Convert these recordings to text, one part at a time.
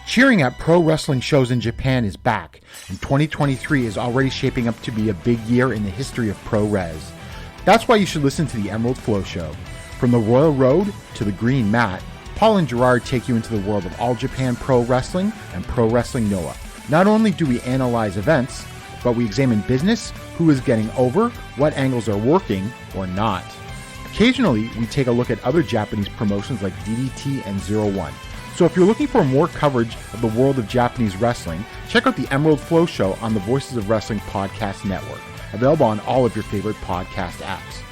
Cheering at pro wrestling shows in Japan is back, and 2023 is already shaping up to be a big year in the history of pro res. That's why you should listen to the Emerald Flow Show. From the Royal Road to the Green Mat, Paul and Gerard take you into the world of All Japan Pro Wrestling and Pro Wrestling Noah. Not only do we analyze events, but we examine business, who is getting over, what angles are working or not. Occasionally, we take a look at other Japanese promotions like DDT and 01. So if you're looking for more coverage of the world of Japanese wrestling, check out the Emerald Flow Show on the Voices of Wrestling Podcast Network, available on all of your favorite podcast apps.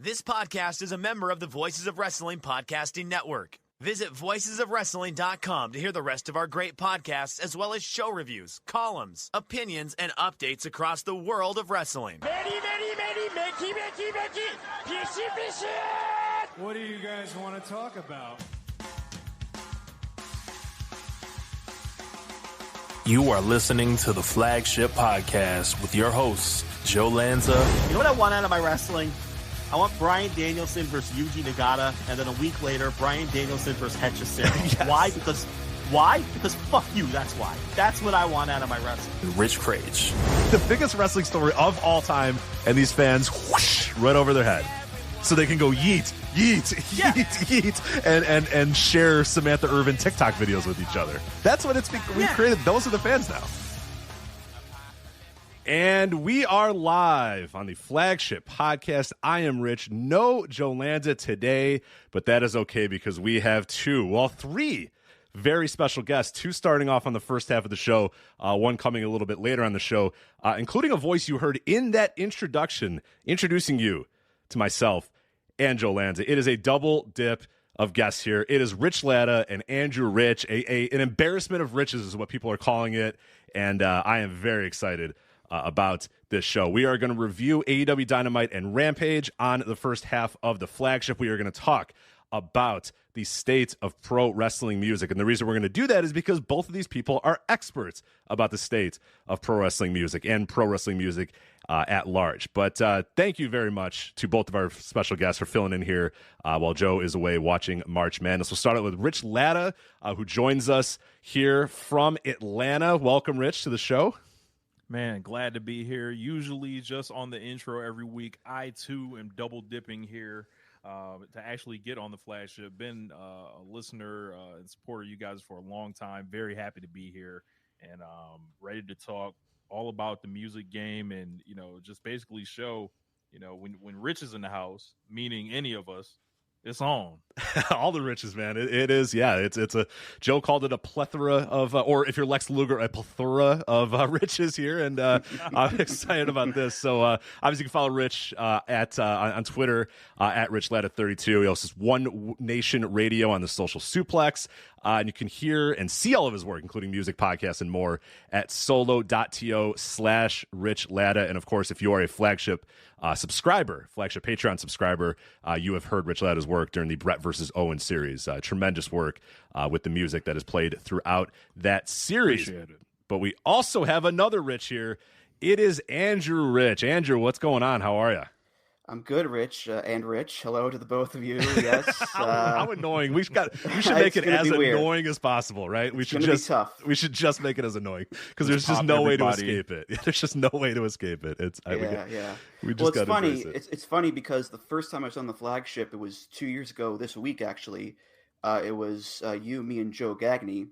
This podcast is a member of the Voices of Wrestling Podcasting Network. Visit voicesofwrestling.com to hear the rest of our great podcasts, as well as show reviews, columns, opinions, and updates across the world of wrestling. What do you guys want to talk about? You are listening to the Flagship Podcast with your hosts, Joe Lanza. You know what I want out of my wrestling? I want Bryan Danielson versus Yuji Nagata, and then a week later, Bryan Danielson versus Hechison. Yes. Why? Because fuck you, that's why. That's what I want out of my wrestling. Rich Crage. The biggest wrestling story of all time, and these fans whoosh, right over their head. So they can go yeet, yeet, yeet, yeet, and share Samantha Irvin TikTok videos with each other. That's what we've created. Those are the fans now. And we are live on the Flagship Podcast. I am Rich. No Joe Lanza today, but that is okay because we have three very special guests, two starting off on the first half of the show, one coming a little bit later on the show, including a voice you heard in that introduction, introducing you to myself and Joe Lanza. It is a double dip of guests here. It is Rich Latta and Andrew Rich, an embarrassment of riches is what people are calling it, and I am very excited about this show. We are going to review AEW Dynamite and Rampage on the first half of the Flagship. We are going to talk about the state of pro wrestling music. And the reason we're going to do that is because both of these people are experts about the state of pro wrestling music and pro wrestling music at large. But thank you very much to both of our special guests for filling in here while Joe is away watching March Madness. We'll start out with Rich Latta, who joins us here from Atlanta. Welcome, Rich, to the show. Man, glad to be here. Usually just on the intro every week. I, too, am double dipping here to actually get on the Flagship. Been a listener and supporter of you guys for a long time. Very happy to be here and ready to talk all about the music game and, just basically show, when Rich is in the house, meaning any of us, it's on. All the riches, man. It is. Yeah, it's a Joe called it a plethora of, or if you're Lex Luger, a plethora of riches here, and I'm excited about this. So obviously, you can follow Rich on Twitter at RichLatta32. He also has One Nation Radio on the Social Suplex. And you can hear and see all of his work, including music, podcasts, and more at solo.to/Rich Latta. And of course, if you are a Flagship subscriber, Flagship Patreon subscriber, you have heard Rich Latta's work during the Brett versus Owen series. Tremendous work with the music that is played throughout that series. Appreciate it. But we also have another Rich here. It is Andrew Rich. Andrew, what's going on? How are you? I'm good, Rich, and Rich. Hello to the both of you. Yes. How annoying. We should make it as annoying as possible, right? We should just just make it as annoying because there's just no way to escape it. There's just no way to escape it. It's funny. It's funny because the first time I was on the Flagship, it was 2 years ago this week, actually. It was you, me, and Joe Gagney.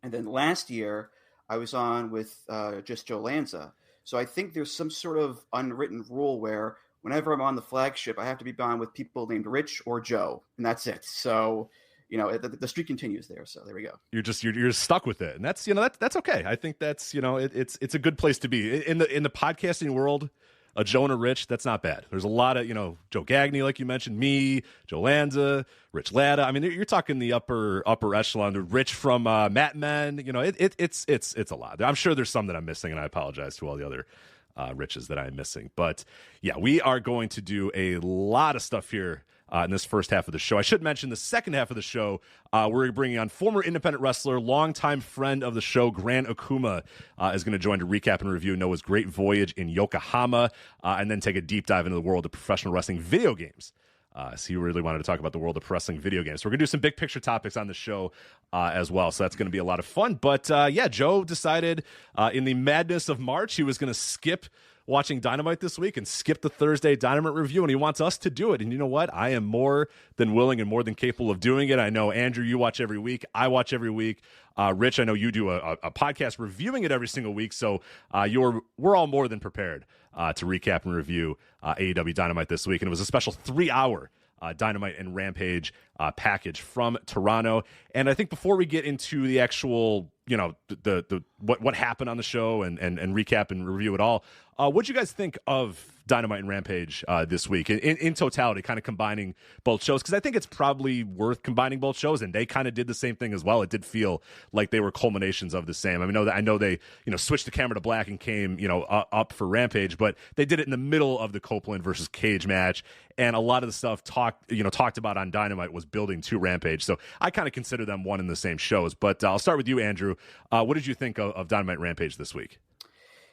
And then last year, I was on with just Joe Lanza. So I think there's some sort of unwritten rule where whenever I'm on the Flagship, I have to be on with people named Rich or Joe, and that's it. So, the streak continues there. So there we go. You're stuck with it, and that's okay. I think that's it's a good place to be in the podcasting world. A Joe and a Rich, that's not bad. There's a lot of Joe Gagney, like you mentioned, me, Joe Lanza, Rich Latta. I mean, you're talking the upper echelon. The Rich from Mat Men. It's a lot. I'm sure there's some that I'm missing, and I apologize to all the other riches that I'm missing. But yeah, we are going to do a lot of stuff here in this first half of the show. I should mention the second half of the show, we're bringing on former independent wrestler, longtime friend of the show, Gran Akuma, is going to join to recap and review Noah's Great Voyage in Yokohama, and then take a deep dive into the world of professional wrestling video games. So you really wanted to talk about the world of wrestling video games. So we're going to do some big picture topics on the show as well. So that's going to be a lot of fun. But Joe decided in the madness of March he was going to skip watching Dynamite this week and skip the Thursday Dynamite review, and he wants us to do it. And you know what? I am more than willing and more than capable of doing it. I know, Andrew, you watch every week. I watch every week. Rich, I know you do a podcast reviewing it every single week. So we're all more than prepared to recap and review AEW Dynamite this week. And it was a special 3-hour Dynamite and Rampage package from Toronto. And I think before we get into the actual, the what happened on the show and recap and review it all, what'd you guys think of Dynamite and Rampage this week in totality, kind of combining both shows? Because I think it's probably worth combining both shows, and they kind of did the same thing as well. It did feel like they were culminations of the same. I know they switched the camera to black and came up for Rampage, but they did it in the middle of the Copeland versus Cage match, and a lot of the stuff talked about on Dynamite was building to Rampage. So I kind of consider them one and the same shows. But I'll start with you, Andrew. What did you think of Dynamite and Rampage this week?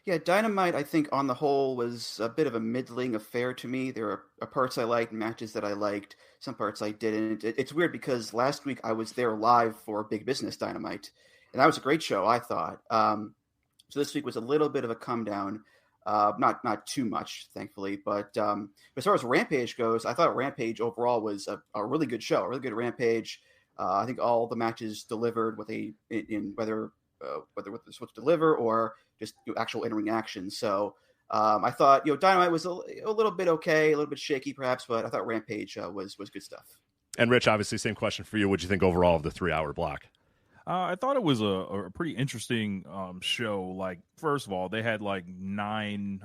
Yeah, Dynamite, I think, on the whole, was a bit of a middling affair to me. There are parts I liked, matches that I liked, some parts I didn't. It's weird because last week I was there live for Big Business Dynamite, and that was a great show, I thought. So this week was a little bit of a come down, not too much, thankfully. But as far as Rampage goes, I thought Rampage overall was a really good show, a really good Rampage. I think all the matches delivered whether they're supposed to deliver or just actual in-ring action. So I thought Dynamite was a little bit okay, a little bit shaky perhaps, but I thought Rampage was good stuff. And Rich, obviously, same question for you. What did you think overall of the 3-hour block? I thought it was a pretty interesting show. Like, first of all, they had like 9,000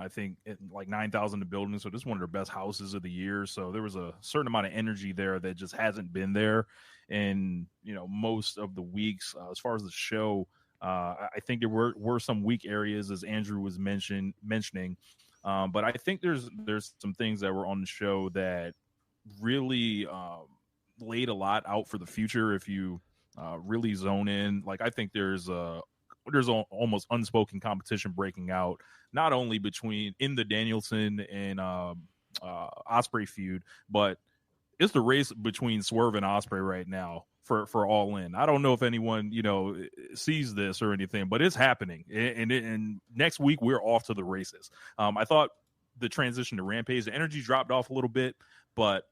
in the building. So this is one of their best houses of the year. So there was a certain amount of energy there that just hasn't been there in most of the weeks. As far as the show, I think there were some weak areas, as Andrew was mentioning. But I think there's some things that were on the show that really laid a lot out for the future. If you really zone in, like, I think there's almost unspoken competition breaking out, not only in the Danielson and Ospreay feud, but it's the race between Swerve and Ospreay right now for All In. I don't know if anyone sees this or anything, but it's happening. And next week we're off to the races. I thought the transition to Rampage, the energy dropped off a little bit, but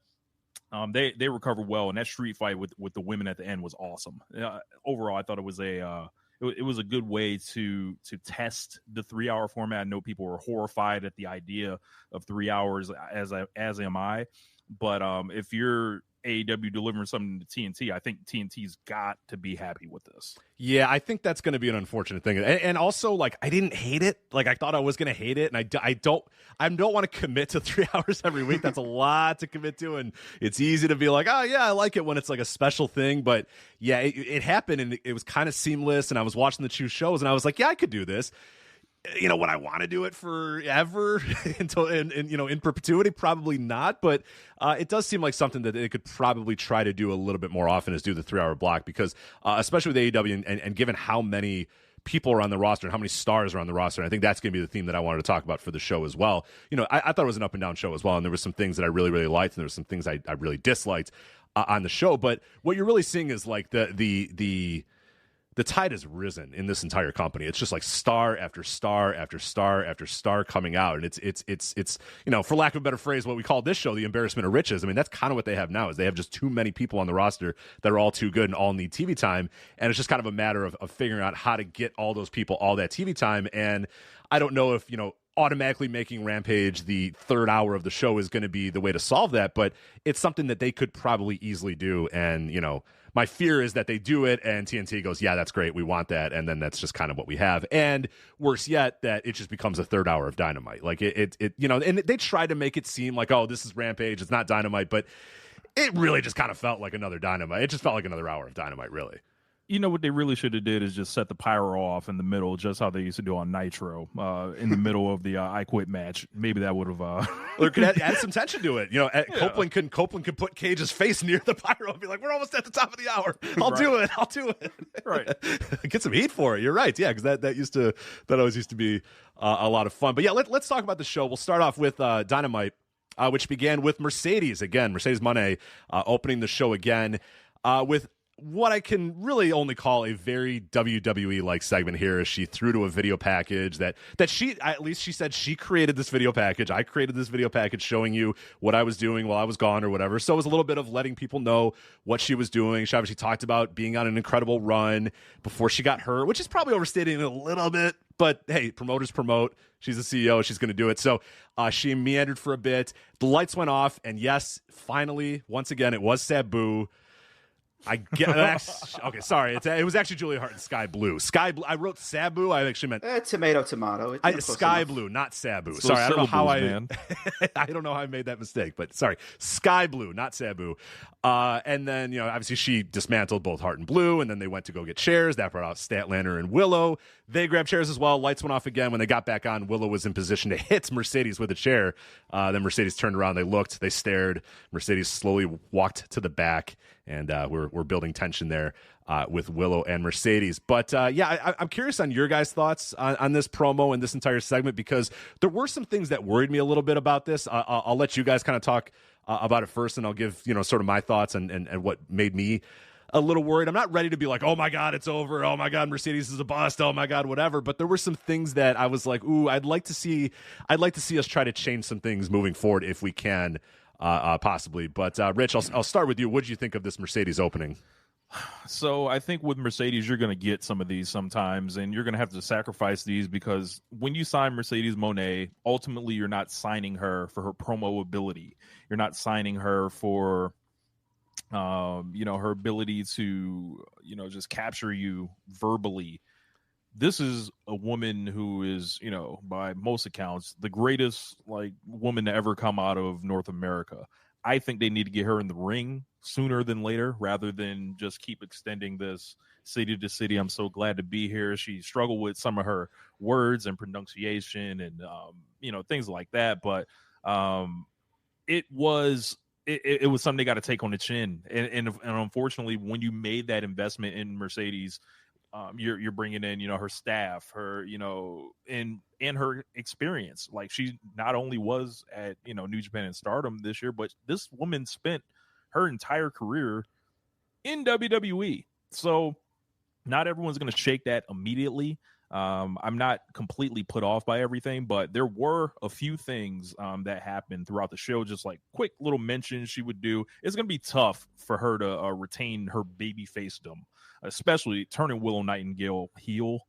they recovered well, and that street fight with the women at the end was awesome. Overall, I thought it was a good way to test the 3-hour format. I know people were horrified at the idea of 3 hours, as am I. But if you're AEW delivering something to TNT, I think TNT's got to be happy with this. Yeah, I think that's going to be an unfortunate thing. And also, like, I didn't hate it. Like, I thought I was going to hate it, and I don't want to commit to 3 hours every week. That's a lot to commit to, and it's easy to be like, oh, yeah, I like it when it's like a special thing. But, yeah, it happened, and it was kind of seamless, and I was watching the 2 shows, and I was like, yeah, I could do this. Would I want to do it forever until in perpetuity? Probably not, but it does seem like something that they could probably try to do a little bit more often, is do the 3-hour block, because especially with AEW and given how many people are on the roster and how many stars are on the roster, and I think that's going to be the theme that I wanted to talk about for the show as well. I thought it was an up and down show as well, and there were some things that I really, really liked, and there were some things I really disliked on the show. But what you're really seeing is like the tide has risen in this entire company. It's just like star after star after star after star coming out. And it's for lack of a better phrase, what we call this show, the embarrassment of riches. I mean, that's kind of what they have now, is they have just too many people on the roster that are all too good and all need TV time. And it's just kind of a matter of figuring out how to get all those people all that TV time. And I don't know if, automatically making Rampage the 3rd hour of the show is going to be the way to solve that, but it's something that they could probably easily do. And, my fear is that they do it and TNT goes, yeah, that's great, we want that, and then that's just kind of what we have. And worse yet, that it just becomes a 3rd hour of Dynamite. Like it and they try to make it seem like, oh, this is Rampage, it's not Dynamite, but it really just kind of felt like another Dynamite. It just felt like another hour of Dynamite, really. You know what they really should have did is just set the pyro off in the middle, just how they used to do on Nitro, in the middle of the I Quit match. Maybe that would have. Or could add some tension to it. Copeland could put Cage's face near the pyro and be like, "We're almost at the top of the hour. I'll do it. Right. Get some heat for it. You're right. Yeah, because that always used to be a lot of fun. But yeah, let's talk about the show. We'll start off with Dynamite, which began with Mercedes Mone opening the show again with what I can really only call a very WWE-like segment here. As she threw to a video package that she, at least she said she created this video package. I created this video package showing you what I was doing while I was gone or whatever. So it was a little bit of letting people know what she was doing. She obviously talked about being on an incredible run before she got hurt, which is probably overstating it a little bit. But hey, promoters promote. She's a CEO. She's going to do it. So she meandered for a bit. The lights went off. And yes, finally, once again, it was Sabu. I get okay. Sorry, it was actually Julia Hart and Sky Blue. Sky Blue. I wrote Sabu. I actually meant tomato. Sky Blue, not Sabu. Sorry, I don't know how I don't know how I made that mistake, but sorry, Sky Blue, not Sabu. And then obviously she dismantled both Hart and Blue, and then they went to go get chairs. That brought out Statlander and Willow. They grabbed chairs as well. Lights went off again. When they got back on, Willow was in position to hit Mercedes with a chair. Then Mercedes turned around. They looked. They stared. Mercedes slowly walked to the back. And we're building tension there with Willow and Mercedes. But, I'm curious on your guys' thoughts on this promo and this entire segment, because there were some things that worried me a little bit about this. I'll let you guys kind of talk about it first, and I'll give sort of my thoughts and what made me a little worried. I'm not ready to be like, oh, my God, it's over. Oh, my God, Mercedes is a bust. Oh, my God, whatever. But there were some things that I was like, ooh, I'd like to see us try to change some things moving forward if we can. Possibly. But Rich, I'll start with you. What did you think of this Mercedes opening? So I think with Mercedes, you're going to get some of these sometimes, and you're going to have to sacrifice these, because when you sign Mercedes Mone, ultimately you're not signing her for her promo ability. You're not signing her for, her ability to, just capture you verbally. This is a woman who is, by most accounts, the greatest woman to ever come out of North America. I think they need to get her in the ring sooner than later, rather than just keep extending this city to city. I'm so glad to be here. She struggled with some of her words and pronunciation and, things like that. But it was something they got to take on the chin. And unfortunately, when you made that investment in Mercedes, you're bringing in, her staff, her, and her experience. Like, she not only was at, New Japan and Stardom this year, but this woman spent her entire career in WWE. So not everyone's going to shake that immediately. I'm not completely put off by everything, but there were a few things that happened throughout the show, just like quick little mentions she would do. It's going to be tough for her to retain her baby facedom, especially turning Willow Nightingale heel.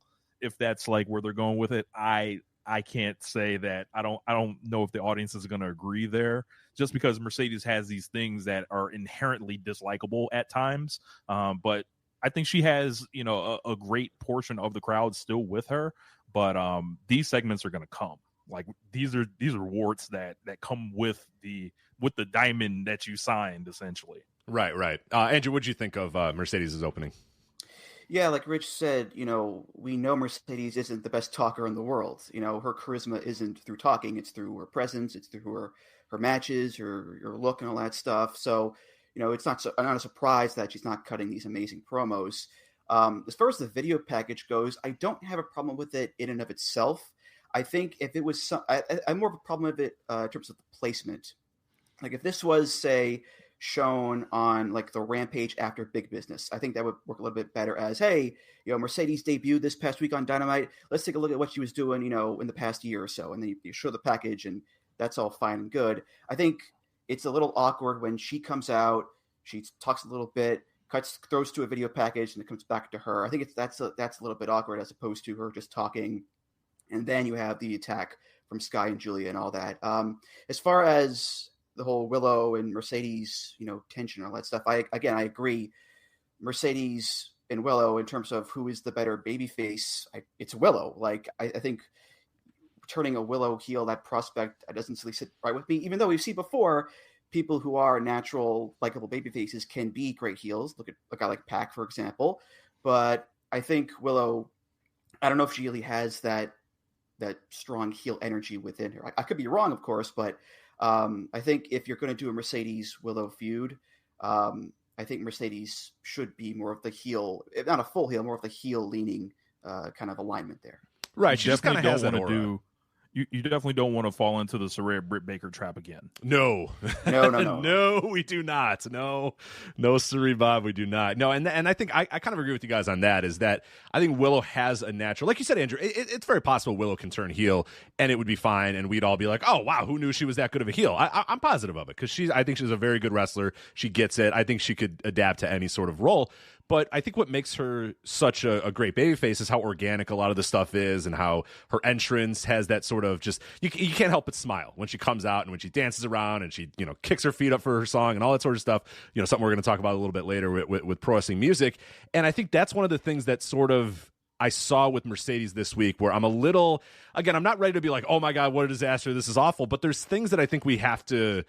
If that's where they're going with it, I can't say that. I don't know if the audience is going to agree there, just because Mercedes has these things that are inherently dislikable at times. But I think she has, a great portion of the crowd still with her, but these segments are going to come. These are warts that come with the diamond that you signed, essentially. Right. Andrew, what'd you think of Mercedes' opening? Yeah, like Rich said, we know Mercedes isn't the best talker in the world. Her charisma isn't through talking; it's through her presence, it's through her matches, her look, and all that stuff. So, it's not a surprise that she's not cutting these amazing promos. As far as the video package goes, I don't have a problem with it in and of itself. I think if it was I'm more of a problem with it in terms of the placement. Like, if this was, say, shown on the Rampage after Big Business, I think that would work a little bit better as, hey, Mercedes debuted this past week on Dynamite. Let's take a look at what she was doing, in the past year or so. And then you show the package, and that's all fine and good. I think it's a little awkward when she comes out, she talks a little bit, throws to a video package, and it comes back to her. I think that's a little bit awkward, as opposed to her just talking. And then you have the attack from Sky and Julia and all that. As far as the whole Willow and Mercedes, tension and all that stuff, I agree. Mercedes and Willow, in terms of who is the better babyface, it's Willow. I think turning a Willow heel, that prospect, doesn't really sit right with me, even though we've seen before people who are natural, likable babyfaces can be great heels. Look at a guy like Pac, for example. but I think Willow, I don't know if she really has that strong heel energy within her. I could be wrong, of course, but I think if you're going to do a Mercedes Willow feud, I think Mercedes should be more of the heel, not a full heel, more of the heel leaning kind of alignment there. Right. She just kind of has that aura. You definitely don't want to fall into the Saraya Britt Baker trap again. No. No, we do not. No, Suri Bob, we do not. No, and I think I kind of agree with you guys on that, is that I think Willow has a natural, like you said, Andrew, it's very possible Willow can turn heel and it would be fine, and we'd all be like, oh, wow, who knew she was that good of a heel? I'm positive of it, because I think she's a very good wrestler. She gets it. I think she could adapt to any sort of role. But I think what makes her such a great babyface is how organic a lot of the stuff is, and how her entrance has that sort of just, you can't help but smile when she comes out and when she dances around and she, kicks her feet up for her song and all that sort of stuff. Something we're going to talk about a little bit later with pro wrestling music. And I think that's one of the things that sort of I saw with Mercedes this week, where I'm a little, again, I'm not ready to be like, oh my God, what a disaster, this is awful. But there's things that I think we're going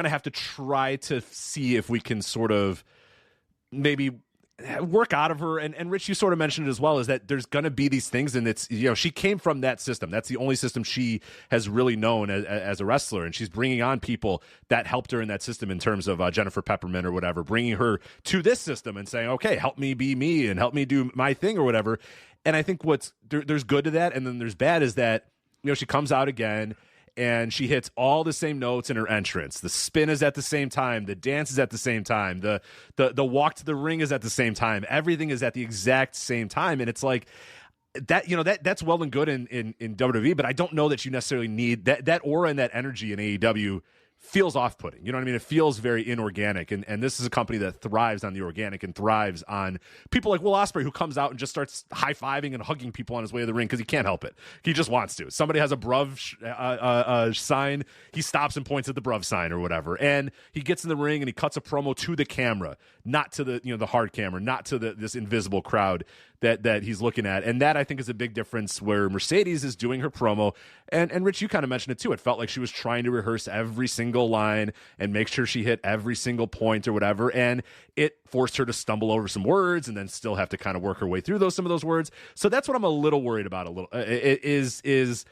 to have to try to see if we can sort of maybe work out of her. And Rich, you sort of mentioned it as well, is that there's going to be these things, and it's, she came from that system. That's the only system she has really known as a wrestler, and she's bringing on people that helped her in that system, in terms of Jennifer Peppermint or whatever, bringing her to this system and saying, okay, help me be me and help me do my thing or whatever. And I think there's good to that, and then there's bad, is that she comes out again and she hits all the same notes in her entrance. The spin is at the same time. The dance is at the same time. The walk to the ring is at the same time. Everything is at the exact same time. And it's like that, that's well and good in WWE, but I don't know that you necessarily need that aura and that energy in AEW. Feels off-putting. You know what I mean? It feels very inorganic. And this is a company that thrives on the organic and thrives on people like Will Ospreay, who comes out and just starts high-fiving and hugging people on his way to the ring because he can't help it. He just wants to. Somebody has a Bruv sign. He stops and points at the Bruv sign or whatever. And he gets in the ring and he cuts a promo to the camera, not to the the hard camera, not to this invisible crowd that he's looking at. And that, I think, is a big difference, where Mercedes is doing her promo. And Rich, you kind of mentioned it too. It felt like she was trying to rehearse every single line and make sure she hit every single point or whatever. And it forced her to stumble over some words and then still have to kind of work her way through some of those words. So that's what I'm a little worried about. Is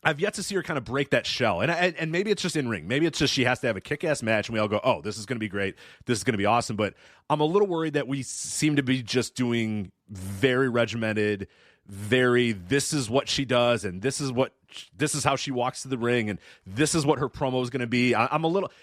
I've yet to see her kind of break that shell. And maybe it's just in ring. Maybe it's just she has to have a kick-ass match and we all go, oh, this is going to be great. This is going to be awesome. But I'm a little worried that we seem to be just doing very regimented, this is what she does, and this is how she walks to the ring, and this is what her promo is going to be.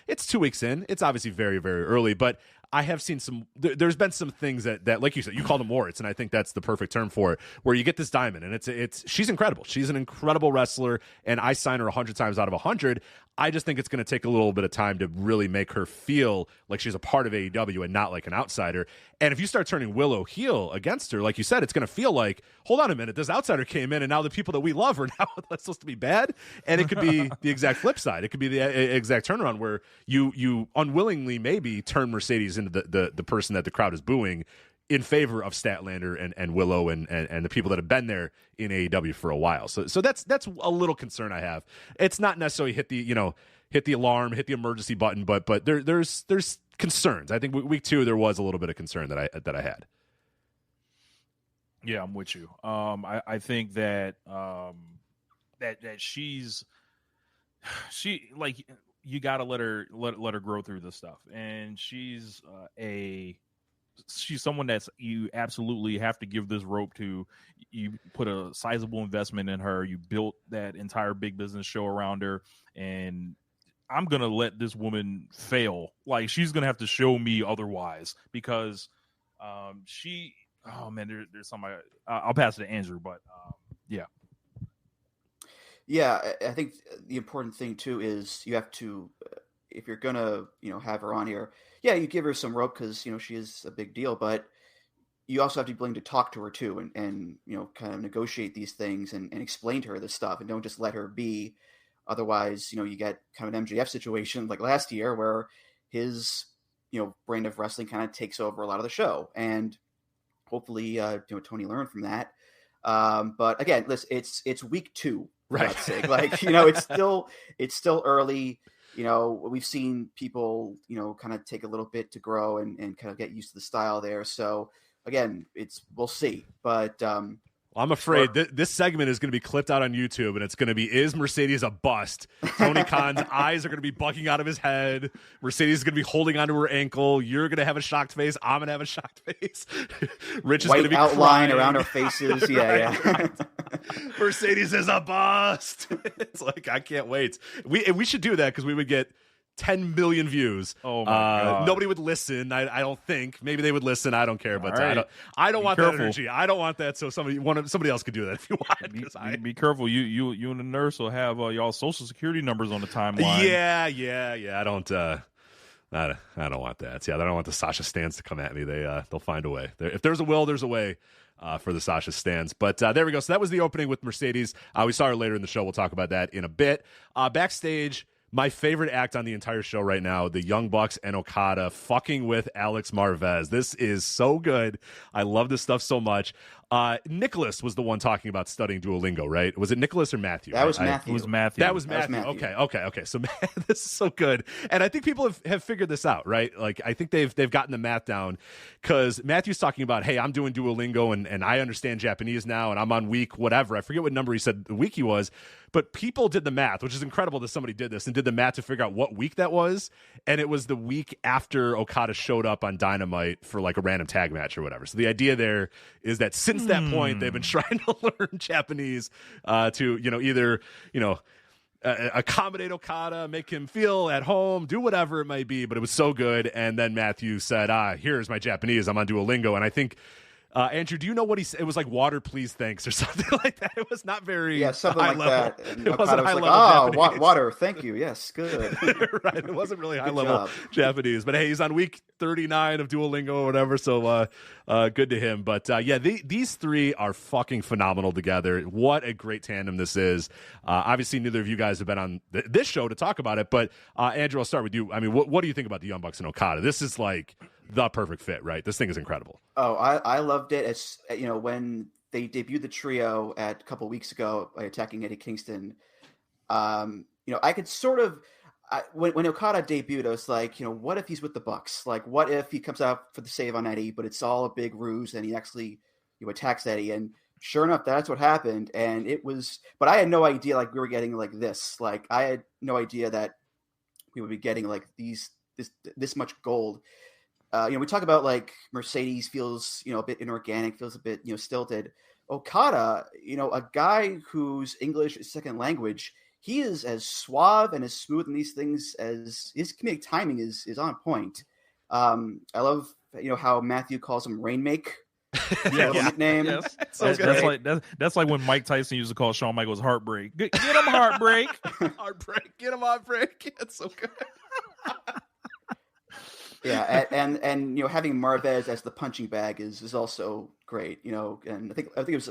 It's 2 weeks in. It's obviously very, very early, but I have seen there's been some things that, like you said, you called them warts, and I think that's the perfect term for it, where you get this diamond, and she's incredible. She's an incredible wrestler, and I sign her 100 times out of 100. I just think it's going to take a little bit of time to really make her feel like she's a part of AEW and not like an outsider. And if you start turning Willow heel against her, like you said, it's going to feel like, hold on a minute, this outsider came in and now the people that we love are now supposed to be bad. And it could be the exact flip side. It could be the exact turnaround, where you unwillingly maybe turn Mercedes into the person that the crowd is booing in favor of Statlander and Willow and the people that have been there in AEW for a while. So that's a little concern I have. It's not necessarily hit the alarm, hit the emergency button, but there's concerns. I think week 2 there was a little bit of concern that I had. Yeah, I'm with you. I think that that she like, you got to let her grow through this stuff, and she's someone that's, you absolutely have to give this rope to. You put a sizable investment in her. You built that entire big business show around her, and I'm going to let this woman fail. Like, she's going to have to show me otherwise, because there's somebody, I'll pass it to Andrew, but yeah. Yeah, I think the important thing too is you have to, if you're gonna, have her on here, yeah, you give her some rope because she is a big deal, but you also have to be willing to talk to her too, and kind of negotiate these things and explain to her this stuff, and don't just let her be. Otherwise, you get kind of an MJF situation like last year, where his brand of wrestling kind of takes over a lot of the show, and hopefully Tony learned from that. But again, listen, it's week 2. Right. Like, it's still early. we've seen people, kind of take a little bit to grow and kind of get used to the style there. So again, we'll see. But I'm afraid this segment is going to be clipped out on YouTube, and it's going to be, is Mercedes a bust? Tony Khan's eyes are going to be bugging out of his head. Mercedes is going to be holding onto her ankle. You're going to have a shocked face. I'm going to have a shocked face. Rich is going to be outline crying around our faces. Yeah, right. Mercedes is a bust. It's like, I can't wait. We should do that because we would get 10 million views. Oh my God. Nobody would listen. I don't think. Maybe they would listen. I don't care. But right. I don't want careful. that energy. I don't want that. So somebody else could do that if you want. Be careful. You and the nurse will have y'all social security numbers on the timeline. Yeah. I don't want that. Yeah, I don't want the Sasha stands to come at me. They'll find a way. If there's a will, there's a way. For the Sasha stands. But there we go. So that was the opening with Mercedes. We saw her later in the show. We'll talk about that in a bit. Backstage, my favorite act on the entire show right now, the Young Bucks and Okada fucking with Alex Marvez. This is so good. I love this stuff so much. Nicholas was the one talking about studying Duolingo, right? Was it Nicholas or Matthew? That was Matthew. It was Matthew. That was Matthew. Okay. So this is so good. And I think people have figured this out, right? Like, I think they've gotten the math down because Matthew's talking about, hey, I'm doing Duolingo and I understand Japanese now and I'm on week whatever. I forget what number he said the week he was, but people did the math, which is incredible that somebody did this and did the math to figure out what week that was. And it was the week after Okada showed up on Dynamite for like a random tag match or whatever. So the idea there is that since that point, they've been trying to learn Japanese to, either, accommodate Okada, make him feel at home, do whatever it might be. But it was so good. And then Matthew said, here's my Japanese. I'm on Duolingo. And I think, Andrew, do you know what he said? It was like water, please, thanks, or something like that. It was not very something high like level. that. And It wasn't high was level like, Japanese. water, thank you. Yes, good. Right. It wasn't really high Good level job. Japanese. But hey, he's on week 39 of Duolingo or whatever. So good to him. But these three are fucking phenomenal together. What a great tandem this is. Obviously, neither of you guys have been on this show to talk about it. But Andrew, I'll start with you. I mean, what do you think about the Young Bucks and Okada? This is like the perfect fit, right? This thing is incredible. Oh, I loved it. As when they debuted the trio a couple weeks ago by attacking Eddie Kingston, I could sort of when Okada debuted, I was like, what if he's with the Bucks? Like, what if he comes out for the save on Eddie, but it's all a big ruse and he actually attacks Eddie? And sure enough, that's what happened. And it was, but I had no idea like we were getting like this. Like I had no idea that we would be getting like this much gold. We talk about like Mercedes feels, a bit inorganic, feels a bit, stilted. Okada, a guy whose English is second language, he is as suave and as smooth in these things as his comedic timing is on point. I love, how Matthew calls him Rainmake. Nickname. Yes. That's like when Mike Tyson used to call Shawn Michaels Heartbreak. Get him Heartbreak. Heartbreak. Get him Heartbreak. It's so good. Yeah, and having Marvez as the punching bag is also great, and I think it was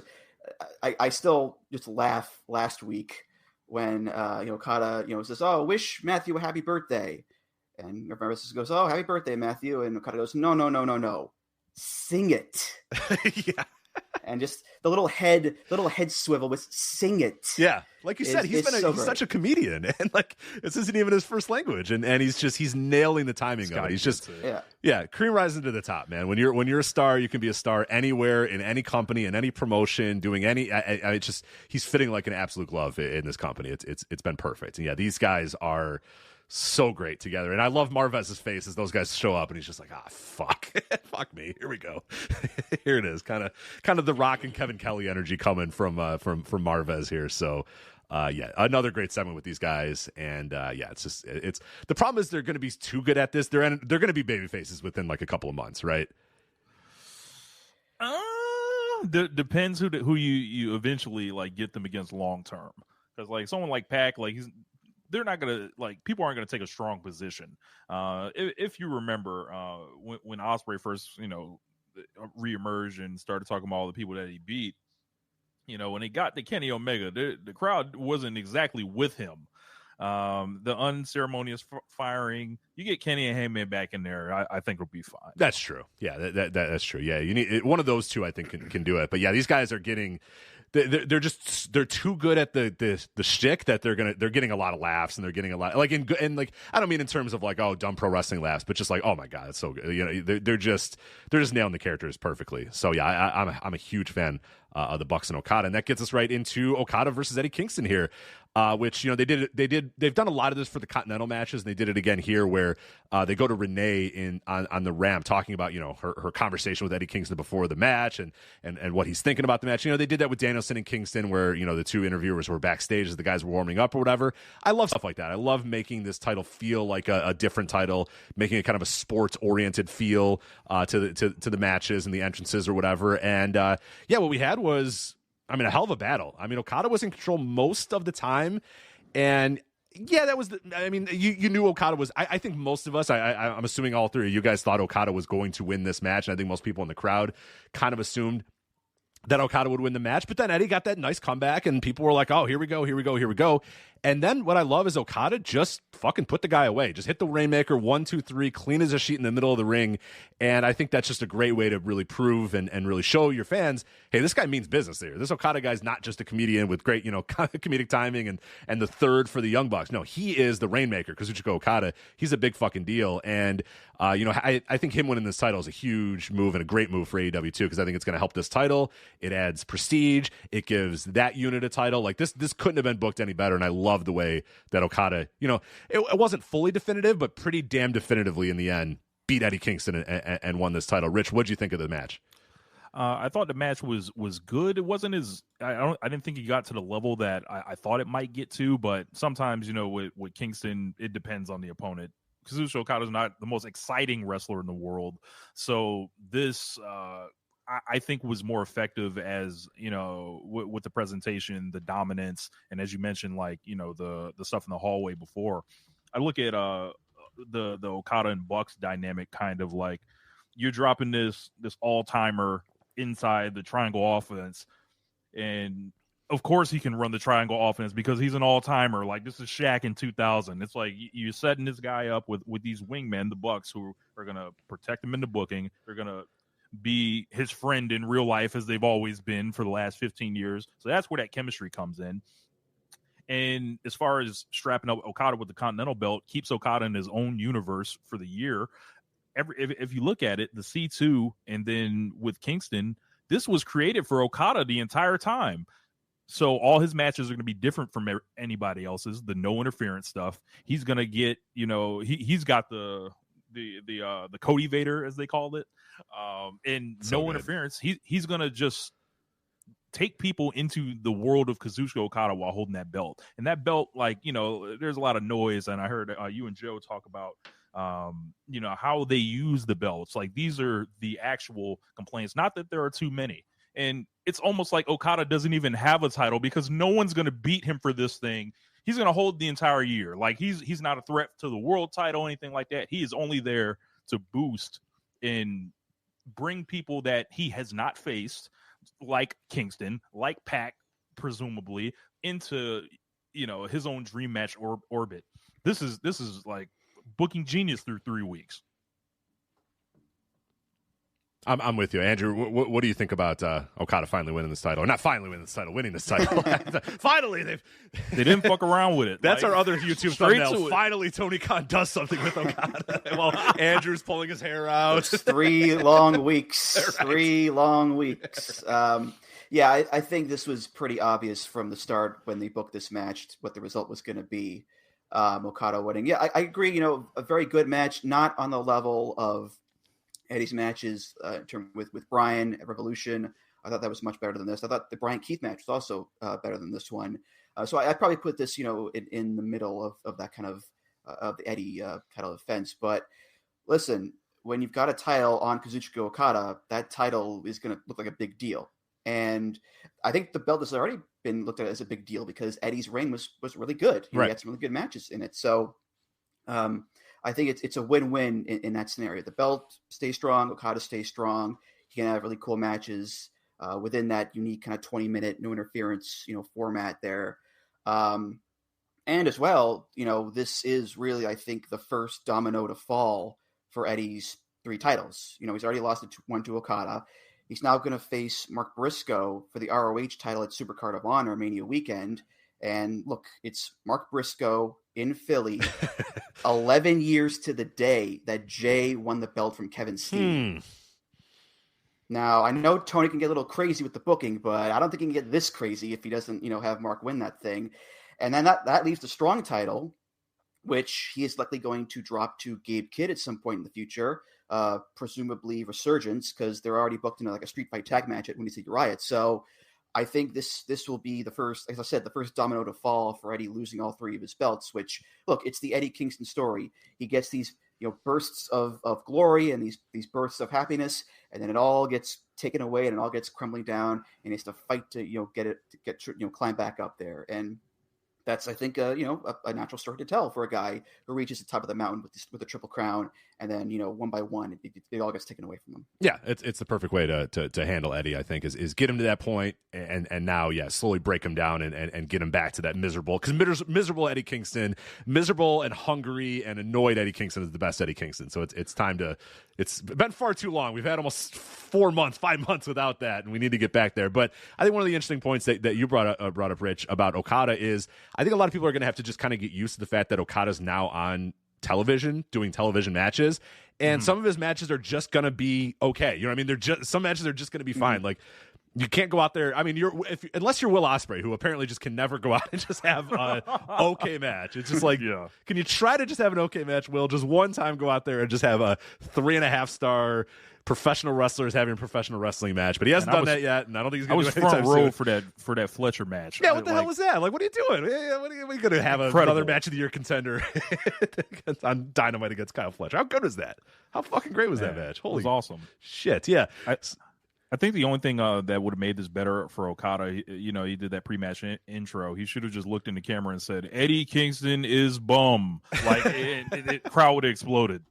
I still just laugh last week when Okada says, "Oh, wish Matthew a happy birthday," and Marvez goes, "Oh, happy birthday, Matthew," and Okada goes, "No, sing it." Yeah. And just the little head swivel was sing it. Yeah, like you said, he's such a comedian, and like this isn't even his first language, and he's nailing the timing of it. He's just cream rising to the top, man. When you're a star, you can be a star anywhere, in any company, in any promotion, doing any. He's fitting like an absolute glove in this company. It's been perfect, and these guys are so great together. And I love Marvez's face as those guys show up and he's just like, fuck. Fuck me. Here we go. Here it is. Kind of the Rock and Kevin Kelly energy coming from Marvez here. So another great segment with these guys. And it's the problem is they're going to be too good at this. They're going to be baby faces within like a couple of months, right? Depends who you eventually like get them against long term. Because like someone like Pac, like they're not gonna people aren't gonna take a strong position. If you remember when Ospreay first reemerged and started talking about all the people that he beat, when he got to Kenny Omega, the crowd wasn't exactly with him. The unceremonious firing, you get Kenny and Heyman back in there, I think it'll be fine. That's true. Yeah, that's true. Yeah, you need one of those two. I think can do it. But yeah, these guys are getting they're too good at the shtick that they're getting a lot of laughs, and they're getting a lot like I don't mean in terms of like, oh, dumb pro wrestling laughs, but just like, oh my god, it's so good. You know, they're just nailing the characters perfectly. So yeah, I'm a huge fan of the Bucks and Okada, and that gets us right into Okada versus Eddie Kingston here. Which, you know, they've done a lot of this for the Continental matches, and they did it again here where they go to Renee on the ramp talking about, you know, her conversation with Eddie Kingston before the match and what he's thinking about the match. You know, they did that with Danielson and Kingston where, you know, the two interviewers were backstage as the guys were warming up or whatever. I love stuff like that. I love making this title feel like a different title, making it kind of a sports-oriented feel to the matches and the entrances or whatever. And yeah, what we had was, I mean, a hell of a battle. I mean, Okada was in control most of the time, and yeah, that was. You knew Okada was. I think most of us. I'm assuming all three of you guys thought Okada was going to win this match, and I think most people in the crowd kind of assumed that Okada would win the match. But then Eddie got that nice comeback, and people were like, "Oh, here we go." And then what I love is Okada just fucking put the guy away. Just hit the Rainmaker, 1, 2, 3, clean as a sheet in the middle of the ring. And I think that's just a great way to really prove and really show your fans, hey, this guy means business here. This Okada guy's not just a comedian with great, you know, comedic timing and the third for the Young Bucks. No, he is the Rainmaker, Kazuchika Okada. He's a big fucking deal. And, you know, I think him winning this title is a huge move and a great move for AEW too, because I think it's going to help this title. It adds prestige. It gives that unit a title. Like this couldn't have been booked any better. And I love the way that Okada, you know, it wasn't fully definitive, but pretty damn definitively in the end, beat Eddie Kingston and won this title. Rich, what'd you think of the match? I thought the match was good. It wasn't as I didn't think he got to the level that I thought it might get to, but sometimes, you know, with Kingston, it depends on the opponent. Kazuchika Okada is not the most exciting wrestler in the world, so this I think was more effective as, you know, with the presentation, the dominance, and as you mentioned, like, you know, the stuff in the hallway before. I look at the Okada and Bucks dynamic kind of like you're dropping this all-timer inside the triangle offense, and of course he can run the triangle offense because he's an all-timer. Like, this is Shaq in 2000. It's like you're setting this guy up with these wingmen, the Bucks, who are going to protect him in the booking. They're going to be his friend in real life, as they've always been for the last 15 years. So that's where that chemistry comes in. And as far as strapping up Okada with the Continental belt, keeps Okada in his own universe for the year. If you look at it, the C2 and then with Kingston, this was created for Okada the entire time. So all his matches are going to be different from anybody else's. The no interference stuff. He's going to get, you know, he's got the Cody Vader, as they called it, and so no interference. He's going to just take people into the world of Kazuchika Okada while holding that belt. And that belt, like, you know, there's a lot of noise, and I heard you and Joe talk about, you know, how they use the belts. Like, these are the actual complaints, not that there are too many. And it's almost like Okada doesn't even have a title because no one's going to beat him for this thing. He's going to hold the entire year. Like, he's not a threat to the world title, anything like that. He is only there to boost and bring people that he has not faced, like Kingston, like Pac, presumably, into, you know, his own dream match orbit. This is like booking genius through 3 weeks. I'm with you, Andrew. What do you think about Okada finally winning this title? Or not finally winning this title, winning this title. Finally, they didn't fuck around with it. That's our other YouTube thumbnail. Finally, Tony Khan does something with Okada. While Andrew's pulling his hair out. 3 long weeks. Right. 3 long weeks. Yeah, I think this was pretty obvious from the start when they booked this match what the result was going to be. Okada winning. Yeah, I agree. You know, a very good match, not on the level of Eddie's matches in terms with Bryan at Revolution. I thought that was much better than this. I thought the Bryan Keith match was also better than this one. So I'd probably put this, you know, in the middle of that kind of the Eddie title defense. But listen, when you've got a title on Kazuchika Okada, that title is going to look like a big deal. And I think the belt has already been looked at as a big deal because Eddie's reign was really good. He had some really good matches in it. So I think it's a win-win in that scenario. The belt stays strong, Okada stays strong. He can have really cool matches within that unique kind of 20-minute no interference, you know, format there. And as well, you know, this is really, I think, the first domino to fall for Eddie's 3 titles. You know, he's already lost one to Okada. He's now going to face Mark Briscoe for the ROH title at Supercard of Honor Mania weekend. And look, it's Mark Briscoe in Philly, 11 years to the day that Jay won the belt from Kevin Steen. Now, I know Tony can get a little crazy with the booking, but I don't think he can get this crazy if he doesn't, have Mark win that thing. And then that leaves the Strong title, which he is likely going to drop to Gabe Kidd at some point in the future, presumably Resurgence, because they're already booked into like a street fight tag match at Windy City Riot. So I think this will be the first, as I said, the first domino to fall for Eddie losing all three of his belts, which, look, it's the Eddie Kingston story. He gets these bursts of glory and these bursts of happiness, and then it all gets taken away and it all gets crumbling down, and he has to fight to climb back up there. And that's, I think, a natural story to tell for a guy who reaches the top of the mountain with a triple crown, and then one by one it all gets taken away from him. Yeah, it's the perfect way to handle Eddie. I think is get him to that point, and now slowly break him down and get him back to that miserable, because miserable Eddie Kingston, miserable and hungry and annoyed Eddie Kingston is the best Eddie Kingston. So it's time to. It's been far too long. We've had almost 5 months without that, and we need to get back there. But I think one of the interesting points that you brought up, Rich, about Okada is I think a lot of people are going to have to just kind of get used to the fact that Okada's now on television doing television matches, and some of his matches are just going to be okay. You know what I mean? Some matches are just going to be fine. Like, you can't go out there. I mean, unless you're Will Ospreay, who apparently just can never go out and just have an okay match. It's just like, can you try to just have an okay match, Will? Just one time go out there and just have a 3.5-star professional wrestlers having a professional wrestling match. But he hasn't done that yet, and I don't think he's going to do it anytime soon. I was front row for that Fletcher match. Yeah, what the hell was that? Like, what are you doing? What are we going to have another match of the year contender on Dynamite against Kyle Fletcher? How good was that? How fucking great was that match? Holy, it was awesome. Shit, yeah. I think the only thing that would have made this better for Okada, he did that pre-match intro. He should have just looked in the camera and said, "Eddie Kingston is bum." Like, the crowd would have exploded.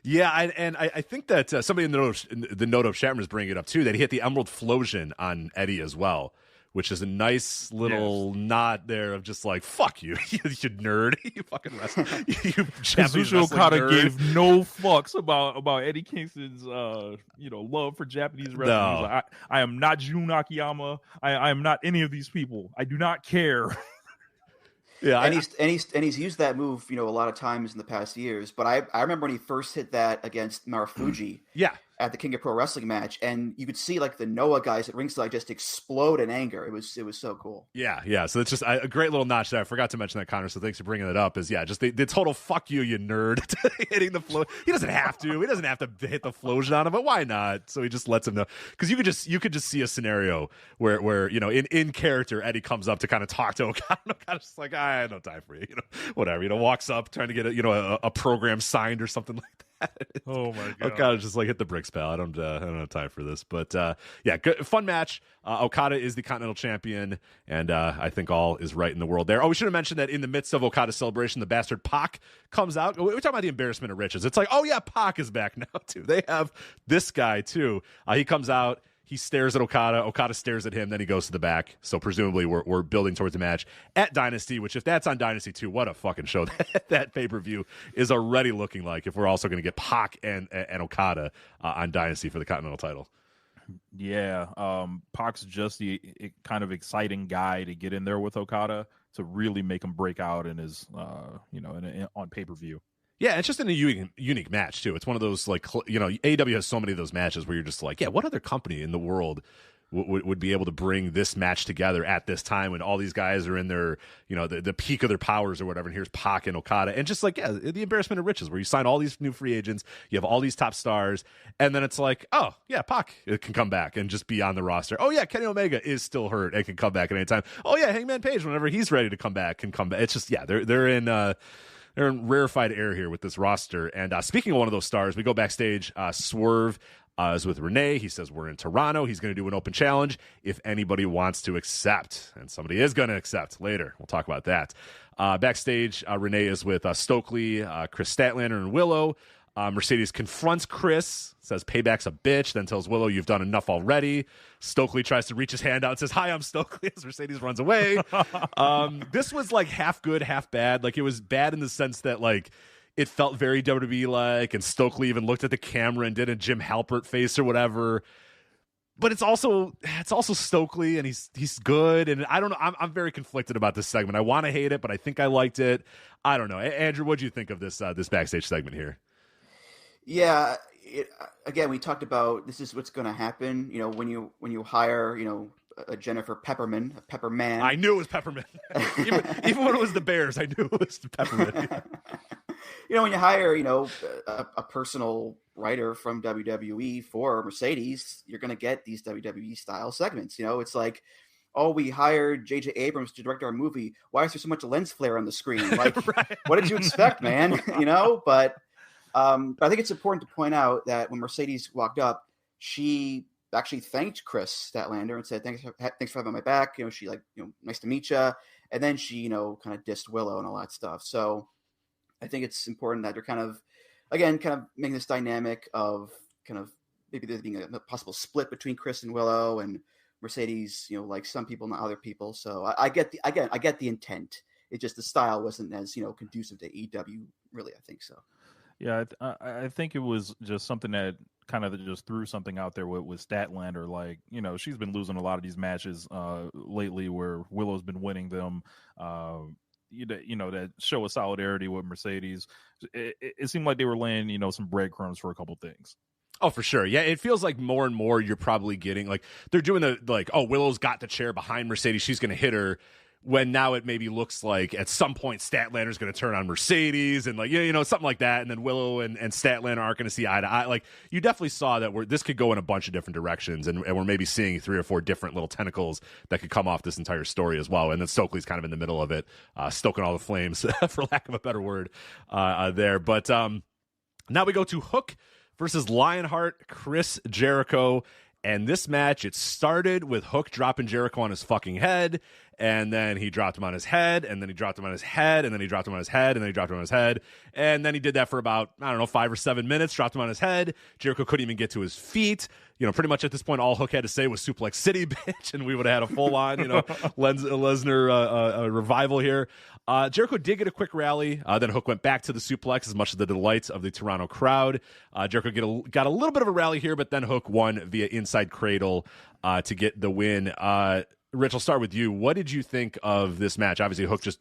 Yeah, I think that somebody in the note of Shatner is bringing it up too, that he hit the Emerald Flosion on Eddie as well, which is a nice little nod there of just like, fuck you, you nerd, you fucking wrestler, you Japanese Okada nerd. gave no fucks about Eddie Kingston's love for Japanese wrestling. No. He's like, I am not Jun Akiyama. I am not any of these people. I do not care. Yeah, and he's used that move, a lot of times in the past years. But I remember when he first hit that against Marufuji. At the King of Pro Wrestling match, and you could see like the Noah guys at ringside just explode in anger. It was so cool. Yeah. So it's just a great little notch there. I forgot to mention that, Connor. So thanks for bringing that up. Is just the total fuck you nerd, hitting the flow. He doesn't have to. He doesn't have to hit the flosion on him, but why not? So he just lets him know, because you could just see a scenario where in character Eddie comes up to kind of talk to Okada. Okada's just like, I have no time for you. Whatever. Walks up trying to get a program signed or something like that. Oh my god! Okada just like, hit the bricks, pal. I don't have time for this, but good, fun match. Okada is the Continental Champion, and I think all is right in the world there. Oh, we should have mentioned that in the midst of Okada's celebration, the bastard Pac comes out. We're talking about the embarrassment of riches. It's like, oh yeah, Pac is back now too. They have this guy too. He comes out. He stares at Okada. Okada stares at him. Then he goes to the back. So presumably we're building towards a match at Dynasty, which if that's on Dynasty 2, what a fucking show that pay-per-view is already looking like, if we're also going to get Pac and Okada on Dynasty for the Continental title. Yeah. Pac's just the kind of exciting guy to get in there with Okada to really make him break out in his, on pay-per-view. Yeah, it's just in a unique match, too. It's one of those, like, AEW has so many of those matches where you're just like, yeah, what other company in the world would be able to bring this match together at this time when all these guys are in their, the peak of their powers or whatever, and here's Pac and Okada. And just like, yeah, the embarrassment of riches, where you sign all these new free agents, you have all these top stars, and then it's like, oh, yeah, Pac can come back and just be on the roster. Oh, yeah, Kenny Omega is still hurt and can come back at any time. Oh, yeah, Hangman Page, whenever he's ready to come back, can come back. It's just, yeah, they're in rarefied air here with this roster. And speaking of one of those stars, we go backstage. Swerve is with Renee. He says, we're in Toronto. He's going to do an open challenge if anybody wants to accept. And somebody is going to accept later. We'll talk about that. Backstage, Renee is with Stokely, Chris Statlander, and Willow. Mercedes confronts Chris, says payback's a bitch, then tells Willow, you've done enough already. Stokely tries to reach his hand out and says, hi, I'm Stokely, as Mercedes runs away. This was like half good, half bad. Like, it was bad in the sense that, like, it felt very WWE-like, and Stokely even looked at the camera and did a Jim Halpert face or whatever. but it's also Stokely, and he's good, and I don't know. I'm very conflicted about this segment. I want to hate it, but I think I liked it. I don't know. Andrew, what do you think of this backstage segment here? Yeah, again, we talked about this is what's going to happen. When you hire a Jennifer Pepperman, a Pepperman. I knew it was Pepperman. even when it was the Bears, I knew it was Pepperman. When you hire a personal writer from WWE for Mercedes, you're going to get these WWE style segments. It's like, oh, we hired J.J. Abrams to direct our movie. Why is there so much lens flare on the screen? Like, right. What did you expect, man? But I think it's important to point out that when Mercedes walked up, she actually thanked Chris Statlander and said, thanks for having my back. She nice to meet you. And then she, kind of dissed Willow and all that stuff. So I think it's important that they're kind of making this dynamic of kind of maybe there being a possible split between Chris and Willow, and Mercedes, like some people, not other people. So I get the intent. It just the style wasn't as conducive to AEW. Really, I think so. Yeah, I think it was just something that kind of just threw something out there with Statlander. Like, she's been losing a lot of these matches lately where Willow's been winning them. That show of solidarity with Mercedes. It seemed like they were laying, some breadcrumbs for a couple things. Oh, for sure. Yeah, it feels like more and more you're probably getting, like, they're doing Willow's got the chair behind Mercedes, she's going to hit her, when now it maybe looks like at some point Statlander's going to turn on Mercedes and something like that, and then Willow and Statlander aren't going to see eye to eye. Like, you definitely saw that this could go in a bunch of different directions, and we're maybe seeing 3 or 4 different little tentacles that could come off this entire story as well. And then Stokely's kind of in the middle of it, stoking all the flames, for lack of a better word, there. But now we go to Hook versus Lionheart, Chris Jericho. And this match, it started with Hook dropping Jericho on his fucking head, and then he dropped him on his head, and then he dropped him on his head, and then he dropped him on his head, and then he dropped him on his head, and then he did that for about, 5 or 7 minutes, dropped him on his head. Jericho couldn't even get to his feet. Pretty much at this point, all Hook had to say was Suplex City, bitch, and we would have had a full-on, Lesnar revival here. Jericho did get a quick rally. Then Hook went back to the suplex, as much to the delights of the Toronto crowd. Jericho got a little bit of a rally here, but then Hook won via inside cradle to get the win. Rich, I'll start with you. What did you think of this match? Obviously, Hook just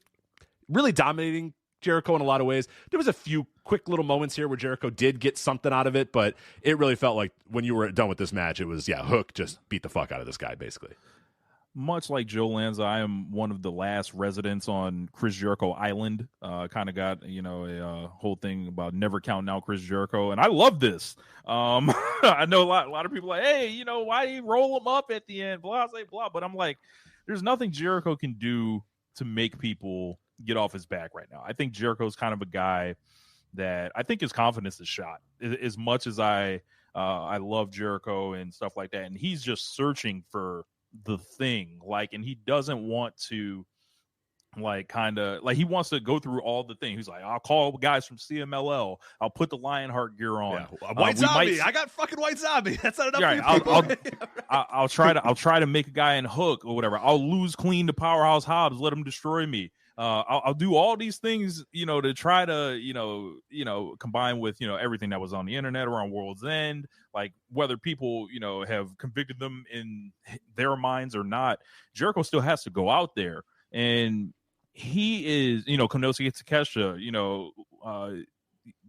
really dominating Jericho in a lot of ways. There was a few quick little moments here where Jericho did get something out of it, but it really felt like when you were done with this match, it was, Hook just beat the fuck out of this guy, basically. Much like Joe Lanza, I am one of the last residents on Chris Jericho Island. Kind of got, a whole thing about never counting out Chris Jericho. And I love this. I know a lot of people like, hey, why do you roll him up at the end? Blah, blah, blah. But I'm like, there's nothing Jericho can do to make people get off his back right now. I think Jericho's kind of a guy that I think his confidence is shot. As much as I love Jericho and stuff like that. And he's just searching for the thing, and he doesn't want to he wants to go through all the things. He's like, I'll call guys from CMLL, I'll put the Lionheart gear on. White Zombie, I got fucking White Zombie. That's not enough for you people. I'll try to make a guy in Hook or whatever. I'll lose clean to Powerhouse Hobbs, let him destroy me. I'll do all these things, to try to, combine with, everything that was on the internet around World's End, like whether people, have convicted them in their minds or not. Jericho still has to go out there, and he is, Konosuke Takeshita,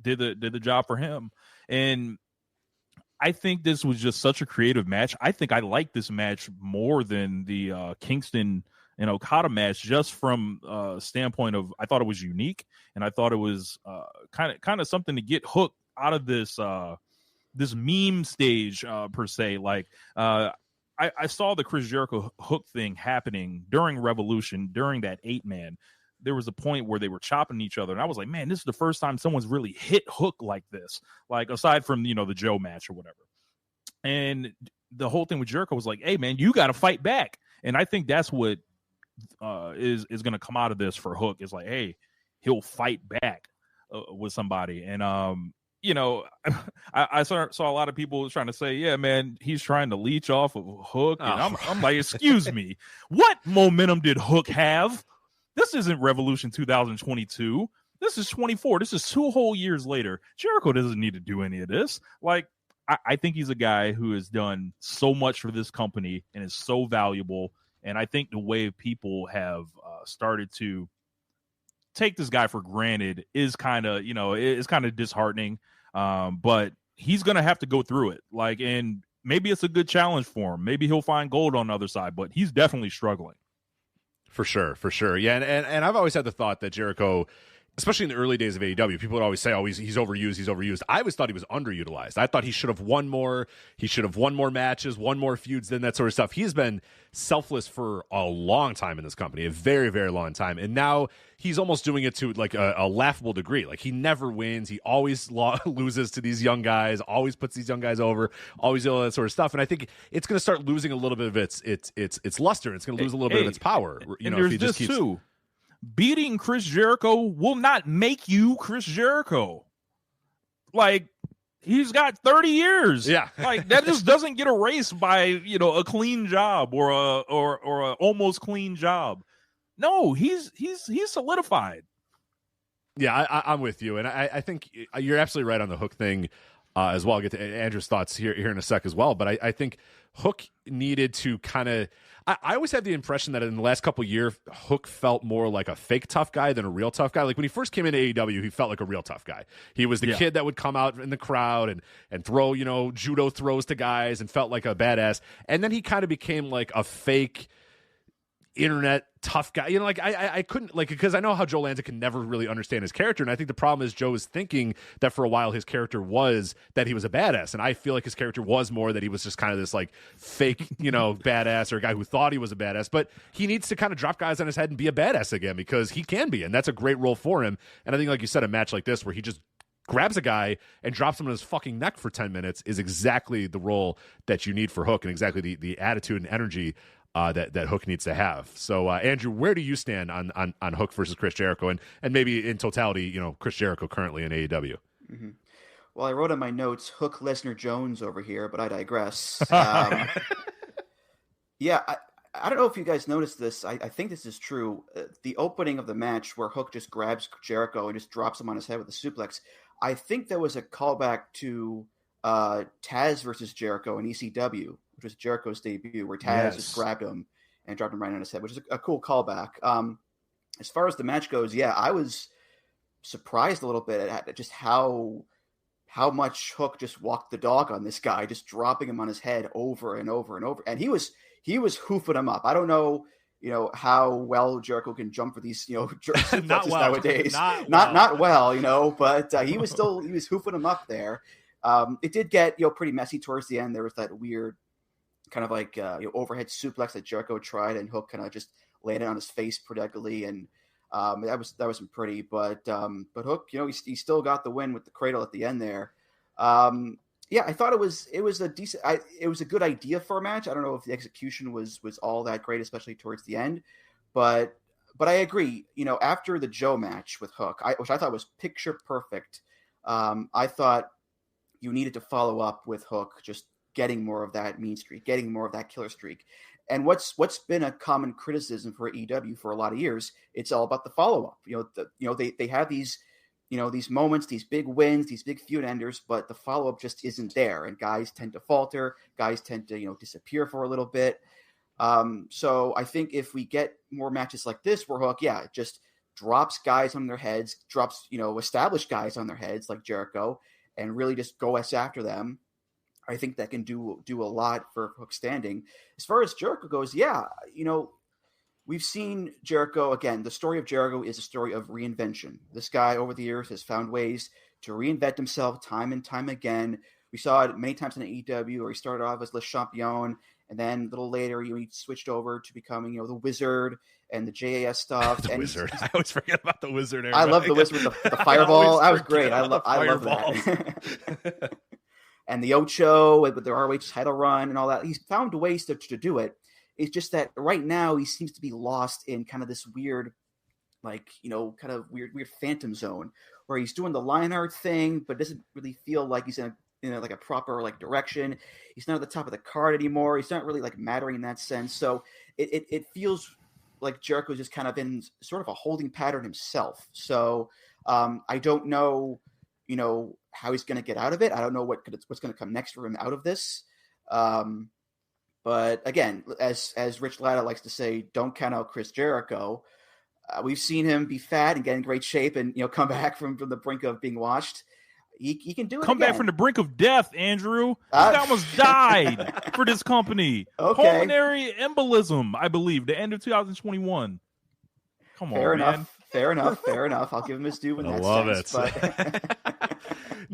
did the job for him. And I think this was just such a creative match. I think I like this match more than the Kingston and Okada match, just from standpoint of, I thought it was unique, and I thought it was kind of something to get Hook out of this this meme stage per se. Like I saw the Chris Jericho Hook thing happening during Revolution, during that 8-man. There was a point where they were chopping each other, and I was like, man, this is the first time someone's really hit Hook like this, like aside from the Joe match or whatever. And the whole thing with Jericho was like, hey man, you got to fight back. And I think that's what is going to come out of this for Hook, is like, hey, he'll fight back with somebody. And I saw a lot of people trying to say, yeah man, he's trying to leech off of Hook. And I'm like, excuse me, what momentum did Hook have? This isn't Revolution 2022. This is 24. This is 2 whole years later. Jericho doesn't need to do any of this. Like, I think he's a guy who has done so much for this company and is so valuable. And I think the way people have started to take this guy for granted is kind of, it's kind of disheartening. But he's going to have to go through it. And maybe it's a good challenge for him. Maybe he'll find gold on the other side, but he's definitely struggling. For sure. Yeah, and I've always had the thought that Jericho, especially in the early days of AEW, people would always say, oh, he's overused. I always thought he was underutilized. I thought he should have won more. He should have won more matches, won more feuds, than that sort of stuff. He's been selfless for a long time in this company, a very, very long time. And now he's almost doing it to like a laughable degree. Like, he never wins. He always loses to these young guys, always puts these young guys over, always all that sort of stuff. And I think it's going to start losing a little bit of its luster. It's going to lose a little bit of its power. And there's this too. Beating Chris Jericho will not make you Chris Jericho. He's got 30 years. Yeah. That just doesn't get erased by, a clean job or a almost clean job. No, he's solidified. Yeah, I'm with you. And I think you're absolutely right on the Hook thing as well. I'll get to Andrew's thoughts here in a sec as well. But I think Hook needed to kind of, I always had the impression that in the last couple of years, Hook felt more like a fake tough guy than a real tough guy. Like, when he first came into AEW, he felt like a real tough guy. He was the kid that would come out in the crowd and throw, judo throws to guys and felt like a badass. And then he kind of became like a fake internet tough guy. I couldn't, because I know how Joe Lanza can never really understand his character, and I think the problem is Joe is thinking that for a while his character was that he was a badass, and I feel like his character was more that he was just kind of this like fake badass, or a guy who thought he was a badass. But he needs to kind of drop guys on his head and be a badass again, because he can be, and that's a great role for him. And I think, like you said, a match like this where he just grabs a guy and drops him on his fucking neck for 10 minutes is exactly the role that you need for Hook, and exactly the attitude and energy that Hook needs to have. So, Andrew, where do you stand on Hook versus Chris Jericho, and maybe in totality, Chris Jericho currently in AEW? Mm-hmm. Well, I wrote in my notes Hook, Lesnar, Jones over here, but I digress. Yeah, I don't know if you guys noticed this. I think this is true. The opening of the match where Hook just grabs Jericho and just drops him on his head with a suplex, I think there was a callback to Taz versus Jericho in ECW, which was Jericho's debut, where Taz just grabbed him and dropped him right on his head, which is a cool callback. As far as the match goes, yeah, I was surprised a little bit at just how much Hook just walked the dog on this guy, just dropping him on his head over and over and over. And he was hoofing him up. I don't know, how well Jericho can jump for these, not well. Nowadays. Not well, but he was hoofing him up there. It did get, pretty messy towards the end. There was that weird kind of like overhead suplex that Jericho tried, and Hook kind of just landed on his face pretty ugly, and that wasn't pretty. But Hook, he still got the win with the cradle at the end there. Yeah, I thought it was a decent. It was a good idea for a match. I don't know if the execution was all that great, especially towards the end, but I agree. After the Joe match with Hook, which I thought was picture perfect, I thought you needed to follow up with Hook just getting more of that mean streak, getting more of that killer streak. And what's been a common criticism for AEW for a lot of years, it's all about the follow up. They have these these moments, these big wins, these big feud enders, but the follow up just isn't there, and guys tend to falter, guys tend to disappear for a little bit. So I think if we get more matches like this where Hook, just drops guys on their heads, drops established guys on their heads like Jericho, and really just go after them, I think that can do a lot for Hook standing. As far as Jericho goes, we've seen Jericho, again, the story of Jericho is a story of reinvention. This guy over the years has found ways to reinvent himself time and time again. We saw it many times in AEW where he started off as Le Champion, and then a little later he switched over to becoming the Wizard and the JAS stuff. Wizard. I always forget about the Wizard. I love the Wizard with the fireball. That was great. I love that. And the Ocho with their ROH title run and all that. He's found ways to do it. It's just that right now he seems to be lost in kind of this weird, kind of weird phantom zone where he's doing the Lionheart thing, but doesn't really feel like he's in a proper direction. He's not at the top of the card anymore. He's not really mattering in that sense. So it feels like Jericho's just kind of in sort of a holding pattern himself. So I don't know, how he's going to get out of it. I don't know what's going to come next for him out of this. But again, as Rich Latta likes to say, don't count out Chris Jericho. We've seen him be fat and get in great shape and, come back from the brink of being washed. He can do it Come again. back from the brink of death, Andrew. He almost died for this company. Okay. Pulmonary embolism, I believe, the end of 2021. Come on, man. Fair enough. I'll give him his due in that sense. But...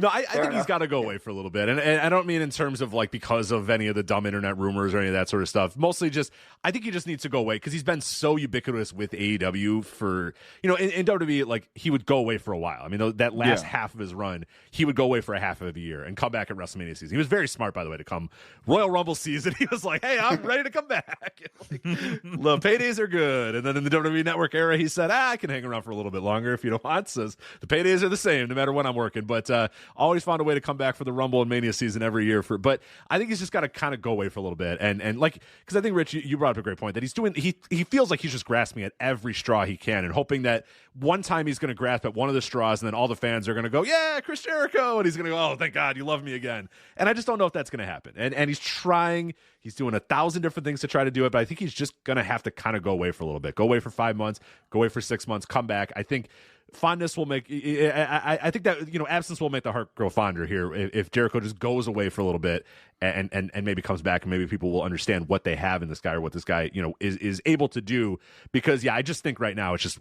No, I think he's got to go away for a little bit. And I don't mean in terms of like because of any of the dumb internet rumors or any of that sort of stuff. Mostly just, I think he just needs to go away because he's been so ubiquitous with AEW for, in WWE, like he would go away for a while. I mean, that last half of his run, he would go away for a half of a year and come back at WrestleMania season. He was very smart, by the way, to come Royal Rumble season. He was like, hey, I'm ready to come back. The paydays are good. And then in the WWE Network era, he said, I can hang around for a little bit longer if you don't want. Says the paydays are the same no matter when I'm working. But always found a way to come back for the Rumble and Mania season every year. But I think he's just got to kind of go away for a little bit. And like, because I think, Rich, you brought up a great point that he feels like he's just grasping at every straw he can and hoping that one time he's going to grasp at one of the straws and then all the fans are going to go, yeah, Chris Jericho. And he's going to go, oh, thank God you love me again. And I just don't know if that's going to happen. And he's trying. He's doing 1,000 different things to try to do it, but I think he's just going to have to kind of go away for a little bit. Go away for 5 months, go away for 6 months, come back. I think fondness will make I think that absence will make the heart grow fonder here if Jericho just goes away for a little bit and maybe comes back and maybe people will understand what they have in this guy or what this guy is able to do. Because I just think right now it's just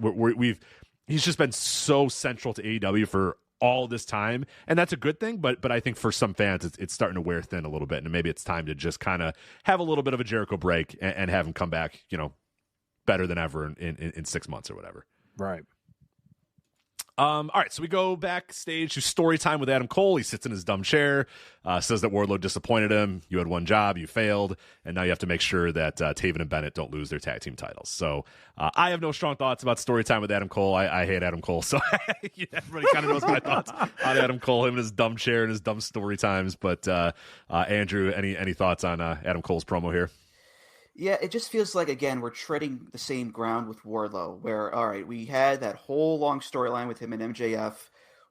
he's just been so central to AEW for all this time, and that's a good thing, but I think for some fans it's starting to wear thin a little bit, and maybe it's time to just kind of have a little bit of a Jericho break and have him come back better than ever in 6 months or whatever. Right. All right, so we go backstage to story time with Adam Cole. He sits in his dumb chair, says that Wardlow disappointed him. You had one job, you failed, and now you have to make sure that Taven and Bennett don't lose their tag team titles. So I have no strong thoughts about story time with Adam Cole. I hate Adam Cole, so everybody kind of knows my thoughts on Adam Cole, him and his dumb chair and his dumb story times. But Andrew, any thoughts on Adam Cole's promo here? Yeah, it just feels like, again, we're treading the same ground with Wardlow, where, all right, we had that whole long storyline with him and MJF,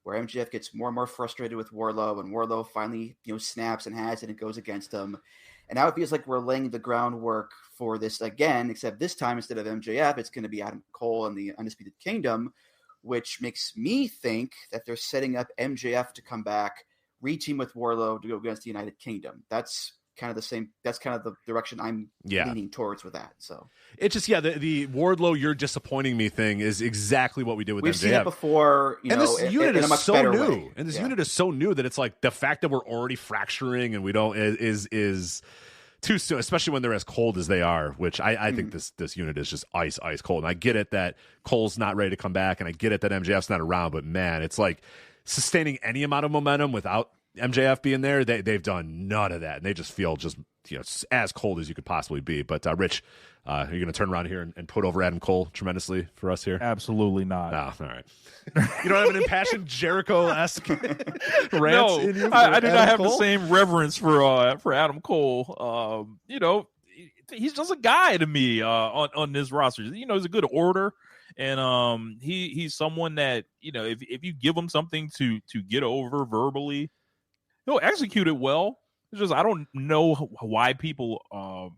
where MJF gets more and more frustrated with Wardlow, and Wardlow finally, snaps and has it and goes against him. And now it feels like we're laying the groundwork for this again, except this time, instead of MJF, it's going to be Adam Cole and the Undisputed Kingdom, which makes me think that they're setting up MJF to come back, reteam with Wardlow to go against the United Kingdom. That's kind of the same. That's kind of the direction I'm leaning towards with that. So it's just the Wardlow "you're disappointing me" thing is exactly what we did with We've MJF. seen it before, and this unit is so new. Way. And this unit is so new that it's like the fact that we're already fracturing and we don't is too soon, especially when they're as cold as they are. Which I think this unit is just ice cold. And I get it that Cole's not ready to come back, and I get it that MJF's not around. But man, it's like sustaining any amount of momentum without MJF being there, they've done none of that, and they just feel just as cold as you could possibly be. But Rich, are you going to turn around here and put over Adam Cole tremendously for us here? Absolutely not. Oh, all right. You don't have an impassioned Jericho-esque rant in you? I do not have the same reverence for Adam Cole. He's just a guy to me on this roster. He's a good order. And he's someone that if you give him something to get over verbally, he'll execute it well. It's just I don't know why people are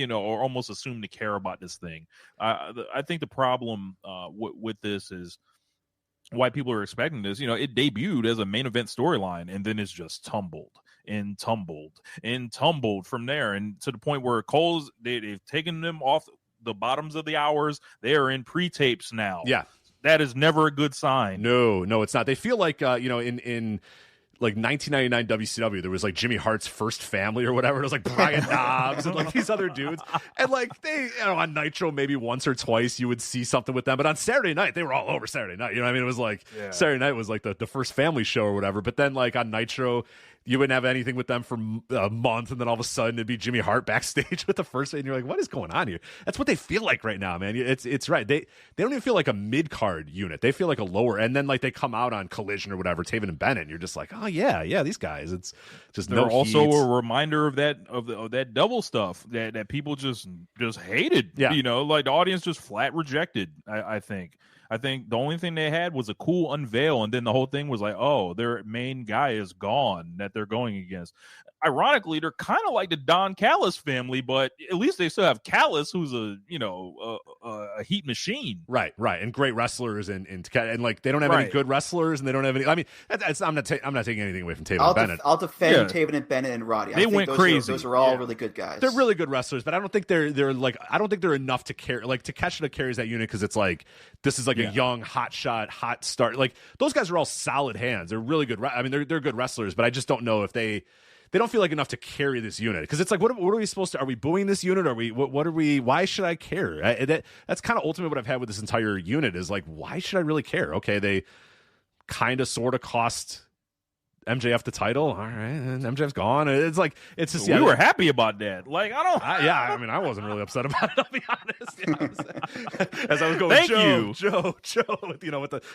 almost assumed to care about this thing. I think the problem with this is why people are expecting this. It debuted as a main event storyline, and then it's just tumbled from there, and to the point where Cole's they've taken them off the bottoms of the hours. They are in pre-tapes now. Yeah, that is never a good sign. No, it's not. They feel like in like 1999 WCW, there was like Jimmy Hart's First Family or whatever. It was like Brian Knobbs and like these other dudes, and like they on Nitro maybe once or twice you would see something with them, but on Saturday night they were all over Saturday night. It was like Saturday night was like the First Family show or whatever. But then like on Nitro, you wouldn't have anything with them for a month, and then all of a sudden it'd be Jimmy Hart backstage with the First, and you're like, what is going on here? That's what they feel like right now, man. It's right. They don't even feel like a mid card unit. They feel like a lower, and then like they come out on Collision or whatever, Taven and Bennett, and you're just like, oh yeah, these guys. It's just they're also a reminder of that double stuff that people just hated. Yeah. Like the audience just flat rejected. I think. I think the only thing they had was a cool unveil, and then the whole thing was like, oh, their main guy is gone that they're going against. Ironically, they're kind of like the Don Callis family, but at least they still have Callis, who's a heat machine. Right, and great wrestlers, and like they don't have any good wrestlers, and they don't have any. I mean, I'm not taking anything away from Taven and Bennett. I'll defend Taven and Bennett and Roddy. They went crazy. Those are all really good guys. They're really good wrestlers, but I don't think they're enough to carry. Like Takeshita carries that unit because it's like this is like a young hot start. Like those guys are all solid hands. They're really good. I mean, they're good wrestlers, but I just don't know if they don't feel like enough to carry this unit, because it's like, what are we supposed to? Are we booing this unit? Are we? What are we? Why should I care? That's kind of ultimately what I've had with this entire unit is like, why should I really care? Okay, they kind of sort of cost MJF the title. All right, and MJF's gone. It's like, it's just, we were happy about that. Like, I mean, I wasn't really upset about it, I'll be honest. As I was going, Thank Joe,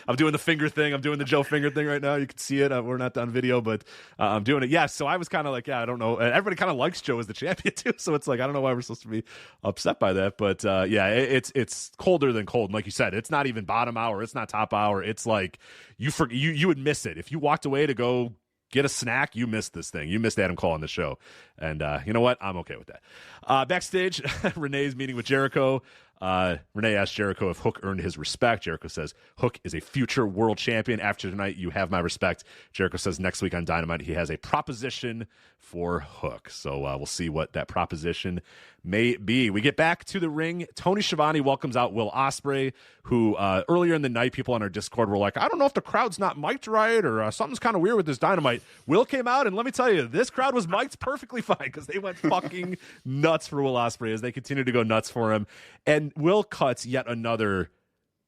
I'm doing the finger thing. I'm doing the Joe finger thing right now. You can see it. We're not on video, but I'm doing it. Yeah. So I was kind of like, I don't know. Everybody kind of likes Joe as the champion too. So it's like, I don't know why we're supposed to be upset by that, but it's colder than cold. And like you said, it's not even bottom hour. It's not top hour. It's like, you would miss it. If you walked away to go get a snack, you missed this thing. You missed Adam Cole on the show. And you know what? I'm okay with that. Backstage, Renee's meeting with Jericho. Renee asked Jericho if Hook earned his respect. Jericho says, Hook is a future world champion. After tonight, you have my respect. Jericho says next week on Dynamite, he has a proposition for Hook. So we'll see what that proposition may be. We get back to the ring. Tony Schiavone welcomes out Will Ospreay, who earlier in the night, people on our Discord were like, I don't know if the crowd's not mic'd right, or something's kind of weird with this Dynamite. Will came out, and let me tell you, this crowd was mic'd perfectly fine, because they went fucking nuts for Will Ospreay as they continue to go nuts for him. And Will cuts yet another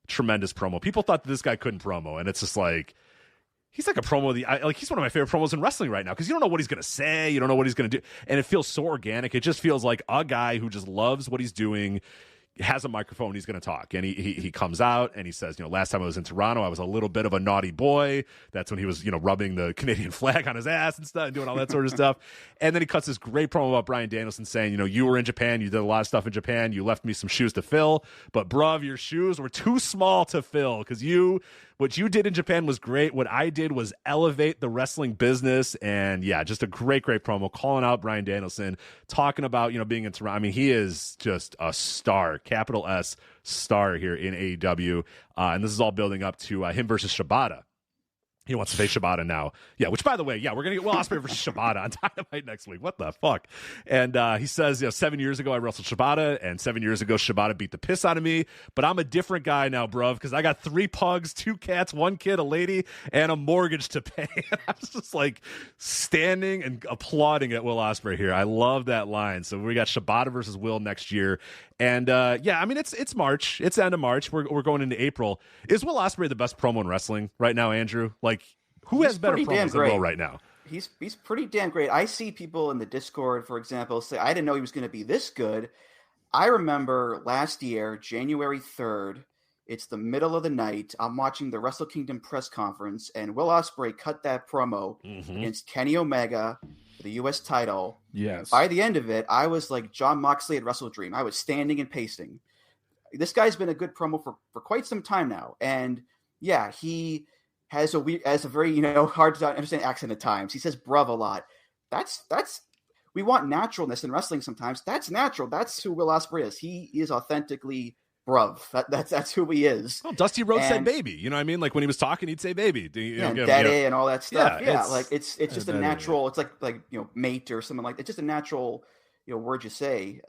tremendous promo. People thought that this guy couldn't promo, and it's just like, he's like a promo. He's one of my favorite promos in wrestling right now, because you don't know what he's going to say. You don't know what he's going to do. And it feels so organic. It just feels like a guy who just loves what he's doing, has a microphone, he's going to talk. And he comes out and he says, last time I was in Toronto, I was a little bit of a naughty boy. That's when he was, rubbing the Canadian flag on his ass and stuff and doing all that sort of stuff. And then he cuts this great promo about Bryan Danielson saying, you were in Japan, you did a lot of stuff in Japan, you left me some shoes to fill, but bruv, your shoes were too small to fill, because what you did in Japan was great. What I did was elevate the wrestling business. And yeah, just a great promo, calling out Bryan Danielson, talking about, being in Toronto. I mean, he is just a star, capital S star here in AEW. And this is all building up to him versus Shibata. He wants to face Shibata now. Yeah, which, by the way, we're going to get Will Ospreay versus Shibata on Dynamite next week. What the fuck? And he says, 7 years ago I wrestled Shibata, and 7 years ago Shibata beat the piss out of me, but I'm a different guy now, bruv, because I got 3 pugs, 2 cats, 1 kid, a lady, and a mortgage to pay. I was just like standing and applauding at Will Ospreay here. I love that line. So we got Shibata versus Will next year. And I mean, it's March. It's the end of March. We're going into April. Is Will Ospreay the best promo in wrestling right now, Andrew? Like, who has better promos than Will right now? He's pretty damn great. I see people in the Discord, for example, say, I didn't know he was going to be this good. I remember last year, January 3rd, it's the middle of the night. I'm watching the Wrestle Kingdom press conference, and Will Ospreay cut that promo against Kenny Omega for the U.S. title. Yes. By the end of it, I was like John Moxley at Wrestle Dream. I was standing and pacing. This guy's been a good promo for quite some time now. And yeah, he has a very, hard to understand accent at times. He says bruv a lot. That's we want naturalness in wrestling sometimes. That's natural. That's who Will Ospreay is. He is authentically bruv. That's who he is. Well, Dusty Rhodes said baby. You know what I mean? Like when he was talking, he'd say baby. Daddy and all that stuff. Yeah, like it's just a natural. It's like mate or something like that. It's just a natural word you say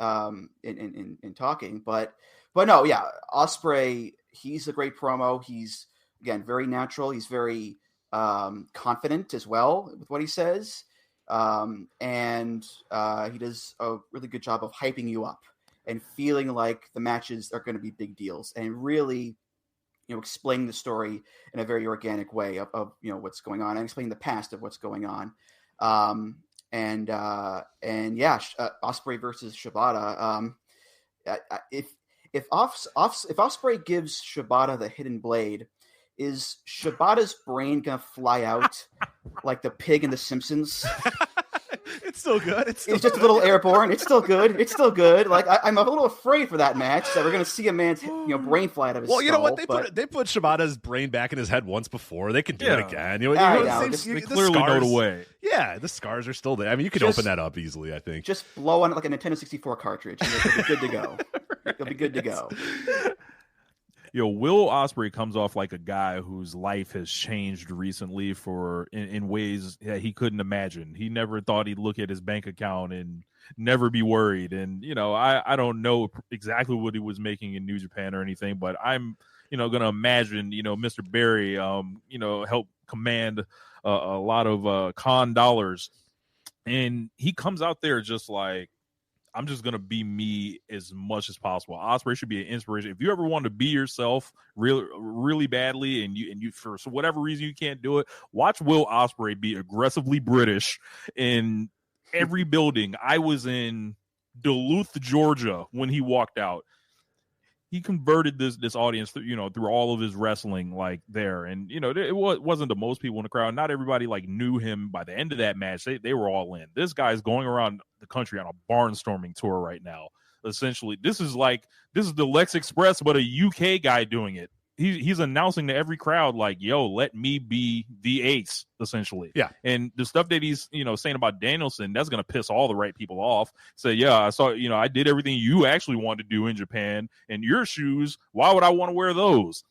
in talking. But no, yeah, Ospreay. He's a great promo. He's again very natural. He's very confident as well with what he says, and he does a really good job of hyping you up and feeling like the matches are going to be big deals, and really, explaining the story in a very organic way of what's going on, and explaining the past of what's going on. Ospreay versus Shibata. If Ospreay gives Shibata the hidden blade, is Shibata's brain gonna fly out like the pig in The Simpsons? It's still good. It's just a little airborne. It's still good. It's still good. Like I'm a little afraid for that match that we're going to see a man's brain fly out of his skull. Well, you know what? They put Shibata's brain back in his head once before. They can do it again. They clearly know the way. Yeah, the scars are still there. I mean, you can open that up easily, I think. Just blow on it like a Nintendo 64 cartridge, and it'll be good to go. It'll be good to go. Will Ospreay comes off like a guy whose life has changed recently in ways that he couldn't imagine. He never thought he'd look at his bank account and never be worried. And, I don't know exactly what he was making in New Japan or anything, but I'm, going to imagine, Mr. Barry, help command a lot of con dollars. And he comes out there just like, I'm just going to be me as much as possible. Ospreay should be an inspiration. If you ever want to be yourself really, really badly and you for whatever reason you can't do it, watch Will Ospreay be aggressively British in every building. I was in Duluth, Georgia when he walked out. He converted this audience through all of his wrestling there. And, it wasn't the most people in the crowd. Not everybody knew him by the end of that match. They were all in. This guy's going around the country on a barnstorming tour right now. Essentially, this is the Lex Express, but a UK guy doing it. He's announcing to every crowd yo, let me be the ace, essentially. Yeah. And the stuff that he's saying about Danielson, that's gonna piss all the right people off. Say, yeah, I saw I did everything you actually wanted to do in Japan, and your shoes, why would I want to wear those?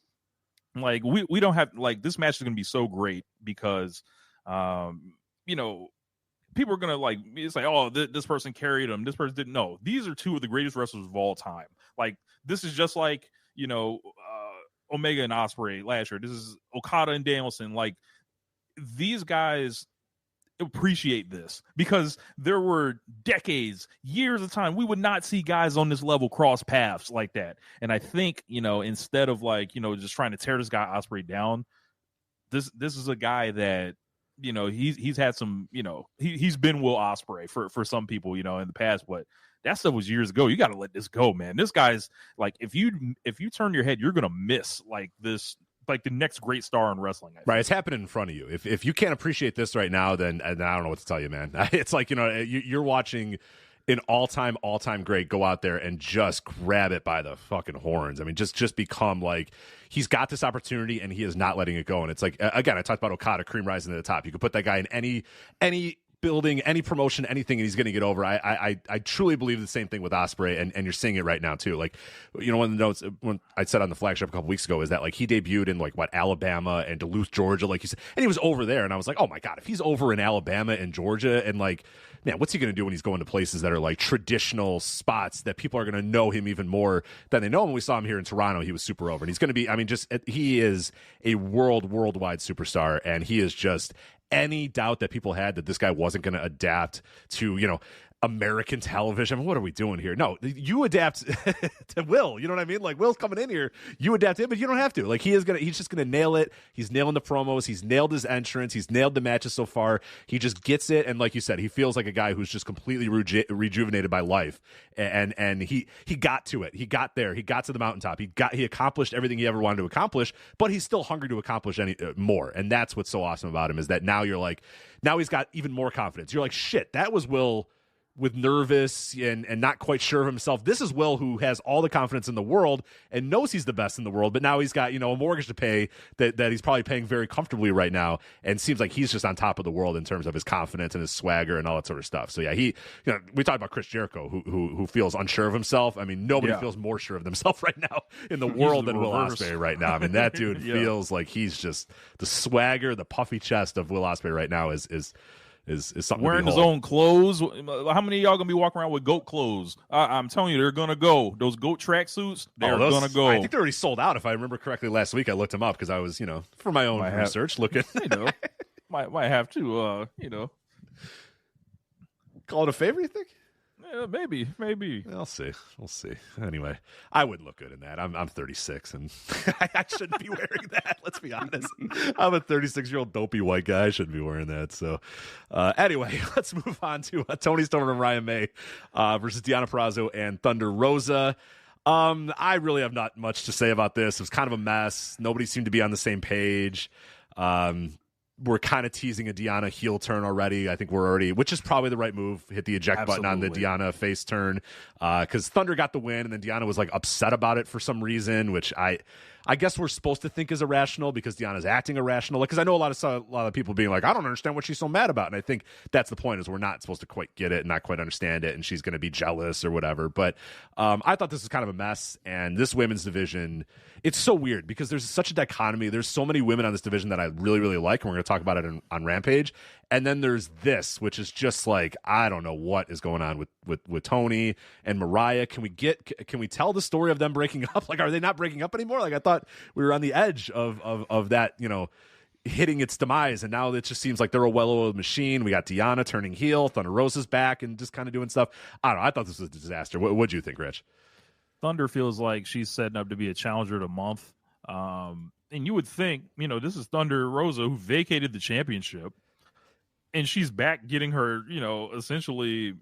We don't have this match is gonna be so great because people are gonna it's oh, this person carried him, this person didn't. No, these are two of the greatest wrestlers of all time. This is just Omega and Ospreay last year. This is Okada and Danielson. These guys appreciate this because there were decades, years of time we would not see guys on this level cross paths like that. And I think, instead of just trying to tear this guy Ospreay down, this is a guy that, he's had some, he's been Will Ospreay for some people, in the past, but that stuff was years ago. You got to let this go, man. This guy's if you turn your head, you're going to miss this, the next great star in wrestling. Right. It's happening in front of you. If you can't appreciate this right now, then I don't know what to tell you, man. It's you're watching an all-time great go out there and just grab it by the fucking horns. I mean, just become he's got this opportunity and he is not letting it go. And it's again, I talked about Okada cream rising to the top. You could put that guy in any building, any promotion, anything, and he's going to get over. I truly believe the same thing with Ospreay, and you're seeing it right now too. One of the notes when I said on the Flagship a couple weeks ago is that he debuted in Alabama and Duluth, Georgia, like you said, and he was over there, and I was like, oh my god, if he's over in Alabama and Georgia, and man, what's he going to do when he's going to places that are traditional spots that people are going to know him even more than they know him? When we saw him here in Toronto, he was super over, and he's going to be. I mean, he is a worldwide superstar, and he is just. Any doubt that people had that this guy wasn't going to adapt to, American television. I mean, what are we doing here? No, you adapt to Will. You know what I mean? Will's coming in here. You adapt to him, but you don't have to. He's just gonna nail it. He's nailing the promos. He's nailed his entrance. He's nailed the matches so far. He just gets it. And like you said, he feels like a guy who's just completely rejuvenated by life. And he got to it. He got there. He got to the mountaintop. He accomplished everything he ever wanted to accomplish. But he's still hungry to accomplish more. And that's what's so awesome about him is that now you're now he's got even more confidence. You're shit. That was Will. With nervous and not quite sure of himself. This is Will, who has all the confidence in the world and knows he's the best in the world, but now he's got, a mortgage to pay that he's probably paying very comfortably right now, and seems like he's just on top of the world in terms of his confidence and his swagger and all that sort of stuff. So yeah, we talked about Chris Jericho, who feels unsure of himself. I mean, nobody feels more sure of themselves right now in the world than Will Ospreay right now. I mean, that dude feels like he's just the swagger, the puffy chest of Will Ospreay right now is something wearing his own clothes. How many of y'all gonna be walking around with goat clothes? I'm telling you, they're gonna go. Those goat tracksuits, they're gonna go. I think they're already sold out. If I remember correctly, last week I looked them up because I was, for my own research, looking. Might have to, call it a favor. You think? Yeah, maybe. We'll see. Anyway, I wouldn't look good in that. I'm 36, and I shouldn't be wearing that. Let's be honest. I'm a 36-year-old dopey white guy. I shouldn't be wearing that. So, anyway, let's move on to Tony Storm and Ryan May versus Deonna Purrazzo and Thunder Rosa. I really have not much to say about this. It was kind of a mess. Nobody seemed to be on the same page. we're kind of teasing a Deonna heel turn already. I think which is probably the right move. Hit the eject button on the Deonna face turn, because Thunder got the win, and then Deonna was like upset about it for some reason, which I guess we're supposed to think is irrational because Deonna's acting irrational. Like, because I know a lot of people being like, I don't understand what she's so mad about, and I think that's the point, is we're not supposed to quite get it and not quite understand it, and she's going to be jealous or whatever. But I thought this was kind of a mess, and this women's division, it's so weird because there's such a dichotomy. There's so many women on this division that I really, really like, and we're going to talk about it on Rampage. And then there's this, which is just like, I don't know what is going on with Tony and Mariah. Can we tell the story of them breaking up? Like, are they not breaking up anymore? Like, I thought we were on the edge of that, hitting its demise, and now it just seems like they're a well-oiled machine. We got Deonna turning heel, Thunder Rosa's back and just kind of doing stuff. I don't know. I thought this was a disaster. What'd you think, Rich? Thunder feels like she's setting up to be a challenger of the month. And you would think, this is Thunder Rosa, who vacated the championship, and she's back getting her, essentially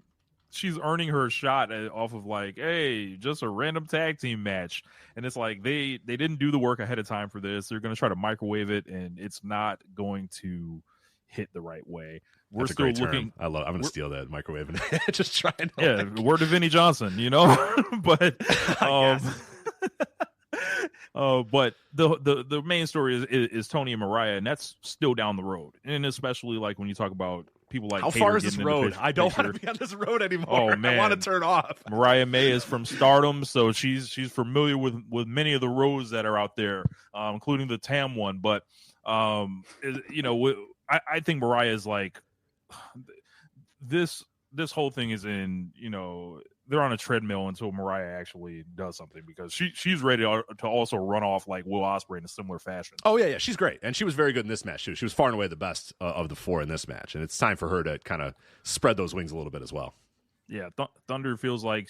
she's earning her shot off of like, hey, just a random tag team match. And it's like they didn't do the work ahead of time for this. They're going to try to microwave it, and it's not going to hit the right way. We're That's still a great looking. Term. I'm going to steal that, microwaving. Just trying to. Yeah, word to Vinnie Johnson, but. But the main story is Tony and Mariah, and that's still down the road. And especially like when you talk about people like how Hater far is this road? I don't want to be on this road anymore. Oh, man. I want to turn off. Mariah May is from Stardom, so she's familiar with many of the roads that are out there, including the Tam one. But I think Mariah is like this whole thing is in they're on a treadmill until Mariah actually does something, because she's ready to also run off like Will Ospreay in a similar fashion. Oh, yeah, she's great. And she was very good in this match, too. She was far and away the best of the four in this match. And it's time for her to kind of spread those wings a little bit as well. Yeah, Thunder feels like,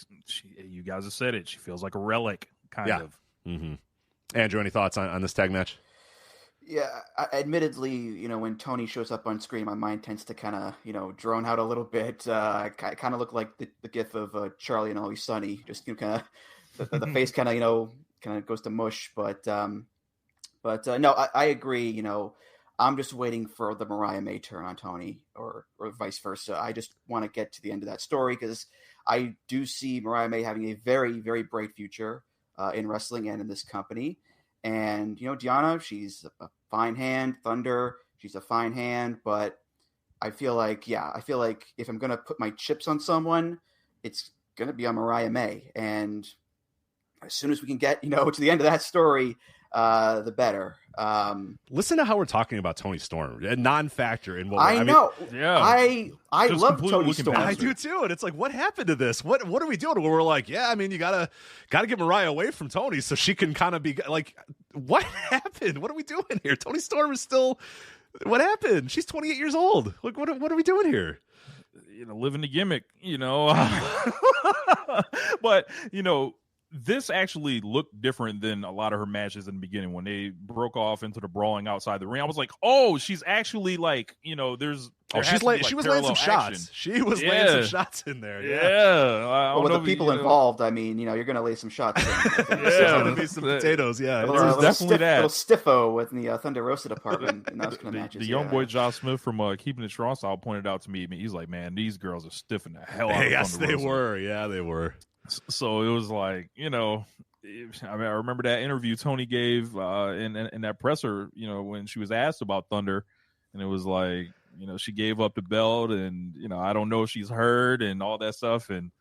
you guys have said it, she feels like a relic, kind of. Mm-hmm. Andrew, any thoughts on this tag match? Yeah, admittedly, when Tony shows up on screen, my mind tends to kind of, drone out a little bit. Kind of look like the gif of Charlie and Always Sunny, just kind of the face kind of goes to mush. But no, I agree. I'm just waiting for the Mariah May turn on Tony, or vice versa. I just want to get to the end of that story, because I do see Mariah May having a very, very bright future in wrestling and in this company. And, Deonna, she's a fine hand. Thunder, she's a fine hand. But I feel like if I'm going to put my chips on someone, it's going to be on Mariah May. And as soon as we can get, to the end of that story, the better. Listen to how we're talking about Tony Storm, a non-factor in what I know. Yeah, I love Tony Storm. I do too, and it's like, what happened to this? What are we doing? Where we're like, you gotta get Mariah away from Tony so she can kind of be like, what happened? What are we doing here? Tony Storm is still. What happened? She's 28 years old. Like, what are we doing here? Living the gimmick, but this actually looked different than a lot of her matches in the beginning when they broke off into the brawling outside the ring. I was like, oh, she's actually like, she was laying some shots. She was laying some shots in there. Yeah. With the people involved, I mean, you're going to lay some shots in. There's going to be some potatoes. Yeah. There was definitely that. Little stiffo with the Thunder Rosa department in those kind of matches. The young boy Josh Smith from Keeping It Strong Style pointed out to me, he's like, man, these girls are stiffing the hell out of Yes, Thunder they Rosa. were. Yeah, they were. So it was like, I remember that interview Tony gave in that presser, when she was asked about Thunder, and it was like, she gave up the belt, and I don't know if she's hurt and all that stuff, and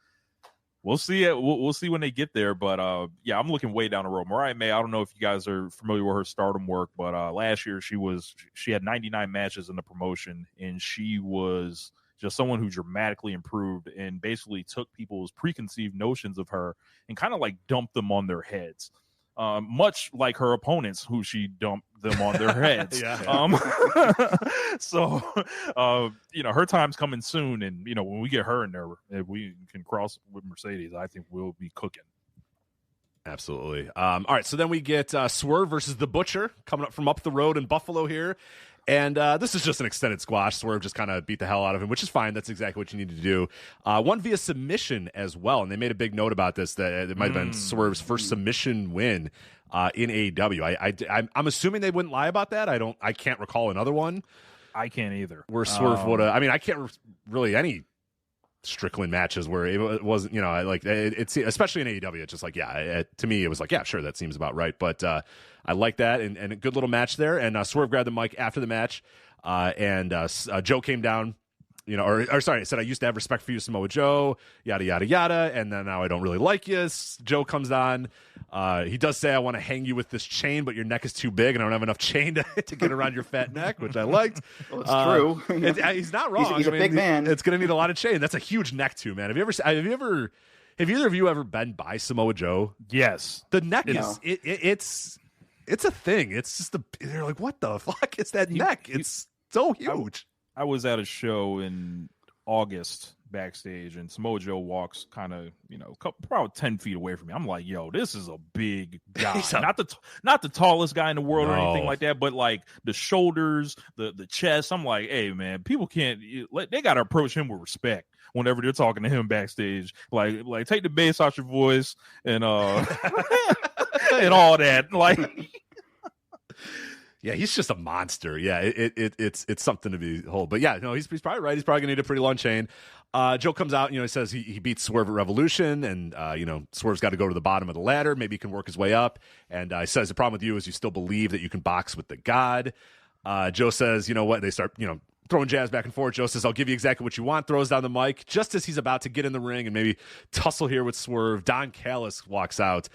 we'll see it. We'll see when they get there, but I'm looking way down the road. Mariah May, I don't know if you guys are familiar with her Stardom work, but last year she had 99 matches in the promotion, and she was just someone who dramatically improved and basically took people's preconceived notions of her and kind of like dumped them on their heads. Much like her opponents, who she dumped them on their heads. So, her time's coming soon. And, when we get her in there, if we can cross with Mercedes, I think we'll be cooking. Absolutely. All right, so then we get Swerve versus The Butcher coming up from up the road in Buffalo here. And this is just an extended squash. Swerve just kind of beat the hell out of him, which is fine. That's exactly what you need to do. One via submission as well, and they made a big note about this, that it might have been Swerve's first submission win in AEW. I'm assuming they wouldn't lie about that. I can't recall another one. I can't either. Where Swerve would have. I mean, I can't really any Strickland matches where it wasn't, like it's especially in AEW. It's just like, to me, it was like, yeah, sure, that seems about right. But I like that, and a good little match there. And Swerve grabbed the mic after the match, and Joe came down. Sorry, I said I used to have respect for you, Samoa Joe, yada, yada, yada, and then now I don't really like you. Joe comes on. He does say, I want to hang you with this chain, but your neck is too big, and I don't have enough chain to get around your fat neck, which I liked. Well, it's true. He's not wrong. He's a big man. It's going to need a lot of chain. That's a huge neck, too, man. Have either of you ever been by Samoa Joe? Yes. The neck it's a thing. It's just they're like, what the fuck is that neck? It's so huge. I was at a show in August backstage, and Samoa Joe walks kind of, probably 10 feet away from me. I'm like, yo, this is a big guy. Not the tallest guy in the world or anything like that, but like the shoulders, the chest. I'm like, hey, man, people they got to approach him with respect whenever they're talking to him backstage. Like take the bass out your voice and and all that. Like. Yeah, he's just a monster. Yeah, it's something to behold. But yeah, no, he's probably right. He's probably gonna need a pretty long chain. Joe comes out, he says he beats Swerve at Revolution, and Swerve's got to go to the bottom of the ladder. Maybe he can work his way up. And he says the problem with you is you still believe that you can box with the God. Joe says, you know what? They start throwing jabs back and forth. Joe says, I'll give you exactly what you want. Throws down the mic just as he's about to get in the ring and maybe tussle here with Swerve. Don Callis walks out,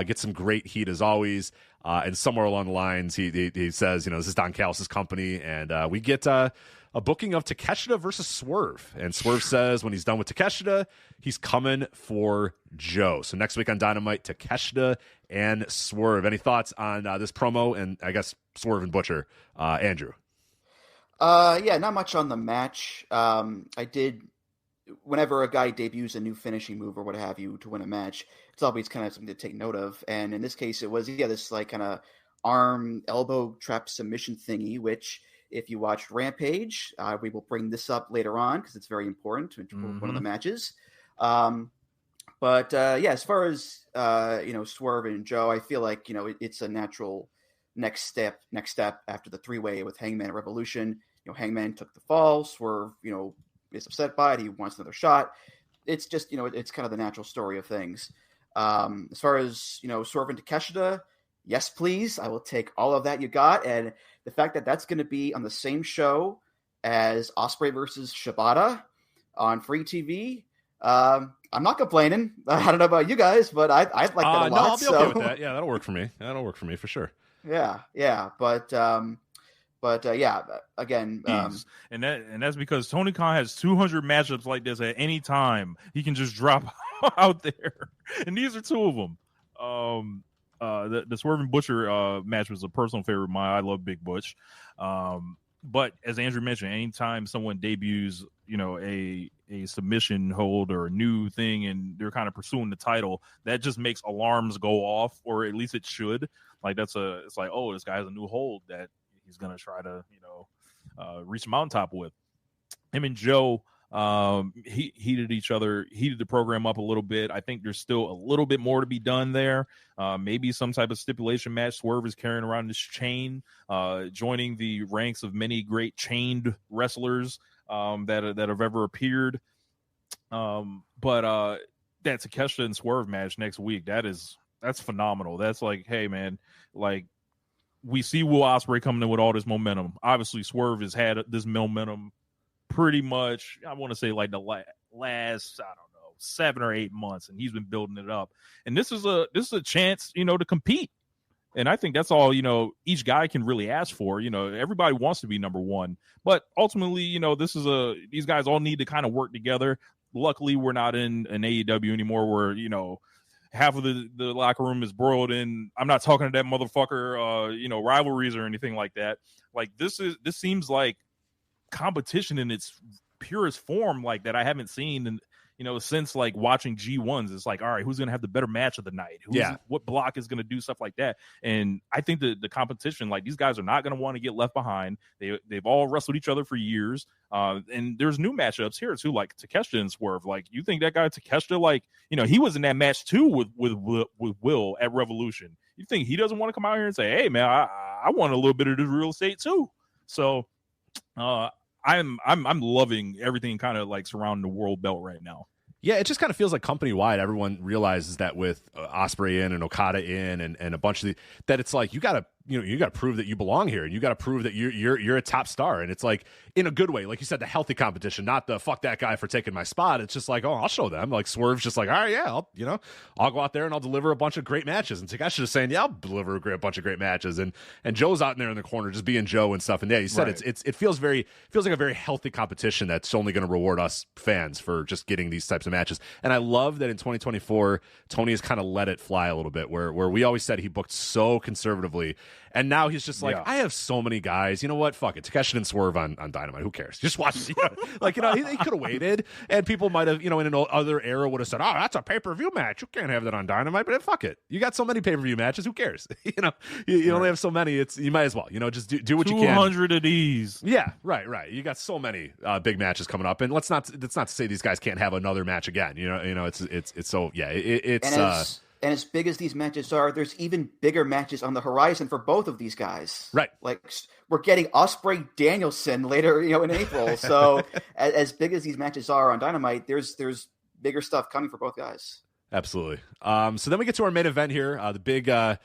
gets some great heat as always. And somewhere along the lines, he says, this is Don Callis' company, and we get a booking of Takeshita versus Swerve. And Swerve says when he's done with Takeshita, he's coming for Joe. So next week on Dynamite, Takeshita and Swerve. Any thoughts on this promo and I guess Swerve and Butcher, Andrew? Yeah, not much on the match. Whenever a guy debuts a new finishing move or what have you to win a match, it's always kind of something to take note of. And in this case, it was, this like kind of arm elbow trap submission thingy, which if you watched Rampage, we will bring this up later on because it's very important to one of the matches. But as far as, Swerve and Joe, I feel like, it's a natural next step after the three-way with Hangman at Revolution. Hangman took the fall. Swerve, is upset by it. He wants another shot. It's just, it's kind of the natural story of things. As far as, Swerve and Takeshita, yes, please. I will take all of that you got. And the fact that that's going to be on the same show as Ospreay versus Shibata on free TV, I'm not complaining. I don't know about you guys, but I'd like that a lot. I'll be okay with that. Yeah, that'll work for me. That'll work for me for sure. Yeah. But again, and that's because Tony Khan has 200 matchups like this at any time. He can just drop out there, and these are two of them. The Swerve and Butcher match was a personal favorite of mine. I love Big Butch. But as Andrew mentioned, anytime someone debuts, a submission hold or a new thing, and they're kind of pursuing the title, that just makes alarms go off, or at least it should. Like it's like, oh, this guy has a new hold that he's gonna try to, reach the mountaintop with. Him and Joe, he heated the program up a little bit. I think there's still a little bit more to be done there. Maybe some type of stipulation match. Swerve is carrying around this chain, joining the ranks of many great chained wrestlers that have ever appeared. But that Takeshita and Swerve match next week, that's phenomenal. That's like, hey man, like, we see Will Ospreay coming in with all this momentum. Obviously, Swerve has had this momentum pretty much, I want to say, like the last, 7 or 8 months, and he's been building it up. And this is a chance, to compete. And I think that's all, each guy can really ask for. Everybody wants to be number one. But ultimately, these guys all need to kind of work together. Luckily, we're not in an AEW anymore where, half of the locker room is broiled in, I'm not talking to that motherfucker, rivalries or anything like that. Like this seems like competition in its purest form, like that I haven't seen since like watching G1s, it's like, all right, who's going to have the better match of the night? What block is going to do stuff like that? And I think the competition, like these guys are not going to want to get left behind. They've all wrestled each other for years. And there's new matchups here too, like Takeshita and Swerve. Like, you think that guy Takeshita, like, he was in that match too with Will at Revolution. You think he doesn't want to come out here and say, hey man, I want a little bit of the real estate too? So I'm loving everything kind of like surrounding the world belt right now. Yeah, it just kind of feels like company-wide, everyone realizes that with Ospreay in and Okada in and a bunch of that it's like you gotta prove that you belong here, and you gotta prove that you're a top star, and it's like in a good way, like you said, the healthy competition, not the fuck that guy for taking my spot. It's just like, oh, I'll show them. Like Swerve's just like, all right, yeah, I'll go out there and I'll deliver a bunch of great matches, and Takeshita's just saying, yeah, I'll deliver a bunch of great matches, and Joe's out there in the corner just being Joe and stuff. And yeah, you said right. It feels like a very healthy competition that's only going to reward us fans for just getting these types of matches. And I love that in 2024, Tony has kind of let it fly a little bit, where we always said he booked so conservatively. And now he's just like, I have so many guys. You know what? Fuck it. Takeshita and Swerve on Dynamite. Who cares? Just watch. He could have waited, and people might have, in an other era would have said, oh, that's a pay-per-view match. You can't have that on Dynamite. But fuck it. You got so many pay-per-view matches. Who cares? You only have so many. You might as well. Just do what you can. 200 of these. Yeah, right. You got so many big matches coming up, and that's not to say these guys can't have another match again. It's so it's. And as big as these matches are, there's even bigger matches on the horizon for both of these guys. Right. Like we're getting Ospreay Danielson later, in April. So as big as these matches are on Dynamite, there's bigger stuff coming for both guys. Absolutely. So then we get to our main event here, the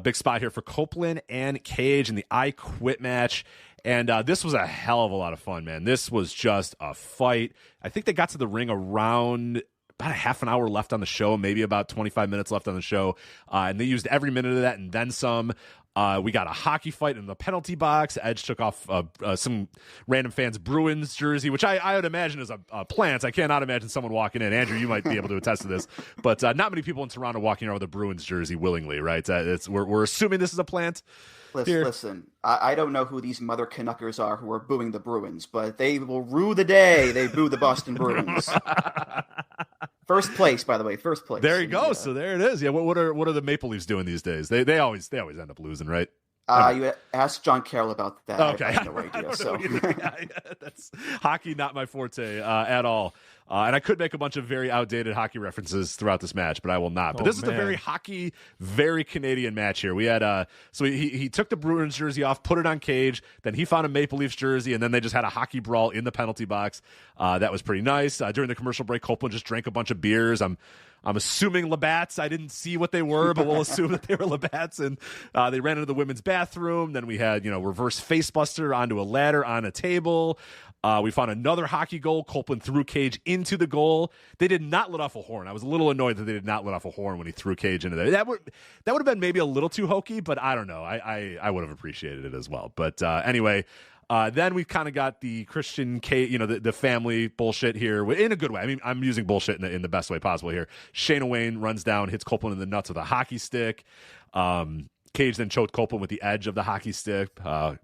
big spot here for Copeland and Cage in the I Quit match. And this was a hell of a lot of fun, man. This was just a fight. I think they got to the ring around about a half an hour left on the show, maybe about 25 minutes left on the show. And they used every minute of that and then some. We got a hockey fight in the penalty box. Edge took off some random fan's Bruins jersey, which I would imagine is a plant. I cannot imagine someone walking in. Andrew, you might be able to attest to this, but not many people in Toronto walking around with a Bruins jersey willingly, right? We're assuming this is a plant. Listen, I don't know who these mother Canuckers are who are booing the Bruins, but they will rue the day they boo the Boston Bruins. First place, by the way. First place. There you go. So there it is. Yeah. What are the Maple Leafs doing these days? They always end up losing, right? You asked John Carroll about that. Okay. I have no idea. That's hockey, not my forte at all. And I could make a bunch of very outdated hockey references throughout this match, but I will not. But this is a very hockey, very Canadian match here. We had so he took the Bruins jersey off, put it on Cage, then he found a Maple Leafs jersey, and then they just had a hockey brawl in the penalty box. That was pretty nice. During the commercial break, Copeland just drank a bunch of beers. I'm assuming Labatt's. I didn't see what they were, but we'll assume that they were Labatt's. And they ran into the women's bathroom. Then we had, reverse facebuster onto a ladder on a table. We found another hockey goal. Copeland threw Cage into the goal. They did not let off a horn. I was a little annoyed that they did not let off a horn when he threw Cage into there. That would have been maybe a little too hokey, but I don't know. I would have appreciated it as well. But anyway. Then we've kind of got the Christian Cage, the family bullshit here in a good way. I mean, I'm using bullshit in the best way possible here. Shayna Wayne runs down, hits Copeland in the nuts with a hockey stick. Cage then choked Copeland with the edge of the hockey stick.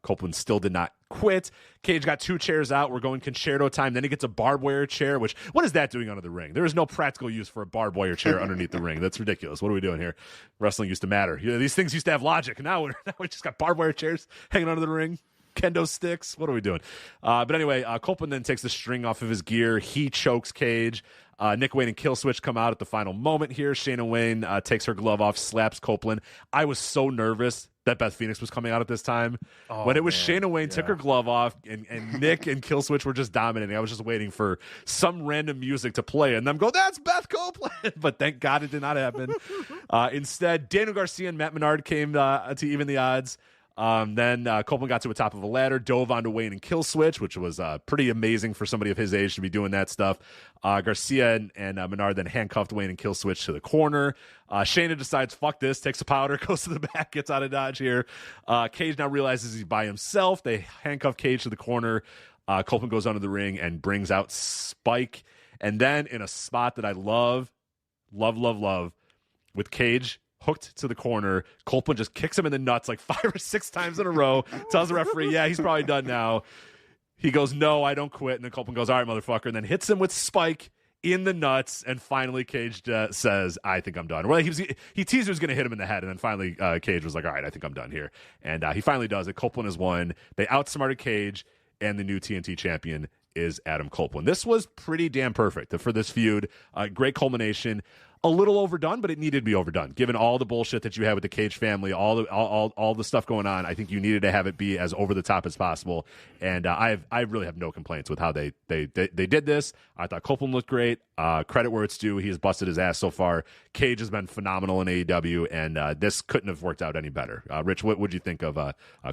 Copeland still did not quit. Cage got 2 chairs out. We're going concerto time. Then he gets a barbed wire chair, what is that doing under the ring? There is no practical use for a barbed wire chair underneath the ring. That's ridiculous. What are we doing here? Wrestling used to matter. These things used to have logic. Now we just got barbed wire chairs hanging under the ring. Kendo sticks. What are we doing? But anyway, Copeland then takes the string off of his gear. He chokes Cage. Nick Wayne and Killswitch come out at the final moment here. Shayna Wayne takes her glove off, slaps Copeland. I was so nervous that Beth Phoenix was coming out at this time. When it was Shayna Wayne took her glove off and Nick and Killswitch were just dominating. I was just waiting for some random music to play and them go, that's Beth Copeland. But thank God it did not happen. Instead, Daniel Garcia and Matt Menard came to even the odds. Then Copeland got to the top of a ladder, dove onto Wayne and Killswitch, which was pretty amazing for somebody of his age to be doing that stuff. Garcia and Menard then handcuffed Wayne and Killswitch to the corner. Shayna decides, fuck this, takes a powder, goes to the back, gets out of dodge here. Cage now realizes he's by himself. They handcuff Cage to the corner. Copeland goes under the ring and brings out Spike. And then in a spot that I love, with Cage hooked to the corner, Copeland just kicks him in the nuts like 5 or 6 times in a row, tells the referee, yeah, he's probably done now. He goes, no, I don't quit. And then Copeland goes, all right, motherfucker, and then hits him with Spike in the nuts, and finally Cage says, I think I'm done. Well, he teased he was going to hit him in the head, and then finally Cage was like, all right, I think I'm done here. And he finally does it. Copeland has won. They outsmarted Cage, and the new TNT champion is Adam Copeland. This was pretty damn perfect for this feud. Great culmination. A little overdone, but it needed to be overdone. Given all the bullshit that you had with the Cage family, all the stuff going on, I think you needed to have it be as over the top as possible. And I really have no complaints with how they did this. I thought Copeland looked great. Credit where it's due. He has busted his ass so far. Cage has been phenomenal in AEW, and this couldn't have worked out any better. Rich, what would you think of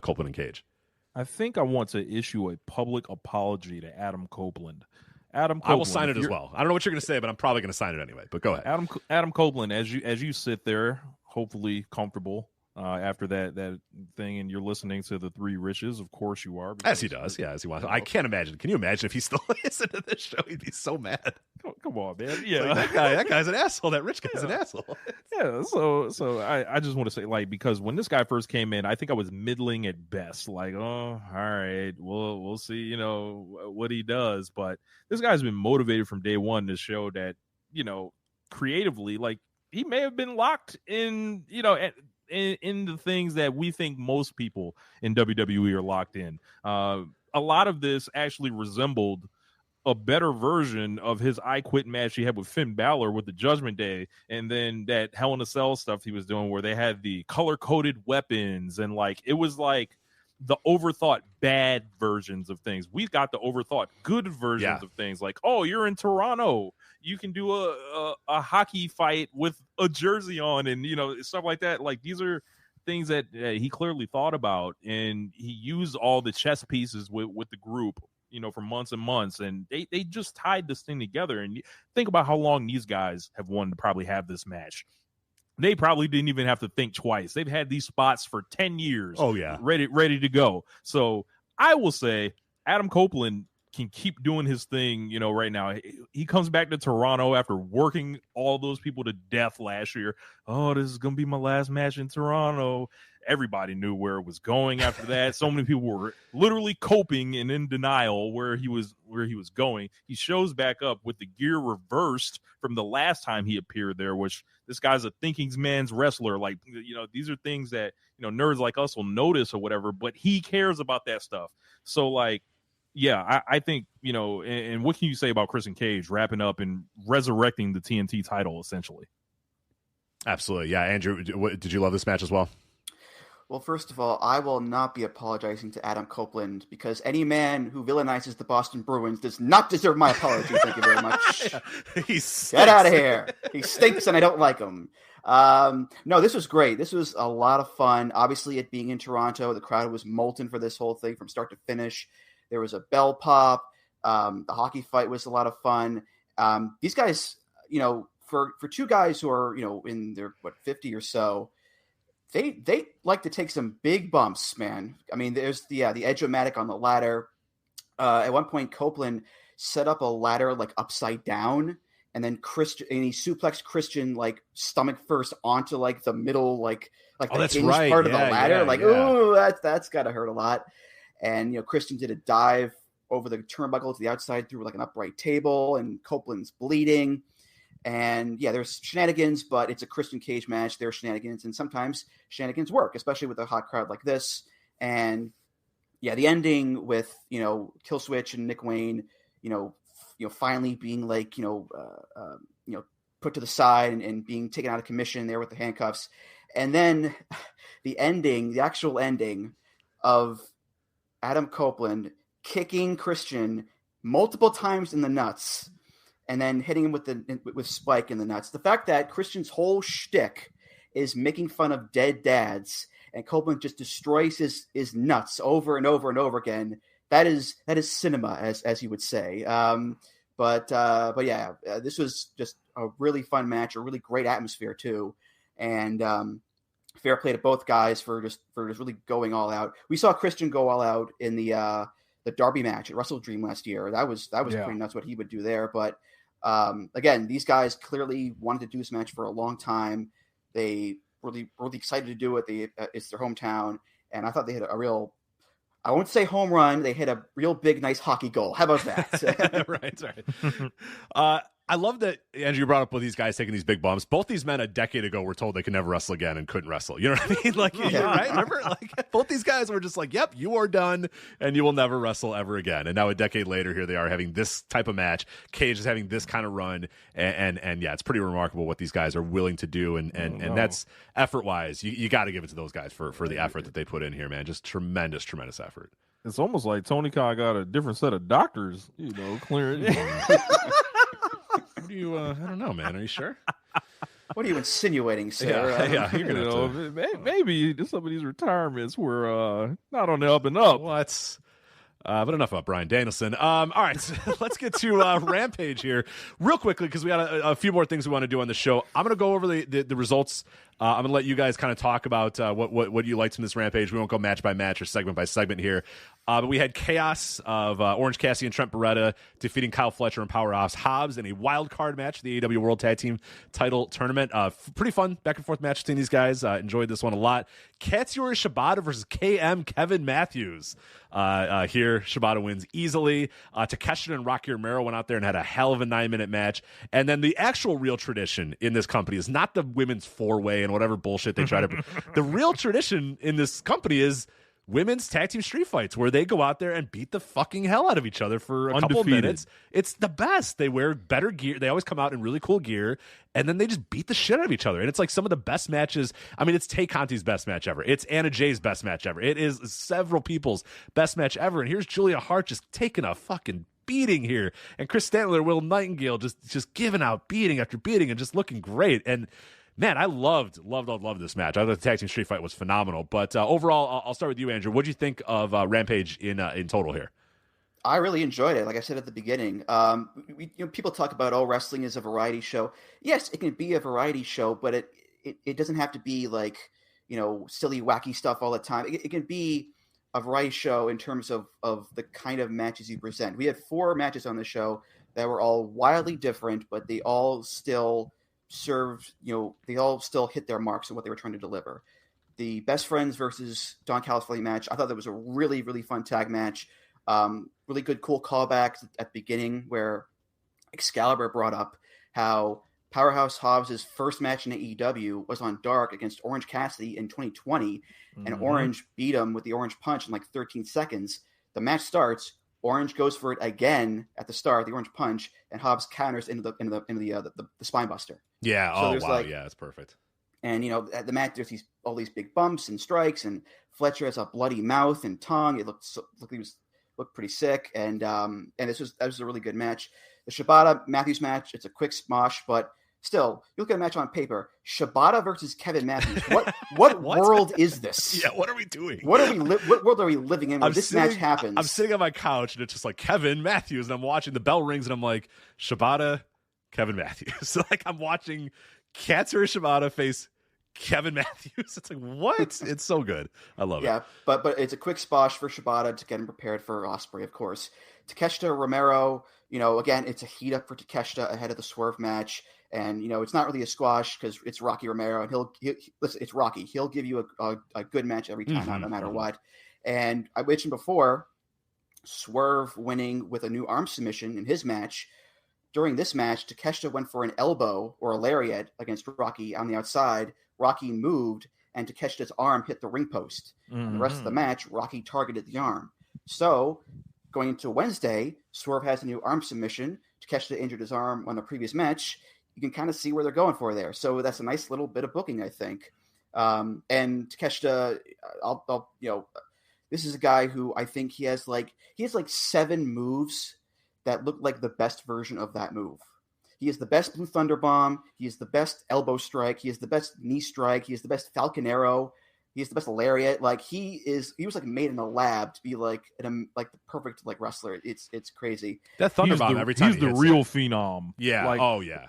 Copeland and Cage? I think I want to issue a public apology to Adam Copeland. I will sign it as well. I don't know what you're going to say, but I'm probably going to sign it anyway. But go ahead. Adam Copeland, as you sit there, hopefully comfortable after that thing, and you're listening to the Three Riches. Of course you are. As he does, yeah, as he wants. I can't imagine. Can you imagine if he still listened to this show? He'd be so mad. Come on, man. Yeah, like, that guy's an asshole. That rich guy's an asshole. Yeah. So I just want to say, like, because when this guy first came in, I think I was middling at best. Like, oh, all right, we'll see, you know, what he does. But this guy's been motivated from day one to show that, you know, creatively, like, he may have been locked in, you know, in the things that we think most people in WWE are locked in. A lot of this actually resembled a better version of his I Quit match he had with Finn Balor with the Judgment Day, and then that Hell in a Cell stuff he was doing where they had the color-coded weapons, and like it was like the overthought bad versions of things. We've got the overthought good versions of things, like, oh, you're in Toronto, you can do a hockey fight with a jersey on, and you know, stuff like that. Like, these are things that he clearly thought about, and he used all the chess pieces with the group, you know, for months and months, and they just tied this thing together. And think about how long these guys have wanted to probably have this match. They probably didn't even have to think twice. They've had these spots for 10 years. Oh yeah, ready to go. So I will say Adam Copeland can keep doing his thing, you know, right now. He comes back to Toronto after working all those people to death last year. Oh, this is going to be my last match in Toronto. Everybody knew where it was going after that. So many people were literally coping and in denial where he was going. He shows back up with the gear reversed from the last time he appeared there, which this guy's a thinking man's wrestler. Like, you know, these are things that, you know, nerds like us will notice or whatever, but he cares about that stuff. So, like, yeah, I think, you know, and what can you say about Christian Cage wrapping up and resurrecting the TNT title, essentially? Absolutely. Yeah, Andrew, did you love this match as well? Well, first of all, I will not be apologizing to Adam Copeland, because any man who villainizes the Boston Bruins does not deserve my apology. Thank you very much. Get out of here. He stinks and I don't like him. No, this was great. This was a lot of fun. Obviously, it being in Toronto, the crowd was molten for this whole thing from start to finish. There was a bell pop. The hockey fight was a lot of fun. These guys, you know, for two guys who are, you know, in their 50 or so, they like to take some big bumps, man. I mean, there's the Edge-O-Matic on the ladder. At one point, Copeland set up a ladder like upside down, and then he suplexed Christian like stomach first onto like the middle, like the hinge part of the ladder. Ooh, that's gotta hurt a lot. And, you know, Christian did a dive over the turnbuckle to the outside through like an upright table, and Copeland's bleeding. And yeah, there's shenanigans, but it's a Christian Cage match. There are shenanigans, and sometimes shenanigans work, especially with a hot crowd like this. And yeah, the ending with, you know, Killswitch and Nick Wayne, you know, finally being like, put to the side and being taken out of commission there with the handcuffs. And then the actual ending of Adam Copeland kicking Christian multiple times in the nuts and then hitting him with Spike in the nuts. The fact that Christian's whole shtick is making fun of dead dads, and Copeland just destroys his nuts over and over and over again. That is cinema, as he would say. But yeah, this was just a really fun match, a really great atmosphere too, and fair play to both guys for just really going all out. We saw Christian go all out in the Darby match at Wrestle Dream last year. That was pretty nuts what he would do there. But again, these guys clearly wanted to do this match for a long time. They really excited to do it. It's their hometown, and I thought they hit a real, I won't say home run. They hit a real big, nice hockey goal. How about that? Right. I love that, Andrew, you brought up with these guys taking these big bumps. Both these men a decade ago were told they could never wrestle again and couldn't wrestle. You know what I mean? Like, you're right? Remember? Like, both these guys were just like, yep, you are done, and you will never wrestle ever again. And now a decade later, here they are having this type of match. Cage is having this kind of run. And yeah, it's pretty remarkable what these guys are willing to do. And that's effort-wise. You got to give it to those guys for the effort that they put in here, man. Just tremendous, tremendous effort. It's almost like Tony Khan got a different set of doctors, clearing. I don't know, man. Are you sure? What are you insinuating, sir? Yeah, you're gonna maybe some of these retirements were not on the up and up. What? But enough about Bryan Danielson. All right, so let's get to Rampage here real quickly because we got a few more things we want to do on the show. I'm going to go over the results. I'm going to let you guys kind of talk about what you liked from this Rampage. We won't go match by match or segment by segment here. But we had chaos of Orange Cassidy and Trent Beretta defeating Kyle Fletcher and Powerhouse Hobbs in a wild card match, the AEW World Tag Team Title Tournament. Pretty fun back and forth match between these guys. Enjoyed this one a lot. Katsuyori Shibata versus KM Kevin Matthews. Here, Shibata wins easily. Takeshita and Rocky Romero went out there and had a hell of a 9-minute match. And then the actual real tradition in this company is not the women's four-way and whatever bullshit they try to. The real tradition in this company is women's tag team street fights where they go out there and beat the fucking hell out of each other for a couple of minutes. It's the best. They wear better gear. They always come out in really cool gear, and then they just beat the shit out of each other. And it's like some of the best matches. I mean, it's Tay Conti's best match ever. It's Anna Jay's best match ever. It is several people's best match ever. And here's Julia Hart just taking a fucking beating here. And Chris Stanley, Will Nightingale just giving out beating after beating and just looking great. And man, I loved this match. I thought the tag team street fight was phenomenal. But overall, I'll start with you, Andrew. What do you think of Rampage in total here? I really enjoyed it. Like I said at the beginning, people talk about, wrestling is a variety show. Yes, it can be a variety show, but it doesn't have to be like, silly, wacky stuff all the time. It can be a variety show in terms of the kind of matches you present. We had 4 matches on the show that were all wildly different, but they all still served, they all still hit their marks on what they were trying to deliver. The Best Friends versus Don Callis match, I thought that was a really, really fun tag match. Really good, cool callbacks at the beginning where Excalibur brought up how Powerhouse Hobbs' first match in AEW was on Dark against Orange Cassidy in 2020, and Orange beat him with the Orange Punch in like 13 seconds. The match starts. Orange goes for it again at the start, the Orange Punch, and Hobbs counters into the spine buster. Yeah. So wow. Yeah, that's perfect. And at the match, there's all these big bumps and strikes, and Fletcher has a bloody mouth and tongue. It looked pretty sick, and that was a really good match. The Shibata Matthews match, it's a quick smosh, but still, you look at a match on paper. Shibata versus Kevin Matthews. What world is this? Yeah, what are we doing? What world are we living in when match happens? I'm sitting on my couch and it's just like Kevin Matthews, and I'm watching the bell rings, and I'm like, Shibata, Kevin Matthews. Like I'm watching Katsuyori Shibata face Kevin Matthews. It's like, what? It's so good. I love it. Yeah, but it's a quick splash for Shibata to get him prepared for Ospreay, of course. Takeshita Romero, again, it's a heat up for Takeshita ahead of the Swerve match. And, it's not really a squash because it's Rocky Romero, and listen, it's Rocky. He'll give you a good match every time, no matter what. And I mentioned before, Swerve winning with a new arm submission in his match. During this match, Takeshita went for an elbow or a lariat against Rocky on the outside. Rocky moved, and Takeshita's arm hit the ring post. And the rest of the match, Rocky targeted the arm. So, going into Wednesday, Swerve has a new arm submission. Takeshita injured his arm on the previous match. You can kind of see where they're going for there. So that's a nice little bit of booking, I think. And Takeshita, this is a guy who I think he has like 7 moves that look like the best version of that move. He is the best Blue Thunder Bomb. He is the best elbow strike. He is the best knee strike. He is the best Falcon Arrow. He is the best lariat. Like he was like made in a lab to be like the perfect wrestler. It's crazy. That Thunder Bomb every time he's the real phenom. Yeah.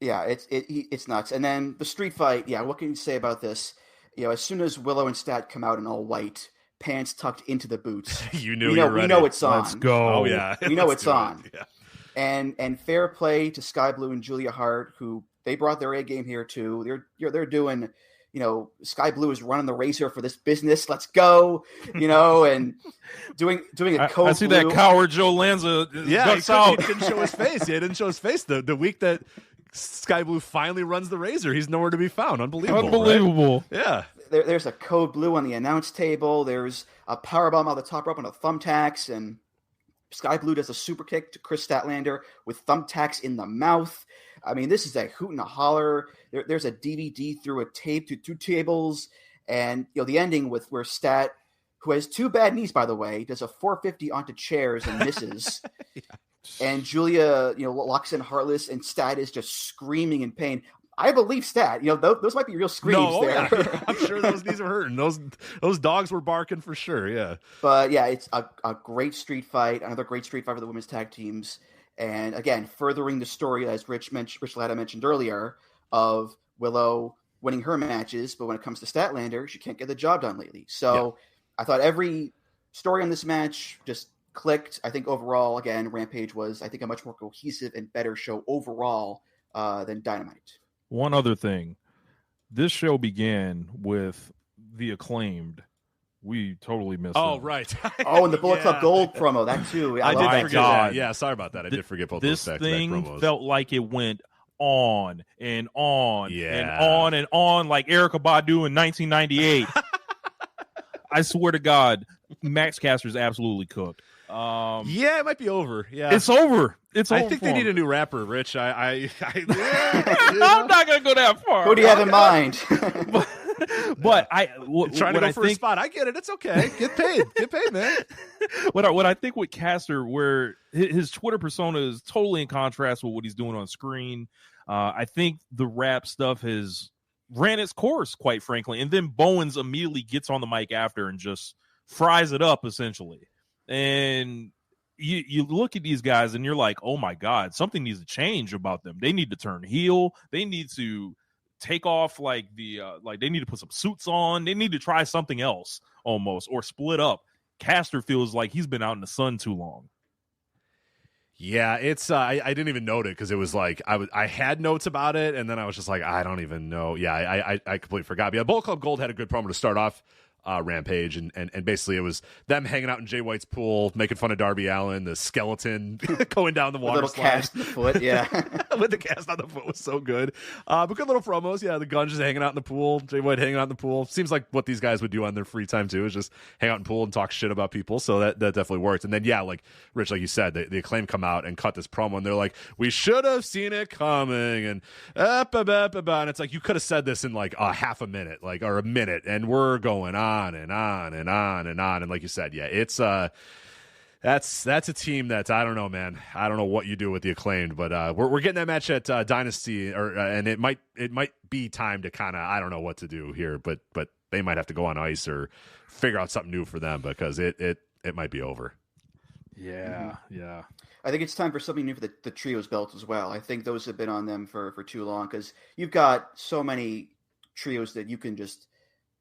Yeah, it's nuts. And then the street fight, what can you say about this? As soon as Willow and Stat come out in all white, pants tucked into the boots, you were ready. We know it's on. Let's go. Oh yeah, we know it's on. Yeah. And fair play to Sky Blue and Julia Hart, who they brought their A game here too. They're doing, Sky Blue is running the razor for this business. Let's go, and doing a code. I see that coward Joe Lanza. He didn't show his face. He didn't show his face the week that Sky Blue finally runs the razor. He's nowhere to be found. Unbelievable. Right? Yeah. There's a code blue on the announce table. There's a powerbomb on the top rope on a thumbtacks, and Sky Blue does a super kick to Chris Statlander with thumbtacks in the mouth. I mean, this is a hoot and a holler. There's a DVD through a tape to two tables, and the ending with where Stat, who has two bad knees, by the way, does a 450 onto chairs and misses. Yeah. And Julia, locks in Heartless, and Stat is just screaming in pain. I believe Stat. Those might be real screams there. Yeah. I'm sure those knees are hurting. Those dogs were barking for sure. Yeah. But yeah, it's a great street fight. Another great street fight for the women's tag teams. And again, furthering the story, as Rich Latta mentioned earlier, of Willow winning her matches, but when it comes to Statlander, she can't get the job done lately. So I thought every story on this match just clicked. I think overall, again, Rampage was, I think, a much more cohesive and better show overall than Dynamite. One other thing. This show began with the Acclaimed. We totally missed it. Oh, right. And the Bullet Club Gold promo, that too. I did forget that. Yeah, sorry about that. I did forget both those back-to-back promos. This thing felt like it went on and on and on and on like Erykah Badu in 1998. I swear to God, Max Caster's absolutely cooked. It might be over. Yeah, it's over. I think they need a new rapper, Rich. I'm not gonna go that far. Who do you have in mind? But trying to go for a spot. I get it. It's okay. Get paid, man. What I think with Caster, where his Twitter persona is totally in contrast with what he's doing on screen. I think the rap stuff has ran its course, quite frankly, and then Bowens immediately gets on the mic after and just fries it up, essentially. And you look at these guys and you're like, oh my God, something needs to change about them. They need to turn heel. They need to take off they need to put some suits on. They need to try something else almost, or split up. Caster feels like he's been out in the sun too long. Yeah, it's I didn't even note it because it was like I had notes about it, and then I was just like, I don't even know. Yeah, I completely forgot. But yeah, Bullet Club Gold had a good promo to start off Rampage, and basically it was them hanging out in Jay White's pool, making fun of Darby Allin, the skeleton going down the water slide. Cast on the foot, yeah. With the cast on the foot was so good. But good little promos. Yeah, the Gunns just hanging out in the pool, Jay White hanging out in the pool. Seems like what these guys would do on their free time too, is just hang out in the pool and talk shit about people. So that definitely worked. And then like Rich, like you said, the Acclaim come out and cut this promo, and they're like, we should have seen it coming, and and it's like, you could have said this in like a half a minute, or a minute, and we're going on and on and on and on. And like you said, yeah, it's that's a team that I don't know, man. I don't know what you do with the Acclaimed, but we're getting that match at Dynasty, and it might be time to kind of, I don't know what to do here, but they might have to go on ice or figure out something new for them, because it might be over. Yeah. I think it's time for something new for the trios belt as well. I think those have been on them for too long, because you've got so many trios that you can just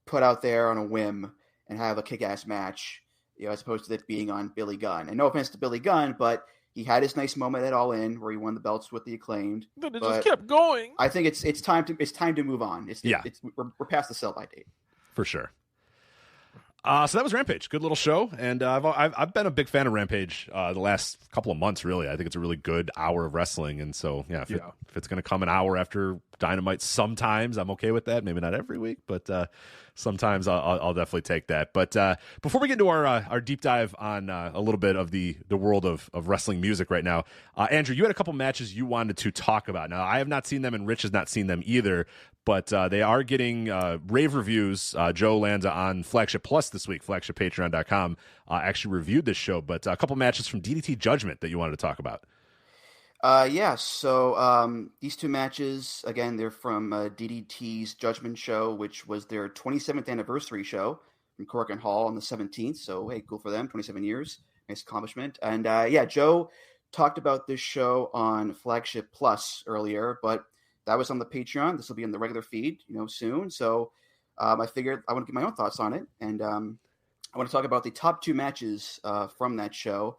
put out there on a whim and have a kick-ass match, as opposed to it being on Billy Gunn. And no offense to Billy Gunn, but he had his nice moment at All In where he won the belts with the Acclaimed. But it just kept going. I think it's time to move on. We're past the sell-by date for sure. So that was Rampage. Good little show, and I've been a big fan of Rampage the last couple of months. Really, I think it's a really good hour of wrestling, and so if it's going to come an hour after Dynamite, sometimes I'm okay with that. Maybe not every week, but sometimes I'll definitely take that. But before we get into our deep dive on a little bit of the world of wrestling music right now, Andrew, you had a couple matches you wanted to talk about. Now, I have not seen them, and Rich has not seen them either, but they are getting rave reviews. Joe Lanza on Flagship Plus this week, flagshippatreon.com, actually reviewed this show, but a couple matches from DDT Judgment that you wanted to talk about. So these two matches, again, they're from DDT's Judgment show, which was their 27th anniversary show from Cork and Hall on the 17th. So, hey, cool for them, 27 years. Nice accomplishment. And, Joe talked about this show on Flagship Plus earlier, but that was on the Patreon. This will be in the regular feed, soon. So I figured I want to get my own thoughts on it. And I want to talk about the top two matches from that show.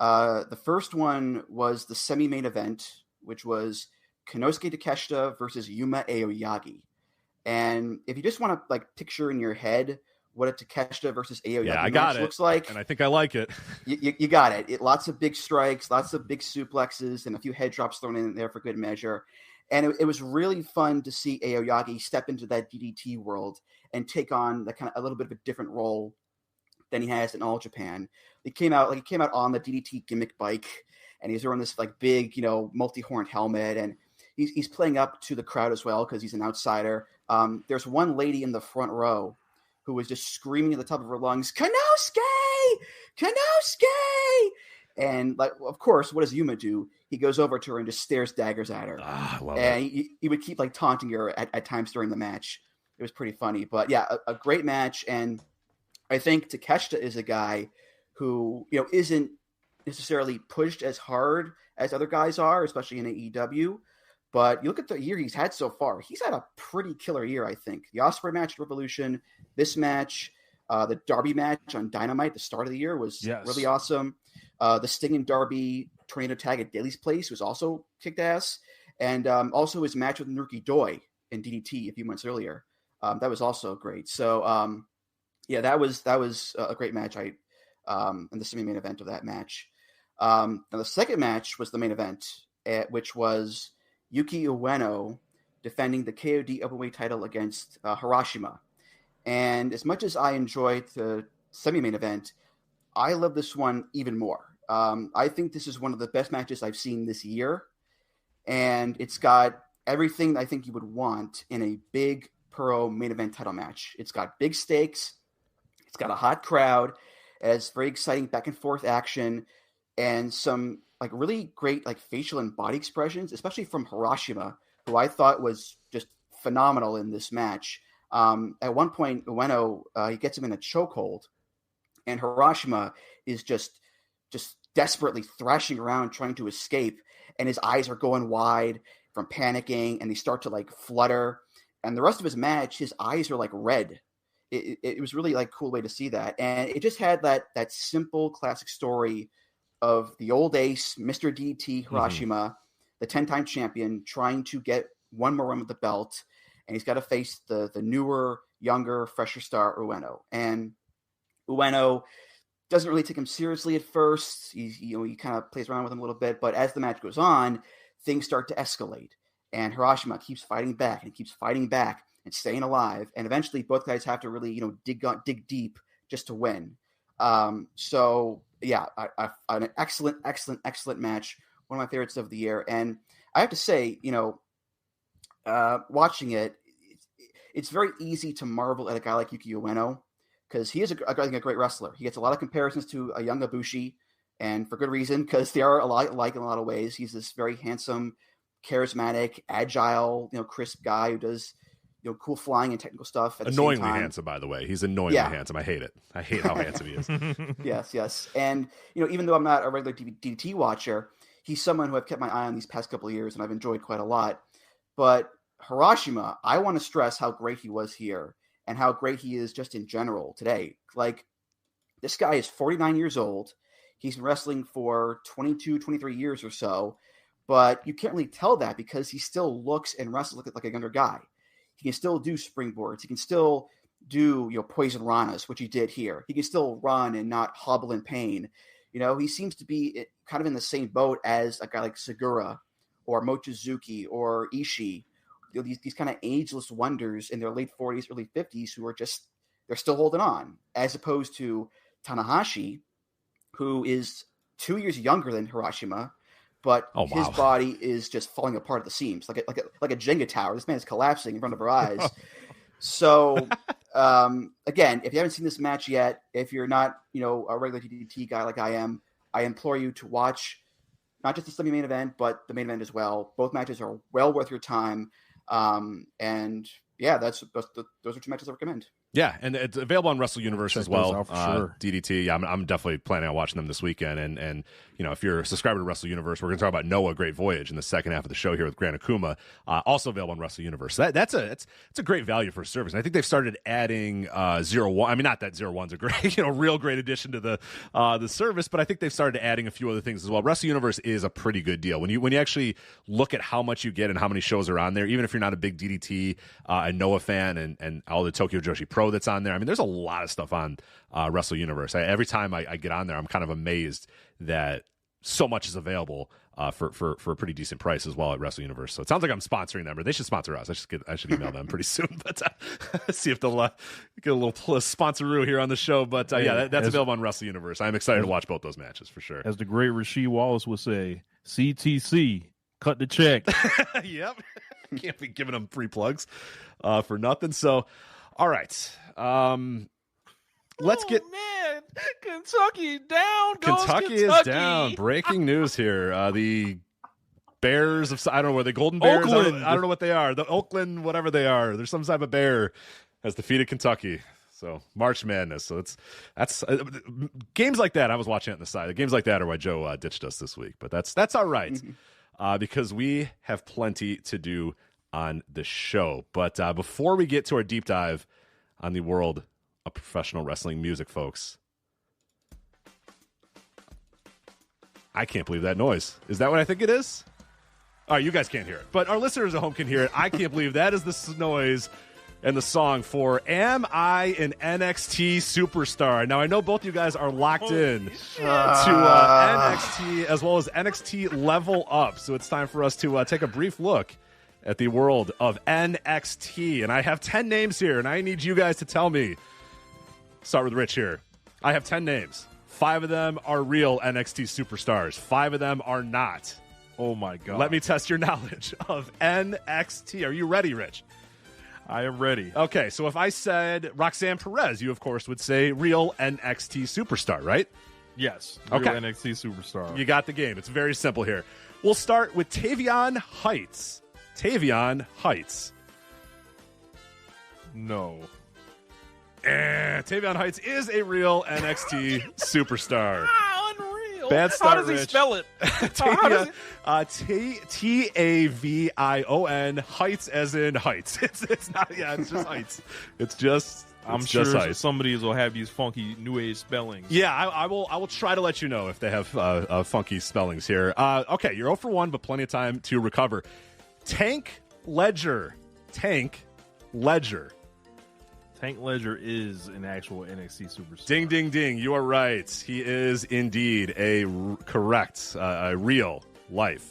The first one was the semi-main event, which was Konosuke Takeshita versus Yuma Aoyagi. And if you just want to like picture in your head what a Takeshita versus Aoyagi match looks like, and I think I like it. You got it. Lots of big strikes, lots of big suplexes, and a few head drops thrown in there for good measure. And it was really fun to see Aoyagi step into that DDT world and take on the kind of a little bit of a different role than he has in All Japan. He came out on the DDT gimmick bike, and he's wearing this like big, multi-horned helmet, and he's playing up to the crowd as well because he's an outsider. There's one lady in the front row who was just screaming at the top of her lungs, "Konosuke! Konosuke!" And like, of course, what does Yuma do? He goes over to her and just stares daggers at her. And he would keep like taunting her at times during the match. It was pretty funny, but yeah, a great match. And I think Takeshita is a guy who, isn't necessarily pushed as hard as other guys are, especially in AEW. But you look at the year he's had so far, he's had a pretty killer year, I think. The Ospreay match at Revolution, this match, the Darby match on Dynamite, the start of the year, was really awesome. The Sting and Darby tornado tag at Daly's Place was also kicked ass. And also his match with Naruki Doi in DDT a few months earlier. That was also great. So, that was a great match. And the semi-main event of that match. Now the second match was the main event, which was Yuki Ueno defending the KOD Openweight title against Hiroshima. And as much as I enjoyed the semi-main event, I love this one even more. I think this is one of the best matches I've seen this year. And it's got everything I think you would want in a big pro main event title match. It's got big stakes. It's got a hot crowd. It has very exciting back and forth action and some like really great like facial and body expressions, especially from Hiroshima, who I thought was just phenomenal in this match. At one point, Ueno, he gets him in a chokehold, and Hiroshima is just desperately thrashing around trying to escape, and his eyes are going wide from panicking, and they start to like flutter. And the rest of his match, his eyes are like red. It was really like cool way to see that, and it just had that simple classic story of the old ace, Mr. DDT Hiroshima, the 10-time champion, trying to get one more run with the belt, and he's got to face the newer, younger, fresher star Ueno. And Ueno doesn't really take him seriously at first. He kind of plays around with him a little bit, but as the match goes on, things start to escalate, and Hiroshima keeps fighting back and keeps fighting back and staying alive, and eventually both guys have to really dig deep just to win. So yeah, an excellent match. One of my favorites of the year. And I have to say, watching it, it's very easy to marvel at a guy like Yuki Ueno because he is a great wrestler. He gets a lot of comparisons to a young Ibushi, and for good reason, because they are a lot alike in a lot of ways. He's this very handsome, charismatic, agile, crisp guy who does cool flying and technical stuff. Annoyingly handsome, by the way. He's annoyingly handsome. I hate it. I hate how handsome he is. Yes. And, even though I'm not a regular DDT watcher, he's someone who I've kept my eye on these past couple of years, and I've enjoyed quite a lot. But Hiroshima, I want to stress how great he was here and how great he is just in general today. Like, this guy is 49 years old. He's been wrestling for 22, 23 years or so, but you can't really tell that because he still looks and wrestles like a younger guy. He can still do springboards. He can still do, poison ranas, which he did here. He can still run and not hobble in pain. He seems to be kind of in the same boat as a guy like Segura or Mochizuki or Ishii. These kind of ageless wonders in their late 40s, early 50s who are they're still holding on, as opposed to Tanahashi, who is 2 years younger than Hiroshima, but his body is just falling apart at the seams, like a Jenga tower. This man is collapsing in front of our eyes. So, again, if you haven't seen this match yet, if you're not, a regular DDT guy like I am, I implore you to watch not just the semi-main event, but the main event as well. Both matches are well worth your time. And yeah, those are two matches I recommend. Yeah, and it's available on Wrestle Universe as well. Sure. DDT, yeah, I'm definitely planning on watching them this weekend. And if you're a subscriber to Wrestle Universe, we're going to talk about Noah Great Voyage in the second half of the show here with Gran Akuma, also available on Wrestle Universe. So it's a great value for a service. And I think they've started adding 01. I mean, not that 01's a great, real great addition to the service, but I think they've started adding a few other things as well. Wrestle Universe is a pretty good deal when you actually look at how much you get and how many shows are on there. Even if you're not a big DDT and Noah fan and all the Tokyo Joshi Pro that's on there. I mean, there's a lot of stuff on Wrestle Universe. Every time I get on there, I'm kind of amazed that so much is available for a pretty decent price as well at Wrestle Universe. So it sounds like I'm sponsoring them, or they should sponsor us. I should email them pretty soon, but see if they'll get a little sponsoroo here on the show. But that's available on Wrestle Universe. I'm excited to watch both those matches for sure. As the great Rasheed Wallace would say, CTC, cut the check. Yep. Can't be giving them free plugs for nothing. So, all right. Let's get. Man, Kentucky down. Kentucky is down. Breaking news here. The Bears of, I don't know where the Golden Bears. I don't know what they are. The Oakland, whatever they are. There's some type of bear has defeated Kentucky. So March Madness. So that's games like that. I was watching it on the side. The games like that are why Joe ditched us this week. But that's all right because we have plenty to do on the show. But before we get to our deep dive on the world of professional wrestling music, folks, I can't believe that noise. Is that what I think it is? All right, you guys can't hear it, but our listeners at home can hear it. I can't believe that is the noise and the song for Am I an NXT Superstar? Now, I know both you guys are locked in to NXT as well as NXT Level Up, so it's time for us to take a brief look at the world of NXT. And I have 10 names here, and I need you guys to tell me. Start with Rich here. I have 10 names. 5 of them are real NXT superstars. 5 of them are not. Oh, my God. Let me test your knowledge of NXT. Are you ready, Rich? I am ready. Okay, so if I said Roxanne Perez, you, of course, would say real NXT superstar, right? Yes. Real okay. NXT superstar. You got the game. It's very simple here. We'll start with Tavion Heights. Tavion Heights. No. Tavion Heights is a real NXT superstar. Unreal. Bad start, How does he Rich. spell it? Tavion, Tavion Heights as in heights. It's not. Yeah, it's just heights. It's just. I'm just sure heights. somebody will have these funky new age spellings. Yeah, I will try to let you know if they have funky spellings here. Okay, you're 0 for 1, but plenty of time to recover. Tank Ledger. Tank Ledger is an actual NXT superstar. Ding, ding, ding. You are right. He is indeed a correct, a real life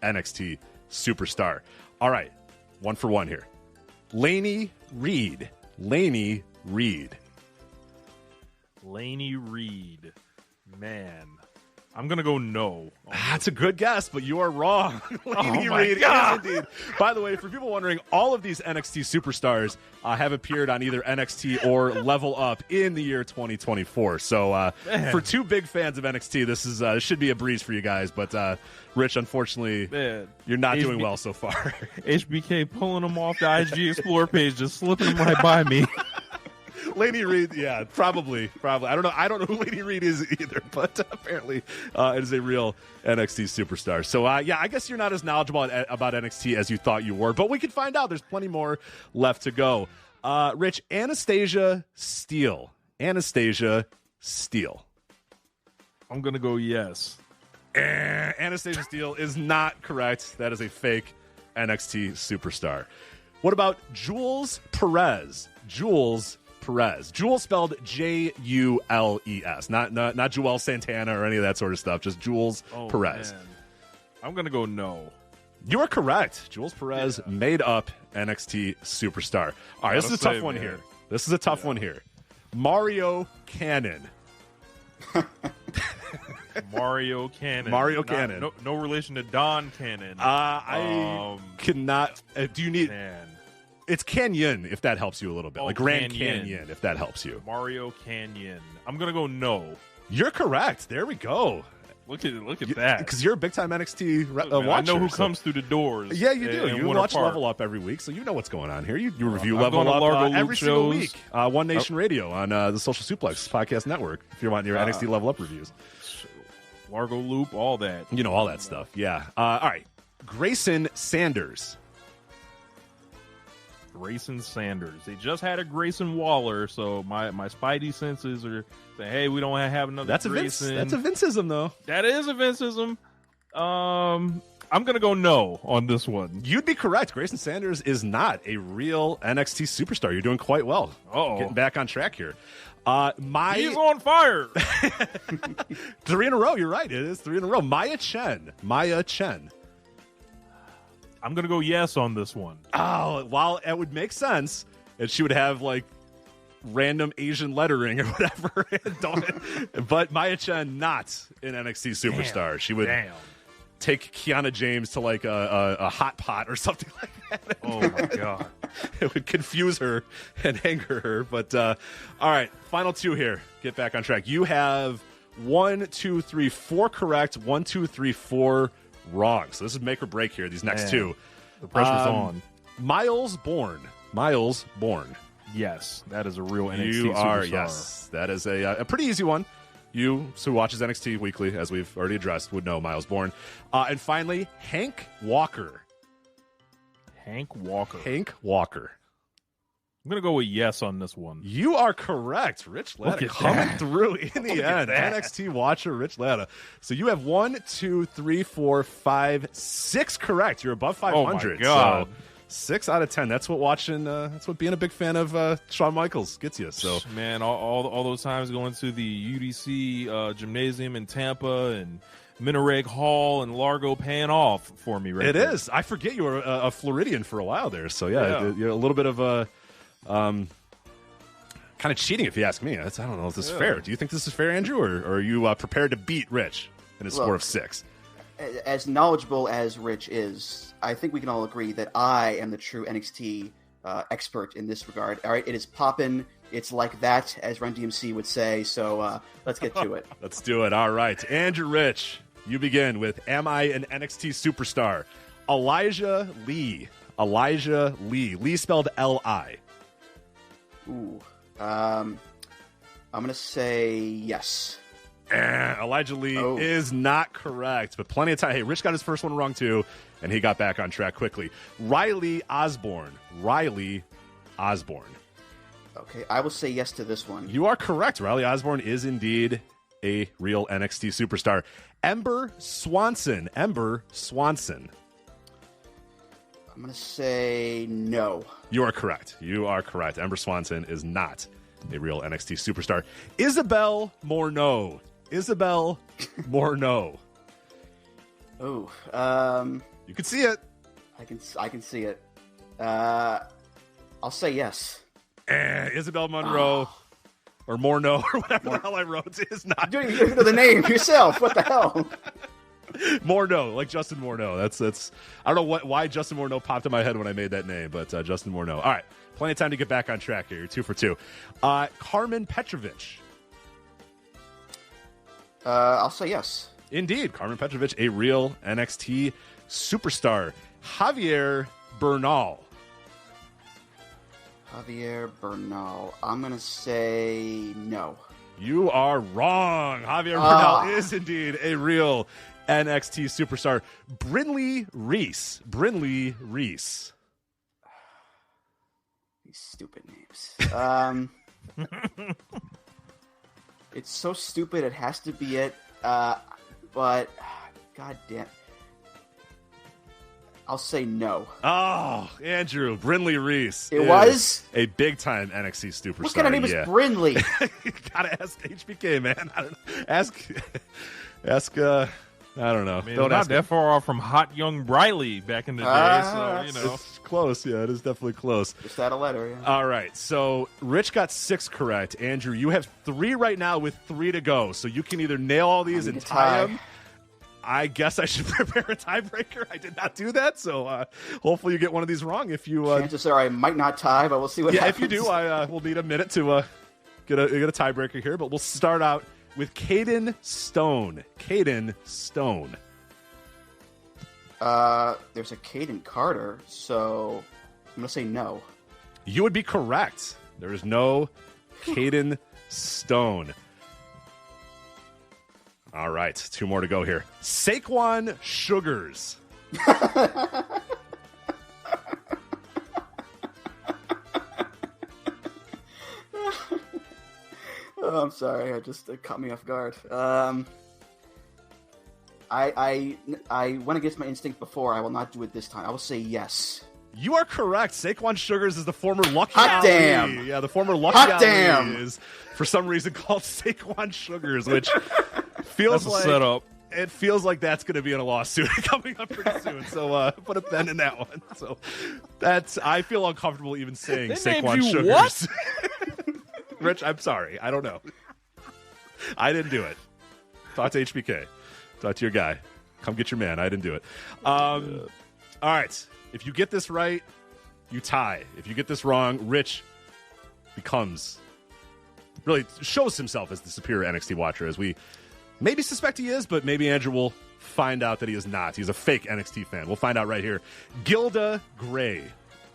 NXT superstar. All right. 1 for 1 here. Laney Reed. Man. I'm going to go no. That's a good guess, but you are wrong. Laney Reed is indeed. By the way, for people wondering, all of these NXT superstars have appeared on either NXT or Level Up in the year 2024. So for 2 big fans of NXT, this should be a breeze for you guys. But Rich, unfortunately, you're not doing well so far. HBK pulling them off the IG Explore page, just slipping them right by me. Laney Reed, yeah, probably. I don't know who Laney Reed is either, but apparently it is a real NXT superstar. So, I guess you're not as knowledgeable about NXT as you thought you were, but we can find out. There's plenty more left to go. Rich, Anastasia Steele. I'm going to go yes. Anastasia Steele is not correct. That is a fake NXT superstar. What about Jules Perez? Jules spelled Jules, not Joel Santana or any of that sort of stuff. Just Jules Perez. Man. I'm gonna go no. You are correct. Jules Perez made up NXT superstar. All right, this is a tough one here. Mario Cannon. Mario Cannon. No relation to Don Cannon. I cannot. Do you need? Man. It's Canyon, if that helps you a little bit. Like Grand Canyon, if that helps you. Mario Canyon. I'm going to go no. You're correct. There we go. Look at that. Because you're a big-time NXT watcher. I know who comes through the doors. Yeah, you do. You watch Level Up every week, so you know what's going on here. You review Level Up every single week. One Nation Radio on the Social Suplex Podcast Network, if you're wanting your NXT Level Up reviews. Largo Loop, all that. You know, all that stuff. Yeah. All right. Grayson Sanders. Grayson Sanders. They just had a Grayson Waller, so my spidey senses are saying, hey, we don't have another Grayson. That's a Vinceism, though. That is a Vinceism. I'm going to go no on this one. You'd be correct. Grayson Sanders is not a real NXT superstar. You're doing quite well. Getting back on track here. He's on fire. 3 in a row. You're right. It is 3 in a row. Maya Chen. I'm going to go yes on this one. Oh, while it would make sense, and she would have like random Asian lettering or whatever. But Maya Chen, not an NXT superstar. She would take Kiana James to like a hot pot or something like that. Oh, my God. It would confuse her and anger her. But all right, final 2 here. Get back on track. You have 1, 2, 3, 4 correct. 1, 2, 3, 4 wrong. So this is make or break here. These next 2. The pressure's on. Miles Bourne. Yes, that is a real NXT you superstar. Are, yes. That is a pretty easy one. You, who watches NXT weekly, as we've already addressed, would know Miles Bourne. And finally, Hank Walker. Hank Walker. I'm going to go with yes on this one. You are correct. Rich Latta coming through in the end. NXT watcher Rich Latta. So you have 1, 2, 3, 4, 5, 6 correct. You're above 500. Oh my God. So 6 out of 10. That's what watching. That's what being a big fan of Shawn Michaels gets you. So man, all those times going to the UDC gymnasium in Tampa and Minareg Hall and Largo paying off for me. Right, it is. I forget you were a Floridian for a while there. So yeah. You're a little bit of a. Kind of cheating, if you ask me. I don't know if this is fair. Do you think this is fair, Andrew, or are you prepared to beat Rich in a score of 6? As knowledgeable as Rich is, I think we can all agree that I am the true NXT expert in this regard. All right, it is poppin'. It's like that, as Run DMC would say. So let's get to it. Let's do it. All right, Andrew Rich, you begin with "Am I an NXT superstar?" Elijah Lee. Lee spelled L-I. Ooh. I'm going to say yes. Elijah Lee is not correct, but plenty of time. Hey, Rich got his first one wrong, too, and he got back on track quickly. Riley Osborne. Okay, I will say yes to this one. You are correct. Riley Osborne is indeed a real NXT superstar. Ember Swanson. I'm going to say no. You are correct. Ember Swanson is not a real NXT superstar. Isabel Morneau. Oh, you can see it. I can see it. I'll say yes. Isabel Monroe or Morneau or whatever the hell I wrote is not. You don't even know the name yourself. What the hell? Morneau, like Justin Morneau. That's. I don't know why Justin Morneau popped in my head when I made that name, but Justin Morneau. All right, plenty of time to get back on track here. You're 2 for 2. Carmen Petrovich. I'll say yes. Indeed, Carmen Petrovich, a real NXT superstar. Javier Bernal. I'm gonna say no. You are wrong. Javier Bernal is indeed a real NXT superstar. Brinley Reese. These stupid names. It's so stupid it has to be it. But god damn. I'll say no. Oh, Andrew, Brinley Reese. It was a big-time NXT superstar. What kind of name is Brinley? You gotta ask HBK, man. I don't know. Ask. I don't know. Man, don't not that far off from Hot Young Briley back in the day. So it's close. Yeah, it is definitely close. Just add a letter. Yeah. All right. So Rich got 6 correct. Andrew, you have 3 right now with 3 to go. So you can either nail all these and tie them. I guess I should prepare a tiebreaker. I did not do that, so hopefully you get one of these wrong. If you chances are I might not tie, but we'll see what happens. If you do, we'll need a minute to get a tiebreaker here. But we'll start out with Caden Stone. Caden Stone. There's a Caden Carter, so I'm going to say no. You would be correct. There is no Caden Stone. All right, 2 more to go here. Saquon Sugars. Oh, I'm sorry. It caught me off guard. I went against my instinct before. I will not do it this time. I will say yes. You are correct. Saquon Sugars is the former Lucky Hot Ali. damn. Yeah, the former Lucky Hot Ali damn. is for some reason called Saquon Sugars, which feels That's a like setup. It feels like that's going to be in a lawsuit coming up pretty soon. So put a pen in that one. So I feel uncomfortable even saying They Saquon named you Sugars. what? Rich, I'm sorry. I don't know. I didn't do it. Talk to HBK. Talk to your guy. Come get your man. I didn't do it. All right. If you get this right, you tie. If you get this wrong, Rich really shows himself as the superior NXT watcher, as we maybe suspect he is, but maybe Andrew will find out that he is not. He's a fake NXT fan. We'll find out right here. Gilda Gray.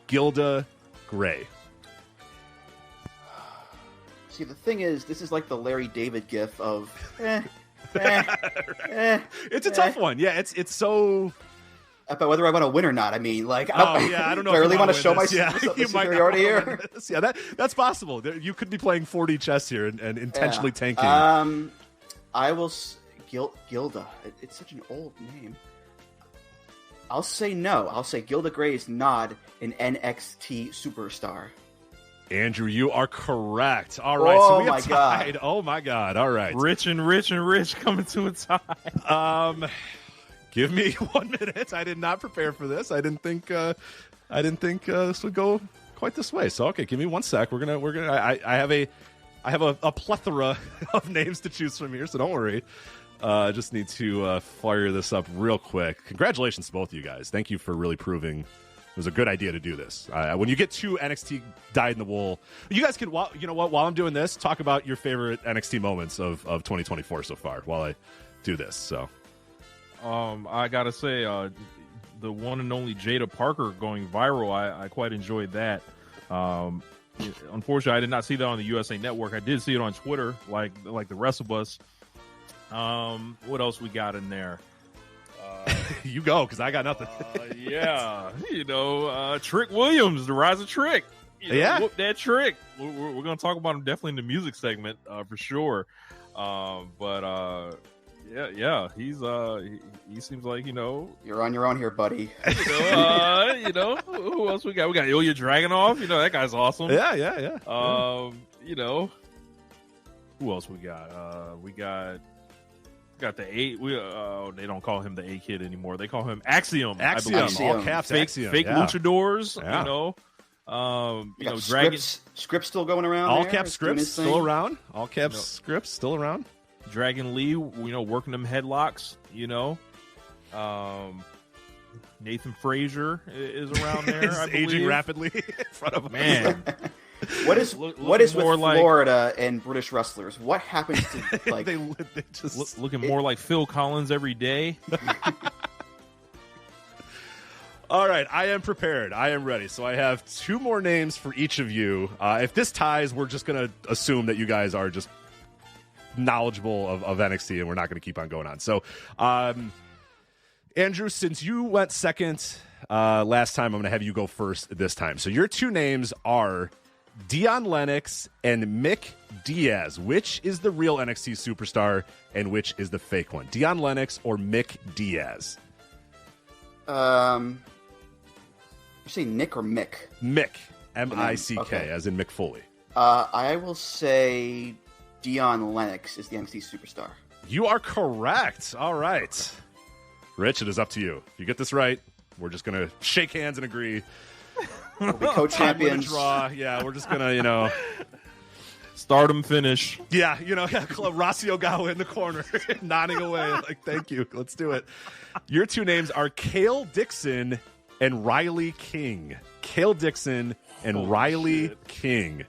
Gilda Gray. See, the thing is, this is like the Larry David gif of It's a tough one. Yeah, it's so... But whether I want to win or not, I mean, like, I don't know. Do I really want to show my you superiority here? Yeah, that's possible. You could be playing 4D chess here and intentionally tanking. I will... Gilda. It's such an old name. I'll say no. I'll say Gilda Gray is not an NXT superstar. Andrew, you are correct. All right, oh so we have my tied. God. Oh, my God. All right. Rich coming to a tie. Give me 1 minute. I did not prepare for this. I didn't think this would go quite this way. So okay, give me 1 sec. We're gonna. I have a plethora of names to choose from here, so don't worry. I just need to fire this up real quick. Congratulations to both of you guys. Thank you for really proving it was a good idea to do this. When you get 2 NXT dyed-in-the-wool, you guys can, you know what, while I'm doing this, talk about your favorite NXT moments of 2024 so far while I do this. So, I gotta say, the one and only Jada Parker going viral, I quite enjoyed that. Unfortunately, I did not see that on the USA Network. I did see it on Twitter, like the rest of us. What else we got in there? You go, because I got nothing. Yeah, Trick Williams, the rise of Trick. Whoop that Trick. We're going to talk about him definitely in the music segment for sure. Yeah, he seems like, You're on your own here, buddy. Who else we got? We got Ilya Dragunov. That guy's awesome. Yeah. Who else we got? We got the A. They don't call him the A Kid anymore. They call him Axiom. Axiom. All caps. Axiom. Fake luchadors. Yeah. Dragon. Scripts still going around. All caps Scripts still around. All caps Scripts still around. Dragon Lee, working them headlocks. Nathan Frazier is around there. I believe. Aging rapidly in front of him. Man. What is with Florida and British wrestlers? What happens to like they just looking more like Phil Collins every day? All right, I am prepared. I am ready. So I have 2 more names for each of you. If this ties, we're just going to assume that you guys are just knowledgeable of NXT, and we're not going to keep on going on. So, Andrew, since you went second last time, I'm going to have you go first this time. So your 2 names are Dion Lennox and Mick Diaz. Which is the real NXT superstar and which is the fake one? Dion Lennox or Mick Diaz? You say Nick or Mick? Mick. M-I-C-K, okay. as in Mick Foley. I will say Dion Lennox is the NXT superstar. You are correct. All right. Rich, it is up to you. If you get this right, we're just going to shake hands and agree. We'll be co-champions. Draw. Yeah, we're just going to, Stardom finish. Yeah, Rossio Gawa in the corner, nodding away. Like, thank you. Let's do it. Your 2 names are Cale Dixon and Riley King. Cale Dixon and Riley King.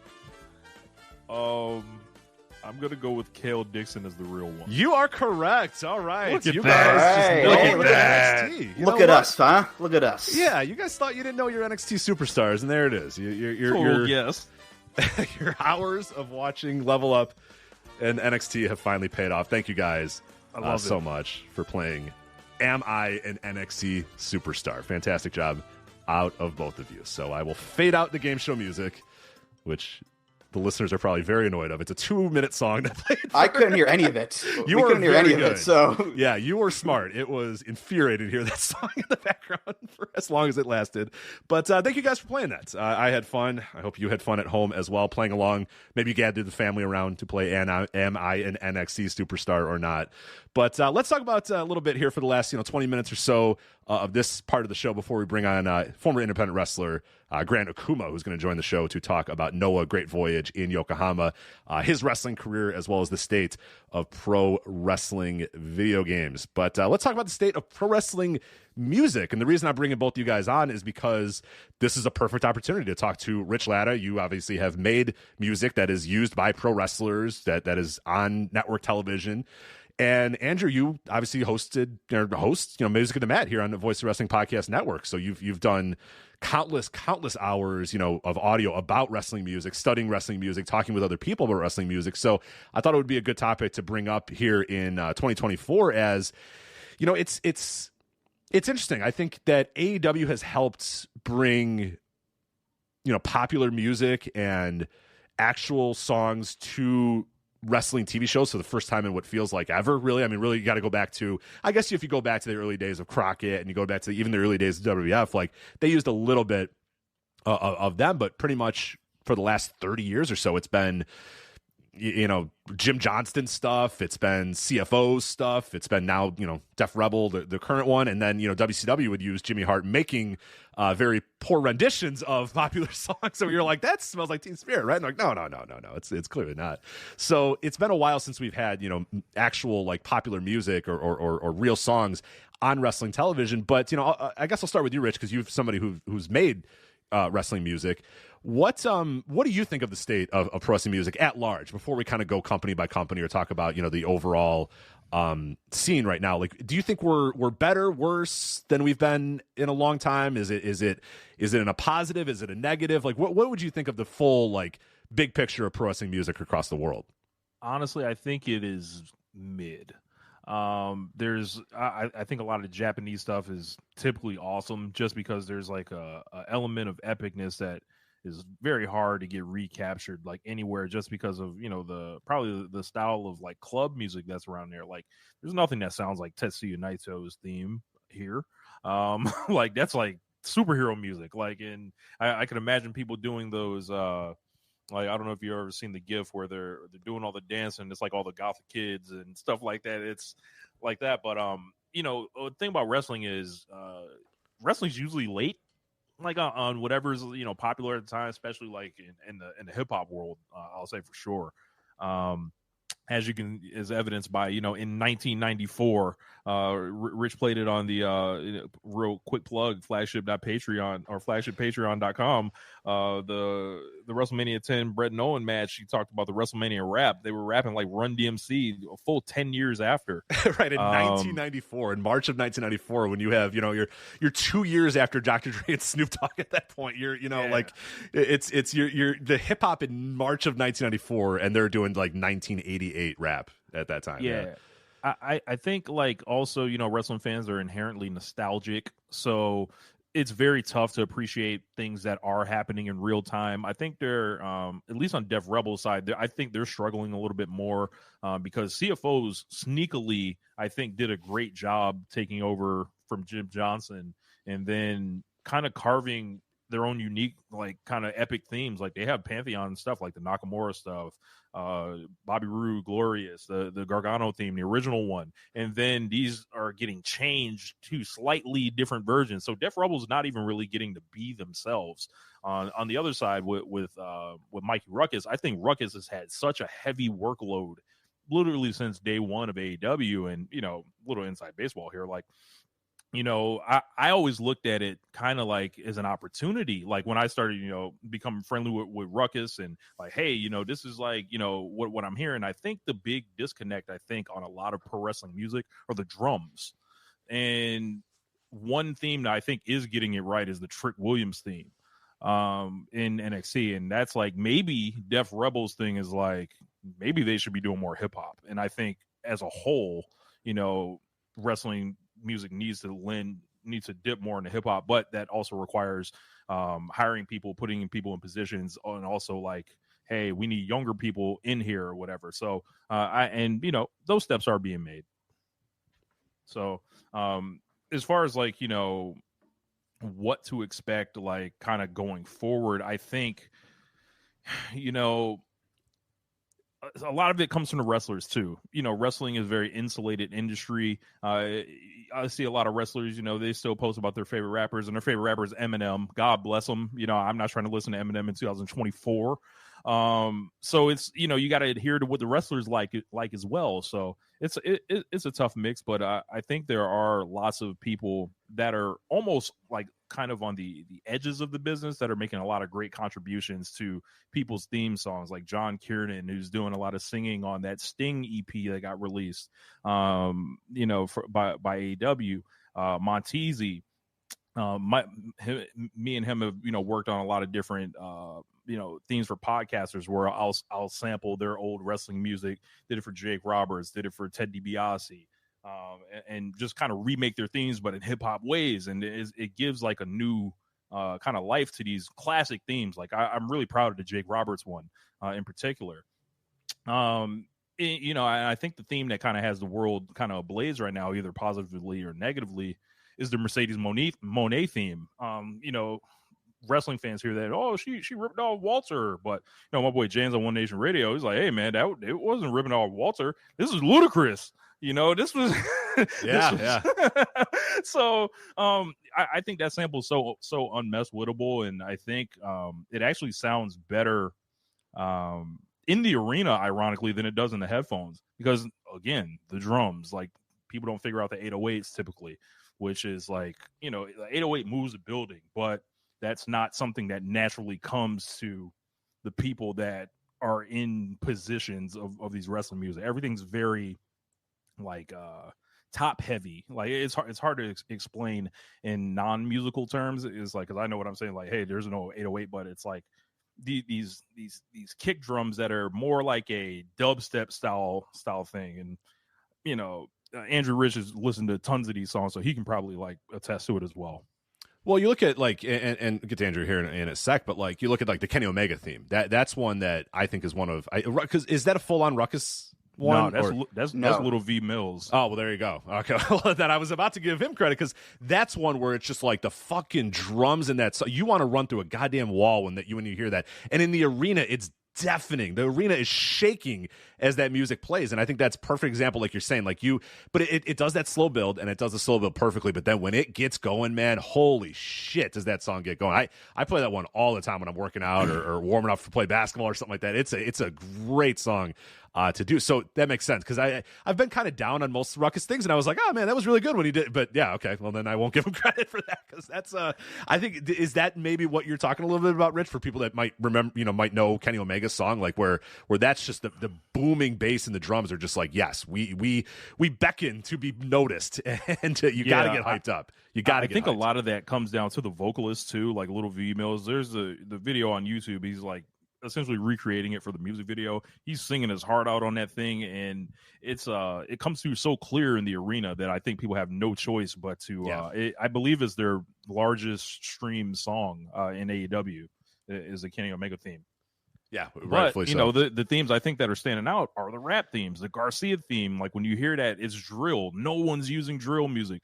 I'm going to go with Kale Dixon as the real one. You are correct. All right. Look at you that. guys Look just at NXT. Look at us, huh? Look at us. Yeah, you guys thought you didn't know your NXT superstars, and there it is. Yes. Your hours of watching Level Up and NXT have finally paid off. Thank you guys so much for playing Am I an NXT Superstar? Fantastic job out of both of you. So I will fade out the game show music, which the listeners are probably very annoyed of. It's a 2-minute song that played. I couldn't hear any of it. We couldn't hear any of it. So yeah, you were smart. It was infuriating to hear that song in the background for as long as it lasted. But thank you guys for playing that. I had fun. I hope you had fun at home as well, playing along. Maybe you gathered the family around to play Am I an NXT Superstar or not? But let's talk about a little bit here for the last 20 minutes or so of this part of the show before we bring on former independent wrestler Gran Akuma, who's going to join the show to talk about Noah Great Voyage in Yokohama, his wrestling career, as well as the state of pro wrestling video games. But let's talk about the state of pro wrestling music. And the reason I'm bringing both you guys on is because this is a perfect opportunity to talk to Rich Latta. You obviously have made music that is used by pro wrestlers, that is on network television. And Andrew, you obviously host Music of the Mat here on the Voice of Wrestling Podcast Network. So you've done countless hours, of audio about wrestling music, studying wrestling music, talking with other people about wrestling music. So I thought it would be a good topic to bring up here in 2024 as, it's interesting. I think that AEW has helped bring, popular music and actual songs to wrestling TV shows for the first time in what feels like ever, really. I mean, really, you got to go back to, I guess if you go back to the early days of Crockett and you go back to even the early days of WWF, like they used a little bit of them, but pretty much for the last 30 years or so, it's been, Jim Johnston stuff. It's been CFO's stuff. It's been now, Def Rebel, the current one. And then, WCW would use Jimmy Hart making very poor renditions of popular songs. So you're like, that smells like Teen Spirit, right? And like, no. It's clearly not. So it's been a while since we've had, actual like popular music or real songs on wrestling television. But, I guess I'll start with you, Rich, because you're somebody who's made wrestling music. What do you think of the state of pro wrestling music at large before we kind of go company by company or talk about, the overall scene right now? Like, do you think we're better, worse than we've been in a long time? Is it in a positive? Is it a negative? Like, what would you think of the full, like, big picture of pro wrestling music across the world? Honestly, I think it is mid. I think a lot of the Japanese stuff is typically awesome just because there's like a element of epicness that is very hard to get recaptured like anywhere just because of the style of like club music that's around there. Like there's nothing that sounds like Tetsuya Naito's theme here. Like that's like superhero music. Like, and I can imagine people doing those like, I don't know if you've ever seen the GIF where they're doing all the dancing. It's like all the gothic kids and stuff like that. It's like that. But the thing about wrestling is wrestling's usually late, like on whatever's popular at the time, especially like in the hip hop world. I'll say for sure. As evidenced by, in 1994, Rich played it on the real quick plug, flagship.patreon or flagship.patreon.com. The WrestleMania 10 Bret and Owen match, he talked about the WrestleMania rap. They were rapping like Run DMC a full 10 years after. Right, in 1994, in March of 1994, when you have, you're 2 years after Dr. Dre and Snoop Dogg at that point. You're, like it's you're the hip hop in March of 1994, and they're doing like 1988 rap at that time. Yeah. I think like also, wrestling fans are inherently nostalgic. So it's very tough to appreciate things that are happening in real time. I think they're, at least on Def Rebel's side, I think they're struggling a little bit more because CFOs sneakily, I think, did a great job taking over from Jim Johnson and then kind of carving their own unique, like kind of epic themes. Like they have Pantheon stuff like the Nakamura stuff, Bobby Roode, Glorious, the Gargano theme, the original one. And then these are getting changed to slightly different versions. So Def Rebel's not even really getting to be themselves. On the other side with Mikey Ruckus, I think Ruckus has had such a heavy workload literally since day one of AEW. And, little inside baseball here, like I always looked at it kind of like as an opportunity. Like when I started, becoming friendly with Ruckus and like, hey, this is like, what I'm hearing. I think the big disconnect, on a lot of pro wrestling music are the drums. And one theme that I think is getting it right is the Trick Williams theme in NXT. And that's like maybe Def Rebels thing is like, maybe they should be doing more hip hop. And I think as a whole, wrestling music needs to dip more into hip hop, but that also requires hiring people, putting people in positions, and also like, hey, we need younger people in here or whatever. So those steps are being made. So as far as like, what to expect, like kind of going forward, I think, a lot of it comes from the wrestlers too. Wrestling is a very insulated industry. I see a lot of wrestlers, they still post about their favorite rappers, and their favorite rapper is Eminem. God bless them. I'm not trying to listen to Eminem in 2024. So it's, you got to adhere to what the wrestlers like as well. So it's a tough mix, but I think there are lots of people that are almost like kind of on the edges of the business that are making a lot of great contributions to people's theme songs, like John Kiernan, who's doing a lot of singing on that Sting EP that got released, by AEW, Montezi. Me and him have worked on a lot of different themes for podcasters where I'll sample their old wrestling music. Did it for Jake Roberts, did it for Ted DiBiase, and just kind of remake their themes but in hip hop ways, and it gives like a new kind of life to these classic themes. Like I'm really proud of the Jake Roberts one in particular. I think the theme that kind of has the world kind of ablaze right now, either positively or negatively, is the Mercedes Moné theme. Wrestling fans hear that, oh, she ripped off Walter, but my boy James on One Nation Radio, he's like, hey man, it wasn't ripping off Walter. This is ludicrous. This was yeah. So I think that sample is so unmesswittable, and I think it actually sounds better in the arena, ironically, than it does in the headphones, because again, the drums, like people don't figure out the 808s typically, which is like, the 808 moves the building, but that's not something that naturally comes to the people that are in positions of these wrestling music. Everything's very like top heavy. Like it's hard to explain in non-musical terms. Is like, because I know what I'm saying. Like, hey, there's no 808, but it's like these kick drums that are more like a dubstep style thing. And Andrew Rich has listened to tons of these songs, so he can probably like attest to it as well. Well, you look at like, and get to Andrew here in a sec, but like you look at like the Kenny Omega theme. That's one that I think is one of, because is that a full on Ruckus one? No, that's Little V Mills. Oh, well, there you go. Okay, well, then I was about to give him credit, because that's one where it's just like the fucking drums in that. So you want to run through a goddamn wall when you hear that, and in the arena, it's deafening. The arena is shaking as that music plays, and I think that's a perfect example, like you're saying, but it does that slow build, and it does the slow build perfectly, but then when it gets going, man, holy shit, does that song get going. I play that one all the time when I'm working out or warming up to play basketball or something like that. It's a great song to do. So that makes sense, because I've been kind of down on most Ruckus things, and I was like, oh man, that was really good when he did. But yeah, okay, well then I won't give him credit for that, because that's I think, is that maybe what you're talking a little bit about, Rich, for people that might remember, might know Kenny Omega's song, like where that's just the booming bass and the drums are just like, yes, we beckon to be noticed, and you got to get hyped up. You got to. I think a lot of that comes down to the vocalist too, like Little V Mills. There's the video on YouTube. He's like essentially recreating it for the music video. He's singing his heart out on that thing, and it comes through so clear in the arena that I think people have no choice but to I believe is their largest stream song in AEW is the Kenny Omega theme. Yeah, but the themes I think that are standing out are the rap themes. The Garcia theme, like when you hear that, it's drill. No one's using drill music.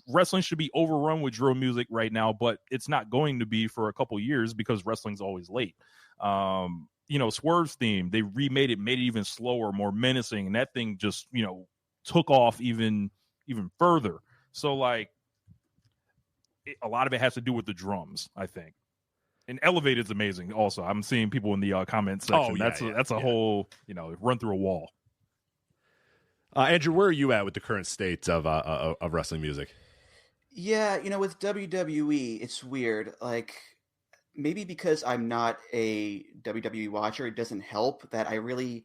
Wrestling should be overrun with drill music right now, but it's not going to be for a couple years because wrestling's always late. Swerve's theme, they remade it, made it even slower, more menacing, and that thing just took off even further. So like a lot of it has to do with the drums, I think. And Elevated's amazing also. I'm seeing people in the comment section. That's a whole run through a wall. Andrew, where are you at with the current state of wrestling music? Yeah, with WWE, it's weird. Like, maybe because I'm not a WWE watcher, it doesn't help that I really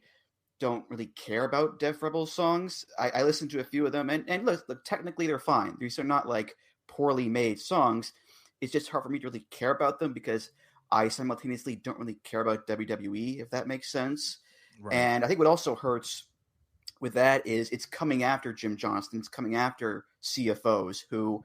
don't really care about Def Rebel songs. I listen to a few of them, and look, technically they're fine. These are not like poorly made songs. It's just hard for me to really care about them because I simultaneously don't really care about WWE, if that makes sense. Right. And I think what also hurts with that is it's coming after Jim Johnston. It's coming after CFOs who,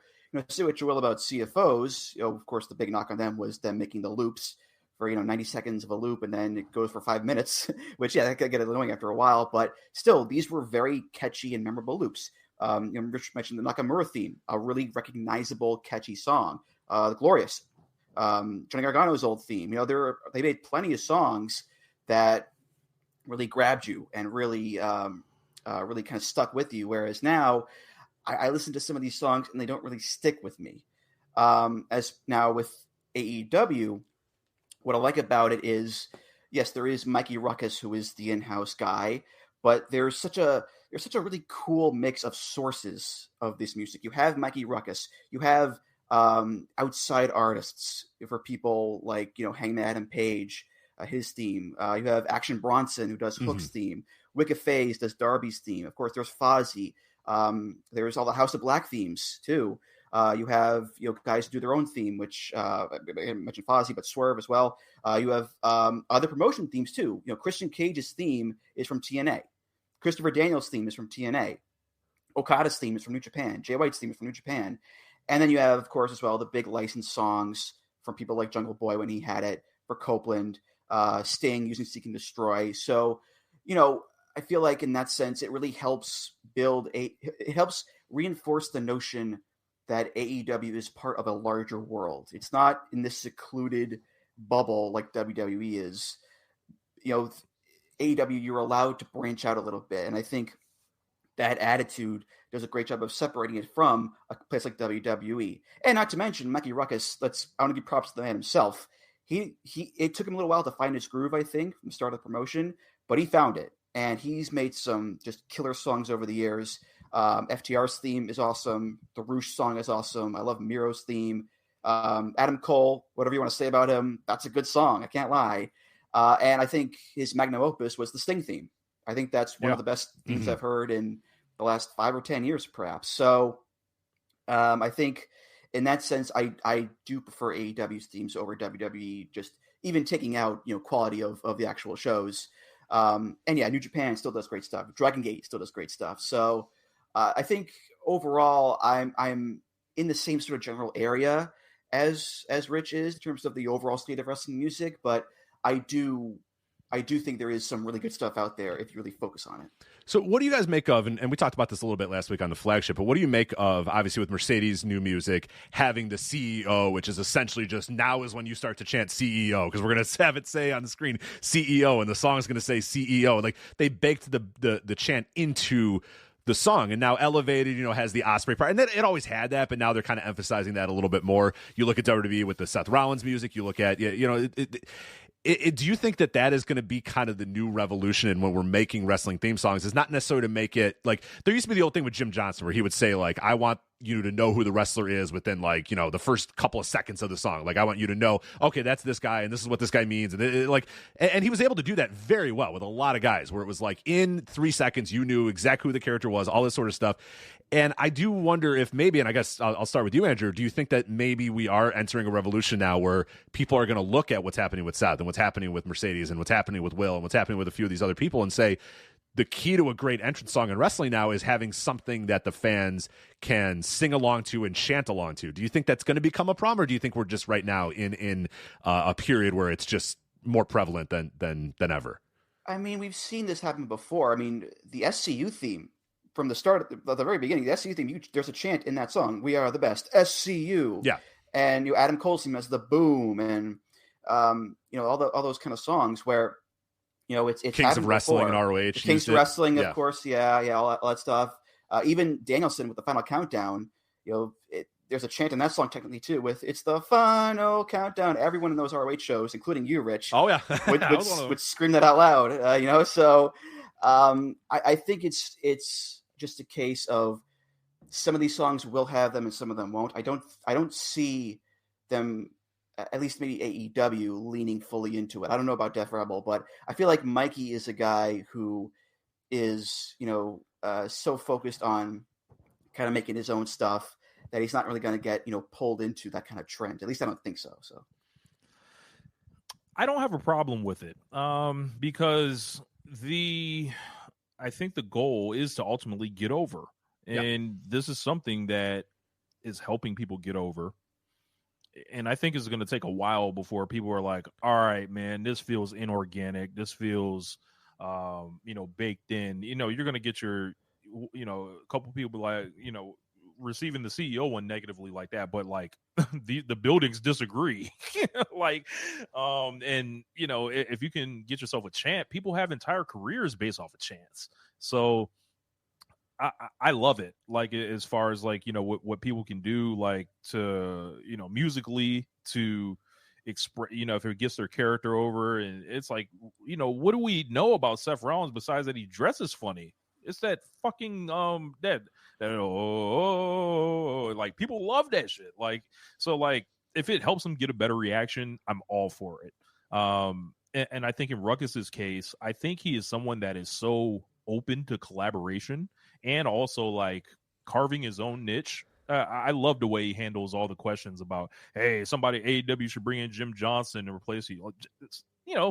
say what you will about CFOs. Of course, the big knock on them was them making the loops for 90 seconds of a loop, and then it goes for 5 minutes, which that could get annoying after a while. But still, these were very catchy and memorable loops. Rich mentioned the Nakamura theme, a really recognizable, catchy song. The Glorious, Johnny Gargano's old theme. They made plenty of songs that really grabbed you and really kind of stuck with you. Whereas now, I listen to some of these songs and they don't really stick with me. As now with AEW, what I like about it is, yes, there is Mikey Ruckus, who is the in-house guy, but there's such a really cool mix of sources of this music. You have Mikey Ruckus, you have outside artists for people like Hangman Adam Page, his theme. You have Action Bronson, who does Hook's theme. Wicked Phase does Darby's theme. Of course, there's Fozzy. There's all the House of Black themes too. You have guys who do their own theme, which I mentioned Fozzy, but Swerve as well. You have other promotion themes too. Christian Cage's theme is from TNA. Christopher Daniels' theme is from TNA. Okada's theme is from New Japan. Jay White's theme is from New Japan. And then you have, of course, as well, the big licensed songs from people like Jungle Boy when he had it, for Copeland, Sting using Seek and Destroy. So, I feel like in that sense, it really helps it helps reinforce the notion that AEW is part of a larger world. It's not in this secluded bubble like WWE is. AEW, you're allowed to branch out a little bit. And I think that attitude does a great job of separating it from a place like WWE. And not to mention, Mikey Ruckus, I want to give props to the man himself. It took him a little while to find his groove, I think, from the start of the promotion, but he found it. And he's made some just killer songs over the years. FTR's theme is awesome. The Roosh song is awesome. I love Miro's theme. Adam Cole, whatever you want to say about him, that's a good song. I can't lie. And I think his magnum opus was the Sting theme. I think that's one of the best themes I've heard in the last 5 or 10 years, perhaps. So I think in that sense, I do prefer AEW's themes over WWE, just even taking out, quality of the actual shows. And yeah, New Japan still does great stuff. Dragon Gate still does great stuff. So I think overall, I'm in the same sort of general area as Rich is in terms of the overall state of wrestling music, but I do think there is some really good stuff out there if you really focus on it. So what do you guys make of, and we talked about this a little bit last week on the Flagship, but what do you make of, obviously with Mercedes' new music, having the CEO, which is essentially just now is when you start to chant CEO, because we're going to have it say on the screen CEO, and the song is going to say CEO. Like, they baked the chant into the song, and now Elevated, has the Ospreay part, and then it always had that, but now they're kind of emphasizing that a little bit more. You look at WWE with the Seth Rollins music, you look at, do you think that is going to be kind of the new revolution in when we're making wrestling theme songs? Is not necessarily to make it like there used to be the old thing with Jim Johnston where he would say like, I want you to know who the wrestler is within like, the first couple of seconds of the song. Like, I want you to know, okay, that's this guy and this is what this guy means. And and he was able to do that very well with a lot of guys where it was like in 3 seconds, you knew exactly who the character was, all this sort of stuff. And I do wonder if maybe, and I guess I'll start with you, Andrew, do you think that maybe we are entering a revolution now where people are going to look at what's happening with Seth and what's happening with Mercedes and what's happening with Will and what's happening with a few of these other people and say, the key to a great entrance song in wrestling now is having something that the fans can sing along to and chant along to? Do you think that's going to become a problem, or do you think we're just right now in a period where it's just more prevalent than ever? I mean, we've seen this happen before. I mean, the SCU theme from the start, at the very beginning, the SCU theme, there's a chant in that song, "We are the best, SCU." Yeah. And Adam Cole's theme has the boom, and all those kind of songs where it's Kings of Wrestling and ROH. Kings of Wrestling, of course, all that stuff. Even Danielson with the Final Countdown, there's a chant in that song technically too, with "It's the final countdown." Everyone in those ROH shows, including you, Rich, would scream that out loud. So I think it's just a case of some of these songs will have them and some of them won't. I don't see them, at least maybe AEW, leaning fully into it. I don't know about Def Rebel, but I feel like Mikey is a guy who is, so focused on kind of making his own stuff that he's not really going to get, pulled into that kind of trend. At least I don't think so. So I don't have a problem with it, because I think the goal is to ultimately get over. And this is something that is helping people get over. And I think it's going to take a while before people are like, all right, man, this feels inorganic. This feels, baked in. You're going to get your, a couple people like, receiving the CEO one negatively like that, but like the buildings disagree. And if you can get yourself a chant, people have entire careers based off of chants. So I love it. Like, as far as like, what people can do, like to, musically to express, if it gets their character over. And it's like, what do we know about Seth Rollins besides that he dresses funny? It's that fucking like people love that shit. Like, so like if it helps them get a better reaction, I'm all for it. And I think in Ruckus's case, I think he is someone that is so open to collaboration and also like carving his own niche. I love the way he handles all the questions about, hey, somebody AEW should bring in Jim Johnson and replace you.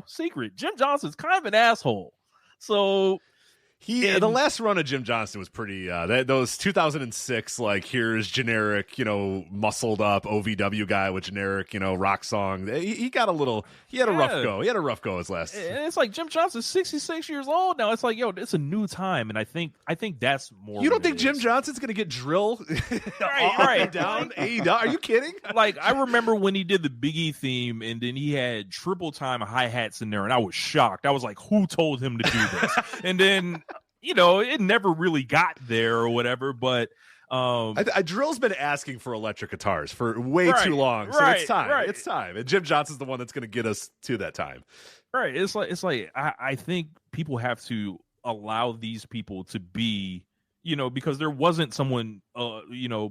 Secret. Jim Johnson's kind of an asshole. So the last run of Jim Johnson was pretty those 2006, like, here's generic, muscled up OVW guy with generic, rock song. He got he had a rough go. He had a rough go his last. And it's like Jim Johnson's 66 years old now. It's like, it's a new time. And I think that's more. You don't think Jim Johnson's going to get drill right down? Are you kidding? Like, I remember when he did the Big E theme and then he had triple time hi-hats in there and I was shocked. I was like, who told him to do this? And then, it never really got there or whatever, but Drill's been asking for electric guitars for way too long, so it's time. It's time, and Jim Johnson's the one that's going to get us to that time. Right? It's like I think people have to allow these people to be, because there wasn't someone,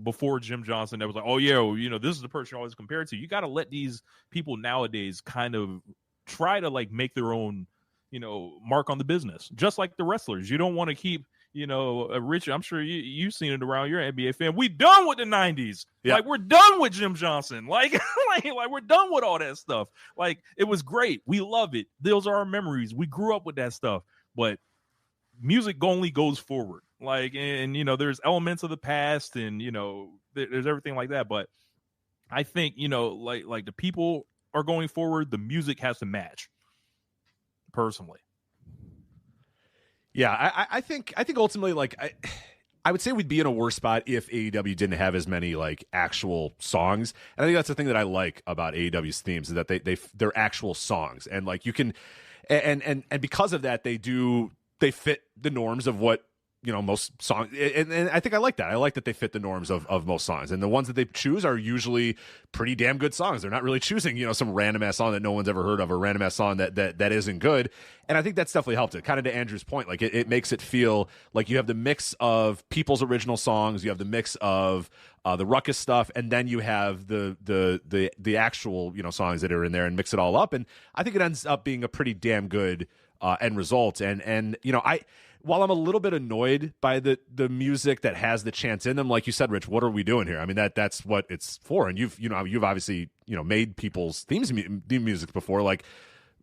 before Jim Johnson that was like, oh yeah, this is the person you always compare it to. You got to let these people nowadays kind of try to like make their own, mark on the business, just like the wrestlers. You don't want to keep, Richard, I'm sure you've seen it around. You're an NBA fan. We done with the 90s. Yeah. Like, we're done with Jim Johnson. Like we're done with all that stuff. Like, it was great. We love it. Those are our memories. We grew up with that stuff. But music only goes forward. Like, and there's elements of the past, and there's everything like that. But I think like the people are going forward. The music has to match. Personally, yeah, I think ultimately, like, I would say we'd be in a worse spot if AEW didn't have as many like actual songs. And I think that's the thing that I like about AEW's themes, is that they're actual songs, and like you can, and because of that, they fit the norms of what most songs, and I think I like that. I like that they fit the norms of most songs, and the ones that they choose are usually pretty damn good songs. They're not really choosing some random ass song that no one's ever heard of, or random ass song that isn't good. And I think that's definitely helped it. Kind of to Andrew's point, like it makes it feel like you have the mix of people's original songs, you have the mix of the Ruckus stuff, and then you have the actual songs that are in there, and mix it all up. And I think it ends up being a pretty damn good end result. And while I'm a little bit annoyed by the music that has the chants in them, like you said, Rich, what are we doing here? I mean, that's what it's for. And you've obviously made people's theme music before. Like,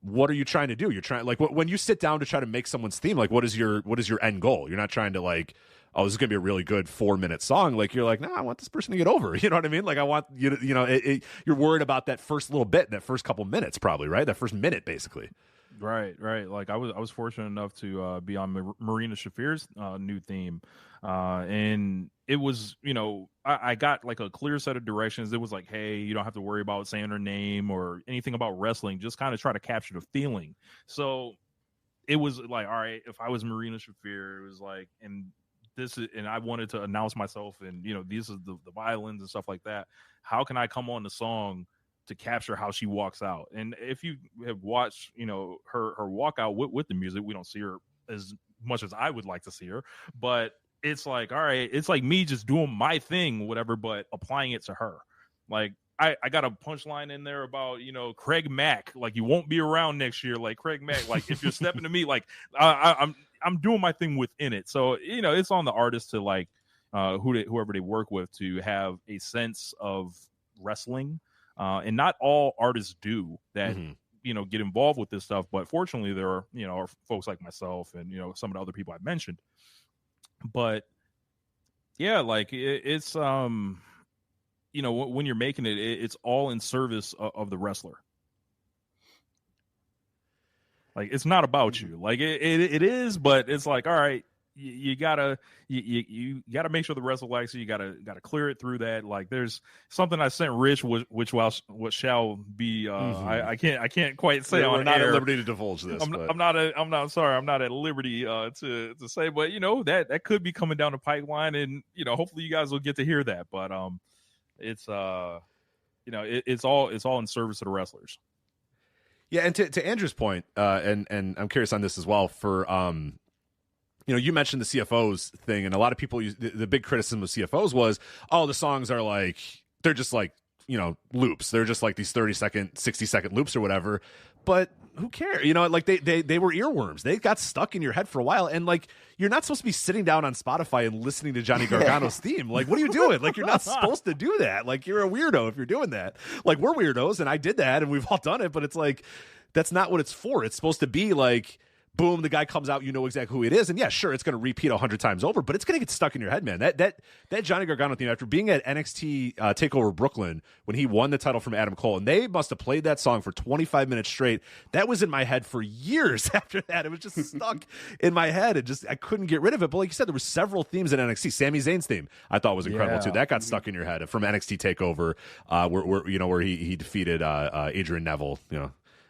what are you trying to do? You're trying, like, when you sit down to try to make someone's theme, like, what is your end goal? You're not trying to like, oh, this is gonna be a really good 4-minute song. Like, you're like, nah, I want this person to get over. You know what I mean? Like, I want you to, you're worried about that first little bit, that first couple minutes, probably, right? That first minute, basically. Right. Like, I was fortunate enough to be on Marina Shafir's new theme, and it was, I got like a clear set of directions. It was like, hey, you don't have to worry about saying her name or anything about wrestling. Just kind of try to capture the feeling. So it was like, all right, if I was Marina Shafir, it was like, and I wanted to announce myself, and these are the violins and stuff like that. How can I come on the song to capture how she walks out? And if you have watched, her walk out with the music, we don't see her as much as I would like to see her, but it's like, all right, it's like me just doing my thing, whatever, but applying it to her. Like, I got a punchline in there about, Craig Mack, like, you won't be around next year, like Craig Mack, like, if you're stepping to me, like, I'm doing my thing within it. So, it's on the artist to, like, whoever they work with to have a sense of wrestling, and not all artists do that. Get involved with this stuff, but fortunately there are folks like myself and some of the other people I mentioned. But yeah, like it's when you're making it, it's all in service of the wrestler. Like, it's not about you. Like it is, but it's like, all right, you gotta make sure the wrestler likes it. You gotta clear it through that. Like, there's something I sent Rich, what shall be. I can't quite say. We're on not air. at liberty to divulge this. I'm not at liberty to say, but that could be coming down the pipeline, and hopefully you guys will get to hear that. But it's it's all in service of the wrestlers. Yeah, and to Andrew's point, and I'm curious on this as well. For you mentioned the CFOs thing, and a lot of people the big criticism of CFOs was, oh, the songs are like, they're just like, loops. They're just like these 30-second, 60-second loops or whatever. But who cares? Like they were earworms. They got stuck in your head for a while. And like, you're not supposed to be sitting down on Spotify and listening to Johnny Gargano's theme. Like, what are you doing? Like, you're not supposed to do that. Like, you're a weirdo if you're doing that. Like, we're weirdos, and I did that, and we've all done it. But it's like, that's not what it's for. It's supposed to be like, boom, the guy comes out, you know exactly who it is. And yeah, sure, it's going to repeat 100 times over, but it's going to get stuck in your head, man. That Johnny Gargano theme, after being at NXT TakeOver Brooklyn, when he won the title from Adam Cole, and they must have played that song for 25 minutes straight, that was in my head for years after that. It was just stuck in my head. I couldn't get rid of it. But like you said, there were several themes in NXT. Sami Zayn's theme, I thought, was incredible too. That got stuck in your head from NXT TakeOver, where he defeated Adrian Neville,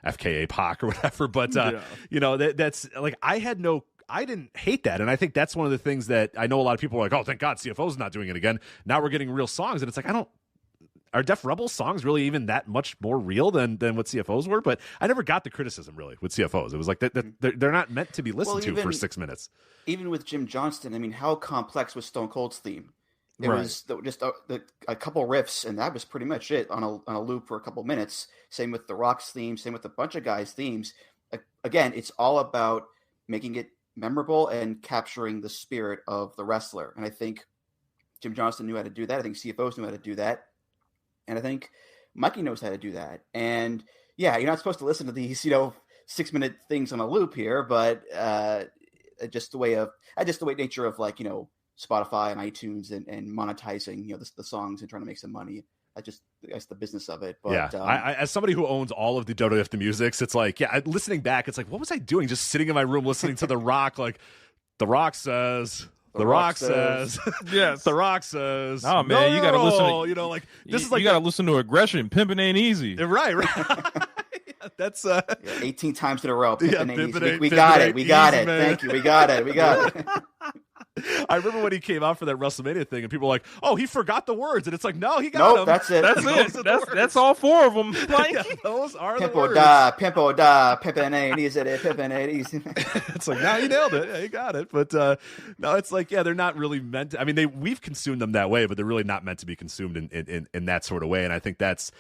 FKA Pac or whatever. But, that's like, I didn't hate that. And I think that's one of the things that I know a lot of people are like, oh, thank God CFO's not doing it again. Now we're getting real songs. And it's like, are Def Rebel songs really even that much more real than what CFOs were? But I never got the criticism really with CFOs. It was like, they're not meant to be listened to for 6 minutes. Even with Jim Johnston, I mean, how complex was Stone Cold's theme? It was just a couple riffs, and that was pretty much it on a loop for a couple minutes. Same with The Rock's theme, same with a bunch of guys' themes. Again, it's all about making it memorable and capturing the spirit of the wrestler. And I think Jim Johnston knew how to do that. I think CFOs knew how to do that. And I think Mikey knows how to do that. And yeah, you're not supposed to listen to these, 6-minute things on a loop here, but just the nature of Spotify and iTunes and monetizing, the songs and trying to make some money. That's the business of it. But, yeah, I as somebody who owns all of the WWF the musics, it's like, listening back, it's like, what was I doing? Just sitting in my room listening to The Rock, like, The Rock says. The Rock says, yes. The Rock says, oh man, no, you gotta listen. Like this is like you gotta listen to Aggression. Pimpin' ain't easy. Right. That's 18 times in a row. Pimpin' ain't easy. We got it. We got it. Thank you. We got it. I remember when he came out for that WrestleMania thing, and people were like, "Oh, he forgot the words," and it's like, "No, he got them. That's it. That's all four of them. Like, those are the words. Pimpo da, pimpin' ain't easy. Pimpin' ain't easy. It's like, now he nailed it. Yeah, he got it. But no, it's like, they're not really meant to. I mean, we've consumed them that way, but they're really not meant to be consumed in that sort of way. And I think that's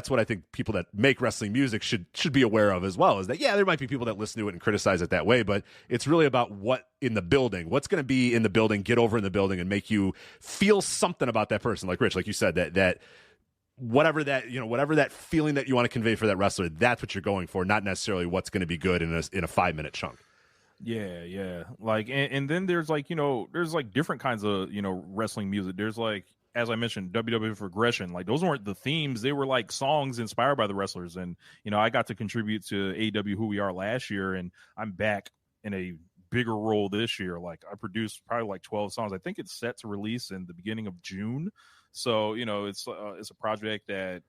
what I think people that make wrestling music should be aware of as well, is that, there might be people that listen to it and criticize it that way, but it's really about what's going to be in the building, get over in the building, and make you feel something about that person. Like Rich, like you said, that whatever that feeling that you want to convey for that wrestler, that's what you're going for, not necessarily what's going to be good in a 5-minute chunk. Yeah. Like, and then there's there's different kinds of, wrestling music. There's as I mentioned, WWF Aggression, like those weren't the themes. They were like songs inspired by the wrestlers. And, I got to contribute to AEW Who We Are last year, and I'm back in a bigger role this year. Like, I produced probably 12 songs. I think it's set to release in the beginning of June. So, it's a project that,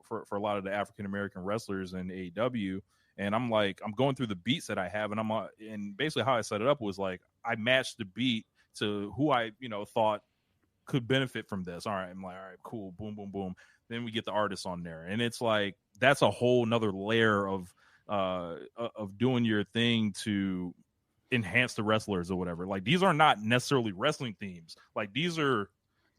for a lot of the African-American wrestlers in AEW. And I'm going through the beats that I have, and and basically how I set it up was I matched the beat to who I, thought could benefit from this. All right. I'm like, all right, cool. Boom, boom, boom. Then we get the artists on there. And it's like, that's a whole nother layer of doing your thing to enhance the wrestlers or whatever. Like, these are not necessarily wrestling themes. Like, these are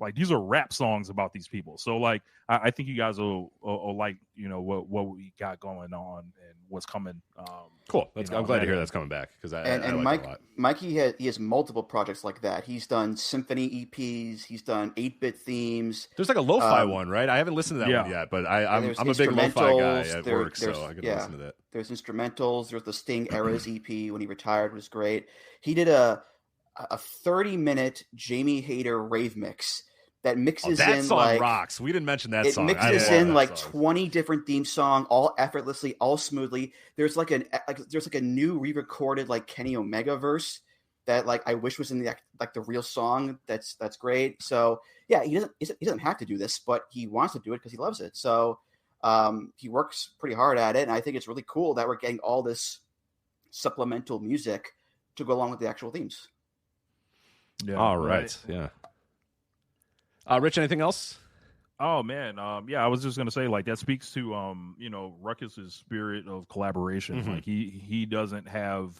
rap songs about these people. So like, I think you guys will like, you know, what we got going on and what's coming. Cool. I'm glad to hear that's coming back, because I like it a lot. Mikey has multiple projects like that. He's done symphony EPs. He's done 8-bit themes. There's like a lo-fi one, right? I haven't listened to that one yet, but I'm a big lo-fi guy at work, so I can listen to that. There's instrumentals. There's the Sting Eras EP when he retired, was great. He did a 30-minute Jamie Hayter rave mix that mixes that in song like rocks. We didn't mention that song. It mixes in like 20 different theme song, all effortlessly, all smoothly. There's like a new re-recorded like Kenny Omega verse that like I wish was in the real song. That's great. So yeah, he doesn't have to do this, but he wants to do it because he loves it. So he works pretty hard at it, and I think it's really cool that we're getting all this supplemental music to go along with the actual themes. Yeah. All right. Yeah. Rich, anything else? Oh man, I was just gonna say, like, that speaks to you know, Ruckus's spirit of collaboration. Mm-hmm. Like he doesn't have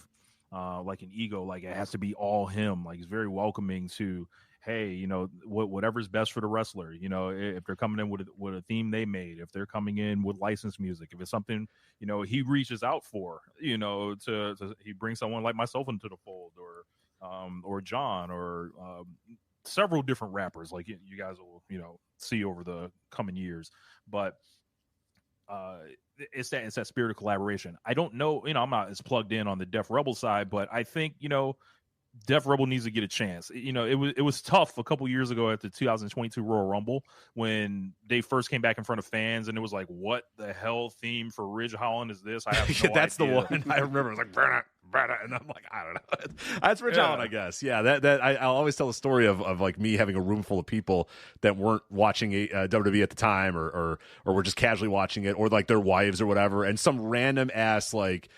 like an ego, like it has to be all him. Like, he's very welcoming to, hey, you know, whatever's best for the wrestler. You know, if they're coming in with a theme they made, if they're coming in with licensed music, if it's something, you know, he reaches out for, you know, to he brings someone like myself into the fold, or John, or several different rappers, like you guys will, you know, see over the coming years. But it's that spirit of collaboration. I don't know, you know, I'm not as plugged in on the Def Rebel side, but I think, you know, Def Rebel needs to get a chance. You know, it was tough a couple years ago at the 2022 Royal Rumble when they first came back in front of fans, and it was like, what the hell theme for Ridge Holland is this? I have no That's idea. The one I remember. It was like, burn it, and I'm like, I don't know. That's Ridge Holland, I guess. Yeah, I'll always tell the story of like me having a room full of people that weren't watching WWE at the time, or were just casually watching it, or like their wives or whatever, and some random ass like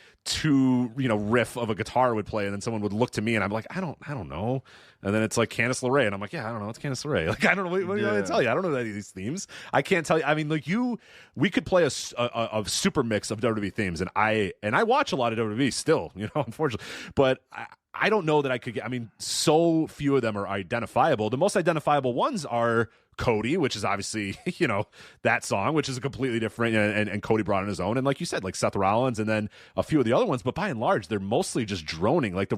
riff of a guitar would play, and then someone would look to me, and I'm like, I don't know. And then it's like Candice LeRae, and I'm like, yeah, I don't know, it's Candice LeRae. Like, I don't know what do you want me to tell you? I don't know any of these themes. I can't tell you. I mean, like, we could play a super mix of WWE themes, and I watch a lot of WWE still, you know, unfortunately, but I don't know that I could get. I mean, so few of them are identifiable. The most identifiable ones are Cody, which is obviously, you know, that song, which is a completely different, and Cody brought in his own, and like you said, like Seth Rollins, and then a few of the other ones, but by and large, they're mostly just droning. Like I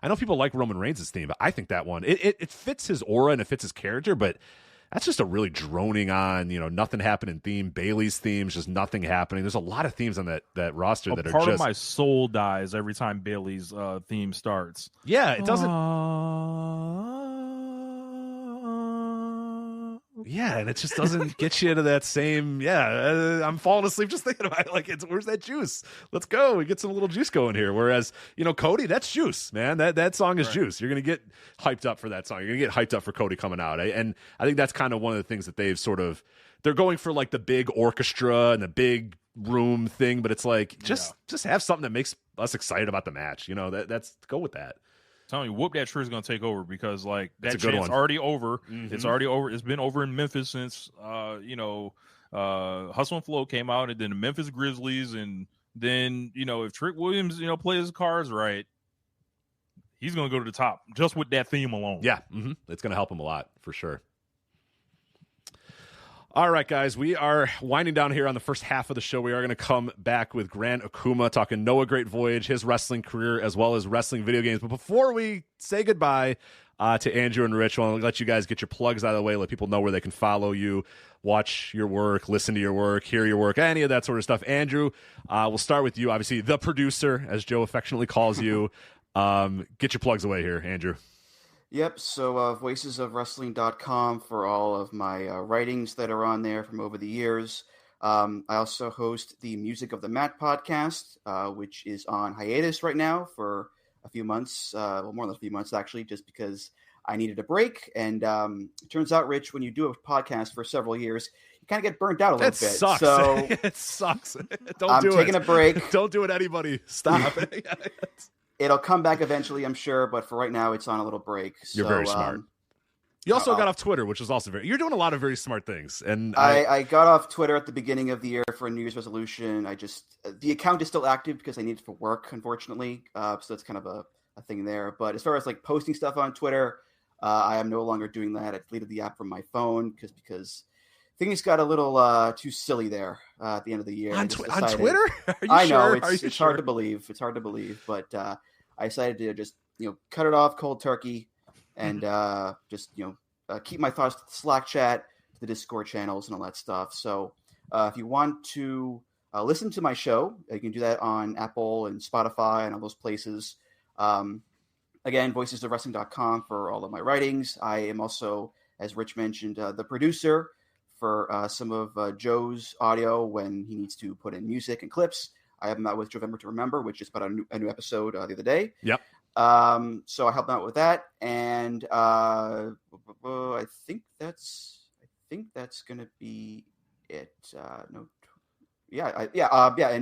know people like Roman Reigns' theme, but I think that one, it fits his aura and it fits his character, but that's just a really droning on, you know, nothing happening theme. Bayley's theme's just nothing happening. There's a lot of themes on that roster that are just... Part of my soul dies every time Bayley's theme starts. Yeah, it doesn't... Yeah, and it just doesn't get you into that same... I'm falling asleep just thinking about it. Like, where's that juice? Let's go. We get some little juice going here. Whereas, you know, Cody, that's juice, man. That song is juice. You're going to get hyped up for that song. You're going to get hyped up for Cody coming out. And I think that's kind of one of the things that they've sort of... They're going for, like, the big orchestra and the big room thing, but it's like, just have something that makes us excited about the match. You know, that's go with that. Telling you, Whoop That Tree is going to take over, because like that chant's already over. Mm-hmm. It's already over. It's been over in Memphis since Hustle and Flow came out, and then the Memphis Grizzlies, and then, you know, if Trick Williams, you know, plays his cards right, he's going to go to the top just with that theme alone. Yeah, it's going to help him a lot for sure. All right, guys, we are winding down here on the first half of the show. We are going to come back with Gran Akuma, talking Noah Great Voyage, his wrestling career, as well as wrestling video games. But before we say goodbye to Andrew and Rich, I want to let you guys get your plugs out of the way, let people know where they can follow you, watch your work, listen to your work, hear your work, any of that sort of stuff. Andrew, we'll start with you, obviously the producer, as Joe affectionately calls you. Get your plugs away here, Andrew. Yep, so voicesofwrestling.com for all of my writings that are on there from over the years. I also host the Music of the Mat podcast, which is on hiatus right now for a few months, more than a few months actually, just because I needed a break. And it turns out, Rich, when you do a podcast for several years, you kind of get burnt out a little bit. Sucks. So it sucks. I'm taking a break. Don't do it, anybody. Stop. It'll come back eventually, I'm sure, but for right now, it's on a little break. You're very smart. You also got off Twitter, which was also you're doing a lot of very smart things. And I got off Twitter at the beginning of the year for a New Year's resolution. The account is still active because I need it for work, unfortunately. So that's kind of a thing there. But as far as like posting stuff on Twitter, I am no longer doing that. I deleted the app from my phone because things got a little too silly there at the end of the year. On Twitter? I know it's hard to believe. It's hard to believe, but I decided to just cut it off cold turkey and just keep my thoughts to the Slack chat, to the Discord channels, and all that stuff. So if you want to listen to my show, you can do that on Apple and Spotify and all those places. Again, voicesofwrestling.com for all of my writings. I am also, as Rich mentioned, the producer for some of Joe's audio when he needs to put in music and clips. I have him out with November to Remember, which is about a new episode the other day. Yep. So I helped him out with that, and I think that's gonna be it. And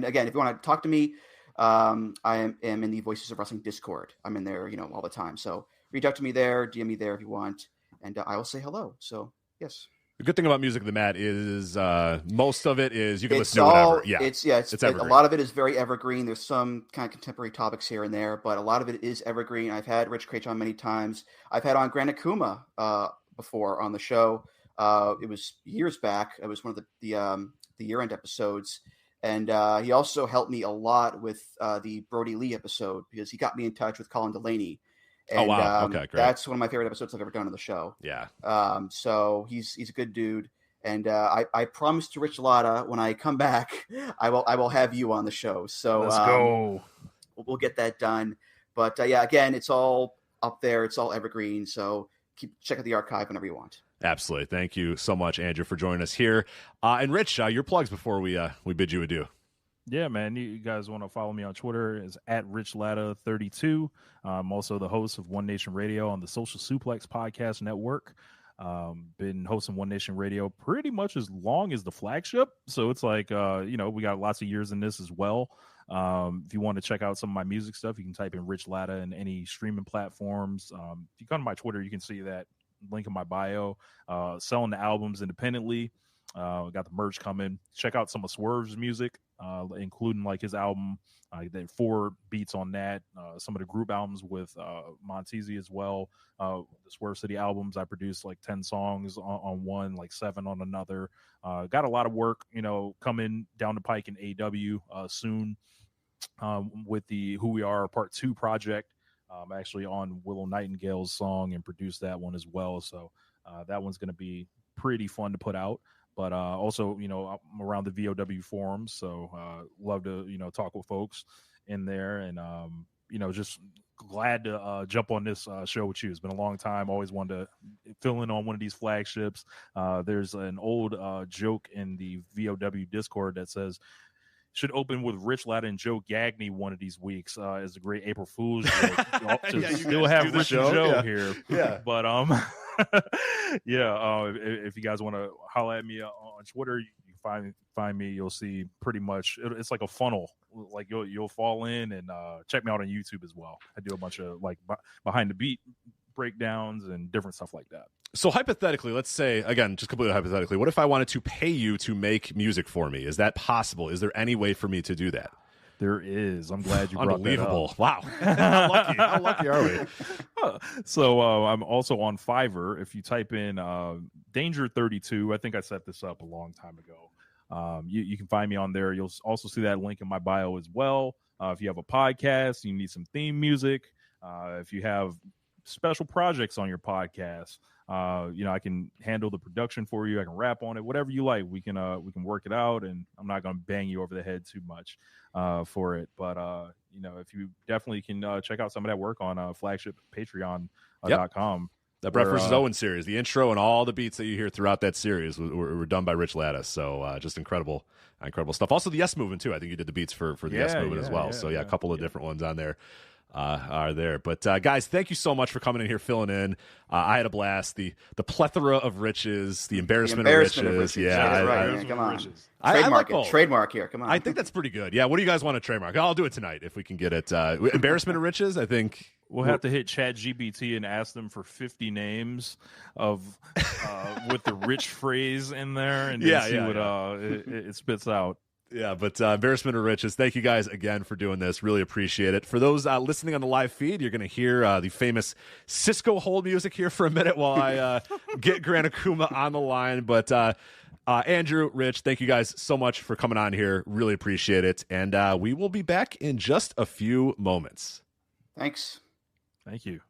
again, if you want to talk to me, I am in the Voices of Wrestling Discord. I'm in there, all the time. So reach out to me there, DM me there if you want, and I will say hello. So yes. The good thing about Music of the Mat is most of it is you can listen to whatever. Yeah, it's a lot of it is very evergreen. There's some kind of contemporary topics here and there, but a lot of it is evergreen. I've had Rich Craich on many times. I've had on Gran Akuma before on the show. It was years back. It was one of the year-end episodes, and he also helped me a lot with the Brody Lee episode because he got me in touch with Colin Delaney. And, wow! Okay, great. That's one of my favorite episodes I've ever done on the show. Yeah. So he's a good dude, and I promised to Rich Latta when I come back, I will have you on the show. So let's go. We'll get that done. But again, it's all up there. It's all evergreen. So check out the archive whenever you want. Absolutely. Thank you so much, Andrew, for joining us here. And Rich, your plugs before we bid you adieu. Yeah, man. You guys want to follow me on Twitter? It's at RichLatta32. I'm also the host of One Nation Radio on the Social Suplex Podcast Network. Been hosting One Nation Radio pretty much as long as the Flagship. So it's like, we got lots of years in this as well. If you want to check out some of my music stuff, you can type in Rich Latta in any streaming platforms. If you come to my Twitter, you can see that link in my bio. Selling the albums independently. Got the merch coming. Check out some of Swerve's music, including like his album. There 4 beats on that. Some of the group albums with Montezi as well. The Swerve City albums, I produced like 10 songs on one, like 7 on another. Got a lot of work, coming down the pike in AEW soon with the Who We Are Part 2 project. Actually on Willow Nightingale's song and produced that one as well. So that one's going to be pretty fun to put out. But also, I'm around the VOW forums, so love to, talk with folks in there. And, just glad to jump on this show with you. It's been a long time. Always wanted to fill in on one of these flagships. There's an old joke in the VOW Discord that says, should open with Rich Latta and Joe Gagney one of these weeks as a great April Fool's joke. Still have Rich and Joe here. Yeah. But if you guys want to holler at me on Twitter, you can find me. You'll see pretty much it's like a funnel. Like you'll fall in and check me out on YouTube as well. I do a bunch of like behind the beat breakdowns and different stuff like that. So hypothetically, let's say, again, just completely hypothetically, what if I wanted to pay you to make music for me? Is that possible? Is there any way for me to do that? There is. I'm glad you brought that up. Unbelievable. Wow. How lucky are we? So I'm also on Fiverr. If you type in Danger32, I think I set this up a long time ago. You can find me on there. You'll also see that link in my bio as well. If you have a podcast, you need some theme music. If you have special projects on your podcast, I can handle the production for you. I can rap on it, whatever you like. We can work it out, and I'm not going to bang you over the head too much for it. But if you definitely can check out some of that work on Flagship Patreon.com. The Brett vs. Owen series, the intro and all the beats that you hear throughout that series were done by Rich Latta. So just incredible stuff. Also the Yes Movement too. I think you did the beats for the Yes Movement as well. So a couple of different ones on there. Are there. But guys, thank you so much for coming in here, filling in. I had a blast. The plethora of riches, the embarrassment of riches. Yeah, right. Come on. Trademark here. Come on. I think that's pretty good. Yeah, what do you guys want to trademark? I'll do it tonight if we can get it. Embarrassment of riches, I think. We'll have to hit ChatGPT and ask them for 50 names of with the rich phrase in there and see what it spits out. Yeah, but embarrassment of riches. Thank you guys again for doing this. Really appreciate it. For those listening on the live feed, you're going to hear the famous Cisco hold music here for a minute while I get Gran Akuma on the line. But Andrew, Rich, thank you guys so much for coming on here. Really appreciate it. And we will be back in just a few moments. Thanks. Thank you.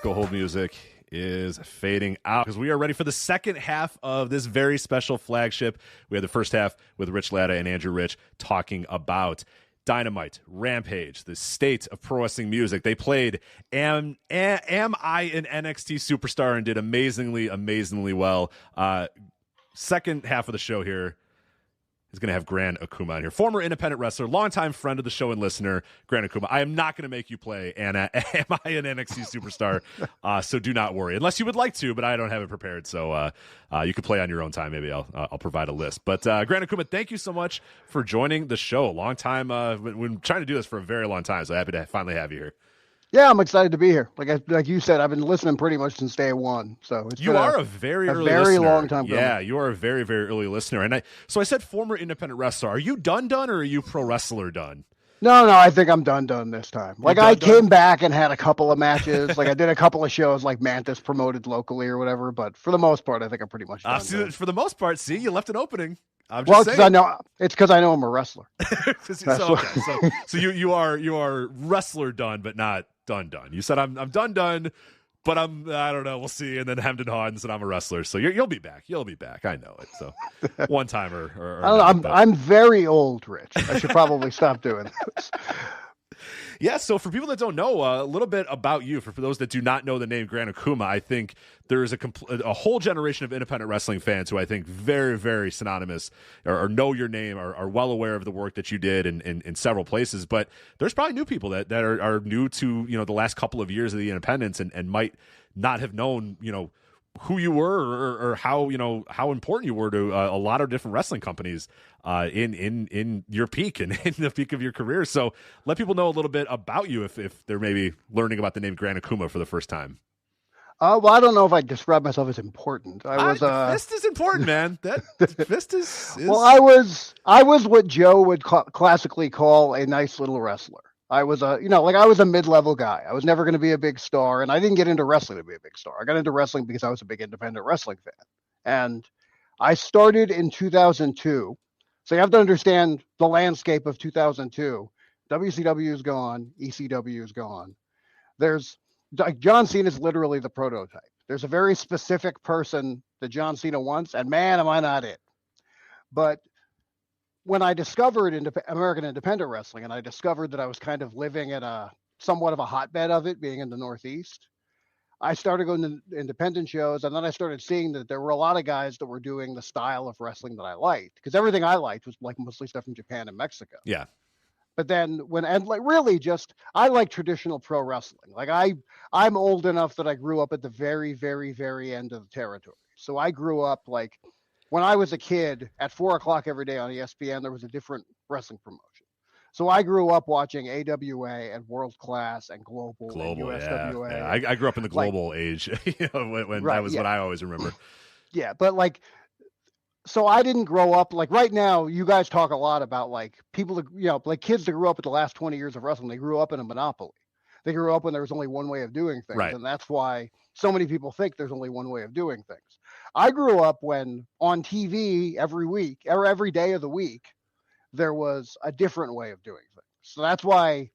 Hold music is fading out because we are ready for the second half of this very special flagship. We had the first half with Rich Latta and Andrew Rich talking about Dynamite, Rampage, the state of pro wrestling music. They played Am I an NXT Superstar and did amazingly well. Second half of the show here is going to have Gran Akuma on here. Former independent wrestler, longtime friend of the show and listener, Gran Akuma. I am not going to make you play Am I an NXT Superstar? So do not worry. Unless you would like to, but I don't have it prepared. So you can play on your own time. Maybe I'll provide a list. But Gran Akuma, thank you so much for joining the show. Long time. We've been trying to do this for a very long time. So happy to finally have you here. Yeah, I'm excited to be here. Like you said, I've been listening pretty much since day one. So it's you are a very long time. Yeah, you are a very early listener. And I said former independent wrestler. Are you done, or are you pro wrestler done? No, I think I'm done this time. Like I came back and had a couple of matches. Like I did a couple of shows like Mantis promoted locally or whatever. But for the most part, I think I'm pretty much done. For the most part, see, you left an opening. Because I know I'm a wrestler. So you are wrestler done, but not done. You said I'm done, but I don't know. We'll see. And then Hemden Hawden said I'm a wrestler. So you'll be back. You'll be back. I know it. So one time or I don't know, I'm very old, Rich. I should probably stop doing this. Yeah, so for people that don't know a little bit about you, for those that do not know the name Gran Akuma, I think there is a whole generation of independent wrestling fans who I think very synonymous or know your name, are well aware of the work that you did in several places. But there's probably new people that are new to the last couple of years of the independents and might not have known who you were or how important you were to a lot of different wrestling companies in your peak and in the peak of your career. So let people know a little bit about you if they're maybe learning about the name Gran Akuma for the first time. Well, I don't know if I describe myself as important. Fist is important, man. That fist is. Well, I was what Joe would classically call a nice little wrestler. I was I was a mid-level guy. I was never going to be a big star, and I didn't get into wrestling to be a big star. I got into wrestling because I was a big independent wrestling fan. And I started in 2002. So you have to understand the landscape of 2002. WCW is gone. ECW is gone. John Cena is literally the prototype. There's a very specific person that John Cena wants, and man, am I not it. But when I discovered American independent wrestling, and I discovered that I was kind of living at somewhat of a hotbed of it, being in the Northeast, I started going to independent shows, and then I started seeing that there were a lot of guys that were doing the style of wrestling that I liked, because everything I liked was like mostly stuff from Japan and Mexico. Yeah. But then I like traditional pro wrestling. Like I'm old enough that I grew up at the very, very, very end of the territory. So I grew up like, when I was a kid, at 4 o'clock every day on ESPN, there was a different wrestling promotion. So I grew up watching AWA and World Class and Global and USWA. Yeah. I grew up in the global age, when that was what I always remember. Yeah, but so I didn't grow up right now. You guys talk a lot about people, kids that grew up with the last 20 years of wrestling. They grew up in a monopoly. They grew up when there was only one way of doing things, right. And that's why so many people think there's only one way of doing things. I grew up when on TV every week or every day of the week, there was a different way of doing things. So that's why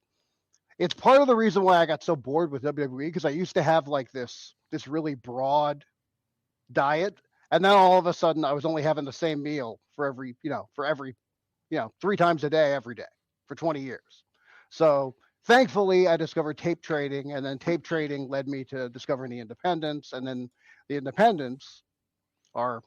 it's part of the reason why I got so bored with WWE, because I used to have this really broad diet. And then all of a sudden I was only having the same meal for every 3 times a day, every day for 20 years. So thankfully I discovered tape trading, and then tape trading led me to discovering the independents, and then the independents are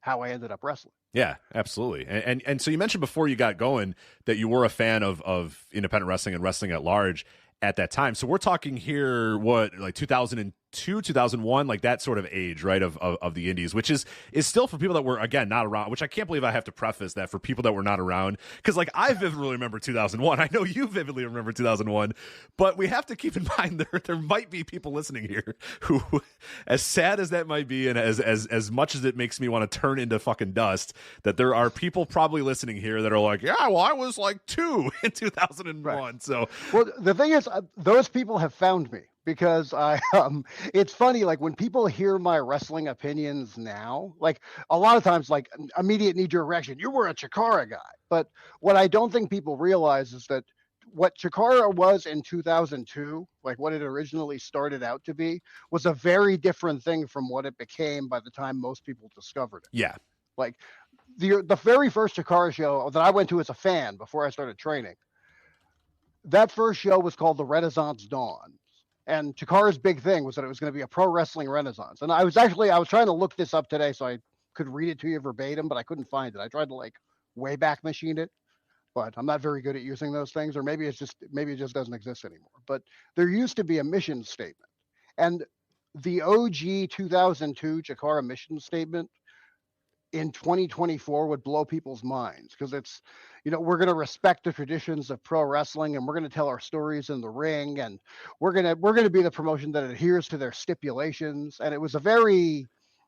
how I ended up wrestling. Yeah, absolutely. And so you mentioned before you got going that you were a fan of independent wrestling and wrestling at large. at that time. So we're talking here, what, like 2002, 2001, like that sort of age, right, of the indies, which is still for people that were, again, not around, which I can't believe I have to preface that for people that were not around, because like I vividly remember 2001. I know you vividly remember 2001, but we have to keep in mind there might be people listening here who, as sad as that might be, and as much as it makes me want to turn into fucking dust, that there are people probably listening here that are like, yeah, well, I was like 2 in 2001. Right. So, well, the thing is, those people have found me, because it's funny, like when people hear my wrestling opinions now, like a lot of times, like immediate knee-jerk reaction, you were a Chikara guy. But what I don't think people realize is that what Chikara was in 2002, like what it originally started out to be, was a very different thing from what it became by the time most people discovered it. Yeah. Like the very first Chikara show that I went to as a fan before I started training, that first show was called the Renaissance Dawn. And Chikara's big thing was that it was going to be a pro wrestling renaissance. And I was trying to look this up today so I could read it to you verbatim, but I couldn't find it. I tried to like Wayback Machine it, but I'm not very good at using those things, or maybe it just doesn't exist anymore. But there used to be a mission statement, and the OG 2002 Chikara mission statement in 2024 would blow people's minds, because it's, we're going to respect the traditions of pro wrestling, and we're going to tell our stories in the ring, and we're going to be the promotion that adheres to their stipulations. And it was a very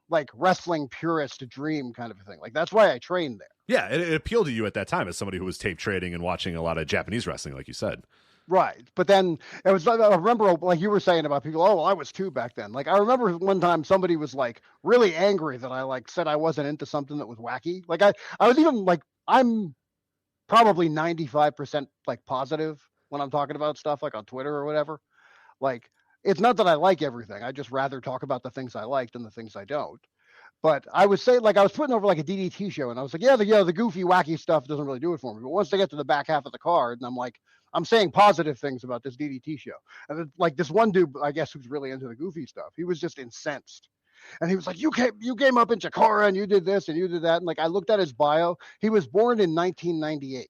like wrestling purist dream kind of a thing. Like that's why I trained there. Yeah, it appealed to you at that time as somebody who was tape trading and watching a lot of Japanese wrestling, like you said. Right. But then I remember, like you were saying about people, oh, well, I was 2 back then. Like I remember one time somebody was like really angry that I like said I wasn't into something that was wacky. Like I was even like, I'm probably 95% like positive when I'm talking about stuff like on Twitter or whatever. Like it's not that I like everything. I just rather talk about the things I like than the things I don't. But I was saying, like I was putting over like a DDT show, and I was like, yeah, the goofy, wacky stuff doesn't really do it for me. But once they get to the back half of the card, and I'm like, I'm saying positive things about this DDT show. And then, like this one dude, I guess, who's really into the goofy stuff, he was just incensed. And he was like, you came up in Chikara and you did this and you did that. And like I looked at his bio, he was born in 1998.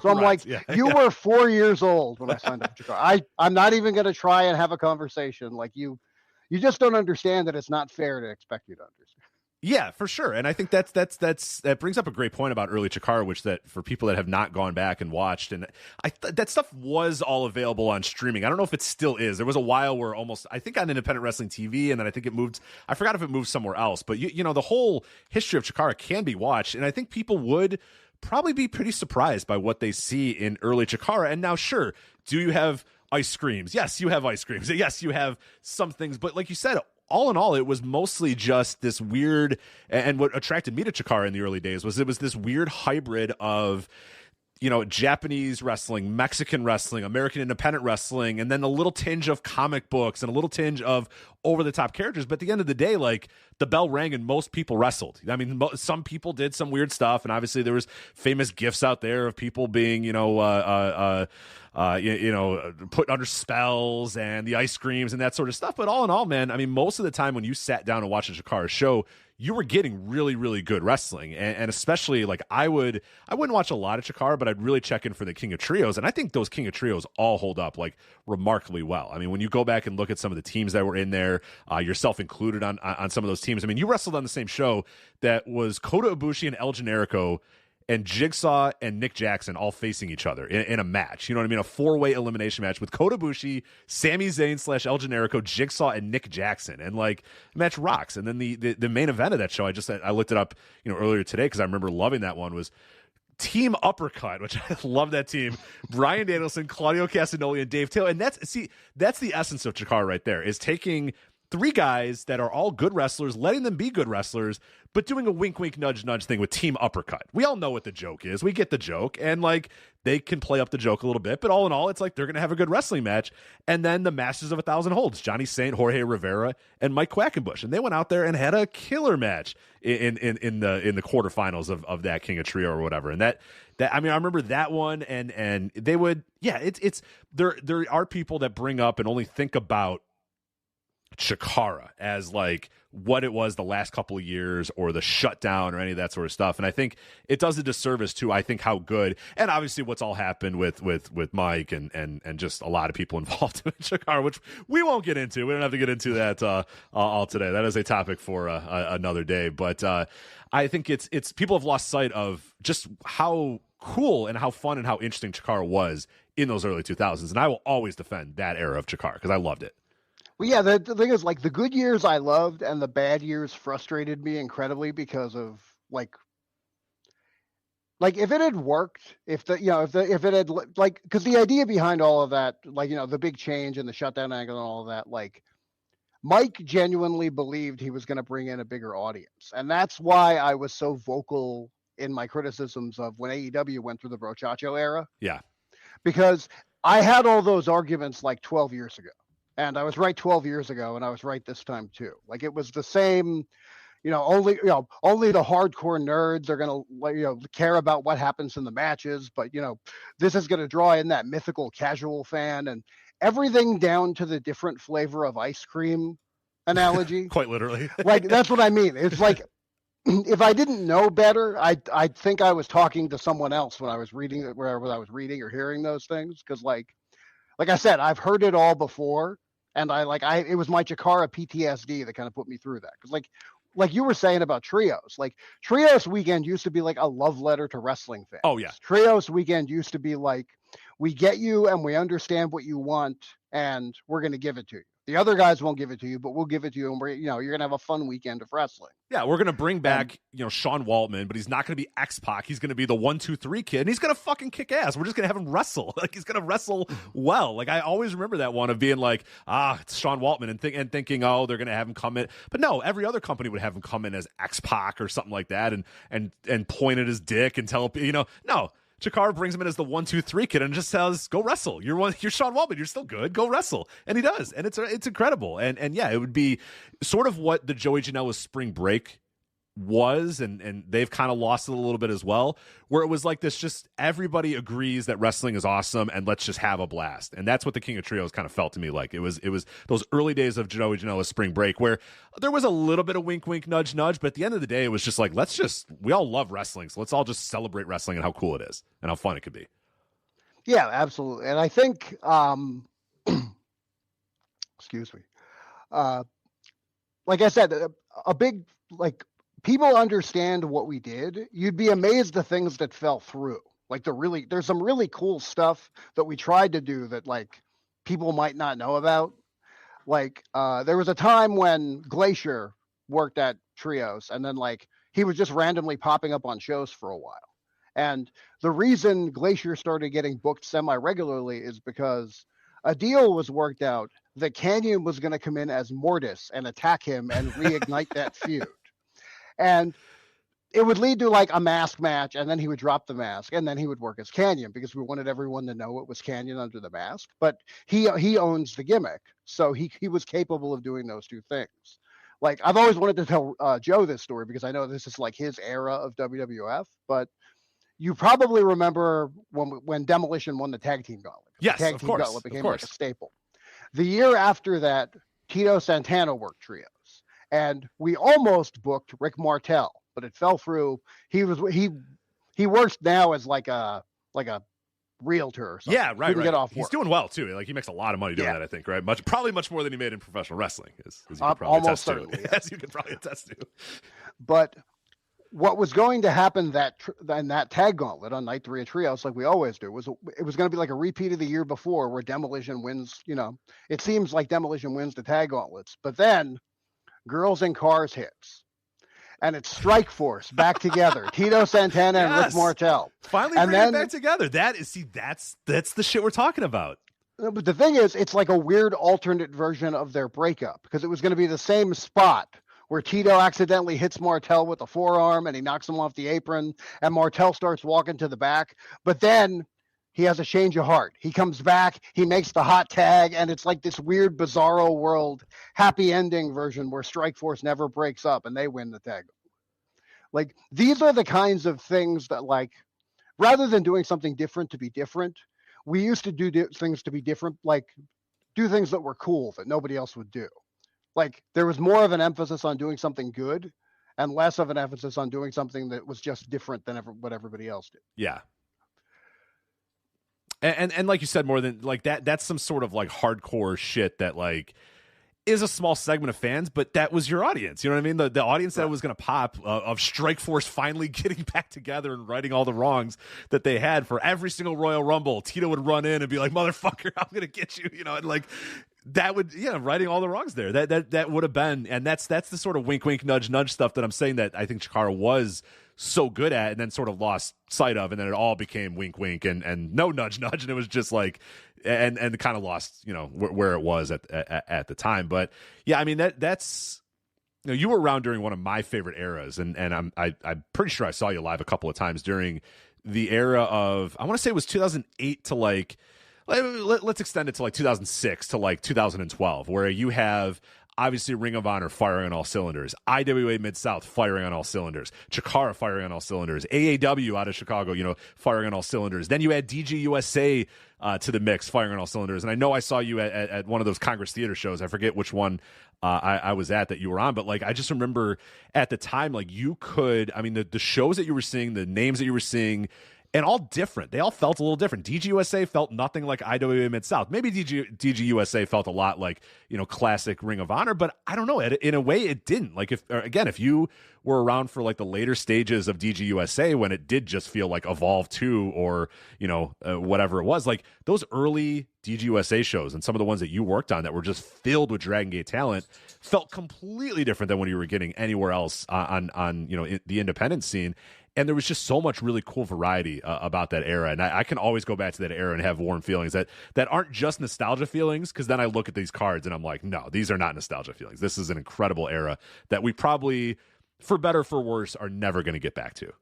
So I'm like, you were 4 years old when I signed up for Chikara. I'm not even going to try and have a conversation. Like you just don't understand that it's not fair to expect you to understand. Yeah, for sure. And I think that brings up a great point about early Chikara, which that for people that have not gone back and watched, and that stuff was all available on streaming. I don't know if it still is. There was a while where I think on Independent Wrestling TV, and then I think it moved. I forgot if it moved somewhere else. But you know, the whole history of Chikara can be watched, and I think people would probably be pretty surprised by what they see in early Chikara. And now, sure, do you have ice creams? Yes, you have ice creams. Yes, you have some things. But like you said, all in all, it was mostly just this weird, and what attracted me to Chikara in the early days was it was this weird hybrid of, Japanese wrestling, Mexican wrestling, American independent wrestling, and then a little tinge of comic books and a little tinge of over-the-top characters. But at the end of the day, like, the bell rang and most people wrestled. I mean, some people did some weird stuff, and obviously there was famous gifs out there of people being, put under spells and the ice creams and that sort of stuff. But all in all, man, I mean, most of the time when you sat down and watched a Chikara show, you were getting really, really good wrestling. And especially, like, I wouldn't watch a lot of Chikara, but I'd really check in for the King of Trios. And I think those King of Trios all hold up, like, remarkably well. I mean, when you go back and look at some of the teams that were in there, yourself included on some of those teams. I mean, you wrestled on the same show that was Kota Ibushi and El Generico and Jigsaw and Nick Jackson all facing each other in a match. You know what I mean? A 4-way elimination match with Kota Ibushi, Sami Zayn / El Generico, Jigsaw, and Nick Jackson. And like, the match rocks. And then the main event of that show, I looked it up, earlier today because I remember loving that one, was Team Uppercut, which I love that team. Bryan Danielson, Claudio Castagnoli, and Dave Taylor. And that's the essence of Chikara right there, is taking 3 guys that are all good wrestlers, letting them be good wrestlers, but doing a wink, wink, nudge, nudge thing with Team Uppercut. We all know what the joke is. We get the joke, and like, they can play up the joke a little bit, but all in all, it's like they're going to have a good wrestling match. And then the Masters of 1,000 Holds, Johnny Saint, Jorge Rivera, and Mike Quackenbush, and they went out there and had a killer match in the quarterfinals of that King of Trio or whatever. And that I mean, I remember that one, and they would, there are people that bring up and only think about Chikara as like what it was the last couple of years or the shutdown or any of that sort of stuff. And I think it does a disservice to, I think, how good, and obviously what's all happened with Mike and just a lot of people involved in Chikara, which we won't get into. We don't have to get into that all today. That is a topic for another day. But I think it's people have lost sight of just how cool and how fun and how interesting Chikara was in those early 2000s. And I will always defend that era of Chikara because I loved it. Well, yeah, the thing is, like, the good years I loved and the bad years frustrated me incredibly because of like if it had worked, if it had, like, because the idea behind all of that, like, the big change and the shutdown angle and all of that, like, Mike genuinely believed he was going to bring in a bigger audience. And that's why I was so vocal in my criticisms of when AEW went through the Brochacho era. Yeah. Because I had all those arguments like 12 years ago. And I was right 12 years ago, and I was right this time too. Like, it was the same, only the hardcore nerds are going to, care about what happens in the matches. But, this is going to draw in that mythical casual fan, and everything down to the different flavor of ice cream analogy. Quite literally. Like, that's what I mean. It's like, if I didn't know better, I'd think I was talking to someone else when I was reading it, wherever I was reading or hearing those things. Because like I said, I've heard it all before. And it was my Chikara PTSD that kind of put me through that. Because like you were saying about Trios, like Trios Weekend used to be like a love letter to wrestling fans. Oh yeah. Trios Weekend used to be like, we get you and we understand what you want and we're going to give it to you. The other guys won't give it to you, but we'll give it to you, and you're going to have a fun weekend of wrestling. Yeah, we're going to bring back, Sean Waltman, but he's not going to be X-Pac. He's going to be the 1, 2, 3 kid, and he's going to fucking kick ass. We're just going to have him wrestle. Like, he's going to wrestle well. Like, I always remember that one of being like, it's Sean Waltman, and thinking, oh, they're going to have him come in. But no, every other company would have him come in as X-Pac or something like that, and point at his dick and tell, no. Chikara brings him in as the 1, 2, 3 kid and just says, "Go wrestle. You're Sean Waltman. You're still good. Go wrestle." And he does, and it's incredible. And yeah, it would be sort of what the Joey Janela's Spring Break was, and they've kind of lost it a little bit as well, where it was like this, just everybody agrees that wrestling is awesome and let's just have a blast. And that's what the King of Trios kind of felt to me like. It was those early days of Joey Janela's Spring Break where there was a little bit of wink wink nudge nudge, but at the end of the day it was just like, we all love wrestling, so let's all just celebrate wrestling and how cool it is and how fun it could be. Yeah, absolutely. And I think excuse me, like I said, a big, like, people understand what we did. You'd be amazed the things that fell through. Like, there's some really cool stuff that we tried to do that, like, people might not know about. Like, there was a time when Glacier worked at Trios, and then, like, he was just randomly popping up on shows for a while. And the reason Glacier started getting booked semi-regularly is because a deal was worked out that Canyon was going to come in as Mortis and attack him and reignite that feud. And it would lead to like a mask match, and then he would drop the mask, and then he would work as Canyon because we wanted everyone to know it was Canyon under the mask. But he owns the gimmick, so he was capable of doing those two things. Like, I've always wanted to tell Joe this story because I know this is like his era of WWF, but you probably remember when Demolition won the tag team gauntlet. Yes, the tag of team course, gauntlet became like a staple. The year after that, Tito Santana worked Trios. And we almost booked Rick Martel, but it fell through. He works now as like a realtor or something. Yeah, right. Get off He's work. doing well too. Like, he makes a lot of money doing that, I think, right? Probably much more than he made in professional wrestling, as you can probably almost attest to. certainly, yeah. As you can probably attest to. But what was going to happen in that tag gauntlet on night 3 of Trios, like we always do, it was going to be like a repeat of the year before where Demolition wins. It seems like Demolition wins the tag gauntlets, but then Girls in Cars hits, and it's Strike Force back together. Tito Santana and Rick Martel Finally bring it back together. That's the shit we're talking about. But the thing is, it's like a weird alternate version of their breakup, because it was going to be the same spot where Tito accidentally hits Martel with a forearm and he knocks him off the apron, and Martel starts walking to the back. But then he has a change of heart. He comes back, he makes the hot tag, and it's like this weird Bizarro World happy ending version where Strikeforce never breaks up and they win the tag. Like, these are the kinds of things that, like, rather than doing something different to be different, we used to do things to be different, like do things that were cool that nobody else would do. Like there was more of an emphasis on doing something good and less of an emphasis on doing something that was just different than what everybody else did. Yeah. And like you said, more than like that's some sort of like hardcore shit that like is a small segment of fans, but that was your audience. You know what I mean? The audience that was going to pop of Strikeforce finally getting back together and righting all the wrongs that they had for every single Royal Rumble. Tito would run in and be like, motherfucker, I'm going to get you, you know, and like that would, righting all the wrongs there. That would have been, and that's the sort of wink, wink, nudge, nudge stuff that I'm saying that I think Chikara was so good at and then sort of lost sight of, and then it all became wink, wink and no nudge, nudge, and it was just like, and kind of lost, you know, where it was at the time. But yeah, I mean that's, you know, you were around during one of my favorite eras, and I'm pretty sure I saw you live a couple of times during the era of, I want to say it was 2008 to like, let's extend it to like 2006 to like 2012, where you have obviously Ring of Honor firing on all cylinders, IWA Mid-South firing on all cylinders, Chikara firing on all cylinders, AAW out of Chicago, you know, firing on all cylinders. Then you add DG USA to the mix, firing on all cylinders. And I know I saw you at one of those Congress Theater shows. I forget which one I was at that you were on, but like I just remember at the time, like you could, I mean, the shows that you were seeing, the names that you were seeing, and all different. They all felt a little different. DG USA felt nothing like IWA Mid-South. Maybe DG USA felt a lot like, you know, classic Ring of Honor, but I don't know. In a way, it didn't. Like, if you were around for like the later stages of DG USA when it did just feel like Evolve 2 or, you know, whatever it was, like those early DG USA shows and some of the ones that you worked on that were just filled with Dragon Gate talent felt completely different than what you were getting anywhere else on you know, the independent scene. And there was just so much really cool variety about that era. And I can always go back to that era and have warm feelings that aren't just nostalgia feelings, because then I look at these cards and I'm like, no, these are not nostalgia feelings. This is an incredible era that we probably, for better or for worse, are never going to get back to.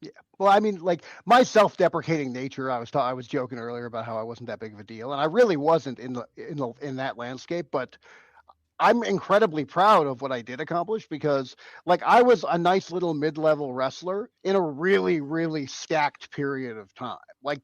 Yeah. Well, I mean, like my self-deprecating nature, I was joking earlier about how I wasn't that big of a deal, and I really wasn't in that landscape, but I'm incredibly proud of what I did accomplish, because like I was a nice little mid-level wrestler in a really, really stacked period of time. Like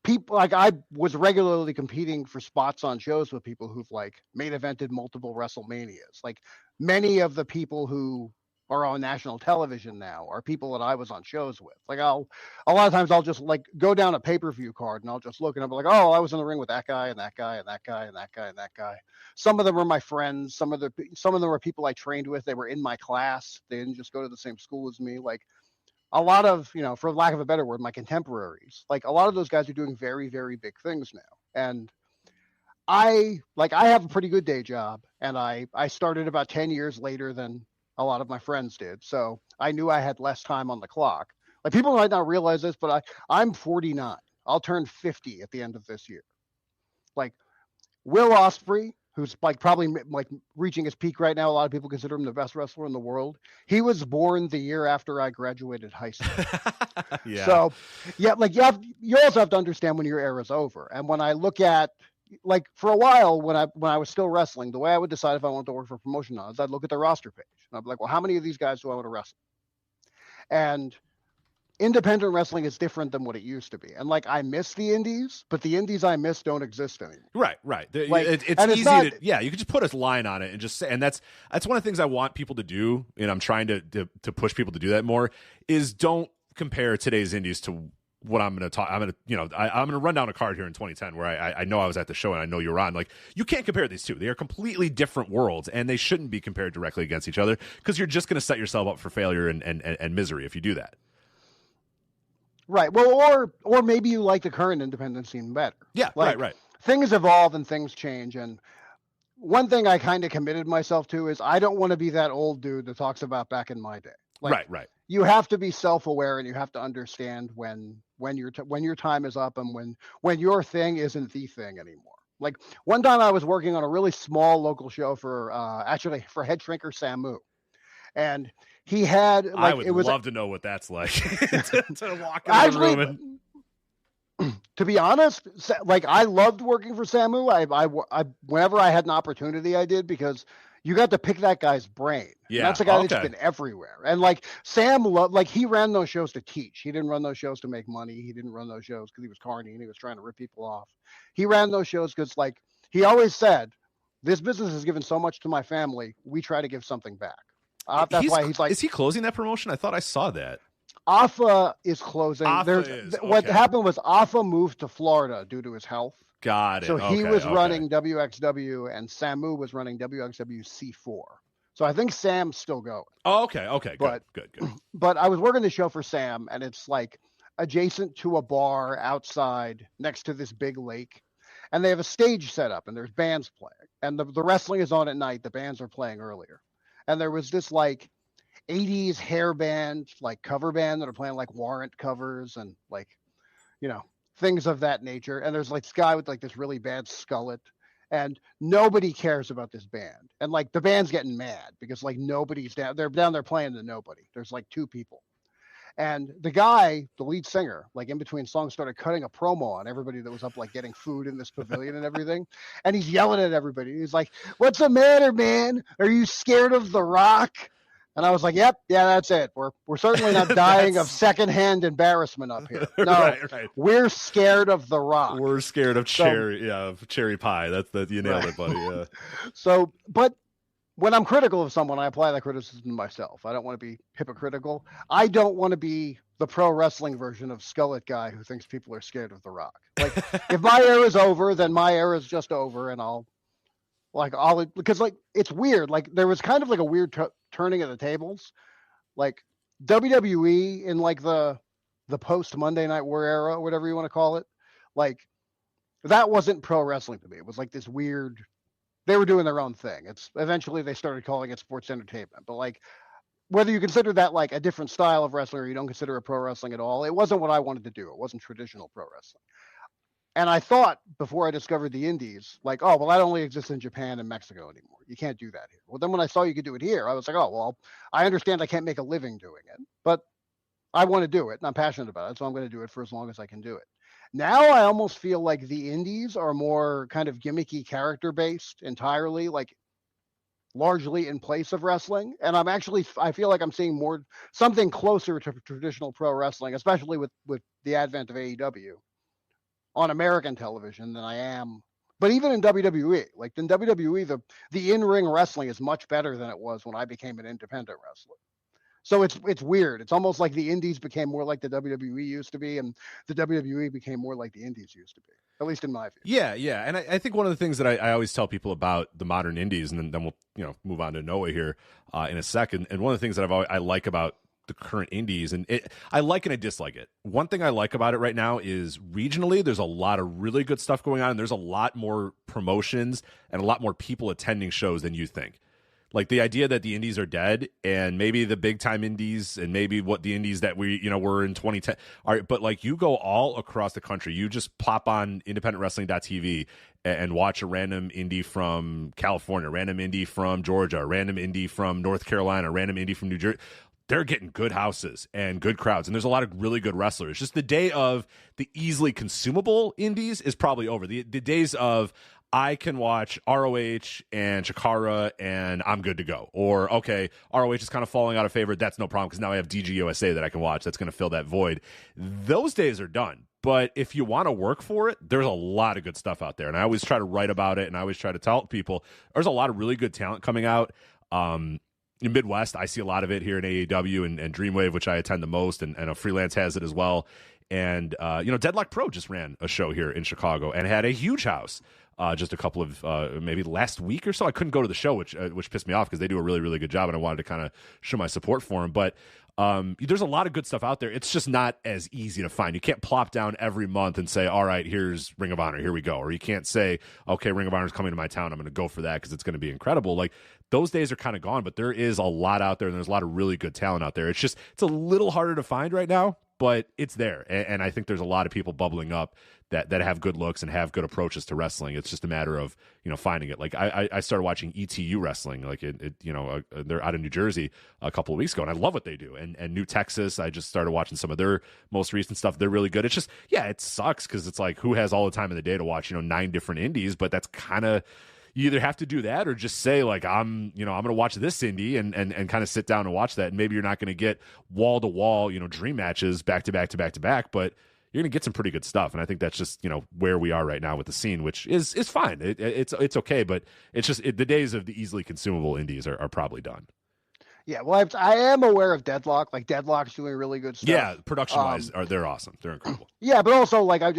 people, like I was regularly competing for spots on shows with people who've like main evented multiple WrestleManias. Like many of the people who are on national television now are people that I was on shows with. Like a lot of times I'll just like go down a pay-per-view card and I'll just look and I'll be like, oh, I was in the ring with that guy and that guy and that guy and that guy and that guy. Some of them are my friends. Some of them are people I trained with. They were in my class. They didn't just go to the same school as me. Like a lot of, you know, for lack of a better word, my contemporaries, like a lot of those guys are doing very, very big things now. And I have a pretty good day job, and I started about 10 years later than a lot of my friends did. So I knew I had less time on the clock. Like people might not realize this, but I'm 49. I'll turn 50 at the end of this year. Like Will Ospreay, who's like probably like reaching his peak right now. A lot of people consider him the best wrestler in the world. He was born the year after I graduated high school. Yeah. So yeah, like you also have to understand when your era's over. And when I look at, like for a while when I was still wrestling, the way I would decide if I wanted to work for a promotion now is I'd look at the roster page and I'd be like, well, how many of these guys do I want to wrestle? And independent wrestling is different than what it used to be. And like I miss the indies, but the indies I miss don't exist anymore. Right. Like, it's easy to, yeah, you can just put a line on it and just say, and that's one of the things I want people to do, and I'm trying to push people to do that more, is don't compare today's indies to what I'm going to talk. I'm going to run down a card here in 2010 where I know I was at the show and I know you were on. Like, you can't compare these two. They are completely different worlds, and they shouldn't be compared directly against each other, because you're just going to set yourself up for failure and misery if you do that. Right. Well, or maybe you like the current independent scene better. Yeah. Like, right. Things evolve and things change. And one thing I kind of committed myself to is I don't want to be that old dude that talks about back in my day. Like, right. You have to be self-aware, and you have to understand when your time is up and when your thing isn't the thing anymore. Like one time I was working on a really small local show for head shrinker Samu, and he had like, I would love to know what that's like to walk in the room and... To be honest, like I loved working for Samu. I whenever I had an opportunity, I did, because you got to pick that guy's brain. Yeah, and that's a guy that's been everywhere. And like Sam, he ran those shows to teach. He didn't run those shows to make money. He didn't run those shows because he was carny and he was trying to rip people off. He ran those shows because, like he always said, this business has given so much to my family. We try to give something back. That's why he's like, is he closing that promotion? I thought I saw that. Alpha is closing. What happened was Alpha moved to Florida due to his health. Got it. So he was running WXW and Samu was running WXW C4. So I think Sam's still going. Oh, okay. Good. But I was working the show for Sam, and it's like adjacent to a bar outside next to this big lake. And they have a stage set up, and there's bands playing. And the wrestling is on at night. The bands are playing earlier. And there was this like 80s hair band, like cover band that are playing like Warrant covers and like, you know, things of that nature. And there's like this guy with like this really bad skullet. And nobody cares about this band. And like the band's getting mad because like nobody's down. They're down there playing to nobody. There's like two people. And the guy, the lead singer, like in between songs, started cutting a promo on everybody that was up, like getting food in this pavilion and everything. And he's yelling at everybody. He's like, "What's the matter, man? Are you scared of The Rock?" And I was like, "Yep, yeah, that's it. We're certainly not dying of secondhand embarrassment up here. No, right. We're scared of The Rock. We're scared of cherry pie. That's you nailed it, buddy. Yeah. So, but when I'm critical of someone, I apply that criticism to myself. I don't want to be hypocritical. I don't want to be the pro wrestling version of Skullet guy who thinks people are scared of The Rock. Like, if my era is over, then my era is just over, and because like it's weird. Like there was kind of like a weird turning of the tables. Like WWE in like the post Monday Night War era, or whatever you want to call it. Like that wasn't pro wrestling to me. It was like this weird. They were doing their own thing. It's eventually they started calling it sports entertainment. But like whether you consider that like a different style of wrestling or you don't consider it pro wrestling at all, it wasn't what I wanted to do. It wasn't traditional pro wrestling. And I thought before I discovered the indies, like, oh, well, that only exists in Japan and Mexico anymore. You can't do that here. Well, then when I saw you could do it here, I was like, oh, well, I understand I can't make a living doing it, but I want to do it and I'm passionate about it. So I'm going to do it for as long as I can do it. Now I almost feel like the indies are more kind of gimmicky character based entirely, like largely in place of wrestling. And I feel like I'm seeing something closer to traditional pro wrestling, especially with the advent of AEW on American television than I am. But even in WWE, like in WWE, the in-ring wrestling is much better than it was when I became an independent wrestler. So it's weird. It's almost like the indies became more like the WWE used to be, and the WWE became more like the indies used to be, at least in my view. Yeah. And I think one of the things that I always tell people about the modern indies, and then we'll move on to Noah here in a second. And one of the things that I like about the current indies, and I like and I dislike it. One thing I like about it right now is regionally, there's a lot of really good stuff going on, and there's a lot more promotions and a lot more people attending shows than you think. Like the idea that the indies are dead, and maybe the big time indies, and maybe what the indies that we were in 2010 are, but like you go all across the country, you just plop on independentwrestling.tv and watch a random indie from California, random indie from Georgia, random indie from North Carolina, random indie from New Jersey. They're getting good houses and good crowds, and there's a lot of really good wrestlers. Just the day of the easily consumable indies is probably over. The days of I can watch ROH and Chikara and I'm good to go. Or, okay, ROH is kind of falling out of favor. That's no problem because now I have DGUSA that I can watch. That's going to fill that void. Those days are done. But if you want to work for it, there's a lot of good stuff out there. And I always try to write about it, and I always try to tell people there's a lot of really good talent coming out. In Midwest, I see a lot of it here in AEW and Dreamwave, which I attend the most, and a Freelance has it as well. And, Deadlock Pro just ran a show here in Chicago and had a huge house just a couple of, maybe last week or so. I couldn't go to the show, which pissed me off because they do a really, really good job, and I wanted to kind of show my support for them. But there's a lot of good stuff out there. It's just not as easy to find. You can't plop down every month and say, all right, here's Ring of Honor, here we go. Or you can't say, okay, Ring of Honor is coming to my town, I'm going to go for that because it's going to be incredible. Like, those days are kind of gone, but there is a lot out there, and there's a lot of really good talent out there. It's a little harder to find right now, but it's there. And I think there's a lot of people bubbling up that have good looks and have good approaches to wrestling. It's just a matter of, finding it. Like I started watching ETU wrestling, like they're out of New Jersey a couple of weeks ago, and I love what they do. And New Texas, I just started watching some of their most recent stuff. They're really good. It's just, it sucks because it's like, who has all the time in the day to watch, 9 different indies, but that's kind of, you either have to do that or just say like, I'm going to watch this indie and kind of sit down and watch that. And maybe you're not going to get wall to wall, dream matches back to back to back to back, but you're going to get some pretty good stuff. And I think that's just, where we are right now with the scene, which is fine. It's okay, but it's just the days of the easily consumable indies are probably done. Yeah, well, I am aware of Deadlock. Like, Deadlock's doing really good stuff. Yeah, production-wise, they're awesome. They're incredible. Yeah, but also, like, I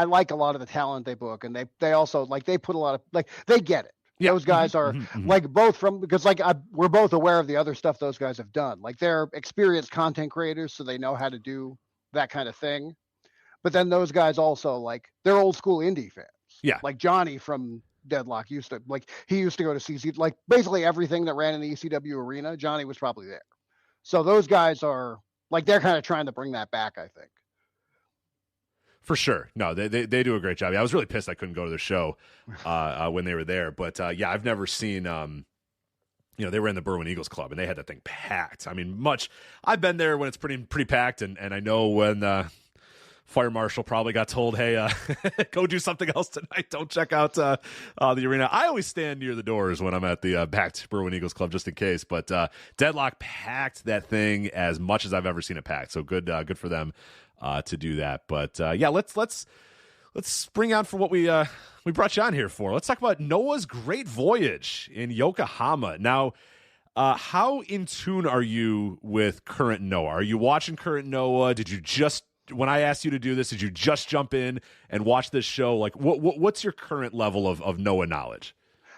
like a lot of the talent they book, and they also, like, they put a lot of, like, they get it. Yeah. Those guys are, like, both from, because, like, we're both aware of the other stuff those guys have done. Like, they're experienced content creators, so they know how to do that kind of thing. But then those guys also, like, they're old-school indie fans. Yeah. Like, Johnny from Deadlock used to go to CC, like basically everything that ran in the ECW arena, Johnny was probably there. So those guys are like, they're kind of trying to bring that back, I think. For sure. No, they do a great job. I was really pissed I couldn't go to the show when they were there. But yeah, I've never seen, they were in the Berwyn Eagles Club and they had that thing packed. I mean, I've been there when it's pretty packed. And I know when, Fire Marshal probably got told, hey, go do something else tonight. Don't check out the arena. I always stand near the doors when I'm at the packed Berwyn Eagles Club just in case. But Deadlock packed that thing as much as I've ever seen it packed. So good for them to do that. But yeah, let's bring on for what we brought you on here for. Let's talk about Noah's Great Voyage in Yokohama. Now, how in tune are you with current Noah? Are you watching current Noah? Did you just, when I asked you to do this, did you just jump in and watch this show? Like, what's your current level of Noah knowledge?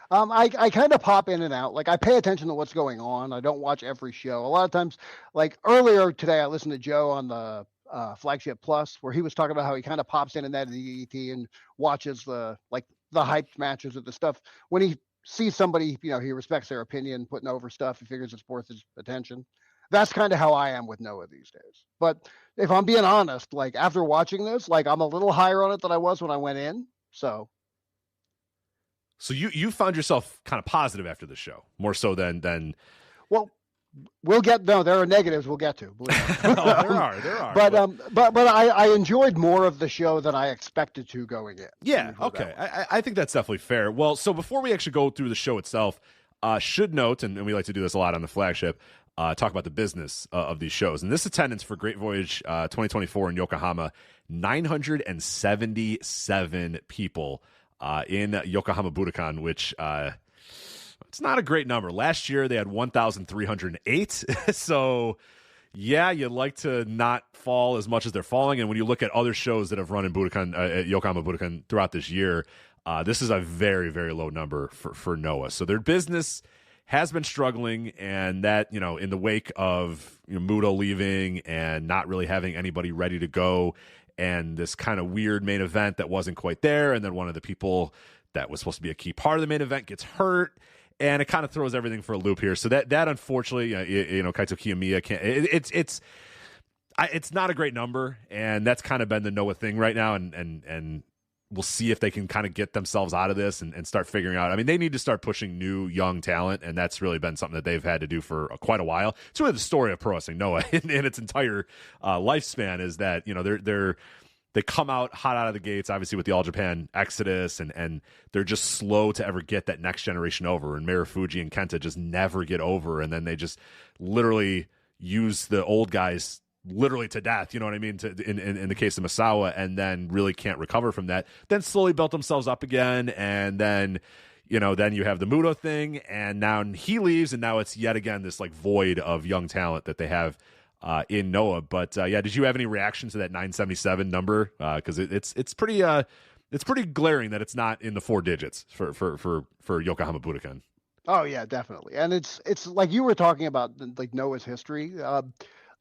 I kind of pop in and out. Like, I pay attention to what's going on. I don't watch every show. A lot of times, like earlier today, I listened to Joe on the Flagship Plus, where he was talking about how he kind of pops in and out of the DDT and watches the hyped matches of the stuff. When he sees somebody, he respects their opinion, putting over stuff, he figures it's worth his attention. That's kind of how I am with Noah these days. But if I'm being honest, like after watching this, like I'm a little higher on it than I was when I went in. So you found yourself kind of positive after the show, more so than. Well, there are negatives we'll get to. There are. But I enjoyed more of the show than I expected to going in. Yeah. Okay. I think that's definitely fair. Well, so before we actually go through the show itself, should note, and we like to do this a lot on the Flagship, talk about the business of these shows. And this attendance for Great Voyage 2024 in Yokohama, 977 people in Yokohama Budokan, which it's not a great number. Last year they had 1,308. So yeah, you'd like to not fall as much as they're falling. And when you look at other shows that have run in Budokan, at Yokohama Budokan throughout this year, this is a very, very low number for Noah. So their business has been struggling, and that, in the wake of Muto leaving and not really having anybody ready to go, and this kind of weird main event that wasn't quite there, and then one of the people that was supposed to be a key part of the main event gets hurt, and it kind of throws everything for a loop here. So that unfortunately, Kaito Kiyomiya can't. It's not a great number, and that's kind of been the Noah thing right now, and we'll see if they can kind of get themselves out of this and start figuring out. I mean, they need to start pushing new, young talent, and that's really been something that they've had to do for quite a while. It's really the story of pro wrestling Noah in its entire lifespan, is that, they come out hot out of the gates, obviously with the All Japan Exodus, and they're just slow to ever get that next generation over. And Marufuji and Kenta just never get over, and then they just literally use the old guys literally to death, you know what I mean, in the case of Misawa, and then really can't recover from that. Then slowly built themselves up again, and then then you have the Muto thing, and now he leaves, and now it's yet again this like void of young talent that they have in Noah. But yeah, did you have any reaction to that 977 number? Because it's pretty glaring that it's not in the 4 digits for Yokohama Budokan. Oh yeah, definitely. And it's like you were talking about, like Noah's history.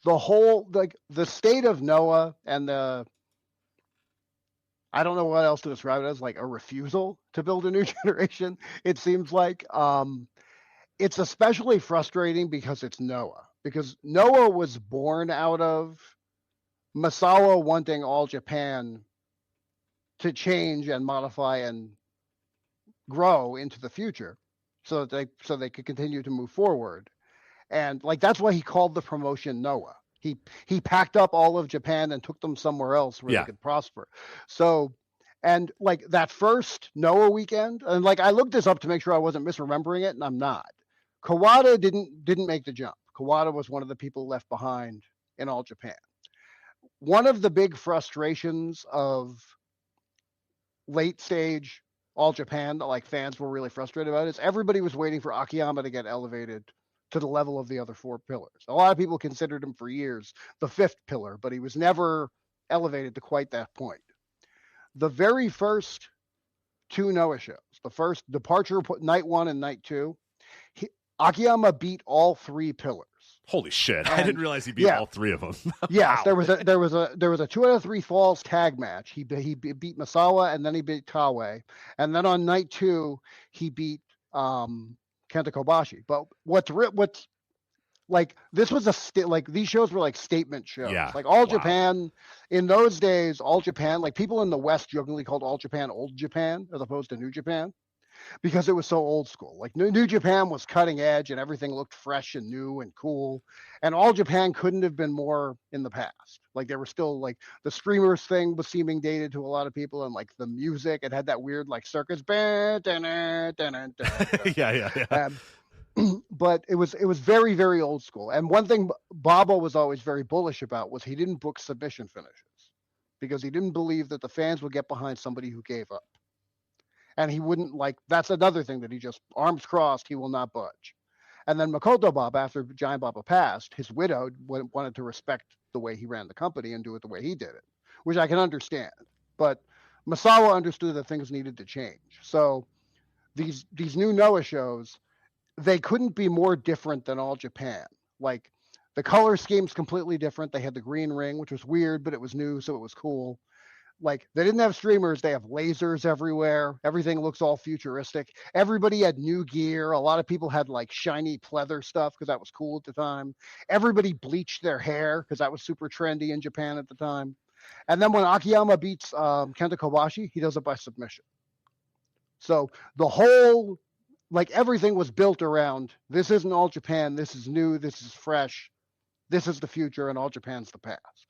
The whole, like the state of Noah and I don't know what else to describe it as, like a refusal to build a new generation. It seems like it's especially frustrating because it's Noah. Because Noah was born out of Misawa wanting All Japan to change and modify and grow into the future, so they could continue to move forward. And like that's why he called the promotion Noah. He packed up all of Japan and took them somewhere else where they could prosper. So, and like that first Noah weekend, and like I looked this up to make sure I wasn't misremembering it, and I'm not. Kawada didn't make the jump. Kawada was one of the people left behind in All Japan. one of the big frustrations of late stage All Japan that like fans were really frustrated about is everybody was waiting for Akiyama to get elevated to the level of the other four pillars. A lot of people considered him for years the fifth pillar, but he was never elevated to quite that point. The very first two Noah shows, the first Departure night 1 and night 2, Akiyama beat all three pillars. Holy shit! I didn't realize he beat all three of them. Yes, wow. there was a 2 out of 3 falls tag match. He beat Misawa and then he beat Taue, and then on night 2 he beat Kenta Kobashi. But what's like this was these shows were like statement shows. Yeah. Like All Japan in those days, All Japan, like people in the West jokingly called All Japan Old Japan as opposed to New Japan, because it was so old school. Like New Japan was cutting edge and everything looked fresh and new and cool. And All Japan couldn't have been more in the past. Like there were still like the streamers thing was seeming dated to a lot of people, and like the music, it had that weird like circus band. Yeah. But it was very, very old school. And one thing Baba was always very bullish about was he didn't book submission finishes because he didn't believe that the fans would get behind somebody who gave up. And he wouldn't that's another thing that he just arms crossed, he will not budge. And then Makoto Baba, after Giant Baba passed, his widow wanted to respect the way he ran the company and do it the way he did it, which I can understand. But Misawa understood that things needed to change. So these new Noah shows, they couldn't be more different than All Japan. Like the color scheme's completely different. They had the green ring, which was weird, but it was new, so it was cool. Like they didn't have streamers. They have lasers everywhere. Everything looks all futuristic. Everybody had new gear. A lot of people had like shiny pleather stuff because that was cool at the time. Everybody bleached their hair because that was super trendy in Japan at the time. And then when Akiyama beats Kenta Kobashi, he does it by submission. So the whole, like everything was built around, this isn't All Japan. This is new. This is fresh. This is the future, and All Japan's the past.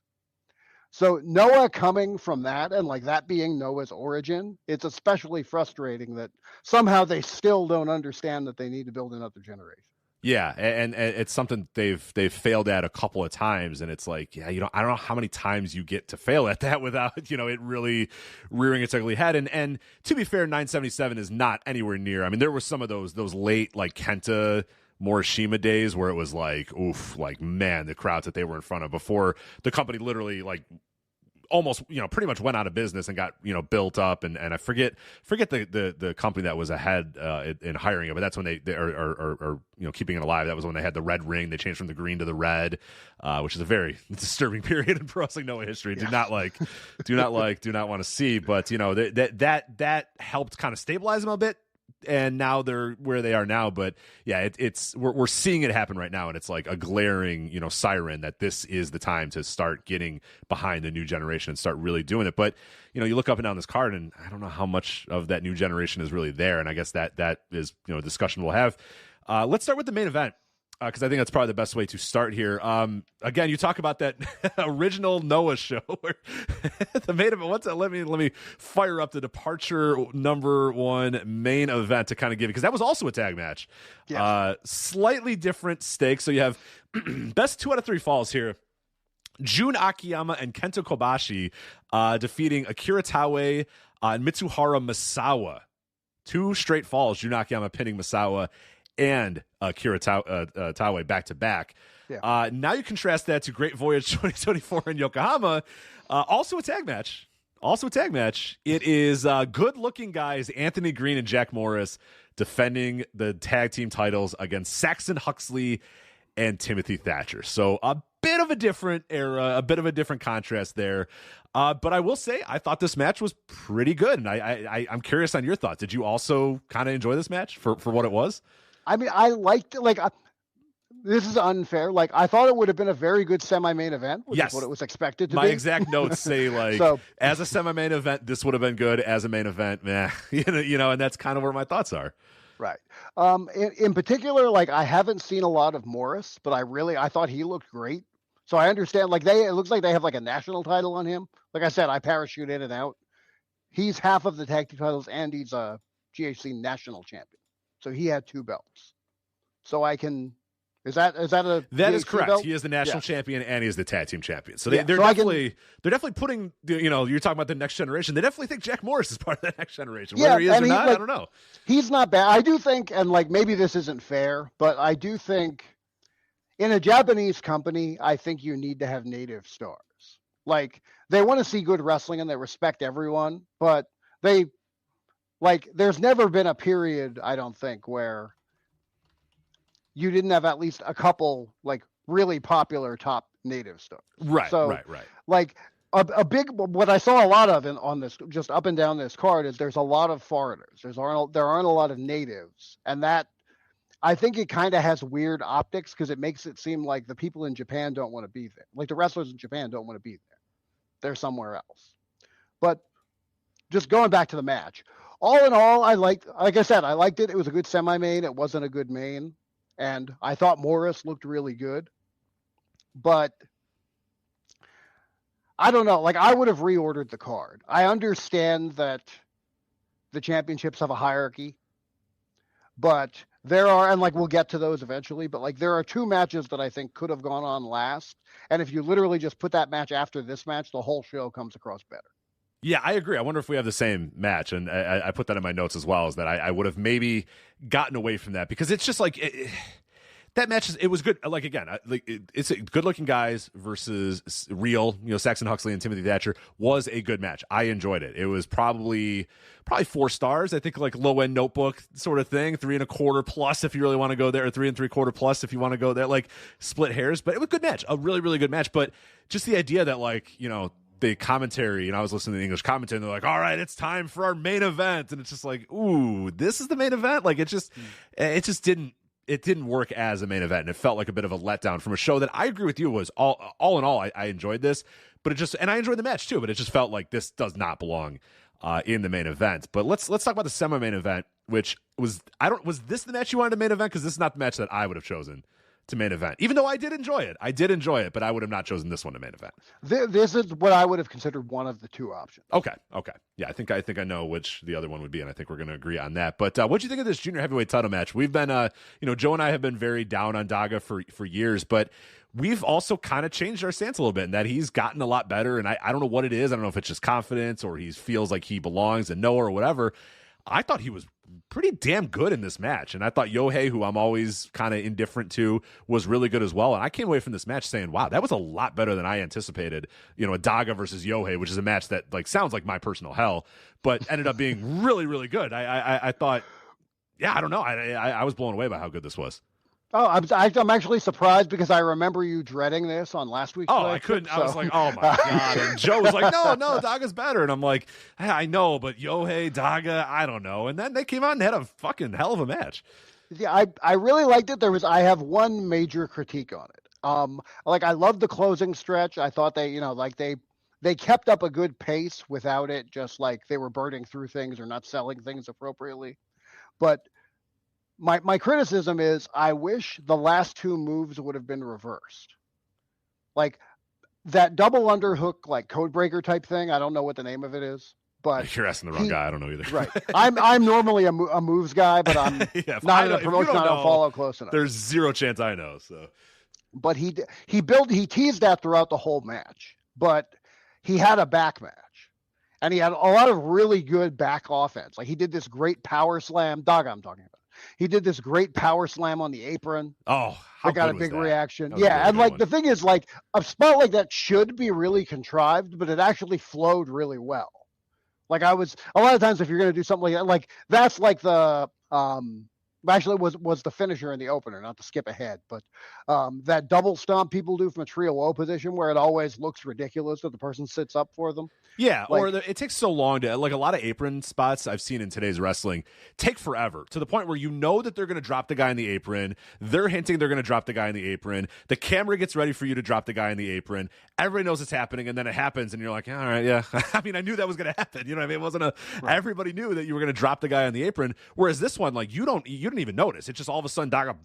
So Noah coming from that and like that being Noah's origin, it's especially frustrating that somehow they still don't understand that they need to build another generation. Yeah, and it's something they've failed at a couple of times, and it's like, I don't know how many times you get to fail at that without, it really rearing its ugly head. And to be fair, 977 is not anywhere near. I mean, there were some of those late like Kenta Morishima days where it was like, oof, like man, the crowds that they were in front of before the company literally like almost pretty much went out of business and got built up, and I forget the company that was ahead in hiring it, but that's when they are keeping it alive. That was when they had the red ring. They changed from the green to the red, which is a very disturbing period in pro wrestling Noah history. Yes. Do not want to see, but that helped kind of stabilize them a bit. And now they're where they are now, but yeah, we're seeing it happen right now, and it's like a glaring, siren that this is the time to start getting behind the new generation and start really doing it. But you look up and down this card, and I don't know how much of that new generation is really there, and I guess that is a discussion we'll have. Let's start with the main event, because I think that's probably the best way to start here. Again, you talk about that original Noah show where the main event. What's that? Let me fire up the Departure number 1 main event to kind of give it, because that was also a tag match. Yes. Slightly different stakes. So you have best 2 out of 3 falls here. Jun Akiyama and Kenta Kobashi defeating Akira Taue and Mitsuhara Misawa. 2 straight falls. Jun Akiyama pinning Misawa and Akira Taue back to back. Yeah. Now you contrast that to Great Voyage 2024 in Yokohama, also a tag match. It is good-looking guys Anthony Green and Jack Morris defending the tag team titles against Saxon Huxley and Timothy Thatcher. So a bit of a different era, a bit of a different contrast there. But I will say, I thought this match was pretty good, and I'm curious on your thoughts. Did you also kind of enjoy this match for what it was? I mean, I liked it. Like, this is unfair. Like, I thought it would have been a very good semi-main event, which is what it was expected to be. My exact notes say, like, as a semi-main event, this would have been good. As a main event, meh. And that's kind of where my thoughts are. Right. In particular, like, I haven't seen a lot of Morris, but I thought he looked great. So I understand, like, it looks like they have, like, a national title on him. Like I said, I parachute in and out. He's half of the tag team titles, and he's a GHC national champion. So he had 2 belts. So I can Is that a that is correct? Belt? He is the national champion and he is the tag team champion. So they're so definitely putting, you know, you're talking about the next generation. They definitely think Jack Morris is part of the next generation. Whether he is or not, I don't know. He's not bad. I do think, and like maybe this isn't fair, but I do think in a Japanese company, I think you need to have native stars. Like they want to see good wrestling and they respect everyone, but there's never been a period, I don't think, where you didn't have at least a couple like really popular top native stars. Right. Like a big, what I saw a lot of on this, just up and down this card, is there's a lot of foreigners. There aren't a lot of natives, and that I think it kind of has weird optics because it makes it seem like the people in Japan don't want to be there. Like the wrestlers in Japan don't want to be there. They're somewhere else. But just going back to the match, all in all, like I said, I liked it. It was a good semi-main. It wasn't a good main. And I thought Morris looked really good. But I don't know. Like, I would have reordered the card. I understand that the championships have a hierarchy. But there are, and like we'll get to those eventually, but like there are two matches that I think could have gone on last. And if you literally just put that match after this match, the whole show comes across better. Yeah, I agree. I wonder if we have the same match. And I put that in my notes as well, is that I would have maybe gotten away from that because it's just like that match. It was good. Like, again, it's good looking guys versus real, you know, Saxon Huxley and Timothy Thatcher was a good match. I enjoyed it. It was probably 4 stars. I think like low end Notebook sort of thing, 3.25 plus if you really want to go there, or 3 3/4 plus if you want to go there, like split hairs. But it was a good match, a really, really good match. But just the idea that, like, you know, the commentary, and I was listening to the English commentary, and they're like, all right, it's time for our main event. And it's just like, ooh, this is the main event? Like, it just didn't work as a main event, and it felt like a bit of a letdown from a show that I agree with you was all in all, I enjoyed this, but it just, and I enjoyed the match too, but it just felt like this does not belong in the main event. But let's talk about the semi-main event, which was this the match you wanted to main event? Because this is not the match that I would have chosen to main event, even though I did enjoy it, but I would have not chosen this one to main event. This is what I would have considered one of the two options. Okay. Yeah, I think I know which the other one would be, and I think we're going to agree on that. But what do you think of this junior heavyweight title match? We've been, Joe and I have been very down on Daga for years, but we've also kind of changed our stance a little bit in that he's gotten a lot better, and I don't know what it is. I don't know if it's just confidence or he feels like he belongs and Noah or whatever. I thought he was pretty damn good in this match, and I thought Yohei, who I'm always kind of indifferent to, was really good as well. And I came away from this match saying, wow, that was a lot better than I anticipated. You know, a Daga versus Yohei, which is a match that like sounds like my personal hell, but ended up being really, really good. I thought, yeah, I don't know. I was blown away by how good this was. Oh, I'm actually surprised because I remember you dreading this on last week's. Oh, I couldn't. So. I was like, oh my god! And Joe was like, no, Daga's better, and I'm like, I know, but Yohei, Daga, I don't know. And then they came out and had a fucking hell of a match. Yeah, I really liked it. I have one major critique on it. Like I loved the closing stretch. I thought they kept up a good pace without it just like they were burning through things or not selling things appropriately, but. My criticism is I wish the last two moves would have been reversed. Like that double underhook, like codebreaker type thing. I don't know what the name of it is, but you're asking the wrong guy. I don't know either. Right. I'm normally a moves guy, but I'm not in a promotion. I don't follow close enough. There's zero chance I know. So, but he teased that throughout the whole match, but he had a back match. And he had a lot of really good back offense. Like he did this great power slam. Daga, I'm talking about. He did this great power slam on the apron. Oh, I got a big reaction. Yeah, and like the thing is, like a spot like that should be really contrived, but it actually flowed really well. Like a lot of times if you're going to do something like that's like the actually was the finisher in the opener, not to skip ahead, but that double stomp people do from a trio low position where it always looks ridiculous that the person sits up for them. Yeah, like, it takes so long to, like a lot of apron spots I've seen in today's wrestling take forever to the point where you know that they're going to drop the guy in the apron. They're hinting they're going to drop the guy in the apron. The camera gets ready for you to drop the guy in the apron. Everybody knows it's happening, and then it happens, and you're like, all right, yeah. I mean, I knew that was going to happen. You know what I mean? It wasn't everybody knew that you were going to drop the guy on the apron, whereas this one, like, you don't even notice. It's just all of a sudden Daga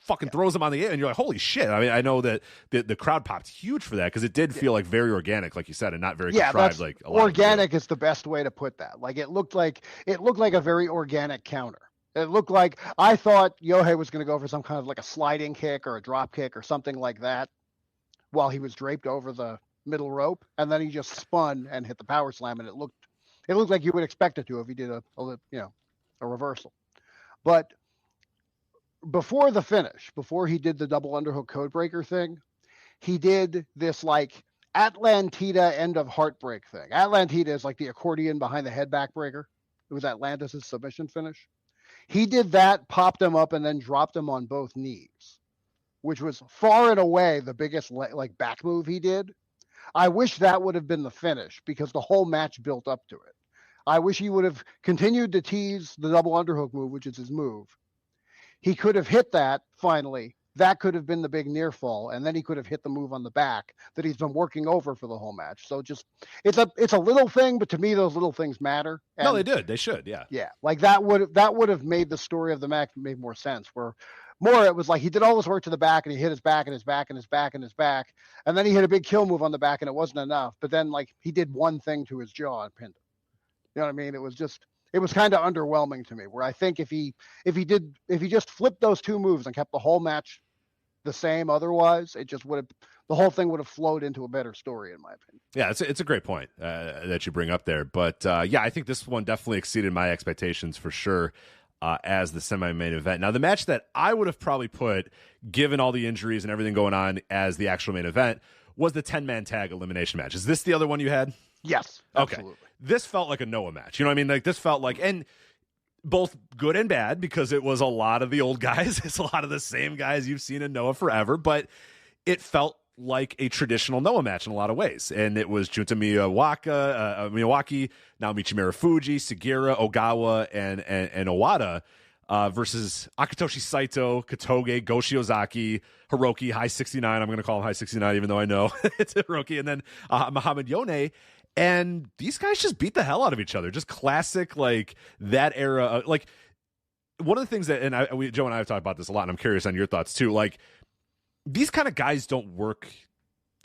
fucking throws him on the air, and you're like, holy shit. I mean, I know that the crowd popped huge for that because it did feel like very organic, like you said, and not very contrived. Like organic is the best way to put that. Like it looked like a very organic counter. It looked like, I thought Yohei was going to go for some kind of like a sliding kick or a drop kick or something like that while he was draped over the middle rope, and then he just spun and hit the power slam, and it looked like you would expect it to if he did a reversal. But before the finish, before he did the double underhook codebreaker thing, he did this like Atlantida end of heartbreak thing. Atlantida is like the accordion behind the head backbreaker. It was Atlantis' submission finish. He did that, popped him up, and then dropped him on both knees, which was far and away the biggest like back move he did. I wish that would have been the finish because the whole match built up to it. I wish he would have continued to tease the double underhook move, which is his move. He could have hit that finally. That could have been the big near fall, and then he could have hit the move on the back that he's been working over for the whole match. So just it's a little thing, but to me those little things matter. And no, they did. They should, yeah. Yeah, like that would have made the story of the match make more sense. Where more it was like he did all this work to the back and he hit his back and his back and his back and his back, and then he hit a big kill move on the back and it wasn't enough. But then like he did one thing to his jaw and pinned him. You know what I mean? It was kind of underwhelming to me. Where I think if he just flipped those two moves and kept the whole match the same otherwise, the whole thing would have flowed into a better story, in my opinion. Yeah, it's a great point that you bring up there. But yeah, I think this one definitely exceeded my expectations for sure as the semi-main event. Now, the match that I would have probably put, given all the injuries and everything going on, as the actual main event was the 10-man tag elimination match. Is this the other one you had? Yes, absolutely. Okay. This felt like a Noah match. You know what I mean? Like this felt like, and both good and bad because it was a lot of the old guys. It's a lot of the same guys you've seen in Noah forever, but it felt like a traditional Noah match in a lot of ways. And it was Junta Miyawaki, Naomichi Marufuji, Sugiura, Ogawa, and Owada versus Akitoshi Saito, Katoge, Go Shiozaki, Hiroki, High 69. I'm going to call him High 69 even though I know it's Hiroki. And then Muhammad Yone. And these guys just beat the hell out of each other. Just classic, like, that era. Like, one of the things that, and Joe and I have talked about this a lot, and I'm curious on your thoughts, too. Like, these kind of guys don't work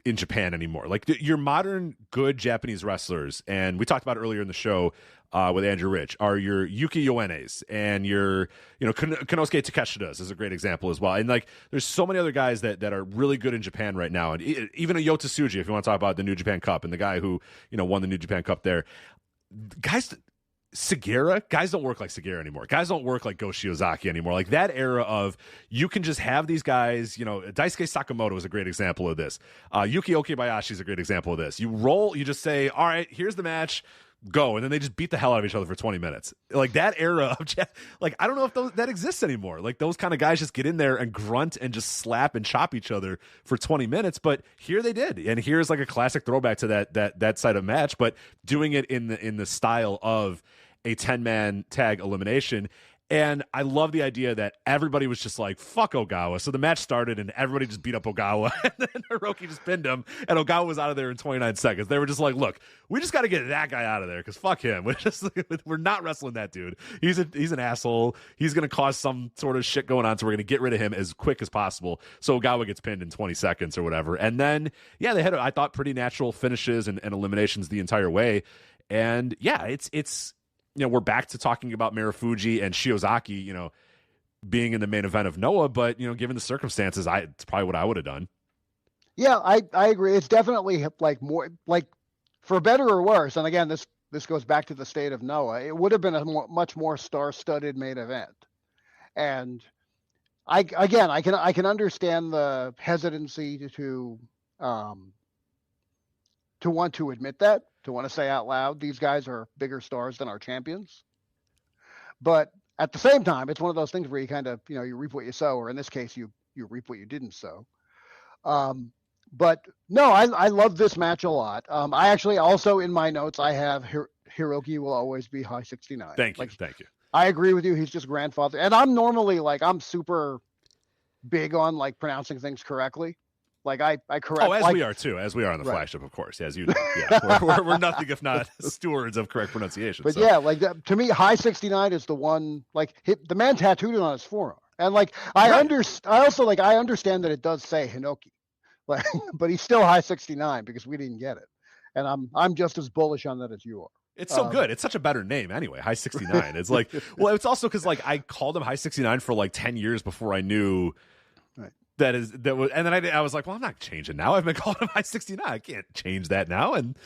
in Japan anymore. Like, your modern good Japanese wrestlers, and we talked about it earlier in the show with Andrew Rich, are your Yuki Ioenes and your, Konosuke Takeshidas is a great example as well. And, like, there's so many other guys that are really good in Japan right now. And even a Yota Tsuji, if you want to talk about the New Japan Cup and the guy who, won the New Japan Cup there. Guys, Sugiura, guys don't work like Sugiura anymore. Guys don't work like Go Shiozaki anymore. Like that era of you can just have these guys, Daisuke Sakamoto is a great example of this. Yuki Okibayashi is a great example of this. You just say, all right, here's the match, go. And then they just beat the hell out of each other for 20 minutes. Like that era of, like, I don't know if that exists anymore. Like those kind of guys just get in there and grunt and just slap and chop each other for 20 minutes. But here they did. And here's like a classic throwback to that side of match, but doing it in the style of a 10-man tag elimination. And I love the idea that everybody was just like, fuck Ogawa. So the match started and everybody just beat up Ogawa. And then Hiroki just pinned him. And Ogawa was out of there in 29 seconds. They were just like, look, we just got to get that guy out of there because fuck him. We're not wrestling that dude. He's an asshole. He's going to cause some sort of shit going on. So we're going to get rid of him as quick as possible. So Ogawa gets pinned in 20 seconds or whatever. And then, yeah, they had, I thought, pretty natural finishes and eliminations the entire way. And yeah, it's we're back to talking about Marufuji and Shiozaki, being in the main event of Noah, but, given the circumstances, it's probably what I would have done. Yeah, I agree. It's definitely like more like for better or worse. And again, this goes back to the state of Noah. It would have been a much more star-studded main event. And I can understand the hesitancy to want to admit that, to want to say out loud, these guys are bigger stars than our champions. But at the same time, it's one of those things where you kind of, you reap what you sow, or in this case, you reap what you didn't sow. But no, I love this match a lot. I actually also in my notes, I have Hiroki will always be High 69. Thank you. I agree with you. He's just grandfather. And I'm normally I'm super big on like pronouncing things correctly. Like I correct. Oh, as we are too, as we are on the Flagship, of course, as you know. Yeah, we're nothing if not stewards of correct pronunciation. But yeah, like to me, High 69 is the one. Like the man tattooed it on his forearm, and like I understand that it does say Hinoki, like, but he's still High 69 because we didn't get it, and I'm just as bullish on that as you are. It's so good. It's such a better name anyway. High 69. It's like, well, it's also because like I called him High 69 for like 10 years before I knew that was, and then I was like, well, I'm not changing now. I've been calling him High 69. I can't change that now. And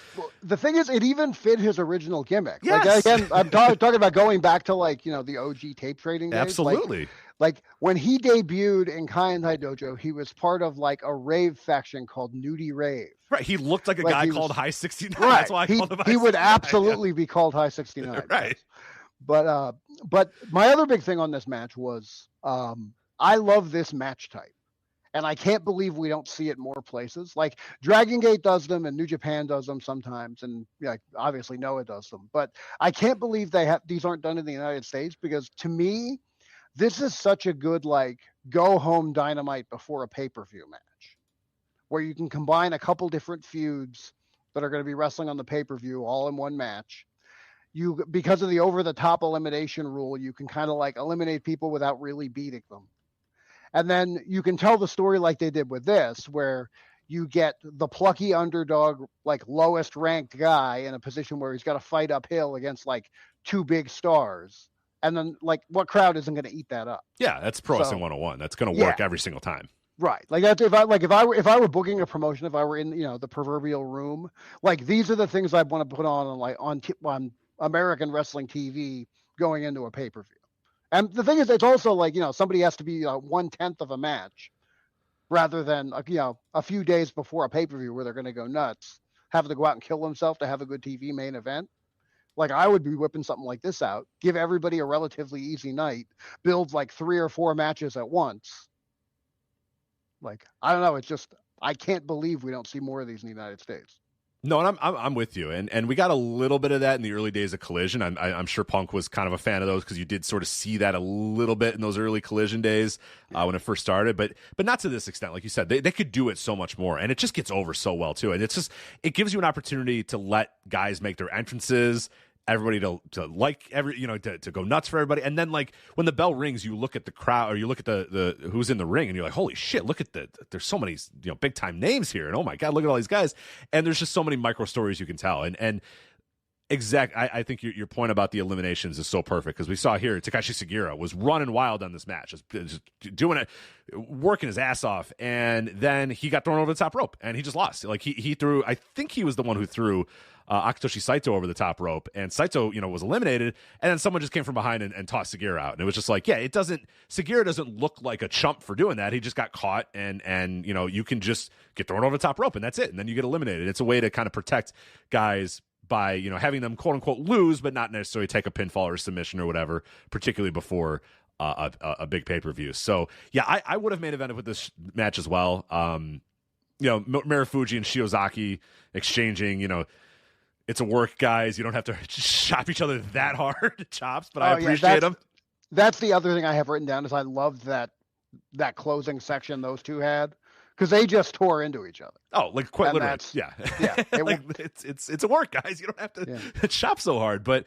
the thing is, it even fit his original gimmick. Yes. Like, again, I'm talking about going back to like, the OG tape trading days. Absolutely. Like when he debuted in Kaientai Dojo, he was part of like a rave faction called Nudie Rave. Right. He looked like a guy called High 69. Right. That's why I called him High 69. He would absolutely be called High 69. Right. But my other big thing on this match was I love this match type. And I can't believe we don't see it more places. Like Dragon Gate does them and New Japan does them sometimes. And obviously Noah does them. But I can't believe these aren't done in the United States, because to me, this is such a good, like, go home Dynamite before a pay-per-view match where you can combine a couple different feuds that are going to be wrestling on the pay-per-view all in one match. Because of the over-the-top elimination rule, you can kind of like eliminate people without really beating them. And then you can tell the story like they did with this, where you get the plucky underdog, like lowest ranked guy in a position where he's got to fight uphill against like two big stars. And then like what crowd isn't going to eat that up? Yeah, that's Pro Wrestling 101. That's going to work every single time. Right. Like that's, if I were booking a promotion, if I were in, the proverbial room, like these are the things I want to put on American wrestling TV going into a pay-per-view. And the thing is, it's also like, somebody has to be 1/10 of a match rather than, a few days before a pay-per-view where they're going to go nuts, having to go out and kill himself to have a good TV main event. Like I would be whipping something like this out, give everybody a relatively easy night, build like 3 or 4 matches at once. Like, I don't know. It's just, I can't believe we don't see more of these in the United States. No, and I'm with you, and we got a little bit of that in the early days of Collision. I'm sure Punk was kind of a fan of those because you did sort of see that a little bit in those early Collision days when it first started, but not to this extent. Like you said, they could do it so much more, and it just gets over so well too. And it gives you an opportunity to let guys make their entrances, everybody to like to go nuts for everybody, and then like when the bell rings, you look at the crowd or you look at the who's in the ring, and you're like, holy shit, look at there's so many big time names here, and oh my god, look at all these guys, and there's just so many micro stories you can tell, and I think your point about the eliminations is so perfect, because we saw here Takashi Sugiura was running wild on this match, just doing it, working his ass off, and then he got thrown over the top rope and he just lost. Like he threw, I think he was the one who threw Akitoshi Saito over the top rope, and Saito was eliminated, and then someone just came from behind and tossed Sugiura out, and it was just like, Sugiura doesn't look like a chump for doing that. He just got caught, and you can just get thrown over the top rope and that's it, and then you get eliminated. It's a way to kind of protect guys by having them quote unquote lose, but not necessarily take a pinfall or a submission or whatever, particularly before a big pay-per-view. So I would have main evented with this match as well. Marufuji and Shiozaki exchanging, it's a work, guys. You don't have to chop each other that hard, chops, but I appreciate them. That's the other thing I have written down is I loved that closing section those two had, because they just tore into each other. Oh, like quite literally. Yeah. It's a work, guys. You don't have to chop so hard, but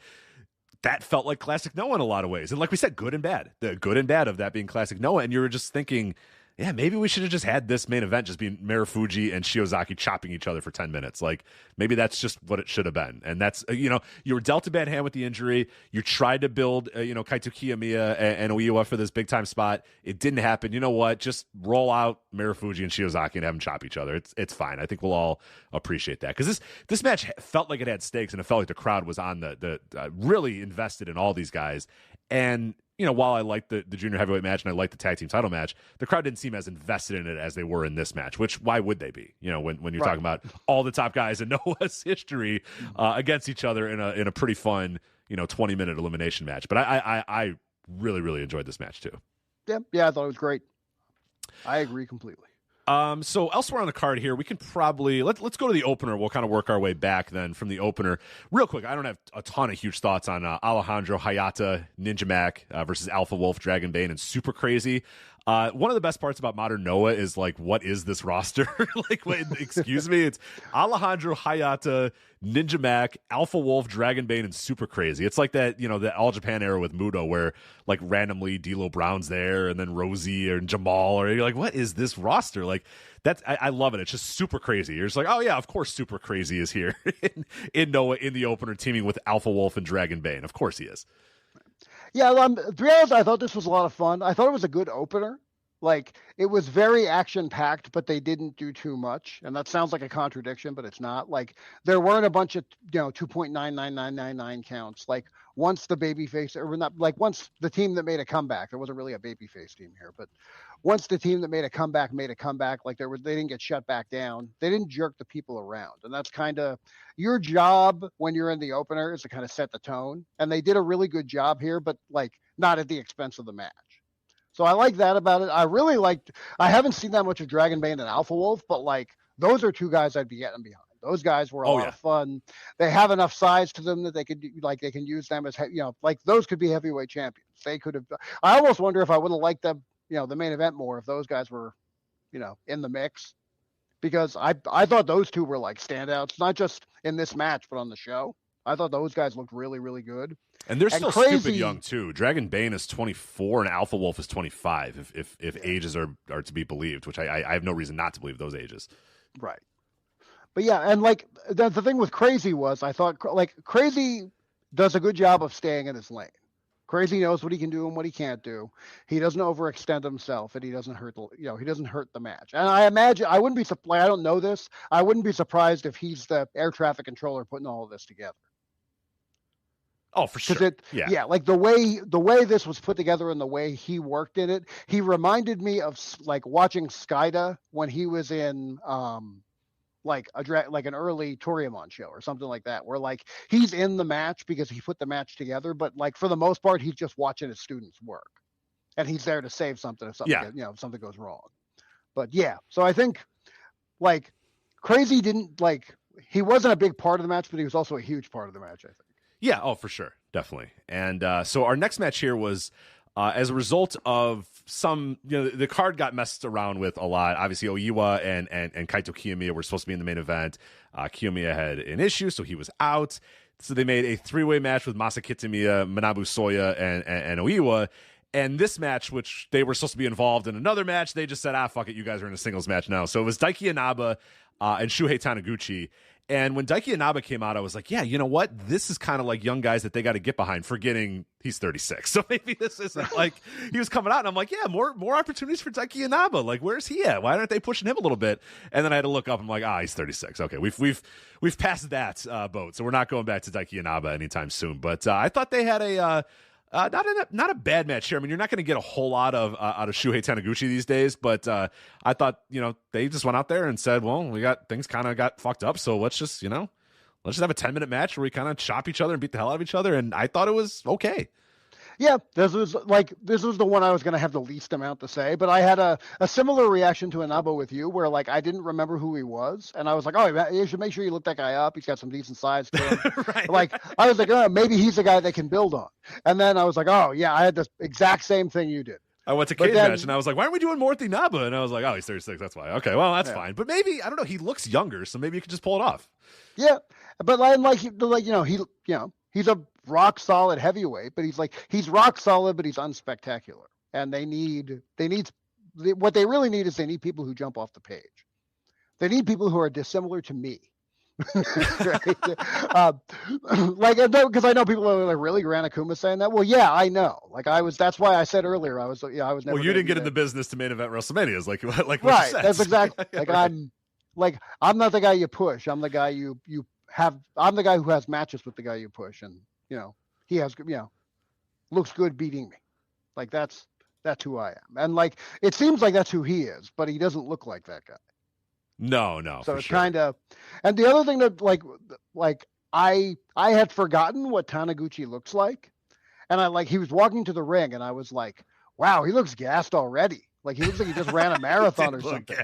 that felt like classic Noah in a lot of ways. And like we said, good and bad. The good and bad of that being classic Noah. And you were just thinking, maybe we should have just had this main event just be Marufuji and Shiozaki chopping each other for 10 minutes. Like, maybe that's just what it should have been. And that's, you were dealt a bad hand with the injury. You tried to build, Kaito Kiyomiya and Oiwa for this big-time spot. It didn't happen. You know what? Just roll out Marufuji and Shiozaki and have them chop each other. It's fine. I think we'll all appreciate that. Because this match felt like it had stakes, and it felt like the crowd was on the really invested in all these guys. And while I liked the junior heavyweight match and I liked the tag team title match, the crowd didn't seem as invested in it as they were in this match, which why would they be? When you're talking about all the top guys in Noah's history against each other in a pretty fun, 20-minute elimination match. But I really, really enjoyed this match too. Yeah, I thought it was great. I agree completely. So elsewhere on the card here, we can probably let's go to the opener. We'll kind of work our way back then from the opener real quick. I don't have a ton of huge thoughts on Alejandro Hayata, Ninja Mac versus Alpha Wolf, Dragon Bane, and Super Crazy. One of the best parts about Modern Noah is like, what is this roster? Like, wait, excuse me, it's Alejandro, Hayata, Ninja Mac, Alpha Wolf, Dragon Bane, and Super Crazy. It's like that, the All Japan era with Muto, where like randomly D'Lo Brown's there, and then Rosie and Jamal, or you're like, what is this roster? Like, that's I love it. It's just Super Crazy. You're just like, oh yeah, of course Super Crazy is here in Noah in the opener, teaming with Alpha Wolf and Dragon Bane. Of course he is. Yeah, to be honest, I thought this was a lot of fun. I thought it was a good opener. Like, it was very action-packed, but they didn't do too much. And that sounds like a contradiction, but it's not. Like, there weren't a bunch of, 2.99999 counts. Like, once the babyface, or not, like, once the team that made a comeback, there wasn't really a babyface team here, but once the team that made a comeback, like, they didn't get shut back down. They didn't jerk the people around. And that's kind of your job when you're in the opener, is to kind of set the tone. And they did a really good job here, but, like, not at the expense of the match. So I like that about it. I haven't seen that much of Dragon Bane and Alpha Wolf, but like, those are two guys I'd be getting behind. Those guys were a lot of fun. They have enough size to them that they could they can use them as, like those could be heavyweight champions. They could have, I almost wonder if I would have liked them, the main event more if those guys were, in the mix, because I thought those two were like standouts, not just in this match, but on the show. I thought those guys looked really, really good. And they're still stupid young too. Dragon Bane is 24 and Alpha Wolf is 25. If ages are to be believed, which I have no reason not to believe those ages. Right. But yeah, and like the thing with Crazy was, I thought like Crazy does a good job of staying in his lane. Crazy knows what he can do and what he can't do. He doesn't overextend himself, and he doesn't hurt the match. And I imagine I don't know this. I wouldn't be surprised if he's the air traffic controller putting all of this together. Oh, for sure. Yeah, like the way this was put together and the way he worked in it, he reminded me of like watching Skida when he was in like an early Toriumon show or something like that, where like he's in the match because he put the match together, but like for the most part he's just watching his students work, and he's there to save something if something if something goes wrong. But yeah, so I think like Crazy he wasn't a big part of the match, but he was also a huge part of the match, I think. Yeah, oh, for sure. Definitely. And so our next match here was as a result of some, the card got messed around with a lot. Obviously, Oiwa and Kaito Kiyomiya were supposed to be in the main event. Kiyomiya had an issue, so he was out. So they made a three-way match with Masa Kitamiya, Manabu Soya, and Oiwa. And this match, which they were supposed to be involved in another match, they just said, fuck it, you guys are in a singles match now. So it was Daiki Inaba and Shuhei Taniguchi. And when Daiki Inaba came out, I was like, yeah, you know what? This is kind of like young guys that they got to get behind, forgetting he's 36. So maybe this isn't like he was coming out. And I'm like, yeah, more opportunities for Daiki Inaba. Like, where's he at? Why aren't they pushing him a little bit? And then I had to look up. I'm like, he's 36. Okay, we've passed that boat. So we're not going back to Daiki Inaba anytime soon. But I thought they had not a bad match here. I mean, you're not going to get a whole lot out of Shuhei Taniguchi these days, but I thought, they just went out there and said, well, things kind of got fucked up, so let's just have a 10-minute match where we kind of chop each other and beat the hell out of each other, and I thought it was okay. Yeah, this was the one I was going to have the least amount to say, but I had a similar reaction to Inaba with you, where like I didn't remember who he was, and I was like, oh, you should make sure you look that guy up. He's got some decent size to him. Right. I was like, oh, maybe he's a guy they can build on. And then I was like, oh yeah, I had the exact same thing you did. I went to Cage Match and I was like, why aren't we doing more with Inaba? And I was like, oh, he's 36. That's why. Okay, well, that's fine. But maybe, I don't know, he looks younger, so maybe you could just pull it off. Yeah, but he's a rock solid heavyweight, but he's rock solid, but he's unspectacular. And what they really need is they need people who jump off the page. They need people who are dissimilar to me. Right? Because I know people are like, really, Gran Akuma saying that? Well, yeah, I know. That's why I said earlier, I was never. Well, you didn't get in the business to main event WrestleManias, like what right. You said. That's exactly. I'm not the guy you push. I'm the guy you have. I'm the guy who has matches with the guy you push, and he has looks good beating me. Like that's who I am, and it seems like that's who he is, but he doesn't look like that guy. No. So it's kind of, and the other thing that I had forgotten what Taniguchi looks like, and he was walking to the ring, and I was like, wow, he looks gassed already. Like he looks like he just ran a marathon or something.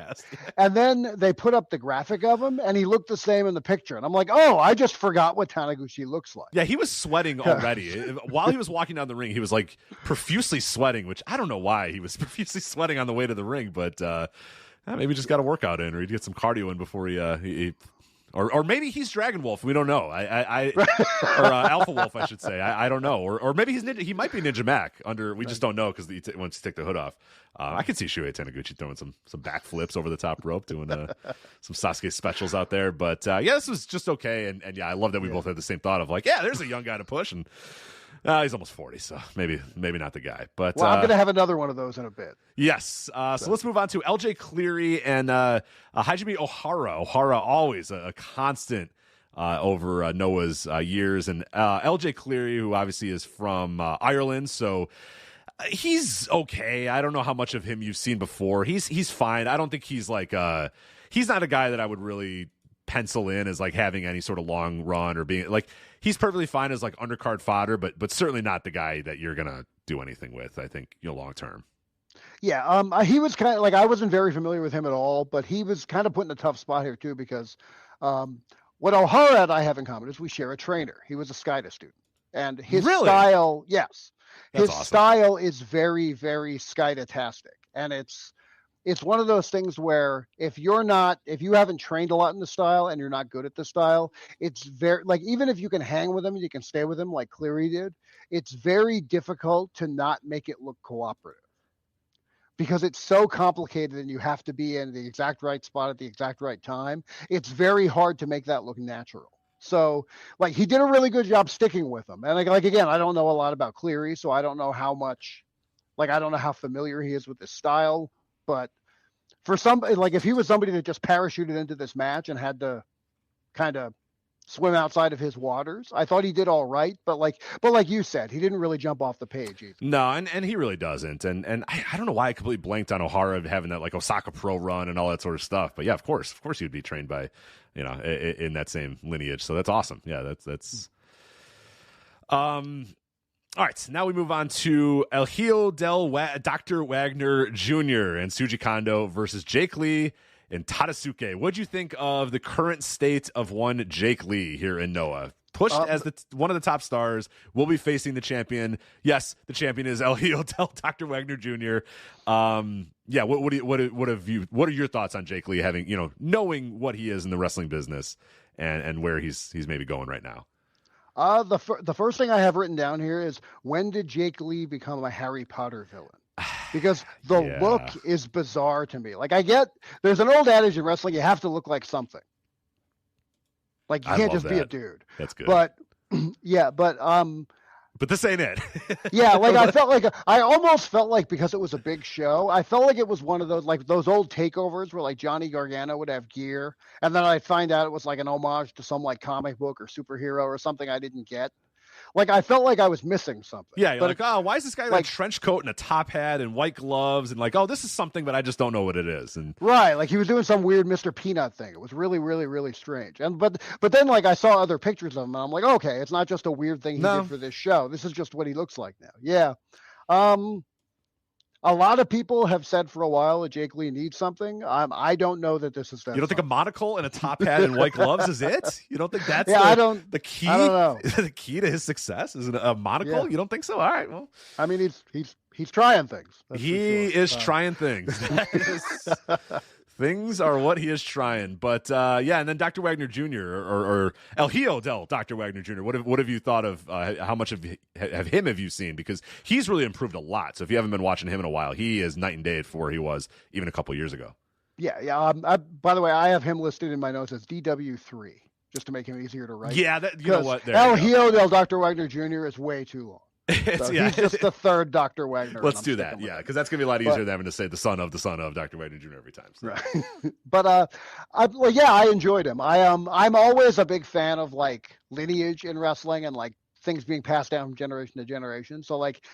And then they put up the graphic of him, and he looked the same in the picture. And I'm like, oh, I just forgot what Taniguchi looks like. Yeah, he was sweating already. While he was walking down the ring, he was like profusely sweating, which I don't know why he was profusely sweating on the way to the ring, but maybe just got a workout in, or he'd get some cardio in before he or maybe he's Dragon Wolf. We don't know. Or Alpha Wolf, I should say. I don't know. Or maybe he's Ninja. He might be Ninja Mac. We just don't know because once you take the hood off. I could see Shuhei Taniguchi throwing some backflips over the top rope, doing some Sasuke specials out there. But this was just okay. And yeah, I love that we both had the same thought of like, yeah, there's a young guy to push, and he's almost 40, so maybe not the guy. But I'm going to have another one of those in a bit. Yes. So let's move on to LJ Cleary and Hajime Ohara. Ohara always a constant over Noah's years, and LJ Cleary, who obviously is from Ireland, so he's okay. I don't know how much of him you've seen before. He's fine. I don't think he's like he's not a guy that I would really pencil in as like having any sort of long run or being like he's perfectly fine as like undercard fodder, but certainly not the guy that you're gonna do anything with. I think long term. Yeah, he was kind of like I wasn't very familiar with him at all, but he was kind of put in a tough spot here too because what Ohara and I have in common is we share a trainer. He was a Skida student, and his style, yes. His awesome. Style is very, very Skida-tastic. And it's one of those things where if you haven't trained a lot in the style and you're not good at the style, it's very, like, even if you can hang with him and you can stay with him like Cleary did, it's very difficult to not make it look cooperative because it's so complicated and you have to be in the exact right spot at the exact right time. It's very hard to make that look natural. So, like, he did a really good job sticking with them. And, like again, I don't know a lot about Cleary, so I don't know how much, like, I don't know how familiar he is with this style. But for somebody, like, if he was somebody that just parachuted into this match and had to kind of swim outside of his waters, I thought he did all right. But like you said, he didn't really jump off the page either. No, and he really doesn't. And I don't know why I completely blanked on Ohara having that, like, Osaka Pro run and all that sort of stuff. But, yeah, of course he would be trained by, in that same lineage. So that's awesome. Yeah, that's all right, now we move on to El Hijo del Dr. Wagner Jr. and Shuji Kondo versus Jake Lee and Tadasuke. What'd you think of the current state of one Jake Lee here in Noah? Pushed as one of the top stars, will be facing the champion. Yes, the champion is El Hijo del Dr. Wagner Jr. Yeah, what are your thoughts on Jake Lee having, knowing what he is in the wrestling business and where he's maybe going right now? The first thing I have written down here is, when did Jake Lee become a Harry Potter villain? Because the look is bizarre to me. Like, I get there's an old adage in wrestling, you have to look like something. Like, you can't just be a dude. That's good. But yeah, but this ain't it. Yeah, like I almost felt like, because it was a big show, I felt like it was one of those, like, those old takeovers where, like, Johnny Gargano would have gear, and then I'd find out it was like an homage to some, like, comic book or superhero or something I didn't get. Like, I felt like I was missing something. Yeah, you're like, oh, why is this guy like trench coat and a top hat and white gloves, and like, oh, this is something, but I just don't know what it is. And right, like he was doing some weird Mr. Peanut thing. It was really, really, really strange. And but then, like, I saw other pictures of him, and I'm like, okay, it's not just a weird thing he did for this show. This is just what he looks like now. Yeah. A lot of people have said for a while that Jake Lee needs something. I don't know that this is that. You don't think a monocle and a top hat and white gloves is it? You don't think that's the key? I don't know. The key to his success is a monocle? Yeah. You don't think so? All right. Well, I mean, he's trying things. He is trying things. Things are what he is trying. But yeah, and then Dr. Wagner Jr. or El Hijo del Dr. Wagner Jr. What have you thought of how much of him have you seen? Because he's really improved a lot. So if you haven't been watching him in a while, he is night and day for where he was even a couple years ago. Yeah. By the way, I have him listed in my notes as DW3, just to make him easier to write. Yeah, you know what? El Hijo del Dr. Wagner Jr. is way too long. So he's just the third Dr. Wagner. Let's do that. Yeah, because that's gonna be a lot easier than having to say the son of Dr. Wagner Jr. every time. So. Right. But I enjoyed him. I'm always a big fan of, like, lineage in wrestling and, like, things being passed down from generation to generation. So, like,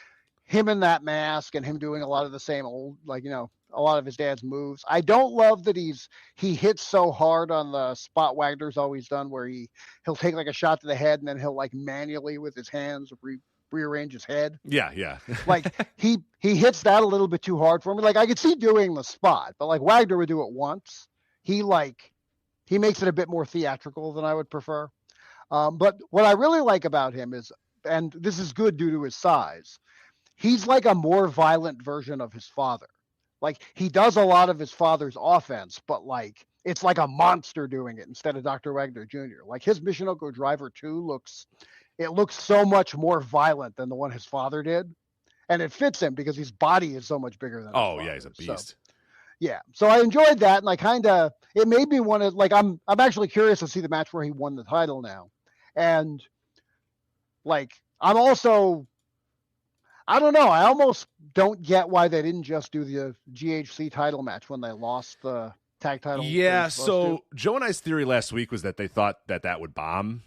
him in that mask and him doing a lot of the same old, like, a lot of his dad's moves. I don't love that he hits so hard on the spot Wagner's always done, where he'll take, like, a shot to the head and then he'll, like, manually with his hands rearrange his head. Yeah. Like he hits that a little bit too hard for me. Like I could see doing the spot, but like Wagner would do it once. He makes it a bit more theatrical than I would prefer. But what I really like about him is, and this is good due to his size, he's like a more violent version of his father. Like he does a lot of his father's offense, but like it's like a monster doing it instead of Dr. Wagner Jr. Like his Michinoku Driver 2 looks so much more violent than the one his father did. And it fits him because his body is so much bigger than his father. Yeah, he's a beast. So, yeah. So I enjoyed that. And it made me want to, like, I'm actually curious to see the match where he won the title now. And like, I'm also, I don't know. I almost don't get why they didn't just do the GHC title match when they lost the tag title. Yeah. So Joe and I's theory last week was that they thought that would bomb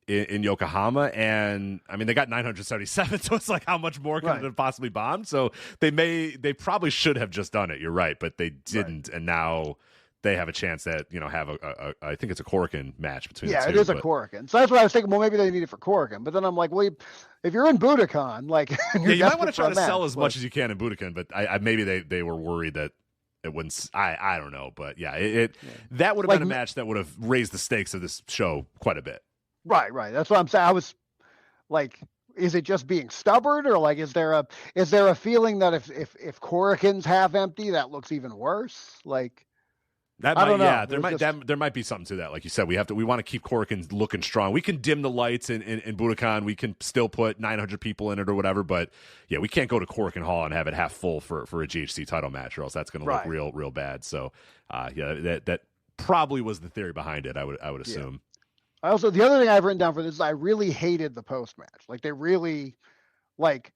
in Yokohama, and I mean they got 977, so it's like how much more could it have possibly bombed? So they probably should have just done it. You're right, but they didn't, and now they have a chance that have a I think it's a Korakuen match between the two. Yeah, it is a Korakuen. So that's what I was thinking. Well, maybe they need it for Korakuen, but then I'm like, well, if you're in Budokan, like you might want to try to sell as much as you can in Budokan, but I maybe they were worried that it wouldn't. I don't know, but that would have been a match that would have raised the stakes of this show quite a bit. Right. That's what I'm saying. I was like, is it just being stubborn, or like, is there a feeling that if Korakuen's half empty, that looks even worse? Like, I don't know. Yeah, there might be something to that. Like you said, we want to keep Korakuen looking strong. We can dim the lights in Budokan. We can still put 900 people in it or whatever. But yeah, we can't go to Korakuen Hall and have it half full for a GHC title match, or else that's going to look real bad. So that probably was the theory behind it. I would assume. Yeah. Also, the other thing I've written down for this is I really hated the post match. Like they really, like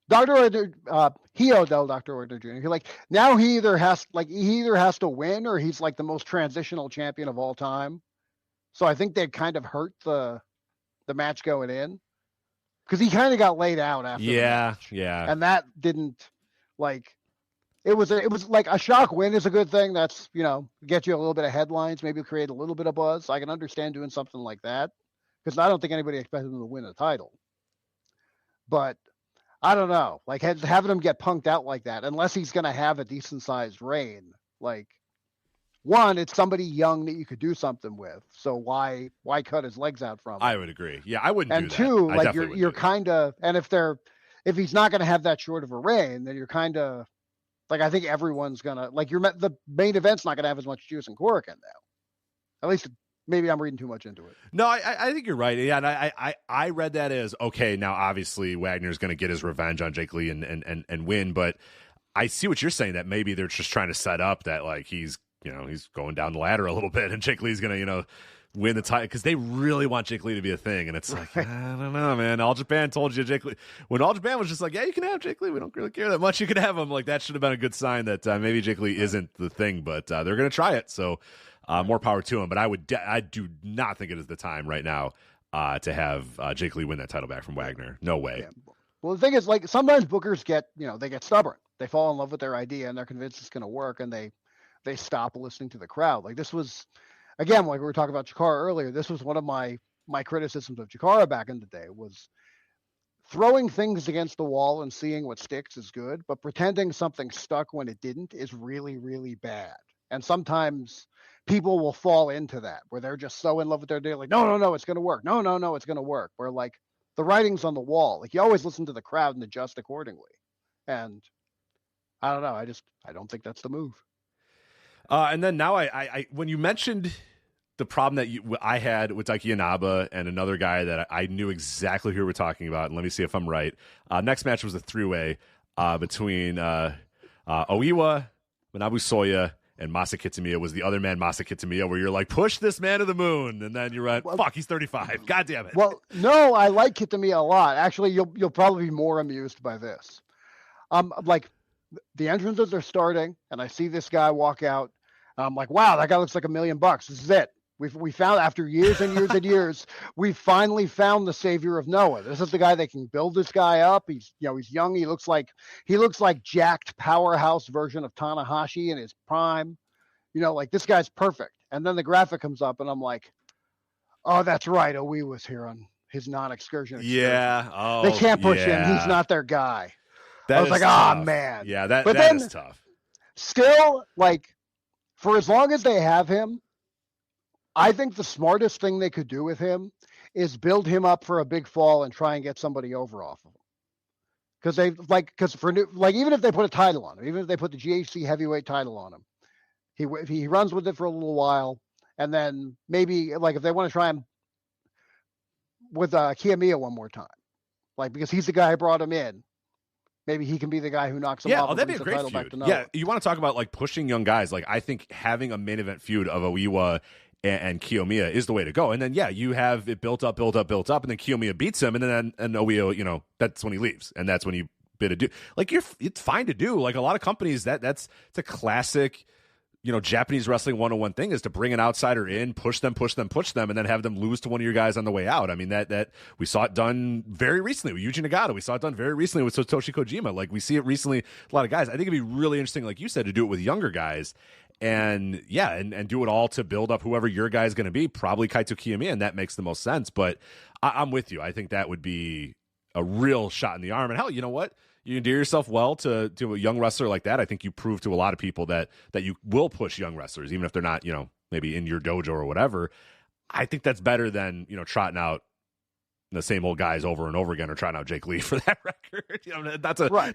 Dr. Wagner, Dr. Wagner Jr. He like now he either has to win or he's like the most transitional champion of all time. So I think they kind of hurt the match going in because he kind of got laid out after. The match. Yeah, and that didn't like. It was like a shock win is a good thing. That's, get you a little bit of headlines, maybe create a little bit of buzz. I can understand doing something like that because I don't think anybody expected him to win a title. But I don't know, like having him get punked out like that, unless he's going to have a decent sized reign. Like, one, it's somebody young that you could do something with. So why cut his legs out from him? I would agree. Yeah, I wouldn't do that. And two, like you're kind of, and if he's not going to have that short of a reign, then you're kind of, like, I think everyone's gonna the main event's not gonna have as much juice in Korakuen now. At least maybe I'm reading too much into it. No, I think you're right. Yeah, and I read that as okay. Now, obviously, Wagner's gonna get his revenge on Jake Lee and win, but I see what you're saying. That maybe they're just trying to set up that like he's going down the ladder a little bit, and Jake Lee's gonna win the title because they really want Jake Lee to be a thing, and it's like I don't know, man. All Japan told you Jake Lee when All Japan was just like, yeah, you can have Jake Lee. We don't really care that much. You can have him. Like that should have been a good sign that maybe Jake Lee isn't the thing, but they're gonna try it. So more power to him. But I do not think it is the time right now to have Jake Lee win that title back from Wagner. No way. Yeah. Well, the thing is, like sometimes bookers get they get stubborn. They fall in love with their idea and they're convinced it's going to work, and they stop listening to the crowd. Like this was. Again, like we were talking about Chikara earlier, this was one of my criticisms of Chikara back in the day was throwing things against the wall and seeing what sticks is good, but pretending something stuck when it didn't is really, really bad. And sometimes people will fall into that where they're just so in love with their idea, like, no, it's going to work. No, it's going to work. Where like the writing's on the wall. Like you always listen to the crowd and adjust accordingly. And I don't know. I don't think that's the move. And then now I when you mentioned the problem that I had with Daiki Inaba and another guy that I knew exactly who we were talking about, and let me see if I'm right. Next match was a three-way between Oiwa, Manabu Soya, and Masa Kitamiya. Was the other man Masa Kitamiya, where you're like, push this man to the moon, and then you're like, fuck, he's 35. God damn it. Well, no, I like Kitamiya a lot. Actually, you'll probably be more amused by this. Like the entrances are starting, and I see this guy walk out. I'm like, wow, that guy looks like $1 million. This is it. We found after years and years and years, we finally found the savior of Noah. This is the guy that can build this guy up. He's young. He looks like jacked powerhouse version of Tanahashi in his prime. Like this guy's perfect. And then the graphic comes up, and I'm like, oh, that's right. Oiwa's his non-excursion. Yeah. They can't push him. He's not their guy. I was like, tough. Man. Yeah, that is tough. Still, like, for as long as they have him, I think the smartest thing they could do with him is build him up for a big fall and try and get somebody over off of him. Even if they put a title on him, even if they put the GHC heavyweight title on him, he runs with it for a little while, and then maybe like if they want to try him with Kiyomiya one more time, like because he's the guy who brought him in. Maybe he can be the guy who knocks him off. Yeah, that'd be a great feud. Yeah, you want to talk about like pushing young guys. Like I think having a main event feud of Oiwa and Kiyomiya is the way to go. And then you have it built up, and then Kiyomiya beats him, and then Oiwa, that's when he leaves, and that's when you bid adieu. Like it's fine to do. Like a lot of companies, it's a classic. Japanese wrestling 101 thing is to bring an outsider in, push them, and then have them lose to one of your guys on the way out. I mean, that we saw it done very recently with Yuji Nagata. We saw it done very recently with Satoshi Kojima. Like we see it recently, a lot of guys. I think it'd be really interesting, like you said, to do it with younger guys and do it all to build up whoever your guy is going to be, probably Kaito Kiyomiya, and that makes the most sense. But I'm with you. I think that would be a real shot in the arm. And hell, you know what? You endear yourself well to a young wrestler like that. I think you prove to a lot of people that you will push young wrestlers, even if they're not, maybe in your dojo or whatever. I think that's better than, trotting out the same old guys over and over again, or trotting out Jake Lee for that record.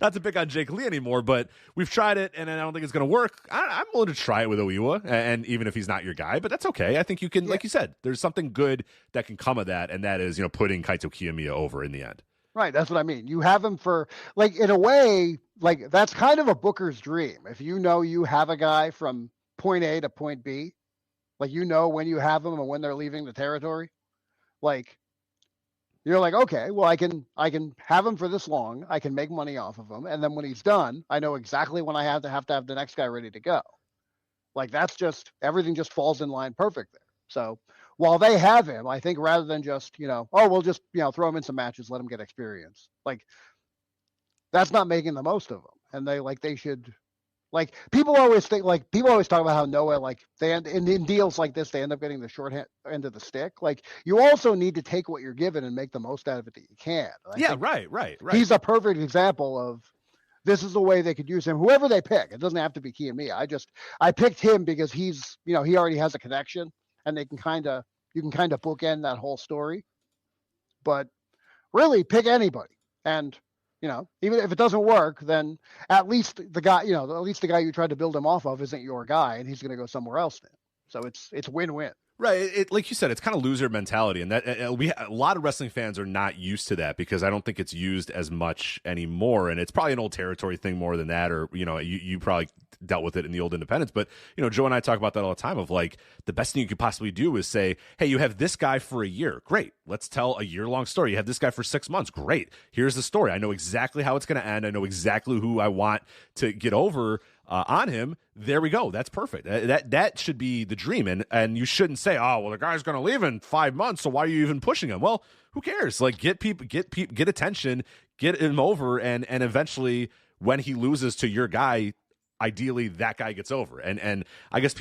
Not to pick on Jake Lee anymore, but we've tried it, and I don't think it's going to work. I'm willing to try it with Oiwa, and even if he's not your guy, but that's okay. I think you can, like you said, there's something good that can come of that, and that is, putting Kaito Kiyomiya over in the end. Right, that's what I mean. You have him for, like, in a way, like, that's kind of a booker's dream. If you have a guy from point A to point B, like, when you have them and when they're leaving the territory, like, you're like, okay, well, I can have him for this long. I can make money off of him. And then when he's done, I know exactly when I have to have the next guy ready to go. Like, that's just, everything just falls in line perfect there. So while they have him, I think rather than just, we'll just, throw him in some matches, let him get experience. Like, that's not making the most of him. And they should, like, people always talk about how Noah, like, they in deals like this, they end up getting the short end of the stick. Like, you also need to take what you're given and make the most out of it that you can. Right. He's a perfect example of, this is the way they could use him. Whoever they pick, it doesn't have to be Kiyomiya. I picked him because he's, he already has a connection. And you can kind of bookend that whole story, but really pick anybody. And, even if it doesn't work, then at least the guy you tried to build him off of isn't your guy, and he's going to go somewhere else then. So it's win-win. Right. Like you said, it's kind of loser mentality. And that a lot of wrestling fans are not used to that because I don't think it's used as much anymore. And it's probably an old territory thing more than that. Or, you probably dealt with it in the old independents. But, Joe and I talk about that all the time of like the best thing you could possibly do is say, hey, you have this guy for a year. Great. Let's tell a year-long story. You have this guy for 6 months. Great. Here's the story. I know exactly how it's going to end. I know exactly who I want to get over on him. There we go. That's perfect. That should be the dream. And you shouldn't say, oh, well, the guy's going to leave in 5 months, so why are you even pushing him? Well, who cares? Like, get attention, get him over, and eventually when he loses to your guy, ideally that guy gets over. And I guess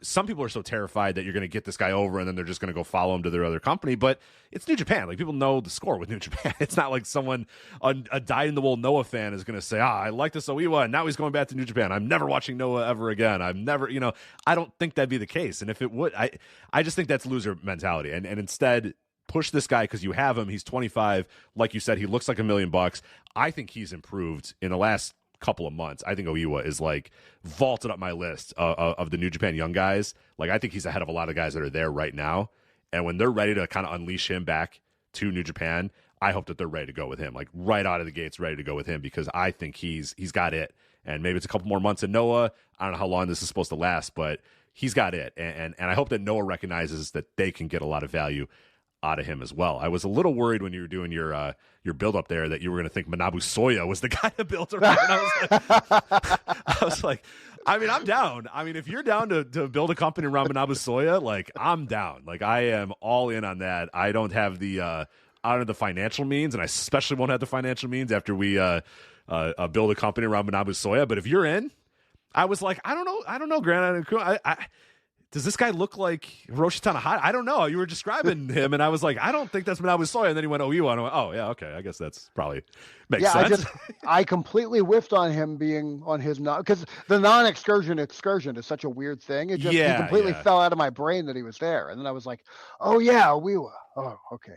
some people are so terrified that you're going to get this guy over and then they're just going to go follow him to their other company. But it's New Japan. Like, people know the score with New Japan. It's not like someone, a dyed-in-the-wool Noah fan is going to say, I like this Oiwa and now he's going back to New Japan. I'm never watching Noah ever again. I'm never, I don't think that'd be the case. And if it would, I just think that's loser mentality. And instead, push this guy because you have him. He's 25. Like you said, he looks like $1 million. I think he's improved in the last couple of months. I think Oiwa is like vaulted up my list of the New Japan young guys. Like, I think he's ahead of a lot of guys that are there right now. And when they're ready to kind of unleash him back to New Japan, I hope that they're ready to go with him, like right out of the gates, ready to go with him, because I think he's got it. And maybe it's a couple more months in Noah. I don't know how long this is supposed to last, but he's got it. And I hope that Noah recognizes that they can get a lot of value out of him as well. I was a little worried when you were doing your build up there that you were going to think Manabu Soya was the guy that built around. I was like, I mean, I'm down. I mean, if you're down to build a company around Manabu Soya, like, I'm down. Like, I am all in on that. I don't have the financial means, and I especially won't have the financial means after we build a company around Manabu Soya. But if you're in, I was like, I don't know, Gran Akuma. does this guy look like Hiroshi Tanahashi? I don't know. You were describing him, and I was like, I don't think that's Manabu Soya. And then he went Oiwa, and I went, oh, yeah, okay. I guess that's probably makes sense. I completely whiffed on him being on his because the non-excursion is such a weird thing. It just he completely fell out of my brain that he was there, and then I was like, oh yeah, Oiwa. Oh, okay.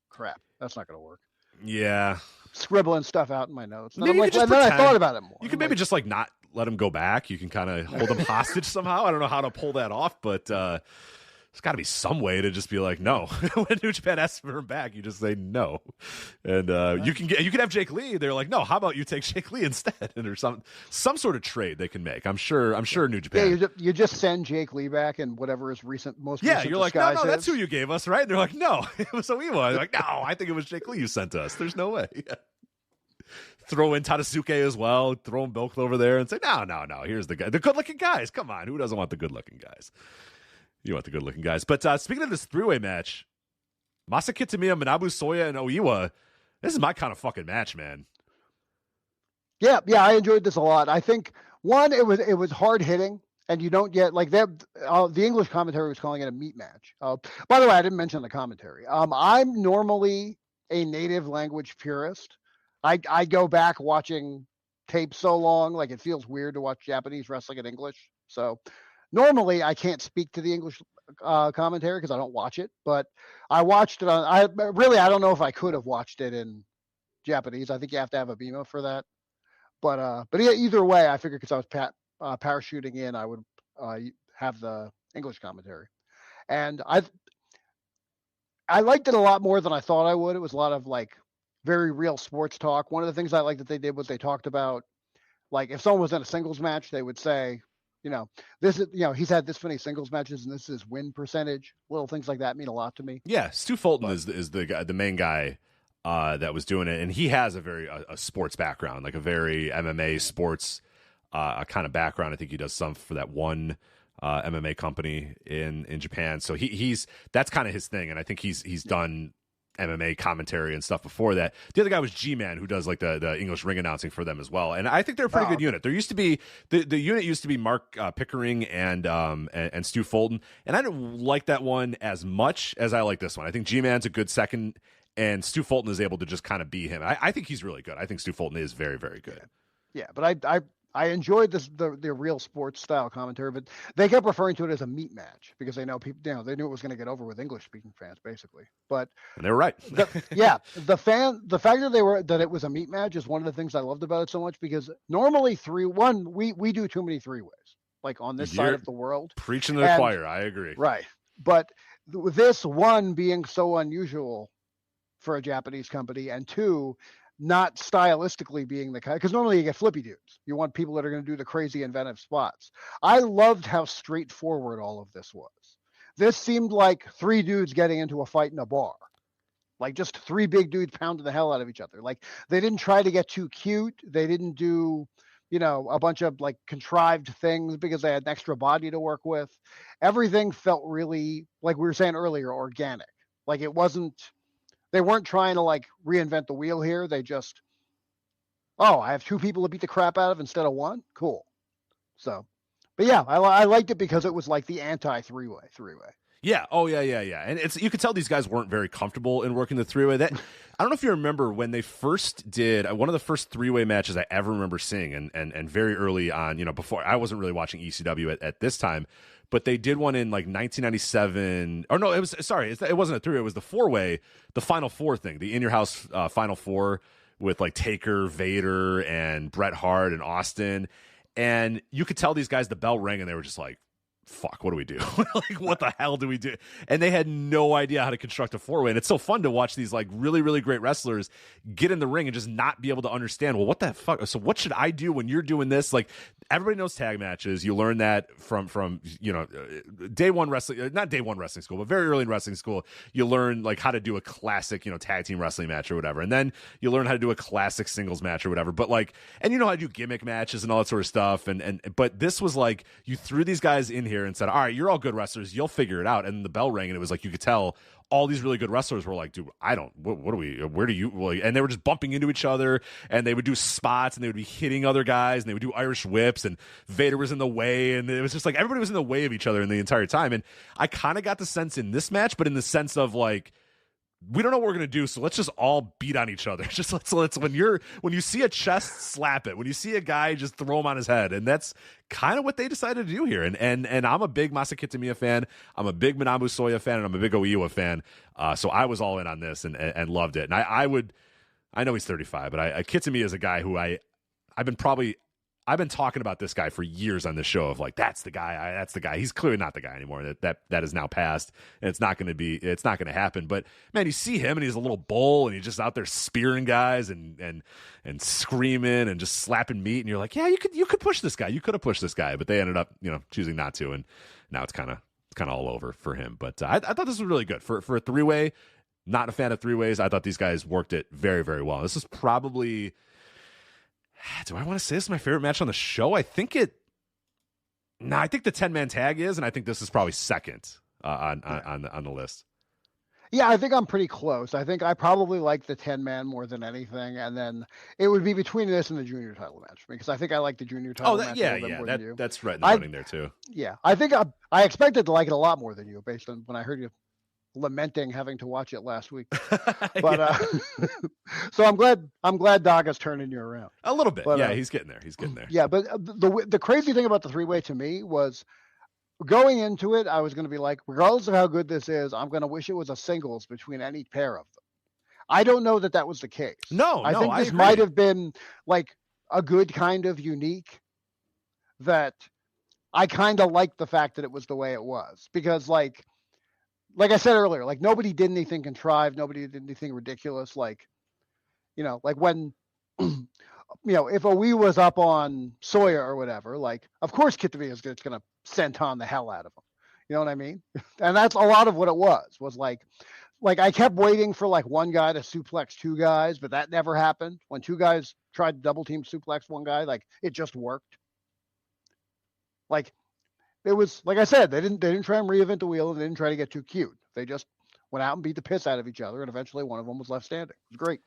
Crap, that's not gonna work. Yeah. Scribbling stuff out in my notes. And, then I thought about it more. You could maybe just like not let him go back. You can kind of hold him hostage somehow. I don't know how to pull that off, but there's got to be some way to just be like, no. When New Japan asks for him back, you just say no. And you can have Jake Lee. They're like, no, how about you take Jake Lee instead? Or some sort of trade they can make. I'm sure New Japan. Yeah, you just send Jake Lee back and whatever his most recent you're like, no, that's who you gave us, right? And they're like, no, it was Oiwa. They're like, no, I think it was Jake Lee you sent to us. There's no way. Throw in Tadasuke as well. Throw them both over there and say, no. Here's the guy. The good-looking guys. Come on. Who doesn't want the good-looking guys? You want the good-looking guys. But speaking of this three-way match, Masa Kitamiya, Manabu Soya, and Oiwa, this is my kind of fucking match, man. Yeah, I enjoyed this a lot. I think, one, it was hard-hitting, and you don't get, like, the English commentary was calling it a meat match. By the way, I didn't mention the commentary. I'm normally a native language purist. I go back watching tapes so long, like it feels weird to watch Japanese wrestling in English. So normally I can't speak to the English commentary because I don't watch it, but I watched it on, I don't know if I could have watched it in Japanese. I think you have to have a BEMA for that. But yeah, either way, I figured because I was parachuting in, I would have the English commentary. And I liked it a lot more than I thought I would. It was a lot of like very real sports talk. One of the things I liked that they did was they talked about, like, if someone was in a singles match, they would say, this is, he's had this many singles matches and this is win percentage. Little things like that mean a lot to me. Yeah, Stu Fulton is the guy, the main guy that was doing it, and he has a very a sports background, like a very MMA sports kind of background. I think he does some for that one MMA company in Japan. So that's kind of his thing, and I think he's done MMA commentary and stuff before that. The other guy was G-Man, who does like the English ring announcing for them as well. And I think they're a pretty good unit. There used to be the unit used to be Mark Pickering and Stu Fulton, and I didn't like that one as much as I like this one. I think G-Man's a good second, and Stu Fulton is able to just kind of be him. I think he's really good. I think Stu Fulton is very, very good. Yeah, but I enjoyed the real sports style commentary, but they kept referring to it as a meat match because they know people, they knew it was going to get over with English speaking fans basically. And they were right. The fact that it was a meat match is one of the things I loved about it so much, because normally we do too many three ways, like on this side of the world. Preaching to the choir. I agree. Right. But this one being so unusual for a Japanese company, and two, not stylistically being the kind, because normally you get flippy dudes. You want people that are going to do the crazy inventive spots. I loved how straightforward all of this was. This seemed like three dudes getting into a fight in a bar. Like just three big dudes pounding the hell out of each other. Like they didn't try to get too cute. They didn't do, a bunch of like contrived things because they had an extra body to work with. Everything felt really, like we were saying earlier, organic. Like they weren't trying to like reinvent the wheel here. They just, I have two people to beat the crap out of instead of one. Cool. So, but yeah, I liked it because it was like the anti three-way. Yeah. Oh yeah. And you could tell these guys weren't very comfortable in working the three-way. That I don't know if you remember when they first did one of the first three-way matches I ever remember seeing, and very early on, before I wasn't really watching ECW at this time. But they did one in like 1997. Or no, it wasn't a three-way. It was the four-way, the Final Four thing, the In Your House Final Four with like Taker, Vader, and Bret Hart and Austin. And you could tell these guys, the bell rang, and they were just like, fuck, what do we do? Like, what the hell do we do? And they had no idea how to construct a four-way. And it's so fun to watch these like really, really great wrestlers get in the ring and just not be able to understand, well, what the fuck? So what should I do when you're doing this? Like, everybody knows tag matches. You learn that from day one wrestling, not day one wrestling school, but very early in wrestling school, you learn like how to do a classic, tag team wrestling match or whatever. And then you learn how to do a classic singles match or whatever. But like, and you know how to do gimmick matches and all that sort of stuff. But this was like, you threw these guys in here. here and said, all right, you're all good wrestlers. You'll figure it out. And the bell rang, and it was like, you could tell all these really good wrestlers were like, dude, what do we, where do you, and they were just bumping into each other, and they would do spots, and they would be hitting other guys, and they would do Irish whips, and Vader was in the way, and it was just like everybody was in the way of each other in the entire time. And I kind of got the sense in this match, but in the sense of like, we don't know what we're gonna do, so let's just all beat on each other. Just let's when you see a chest, slap it. When you see a guy, just throw him on his head, and that's kind of what they decided to do here. And I'm a big Masa Kitamiya fan. I'm a big Manabu Soya fan, and I'm a big Oiwa fan. So I was all in on this and loved it. And I know he's 35, but Kitamiya is a guy who I've been talking about this guy for years on this show of like, that's the guy. That's the guy. He's clearly not the guy anymore. That is now past, and it's not going to happen. But man, you see him, and he's a little bull, and he's just out there spearing guys and screaming and just slapping meat. And you're like, yeah, you could push this guy. You could have pushed this guy, but they ended up, choosing not to. And now it's kind of all over for him. But I thought this was really good for a 3-way. Not a fan of 3-ways. I thought these guys worked it very, very well. This is probably, do I want to say this is my favorite match on the show? I think the 10-man tag is, and I think this is probably second on the list. Yeah, I think I'm pretty close. I think I probably like the 10-man more than anything, and then it would be between this and the junior title match for me, because I think I like the junior title match a little bit more than you. That's right in the running there too. Yeah, I think I expected to like it a lot more than you based on when I heard you lamenting having to watch it last week. But so I'm glad Doc is turning you around a little bit. But, he's getting there. Yeah, but the crazy thing about the 3-way to me was going into it, I was going to be like, regardless of how good this is, I'm going to wish it was a singles between any pair of them. I don't know that was the case. I think this might have been like a good kind of unique, that I kind of liked the fact that it was the way it was, because like I said earlier, like nobody did anything contrived, nobody did anything ridiculous. Like, like when, if Owie was up on Sawyer or whatever, like, of course Kitamiya is just going to senton the hell out of him. You know what I mean? And that's a lot of what it was like I kept waiting for like one guy to suplex two guys, but that never happened. When two guys tried to double team suplex one guy, like it just worked. Like, it was, like I said, they didn't try and reinvent the wheel, and they didn't try to get too cute. They just went out and beat the piss out of each other, and eventually one of them was left standing. It was great.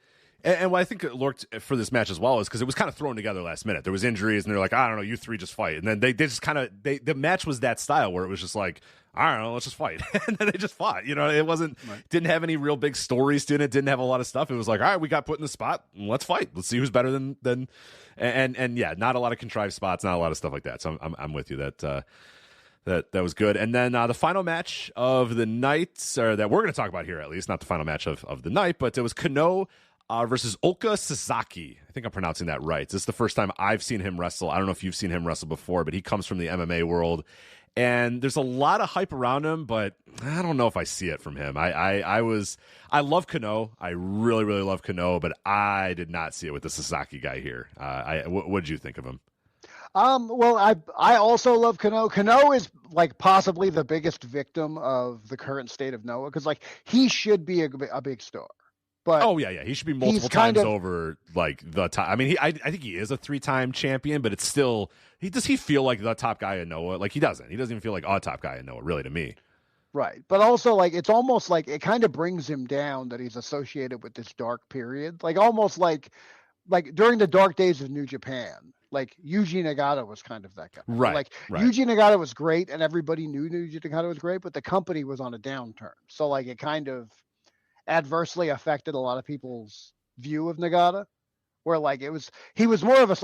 And what I think it worked for this match as well is because it was kind of thrown together last minute. There was injuries, and they're like, I don't know, you three just fight. And then they just kind of, the match was that style where it was just like, I don't know, let's just fight. And then they just fought. It wasn't, didn't have any real big stories to it. Didn't have a lot of stuff. It was like, all right, we got put in the spot. Let's fight. Let's see who's better than and yeah, not a lot of contrived spots, not a lot of stuff like that. So I'm with you that was good. And then the final match of the night, or that we're going to talk about here, at least, not the final match of the night, but it was Kano versus Oka Sasaki. I think I'm pronouncing that right. This is the first time I've seen him wrestle. I don't know if you've seen him wrestle before, but he comes from the MMA world. And there's a lot of hype around him, but I don't know if I see it from him. I love Kano. I really, really love Kano, but I did not see it with the Sasaki guy here. What did you think of him? Well, I also love Kano. Kano is like possibly the biggest victim of the current state of Noah, because like he should be a big star. But he should be multiple times over like the top. I mean, I think he is a 3-time champion, but it's still, does he feel like the top guy in Noah? Like he doesn't even feel like a top guy in Noah, really, to me. Right, but also like it's almost like it kind of brings him down that he's associated with this dark period, like almost like during the dark days of New Japan. Like Yuji Nagata was kind of that guy. Right. Like Yuji Nagata was great, and everybody knew Yuji Nagata was great, but the company was on a downturn. So like it kind of adversely affected a lot of people's view of Nagata, where like he was more of a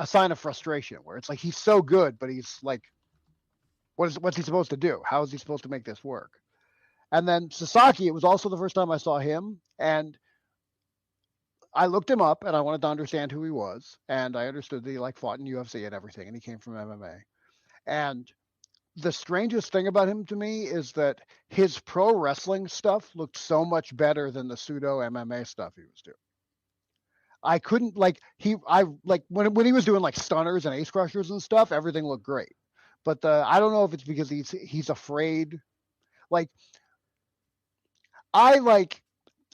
sign of frustration, where it's like he's so good, but he's like, what's he supposed to do? How is he supposed to make this work? And then Sasaki, it was also the first time I saw him, and I looked him up and I wanted to understand who he was, and I understood that he like fought in UFC and everything, and he came from MMA. And the strangest thing about him to me is that his pro wrestling stuff looked so much better than the pseudo MMA stuff he was doing. I couldn't when he was doing like stunners and ace crushers and stuff, everything looked great. But I don't know if it's because he's afraid. Like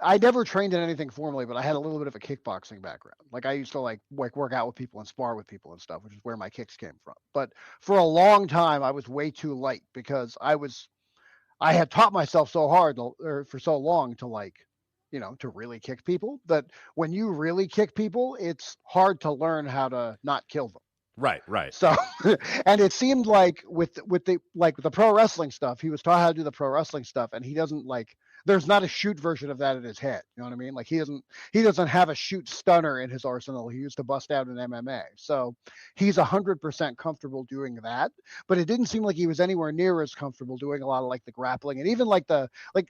I never trained in anything formally, but I had a little bit of a kickboxing background. Like I used to like work out with people and spar with people and stuff, which is where my kicks came from. But for a long time, I was way too light because I had taught myself so hard or for so long to like, to really kick people, that when you really kick people, it's hard to learn how to not kill them. Right. So, and it seemed like with the pro wrestling stuff, he was taught how to do the pro wrestling stuff, and he doesn't there's not a shoot version of that in his head. You know what I mean? Like he doesn't have a shoot stunner in his arsenal. He used to bust out in MMA. So he's 100% comfortable doing that, but it didn't seem like he was anywhere near as comfortable doing a lot of like the grappling, and even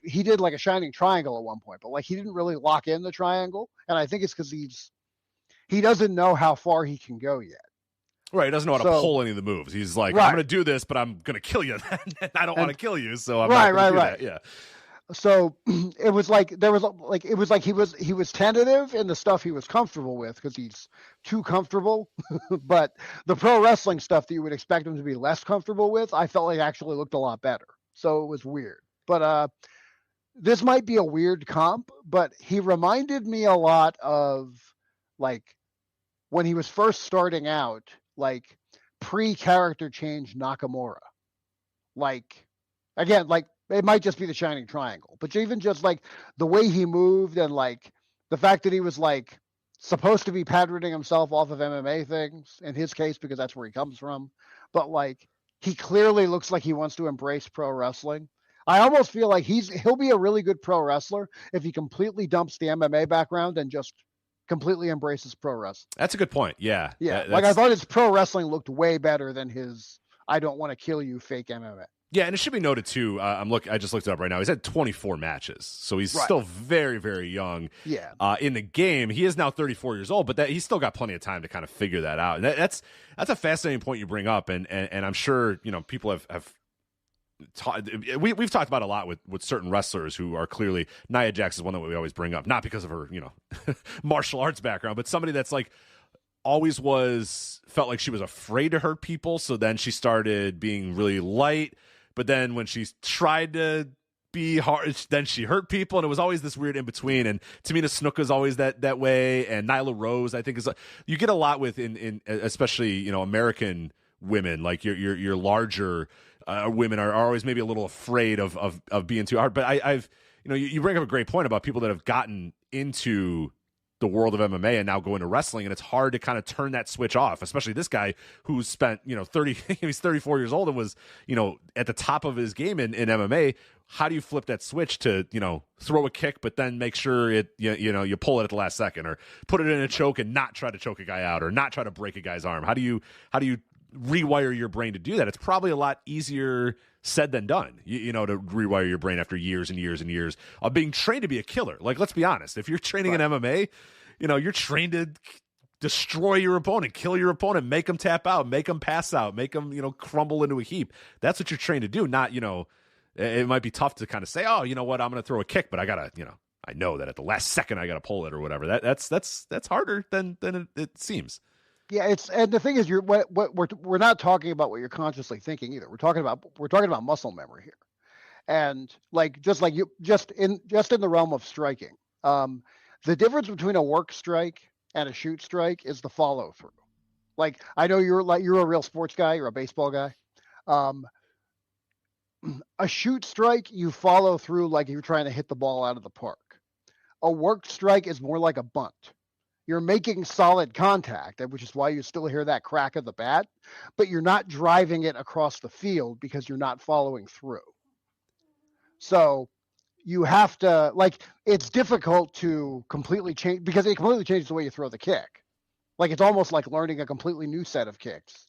he did like a shining triangle at one point, but like he didn't really lock in the triangle. And I think it's because he doesn't know how far he can go yet. Right, he doesn't know how to pull any of the moves. He's like, I'm going to do this, but I'm going to kill you. I don't want to kill you, so I'm not going to do that. Yeah. So it was like he was tentative in the stuff he was comfortable with because he's too comfortable. But the pro wrestling stuff that you would expect him to be less comfortable with, I felt like actually looked a lot better. So it was weird. But this might be a weird comp, but he reminded me a lot of like when he was first starting out, like pre-character change Nakamura. Like again, like it might just be the shining triangle, but even just like the way he moved and like the fact that he was like supposed to be patterning himself off of MMA things in his case, because that's where he comes from. But like, he clearly looks like he wants to embrace pro wrestling. I almost feel like he'll be a really good pro wrestler if he completely dumps the MMA background and just completely embraces pro wrestling. That's a good point. Yeah. Like I thought his pro wrestling looked way better than his I don't want to kill you fake MMA. Yeah, and it should be noted too. I just looked it up right now. He's had 24 matches, so he's still very, very young. Yeah. In the game, he is now 34 years old, but he's still got plenty of time to kind of figure that out. And that's a fascinating point you bring up, and I'm sure people have. We've talked about a lot with certain wrestlers who are clearly Nia Jax is one that we always bring up, not because of her martial arts background, but somebody that's like always felt like she was afraid to hurt people, so then she started being really light. But then when she tried to be hard, then she hurt people, and it was always this weird in between. And Tamina Snuka is always that way, and Nyla Rose, I think, is you get a lot with in especially American women, like your larger women are always maybe a little afraid of being too hard. But I've you bring up a great point about people that have gotten into the world of MMA and now go into wrestling, and it's hard to kind of turn that switch off, especially this guy who's spent 30 he's 34 years old and was at the top of his game in MMA. How do you flip that switch to throw a kick but then make sure you pull it at the last second, or put it in a choke and not try to choke a guy out, or not try to break a guy's arm? How do you rewire your brain to do that? It's probably a lot easier said than done, to rewire your brain after years and years and years of being trained to be a killer. Like, let's be honest, if you're training in MMA, you're trained to destroy your opponent, kill your opponent, make them tap out, make them pass out, make them, crumble into a heap. That's what you're trained to do. Not, it might be tough to kind of say, oh, you know what, I'm going to throw a kick, but I gotta, I know that at the last second I got to pull it or whatever. That's harder than it seems. Yeah, and the thing is, we're not talking about what you're consciously thinking either. We're talking about muscle memory here, and just in the realm of striking, the difference between a work strike and a shoot strike is the follow through. Like, I know you're a real sports guy, you're a baseball guy. A shoot strike, you follow through like you're trying to hit the ball out of the park. A work strike is more like a bunt. You're making solid contact, which is why you still hear that crack of the bat, but you're not driving it across the field because you're not following through. So you have to, it's difficult to completely change, because it completely changes the way you throw the kick. Like, it's almost like learning a completely new set of kicks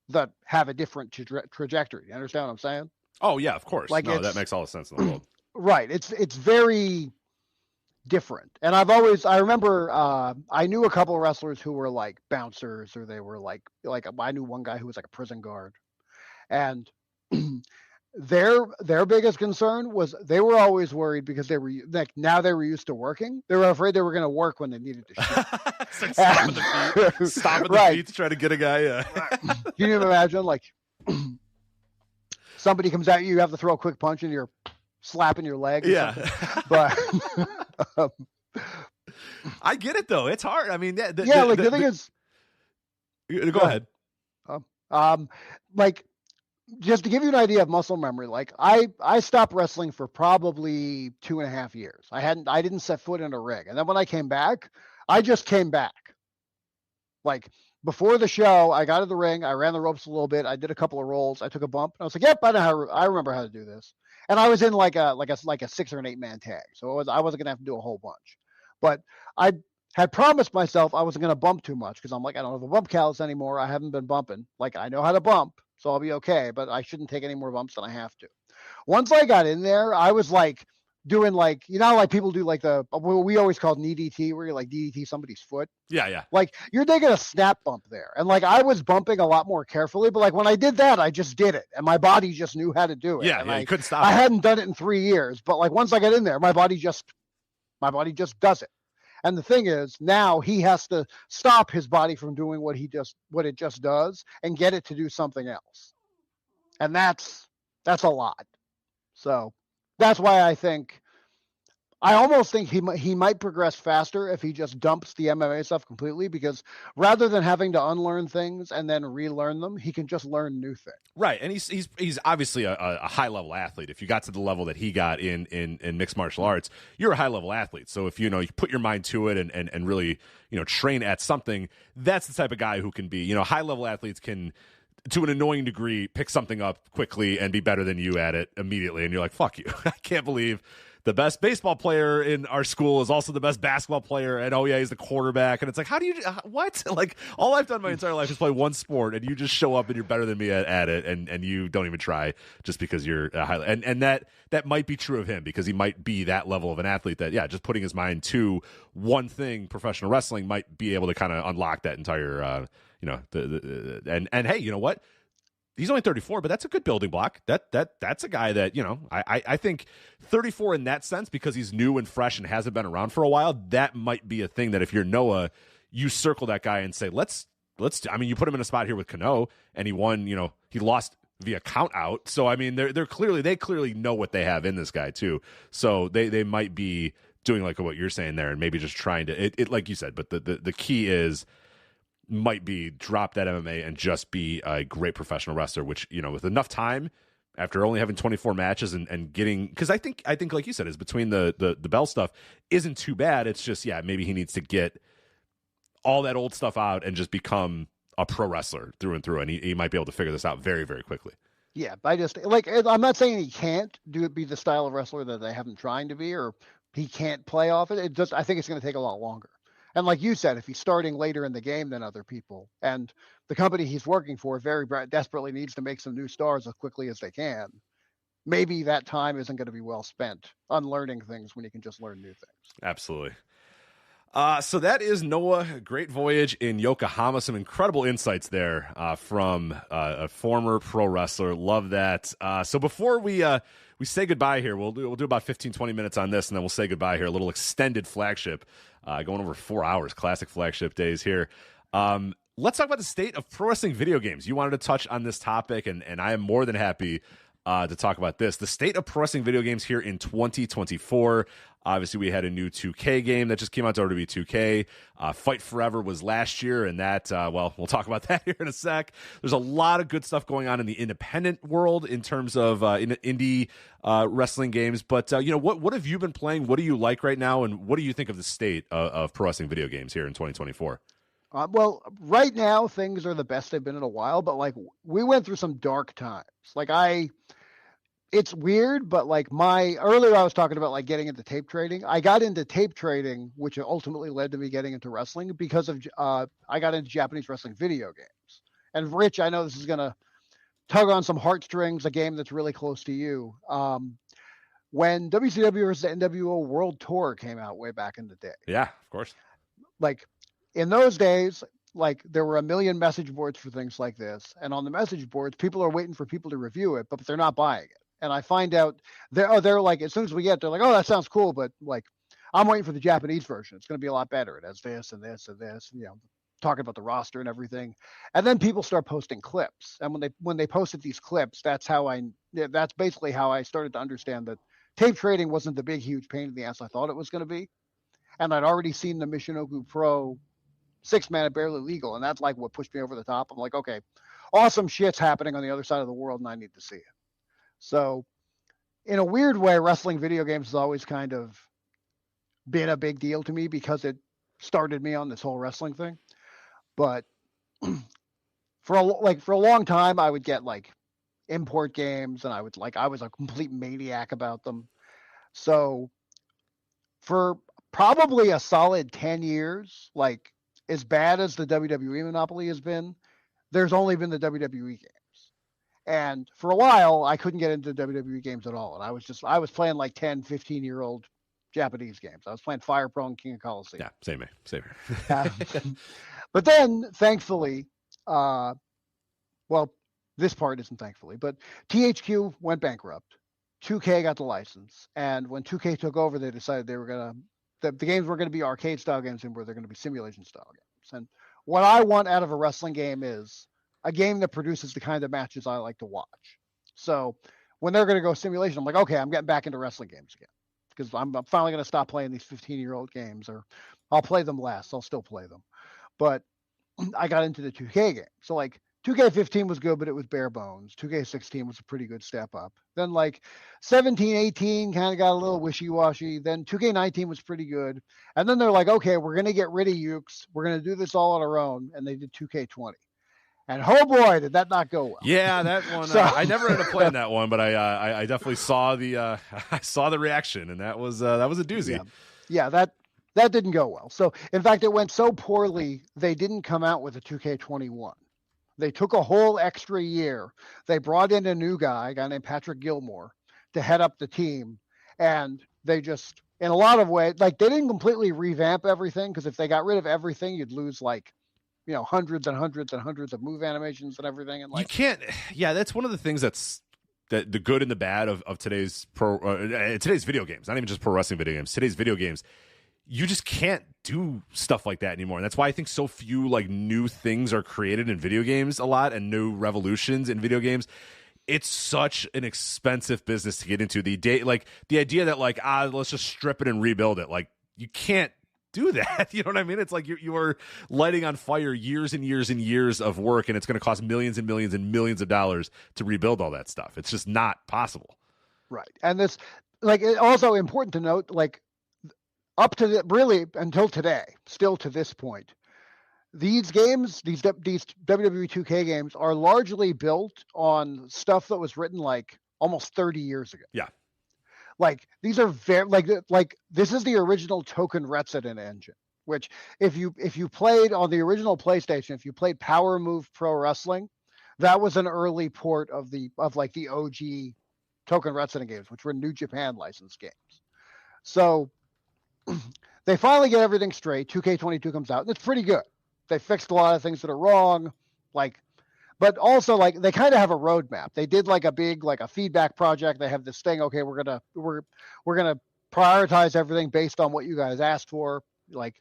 that have a different trajectory. You understand what I'm saying? Oh, yeah, of course. That makes all the sense in the world. Right. It's very different. And I remember I knew a couple of wrestlers who were like bouncers, or they were like I knew one guy who was like a prison guard, and their biggest concern was they were always worried because they were now they were used to working. They were afraid they were going to work when they needed to shoot. Like stop at the feet to try to get a guy. Yeah. Can you imagine, like, somebody comes at you, you have to throw a quick punch and you're slapping your leg? Yeah. But I get it though. It's hard. I mean, the thing is, go ahead. Like, just to give you an idea of muscle memory, like I stopped wrestling for probably 2.5 years. I didn't set foot in a ring. And then when I came back, I just came back. Like before the show, I got in the ring, I ran the ropes a little bit, I did a couple of rolls, I took a bump, and I was like, yep, I remember how to do this. And I was in like a 6 or an 8 man tag. So I wasn't gonna have to do a whole bunch. But I had promised myself I wasn't gonna bump too much because I'm like, I don't have a bump callus anymore. I haven't been bumping. Like I know how to bump, so I'll be okay, but I shouldn't take any more bumps than I have to. Once I got in there, I was like doing like, like people do like what we always called knee DT, where you like DDT somebody's foot. Yeah. Like you're taking a snap bump there. And like I was bumping a lot more carefully, but like when I did that, I just did it. And my body just knew how to do it. Yeah, and you couldn't stop I hadn't done it in 3 years, but like once I got in there, my body just does it. And the thing is, now he has to stop his body from doing what it just does and get it to do something else. And that's a lot. So that's why I almost think he might progress faster if he just dumps the MMA stuff completely, because rather than having to unlearn things and then relearn them, he can just learn new things. Right, and he's obviously a high level athlete. If you got to the level that he got in mixed martial arts, you're a high level athlete. So if you put your mind to it and really train at something, that's the type of guy who can be high level athletes can, to an annoying degree, pick something up quickly and be better than you at it immediately, and you're like, fuck you. I can't believe the best baseball player in our school is also the best basketball player, and he's the quarterback. And it's like, how do you what? Like, all I've done my entire life is play one sport, and you just show up and you're better than me at it, and you don't even try just because you're high. And that might be true of him, because he might be that level of an athlete that just putting his mind to one thing, professional wrestling, might be able to kind of unlock that entire and hey, you know what? He's only 34, but that's a good building block. That's a guy that, I think 34 in that sense, because he's new and fresh and hasn't been around for a while, that might be a thing that if you're Noah, you circle that guy and say, let's I mean, you put him in a spot here with Kano, and he won, he lost via count out. So I mean, they clearly know what they have in this guy too. So they might be doing like what you're saying there, and maybe just trying to it like you said, but the key is might be drop that MMA and just be a great professional wrestler, which, with enough time after only having 24 matches and getting, because I think like you said, is between the bell stuff isn't too bad. It's just, maybe he needs to get all that old stuff out and just become a pro wrestler through and through. And he might be able to figure this out very, very quickly. Yeah. I'm not saying he can't be the style of wrestler that they have him trying to be, or he can't play off it. I think it's going to take a lot longer. And like you said, if he's starting later in the game than other people, and the company he's working for very desperately needs to make some new stars as quickly as they can, maybe that time isn't going to be well spent unlearning things when you can just learn new things. Absolutely. So that is Noah, Great Voyage in Yokohama. Some incredible insights there from a former pro wrestler. Love that. So before we say goodbye here, we'll do about 15-20 minutes on this, and then we'll say goodbye here. A little extended Flagship, going over 4 hours. Classic Flagship days here. Let's talk about the state of pro wrestling video games. You wanted to touch on this topic, and I am more than happy to talk about this. The state of pro wrestling video games here in 2024. Obviously, we had a new 2K game that just came out to WWE 2K. Fight Forever was last year, and that, we'll talk about that here in a sec. There's a lot of good stuff going on in the independent world in terms of indie wrestling games. But, what have you been playing? What do you like right now? And what do you think of the state of pro wrestling video games here in 2024? Well, right now, things are the best they've been in a while, but we went through some dark times. It's weird, but earlier I was talking about getting into tape trading. I got into tape trading, which ultimately led to me getting into wrestling because of I got into Japanese wrestling video games. And Rich, I know this is going to tug on some heartstrings, a game that's really close to you. When WCW versus the NWO World Tour came out way back in the day. Yeah, of course. In those days, there were a million message boards for things like this. And on the message boards, people are waiting for people to review it, but they're not buying it. And I find out they're as soon as we get, they're like, oh, that sounds cool. But I'm waiting for the Japanese version. It's going to be a lot better. It has this and this and this, talking about the roster and everything. And then people start posting clips. And when they posted these clips, that's basically how I started to understand that tape trading wasn't the big, huge pain in the ass I thought it was going to be. And I'd already seen the Michinoku Pro 6-man at Barely Legal, and that's like what pushed me over the top. I'm like, okay, awesome shit's happening on the other side of the world, and I need to see it. So in a weird way, wrestling video games has always kind of been a big deal to me because it started me on this whole wrestling thing. But for a long time, I would get like import games, and I was a complete maniac about them. So for probably a solid 10 years, like as bad as the WWE monopoly has been, there's only been the WWE games. And for a while, I couldn't get into WWE games at all. And I was playing like 10, 15-year-old Japanese games. I was playing Fire Pro and King of Colosseum. Yeah, same here. But then, thankfully, this part isn't thankfully, but THQ went bankrupt. 2K got the license. And when 2K took over, they decided they were going to, the games were going to be arcade-style games and where they're going to be simulation-style games. And what I want out of a wrestling game is a game that produces the kind of matches I like to watch. So when they're going to go simulation, I'm like, okay, I'm getting back into wrestling games again because I'm finally going to stop playing these 15-year-old games, or I'll play them less. I'll still play them. But I got into the 2K game. So like 2K15 was good, but it was bare bones. 2K16 was a pretty good step up. Then like 17, 18 kind of got a little wishy-washy. Then 2K19 was pretty good. And then they're like, okay, we're going to get rid of Ukes. We're going to do this all on our own. And they did 2K20. And oh boy, did that not go well. Yeah, that one. So, I never ended up playing that one, but I definitely saw the reaction, and that was a doozy. Yeah, that didn't go well. So in fact, it went so poorly they didn't come out with a 2K21. They took a whole extra year. They brought in a new guy, a guy named Patrick Gilmore, to head up the team, and they just, in a lot of ways, like they didn't completely revamp everything because if they got rid of everything, you'd lose like, hundreds and hundreds and hundreds of move animations and everything. And like, you can't. Yeah, that's one of the things that the good and the bad of today's today's video games. Not even just pro wrestling video games. Today's video games, you just can't do stuff like that anymore. And that's why I think so few like new things are created in video games a lot, and new revolutions in video games. It's such an expensive business to get into. The idea that like let's just strip it and rebuild it. Like you can't do that. You know what I mean? It's like you are lighting on fire years and years and years of work, and it's going to cost millions and millions and millions of dollars to rebuild all that stuff. It's just not possible. Right. And this, like, it's also important to note, like, up to really until today, still to this point, these games, these WWE 2K games are largely built on stuff that was written like almost 30 years ago. Yeah. Like these are very like this is the original token resident engine, which if you played on the original PlayStation, if you played Power Move Pro Wrestling, that was an early port of the OG token resident games, which were New Japan licensed games. So they finally get everything straight. 2K22 comes out, and it's pretty good. They fixed a lot of things that are wrong, but also like they kind of have a roadmap. They did like a big a feedback project. They have this thing. Okay, we're gonna prioritize everything based on what you guys asked for. Like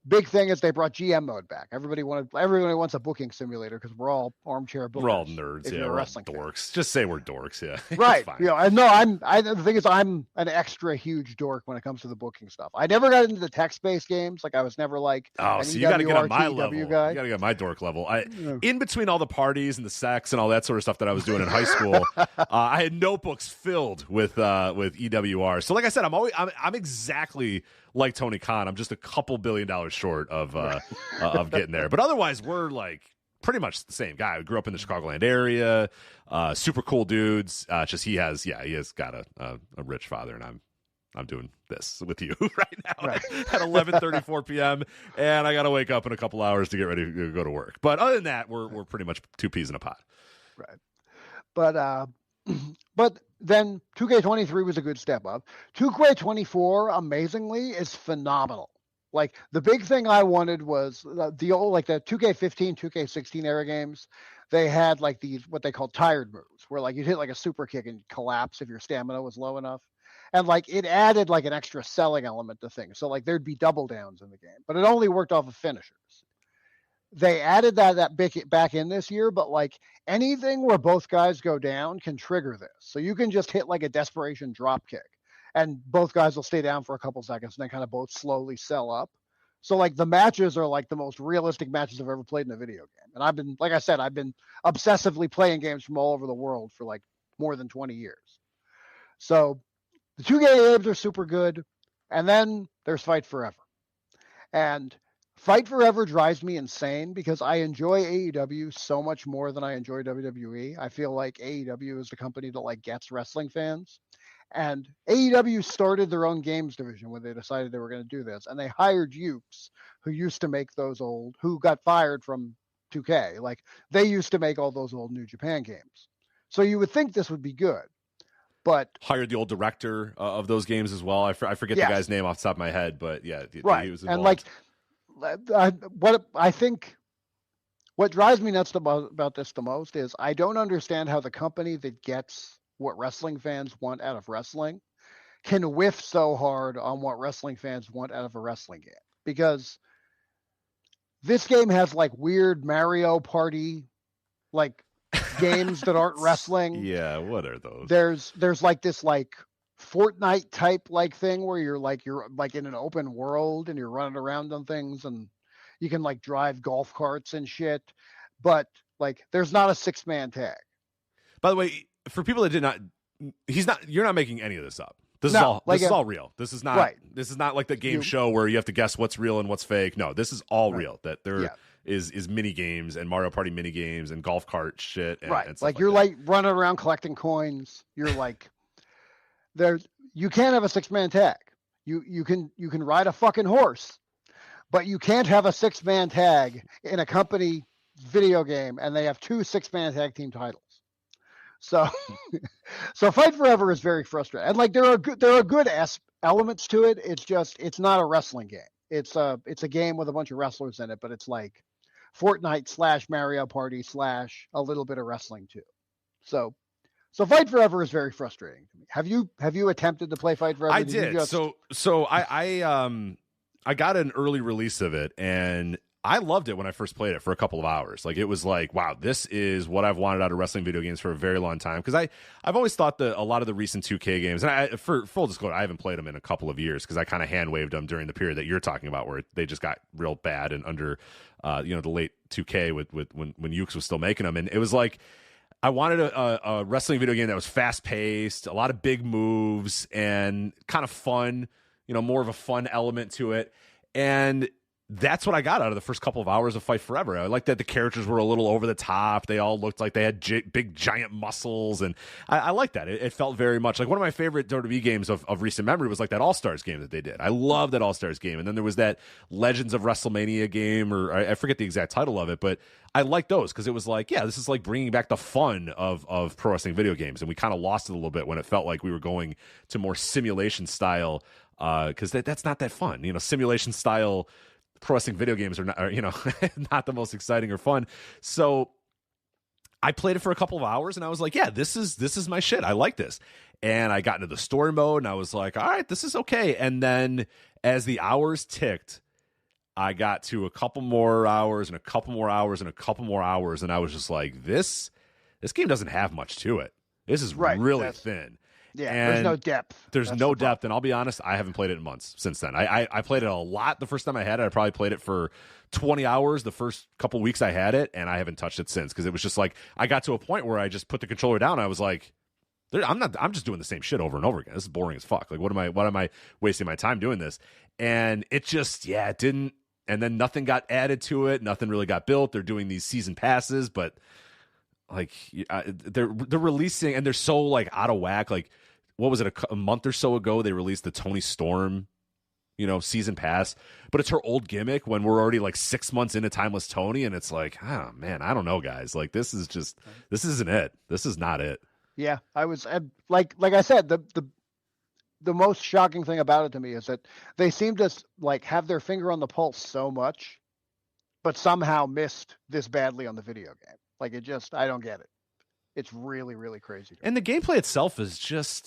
big thing is they brought GM mode back. Everybody wants a booking simulator because we're all armchair bookers. We're all nerds. Yeah, we're all dorks. Just say we're dorks. Yeah, right. The thing is, I'm an extra huge dork when it comes to the booking stuff. I never got into the text-based games. Like I was never like, so you got to get on my level. Guy. You got to get on my dork level. In between all the parties and the sex and all that sort of stuff that I was doing in high school, I had notebooks filled with EWR. So like I said, I'm exactly like Tony Khan. I'm just a couple $1 billion short of getting there. But otherwise, we're like pretty much the same guy. We grew up in the Chicagoland area. Super cool dudes. Just he has got a rich father, and I'm doing this with you right now at 11:34 p.m. and I got to wake up in a couple hours to get ready to go to work. But other than that, we're pretty much two peas in a pod. Right. But then 2K23 was a good step up. 2K24, amazingly, is phenomenal. Like the big thing I wanted was the old, like the 2K15, 2K16 era games. They had like these, what they called tired moves, where like you'd hit like a super kick and collapse if your stamina was low enough. And like it added like an extra selling element to things. So like there'd be double downs in the game, but it only worked off of finishers. they added that back in this year, but like anything where both guys go down can trigger this. So you can just hit like a desperation drop kick and both guys will stay down for a couple seconds and then kind of both slowly sell up. So like the matches are like the most realistic matches I've ever played in a video game. And I've been, like I said, I've been obsessively playing games from all over the world for like more than 20 years. So the 2 games are super good. And then there's Fight Forever. And Fight Forever drives me insane because I enjoy AEW so much more than I enjoy WWE. I feel like AEW is the company that like gets wrestling fans. And AEW started their own games division when they decided they were going to do this. And they hired Ukes, who used to make those old, who got fired from 2K. Like they used to make all those old New Japan games. So you would think this would be good. But hired the old director of those games as well. I forget the guy's name off the top of my head, but yeah. Right. He was involved. And like, what I think, what drives me nuts about this the most is I don't understand how the company that gets what wrestling fans want out of wrestling can whiff so hard on what wrestling fans want out of a wrestling game. Because this game has like weird Mario Party, like games that aren't wrestling. Yeah, what are those? There's like this like Fortnite type like thing where you're like in an open world and you're running around on things and you can like drive golf carts and shit, but like there's not a 6-man tag. By the way, for people that did not, you're not making any of this up. This is all real. This is not This is not like the game show where you have to guess what's real and what's fake. No, this is all real. That there is mini games and Mario Party mini games and golf cart shit. And, and like you're like running around collecting coins. You're like, you can't have a 6-man tag. You can ride a fucking horse, but you can't have a 6-man tag in a company video game and they have 2 6-man tag team titles. So Fight Forever is very frustrating. And like there are good elements to it. It's not a wrestling game. It's a game with a bunch of wrestlers in it, but it's like Fortnite / Mario Party / a little bit of wrestling too. So Fight Forever is very frustrating to me. Have you attempted to play Fight Forever? I did. So I got an early release of it and I loved it when I first played it for a couple of hours. Like it was like, wow, this is what I've wanted out of wrestling video games for a very long time. Because I've always thought that a lot of the recent 2K games, and for full disclosure, I haven't played them in a couple of years because I kind of hand waved them during the period that you're talking about where they just got real bad and under the late 2K with when Ukes was still making them. And it was like I wanted a wrestling video game that was fast paced, a lot of big moves, and kind of fun. More of a fun element to it. And that's what I got out of the first couple of hours of Fight Forever. I liked that the characters were a little over the top. They all looked like they had big, giant muscles. And I liked that. It felt very much like one of my favorite WWE games of recent memory was like that All-Stars game that they did. I love that All-Stars game. And then there was that Legends of WrestleMania game, or I forget the exact title of it, but I liked those because it was like, yeah, this is like bringing back the fun of pro wrestling video games. And we kind of lost it a little bit when it felt like we were going to more simulation style because that's not that fun. Simulation style pro wrestling video games are not the most exciting or fun. So I played it for a couple of hours and I was like, yeah, this is my shit. I like this. And I got into the story mode and I was like, all right, this is okay. And then as the hours ticked, I got to a couple more hours and a couple more hours and a couple more hours. And I was just like, this game doesn't have much to it. This is really thin. Yeah, and there's no depth. There's no depth, and I'll be honest, I haven't played it in months since then. I played it a lot the first time I had it. I probably played it for 20 hours the first couple weeks I had it, and I haven't touched it since because it was just like I got to a point where I just put the controller down. And I was like, I'm just doing the same shit over and over again. This is boring as fuck. Like, what am I wasting my time doing this? And it just, it didn't. And then nothing got added to it. Nothing really got built. They're doing these season passes, but like they're releasing and they're so like out of whack. Like, what was it, a month or so ago they released the Toni Storm season pass, but it's her old gimmick when we're already like 6 months into Timeless Tony, and it's like, oh man, I don't know, guys. Like this isn't it. This is not it. Yeah, I was like I said, the most shocking thing about it to me is that they seem to like have their finger on the pulse so much, but somehow missed this badly on the video game. Like I don't get it. It's really, really crazy. And the gameplay itself is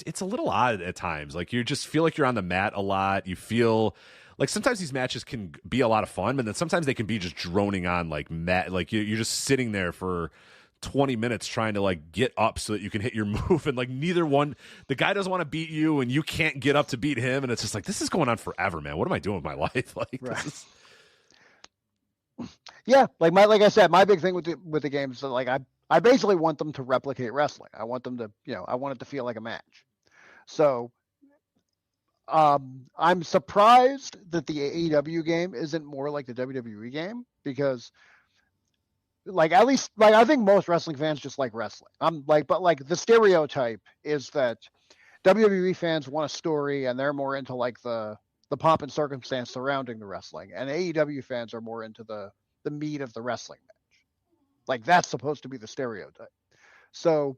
it's a little odd at times. Like you just feel like you're on the mat a lot. You feel like sometimes these matches can be a lot of fun, but then sometimes they can be just droning on like you're just sitting there for 20 minutes trying to like get up so that you can hit your move, and like the guy doesn't want to beat you and you can't get up to beat him, and it's just like, this is going on forever, man. What am I doing with my life? Like, right. Yeah, like I said, my big thing with the game is that like I basically want them to replicate wrestling. I want them to, I want it to feel like a match. So I'm surprised that the AEW game isn't more like the WWE game, because like, at least, like, I think most wrestling fans just like wrestling. But like the stereotype is that WWE fans want a story and they're more into like the pomp and circumstance surrounding the wrestling, and AEW fans are more into the meat of the wrestling match. Like, that's supposed to be the stereotype. So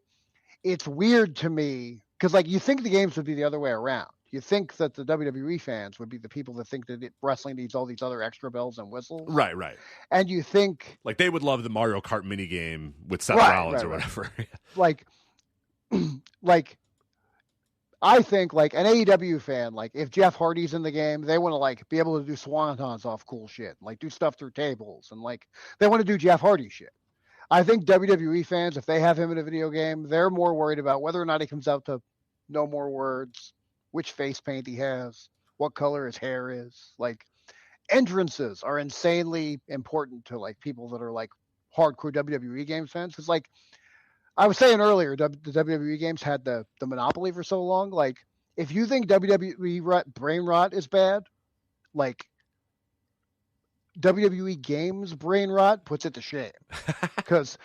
it's weird to me, because like you think the games would be the other way around. You think that the WWE fans would be the people that think that wrestling needs all these other extra bells and whistles. Right. And you think like they would love the Mario Kart mini game with Seth Rollins or whatever. like I think like an AEW fan, like if Jeff Hardy's in the game, they want to like be able to do swantons off cool shit, like do stuff through tables, and like they want to do Jeff Hardy shit. I think WWE fans, if they have him in a video game, they're more worried about whether or not he comes out to no more words, which face paint he has, what color his hair is. Like, entrances are insanely important to like people that are like hardcore WWE games fans. Because like I was saying earlier, the WWE games had the monopoly for so long. Like, if you think WWE brain rot is bad, like WWE games brain rot puts it to shame. Because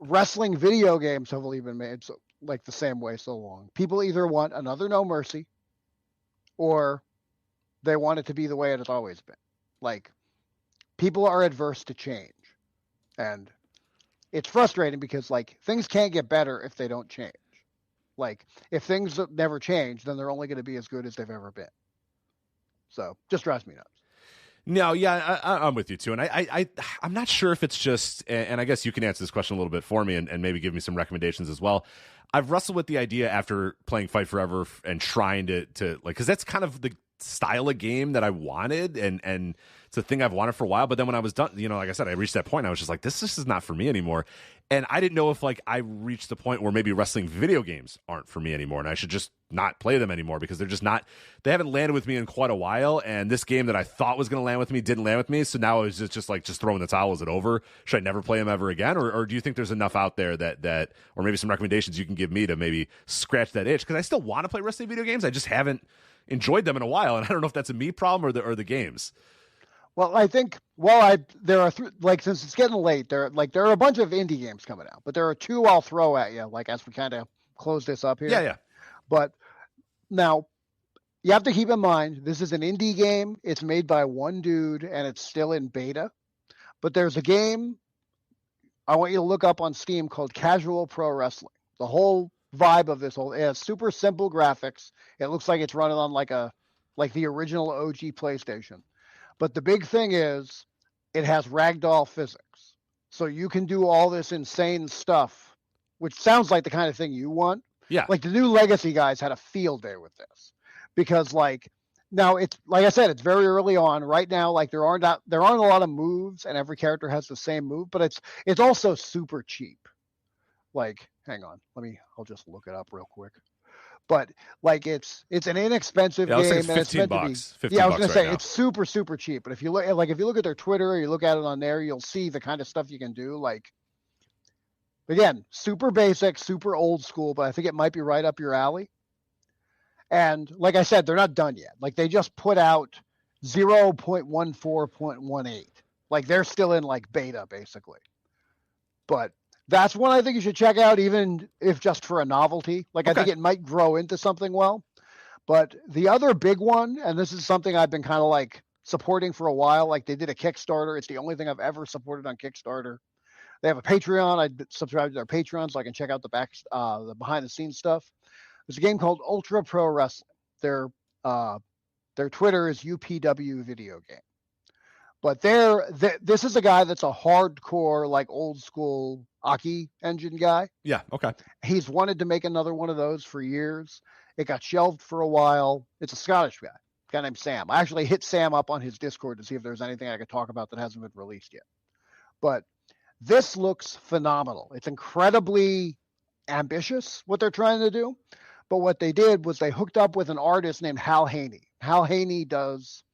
wrestling video games have only been made so like the same way so long. People either want another No Mercy, or they want it to be the way it has always been. Like, people are adverse to change, and it's frustrating because like things can't get better if they don't change. Like, if things never change, then they're only going to be as good as they've ever been. So just drives me nuts. No, yeah, I'm with you too, and I'm not sure if it's just, and I guess you can answer this question a little bit for me, and maybe give me some recommendations as well. I've wrestled with the idea after playing Fight Forever and trying to like, because that's kind of the style of game that I wanted, and it's a thing I've wanted for a while. But then when I was done, like I said, I reached that point. I was just like, this is not for me anymore. And I didn't know if like I reached the point where maybe wrestling video games aren't for me anymore, and I should just not play them anymore, because they haven't landed with me in quite a while. And this game that I thought was going to land with me didn't land with me. So now I was just throwing the towel. Is it over? Should I never play them ever again? Or do you think there's enough out there that, or maybe some recommendations you can give me to maybe scratch that itch? Because I still want to play wrestling video games. I just haven't enjoyed them in a while. And I don't know if that's a me problem or the games. Well, I think there are since it's getting late, there are a bunch of indie games coming out, but there are two I'll throw at you, like, as we kind of close this up here. Yeah. But now you have to keep in mind, this is an indie game. It's made by one dude and it's still in beta. But there's a game I want you to look up on Steam called Casual Pro Wrestling. The whole vibe of this it has super simple graphics. It looks like it's running on like the original OG PlayStation. But the big thing is it has ragdoll physics. So you can do all this insane stuff, which sounds like the kind of thing you want. Yeah. Like the new Legacy guys had a field day with this, because like now it's, like I said, it's very early on right now. Like there aren't a lot of moves and every character has the same move, but it's also super cheap. Like, hang on, I'll just look it up real quick. But like it's an inexpensive game. It's $15. I was gonna say it's super, super cheap. But if you look at their Twitter or you look at it on there, you'll see the kind of stuff you can do. Like, again, super basic, super old school, but I think it might be right up your alley. And like I said, they're not done yet. Like, they just put out 0.14.18. Like, they're still in like beta basically. But that's one I think you should check out, even if just for a novelty. Like, okay. I think it might grow into something well. But the other big one, and this is something I've been kind of like supporting for a while, like they did a Kickstarter. It's the only thing I've ever supported on Kickstarter. They have a Patreon. I subscribe to their Patreon so I can check out the behind the scenes stuff. There's a game called Ultra Pro Wrestling. Their Twitter is UPW Video Game. But this is a guy that's a hardcore, like old school Aki engine guy. Yeah, okay. He's wanted to make another one of those for years. It got shelved for a while. It's a Scottish guy. guy named Sam. I actually hit Sam up on his Discord to see if there's anything I could talk about that hasn't been released yet. But this looks phenomenal. It's incredibly ambitious what they're trying to do. But what they did was they hooked up with an artist named Hal Haney. Hal Haney does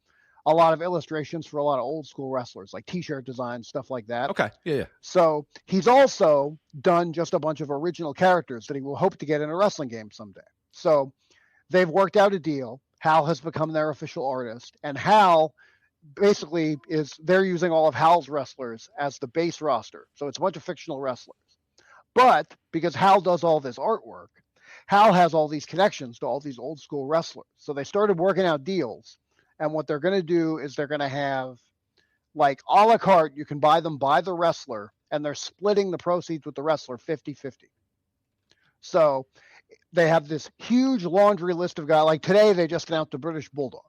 a lot of illustrations for a lot of old school wrestlers, like t-shirt designs, stuff like that. Okay. Yeah. So he's also done just a bunch of original characters that he will hope to get in a wrestling game someday. So they've worked out a deal. Hal has become their official artist, and Hal basically they're using all of Hal's wrestlers as the base roster. So it's a bunch of fictional wrestlers. But because Hal does all this artwork, Hal has all these connections to all these old school wrestlers. So they started working out deals. And what they're going to do is they're going to have, like, a la carte, you can buy them by the wrestler, and they're splitting the proceeds with the wrestler 50-50. So they have this huge laundry list of guys. Like today, they just announced the British Bulldog.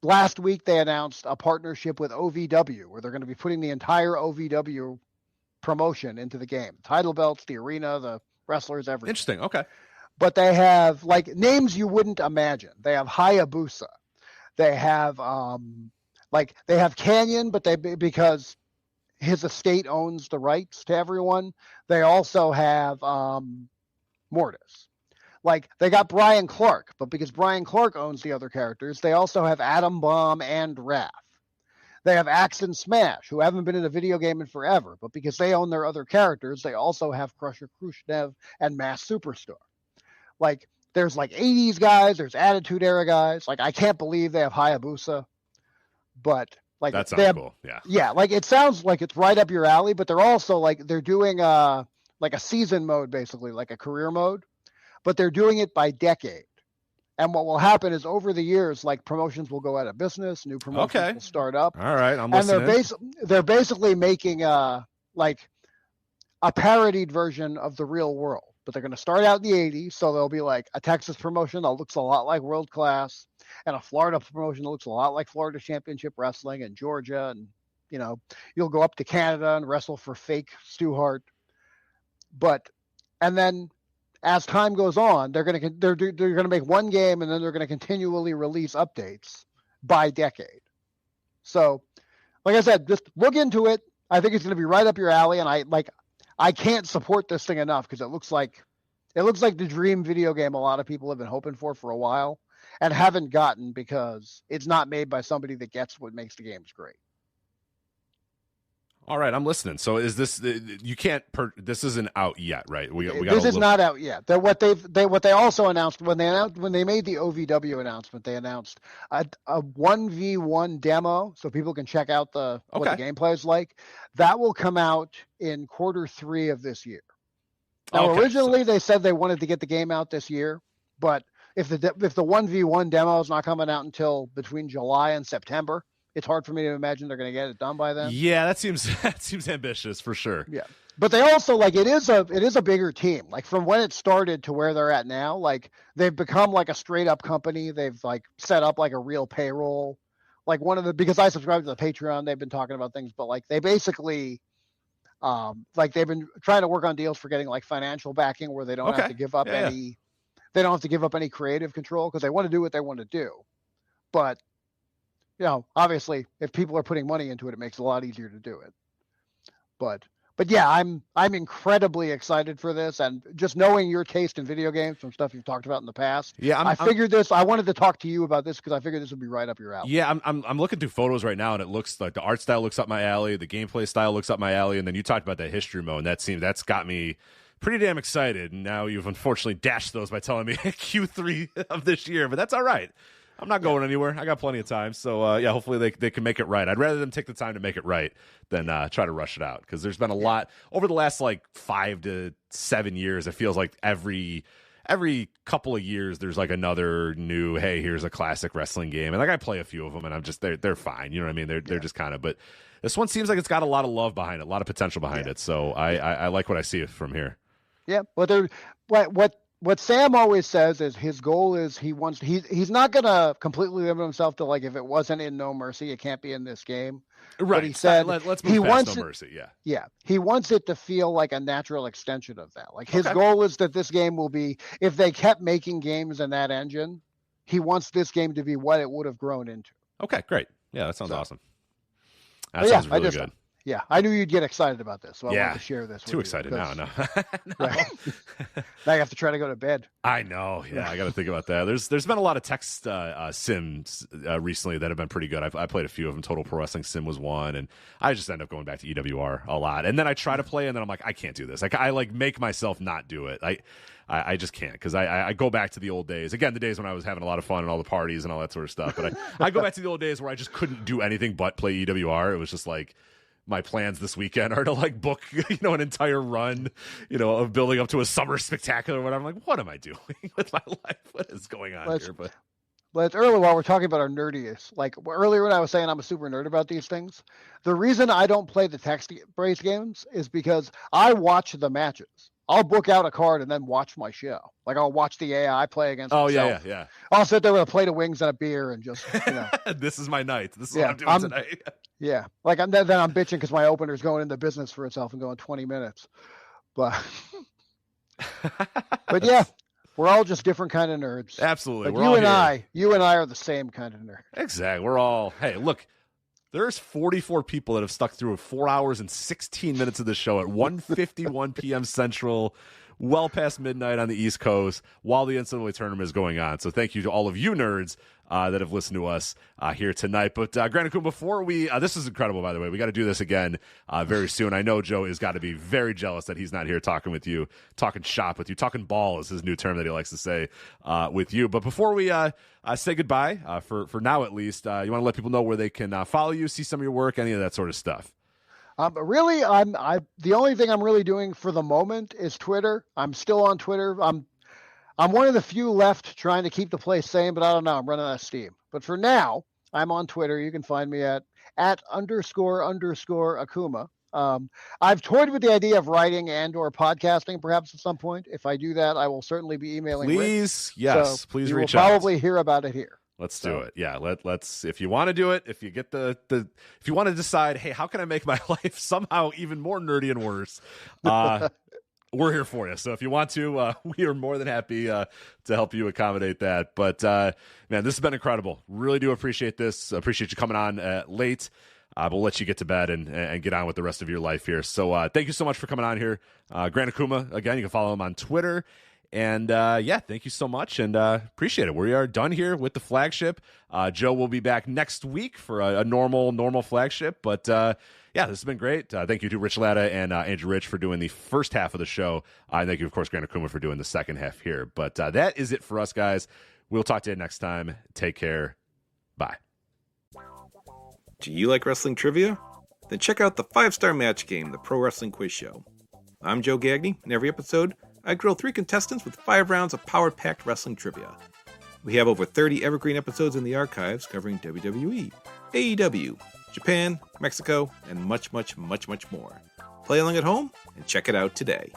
Last week, they announced a partnership with OVW, where they're going to be putting the entire OVW promotion into the game. Title belts, the arena, the wrestlers, everything. Interesting. Okay. But they have like names you wouldn't imagine. They have Hayabusa. They have they have Canyon, but because his estate owns the rights to everyone. They also have Mortis. Like they got Brian Clark, but because Brian Clark owns the other characters, they also have Atom Bomb and Wrath. They have Axe and Smash, who haven't been in a video game in forever, but because they own their other characters, they also have Crusher Khrushchev and Mass Superstar. Like, there's like 80s guys, there's Attitude Era guys. Like, I can't believe they have Hayabusa, but like that sounds cool. Yeah. Yeah. Like, it sounds like it's right up your alley, but they're also like, they're doing like a season mode, basically, like a career mode, but they're doing it by decade. And what will happen is over the years, like promotions will go out of business, new promotions will start up. All right. I'm listening. And they're basically making like a parodied version of the real world. But they're going to start out in the 80s, so there'll be like a Texas promotion that looks a lot like World Class, and a Florida promotion that looks a lot like Florida Championship Wrestling, and Georgia, and you'll go up to Canada and wrestle for fake Stu Hart. And then as time goes on, they're going to make one game, and then they're going to continually release updates by decade. So, like I said, just look into it. I think it's going to be right up your alley, and I can't support this thing enough because it looks like the dream video game a lot of people have been hoping for a while and haven't gotten because it's not made by somebody that gets what makes the games great. All right, I'm listening. So is this this isn't out yet, right? This is not out yet. What they also announced when they made the OVW announcement, they announced a 1v1 demo so people can check out what the gameplay is like. That will come out in Q3 of this year. Now, originally they said they wanted to get the game out this year, but if the 1v1 demo is not coming out until between July and September, it's hard for me to imagine they're going to get it done by then. Yeah, that seems ambitious for sure. Yeah, but they also it is a bigger team. Like from when it started to where they're at now, like they've become like a straight up company. They've like set up like a real payroll. Like because I subscribe to the Patreon, they've been talking about things, but like they basically, like they've been trying to work on deals for getting like financial backing where they don't have to give up they don't have to give up any creative control because they want to do what they want to do, but. Obviously, if people are putting money into it, it makes it a lot easier to do it. But yeah, I'm incredibly excited for this, and just knowing your taste in video games from stuff you've talked about in the past. Yeah, I wanted to talk to you about this because I figured this would be right up your alley. Yeah, I'm looking through photos right now, and it looks like the art style looks up my alley, the gameplay style looks up my alley, and then you talked about that history mode, and that's got me pretty damn excited. And now you've unfortunately dashed those by telling me Q3 of this year, but that's all right. I'm not going anywhere. I got plenty of time. So, hopefully they can make it right. I'd rather them take the time to make it right than try to rush it out because there's been a lot over the last, 5 to 7 years. It feels like every couple of years there's, another new, hey, here's a classic wrestling game. And, I play a few of them, and I'm just they're fine. You know what I mean? They're just kind of – but this one seems like it's got a lot of love behind it, a lot of potential behind it. So I like what I see from here. Yeah, what Sam always says is his goal is he's not going to completely limit himself to if it wasn't in No Mercy, it can't be in this game. Right. But he said let's move past No Mercy. Yeah. Yeah. He wants it to feel like a natural extension of that. His goal is that this game will be, if they kept making games in that engine, he wants this game to be what it would have grown into. Okay, great. Yeah, that sounds awesome. That sounds really good. Yeah, I knew you'd get excited about this, so I Yeah. wanted to share this with Too you. excited now. No. Right. Now you have to try to go to bed. I know. Yeah, I got to think about that. There's been a lot of text sims recently that have been pretty good. I played a few of them. Total Pro Wrestling Sim was one, and I just end up going back to EWR a lot. And then I try to play, and then I'm like, I can't do this. Like I like make myself not do it. I just can't, because I go back to the old days. Again, the days when I was having a lot of fun and all the parties and all that sort of stuff. But I go back to the old days where I just couldn't do anything but play EWR. It was just like, my plans this weekend are to like book, an entire run, of building up to a summer spectacular or whatever. I'm like, what am I doing with my life? What is going on here? But it's early while we're talking about our nerdiness. Like earlier when I was saying I'm a super nerd about these things, the reason I don't play the text-based games is because I watch the matches. I'll book out a card and then watch my show. Like I'll watch the AI play against myself. Yeah. I'll sit there with a plate of wings and a beer and just, This is my night. This is what I'm doing tonight. Yeah. Like then I'm bitching because my opener's going into business for itself and going 20 minutes. But yeah, we're all just different kind of nerds. Absolutely. Like you and I are the same kind of nerd. Exactly. We're all, hey, look, there's 44 people that have stuck through 4 hours and 16 minutes of the show at 1:51 p.m. Central, well past midnight on the East Coast, while the NCAA tournament is going on. So thank you to all of you nerds that have listened to us here tonight. But Gran Akuma, before we, this is incredible, by the way. We got to do this again very soon. I know Joe has got to be very jealous that he's not here talking with you, talking shop with you, talking ball is his new term that he likes to say with you. But before we say goodbye, for now at least, you want to let people know where they can follow you, see some of your work, any of that sort of stuff. But really, the only thing I'm really doing for the moment is Twitter. I'm still on Twitter. I'm one of the few left trying to keep the place sane, but I don't know. I'm running out of steam. But for now, I'm on Twitter. You can find me at __Akuma. I've toyed with the idea of writing and/or podcasting, perhaps at some point. If I do that, I will certainly be emailing. Please, Rick. yes, so please you reach will out. probably hear about it here. Let's do it. Yeah, let's. If you want to do it, if you get if you want to decide, hey, how can I make my life somehow even more nerdy and worse? We're here for you. So if you want to, we are more than happy to help you accommodate that. But man, this has been incredible. Really do appreciate this. Appreciate you coming on late. We'll let you get to bed and get on with the rest of your life here. So thank you so much for coming on here. Gran Akuma, again, you can follow him on Twitter. And thank you so much, and appreciate it. We are done here with the flagship. Joe will be back next week for a normal flagship. But this has been great. Thank you to Rich Latta and Andrew Rich for doing the first half of the show. And thank you, of course, Gran Akuma for doing the second half here. But that is it for us, guys. We'll talk to you next time. Take care. Bye. Do you like wrestling trivia? Then check out the 5-Star Match Game, the Pro Wrestling Quiz Show. I'm Joe Gagney. In every episode, I grill 3 contestants with 5 rounds of power-packed wrestling trivia. We have over 30 evergreen episodes in the archives covering WWE, AEW, Japan, Mexico, and much, much, much, much more. Play along at home and check it out today.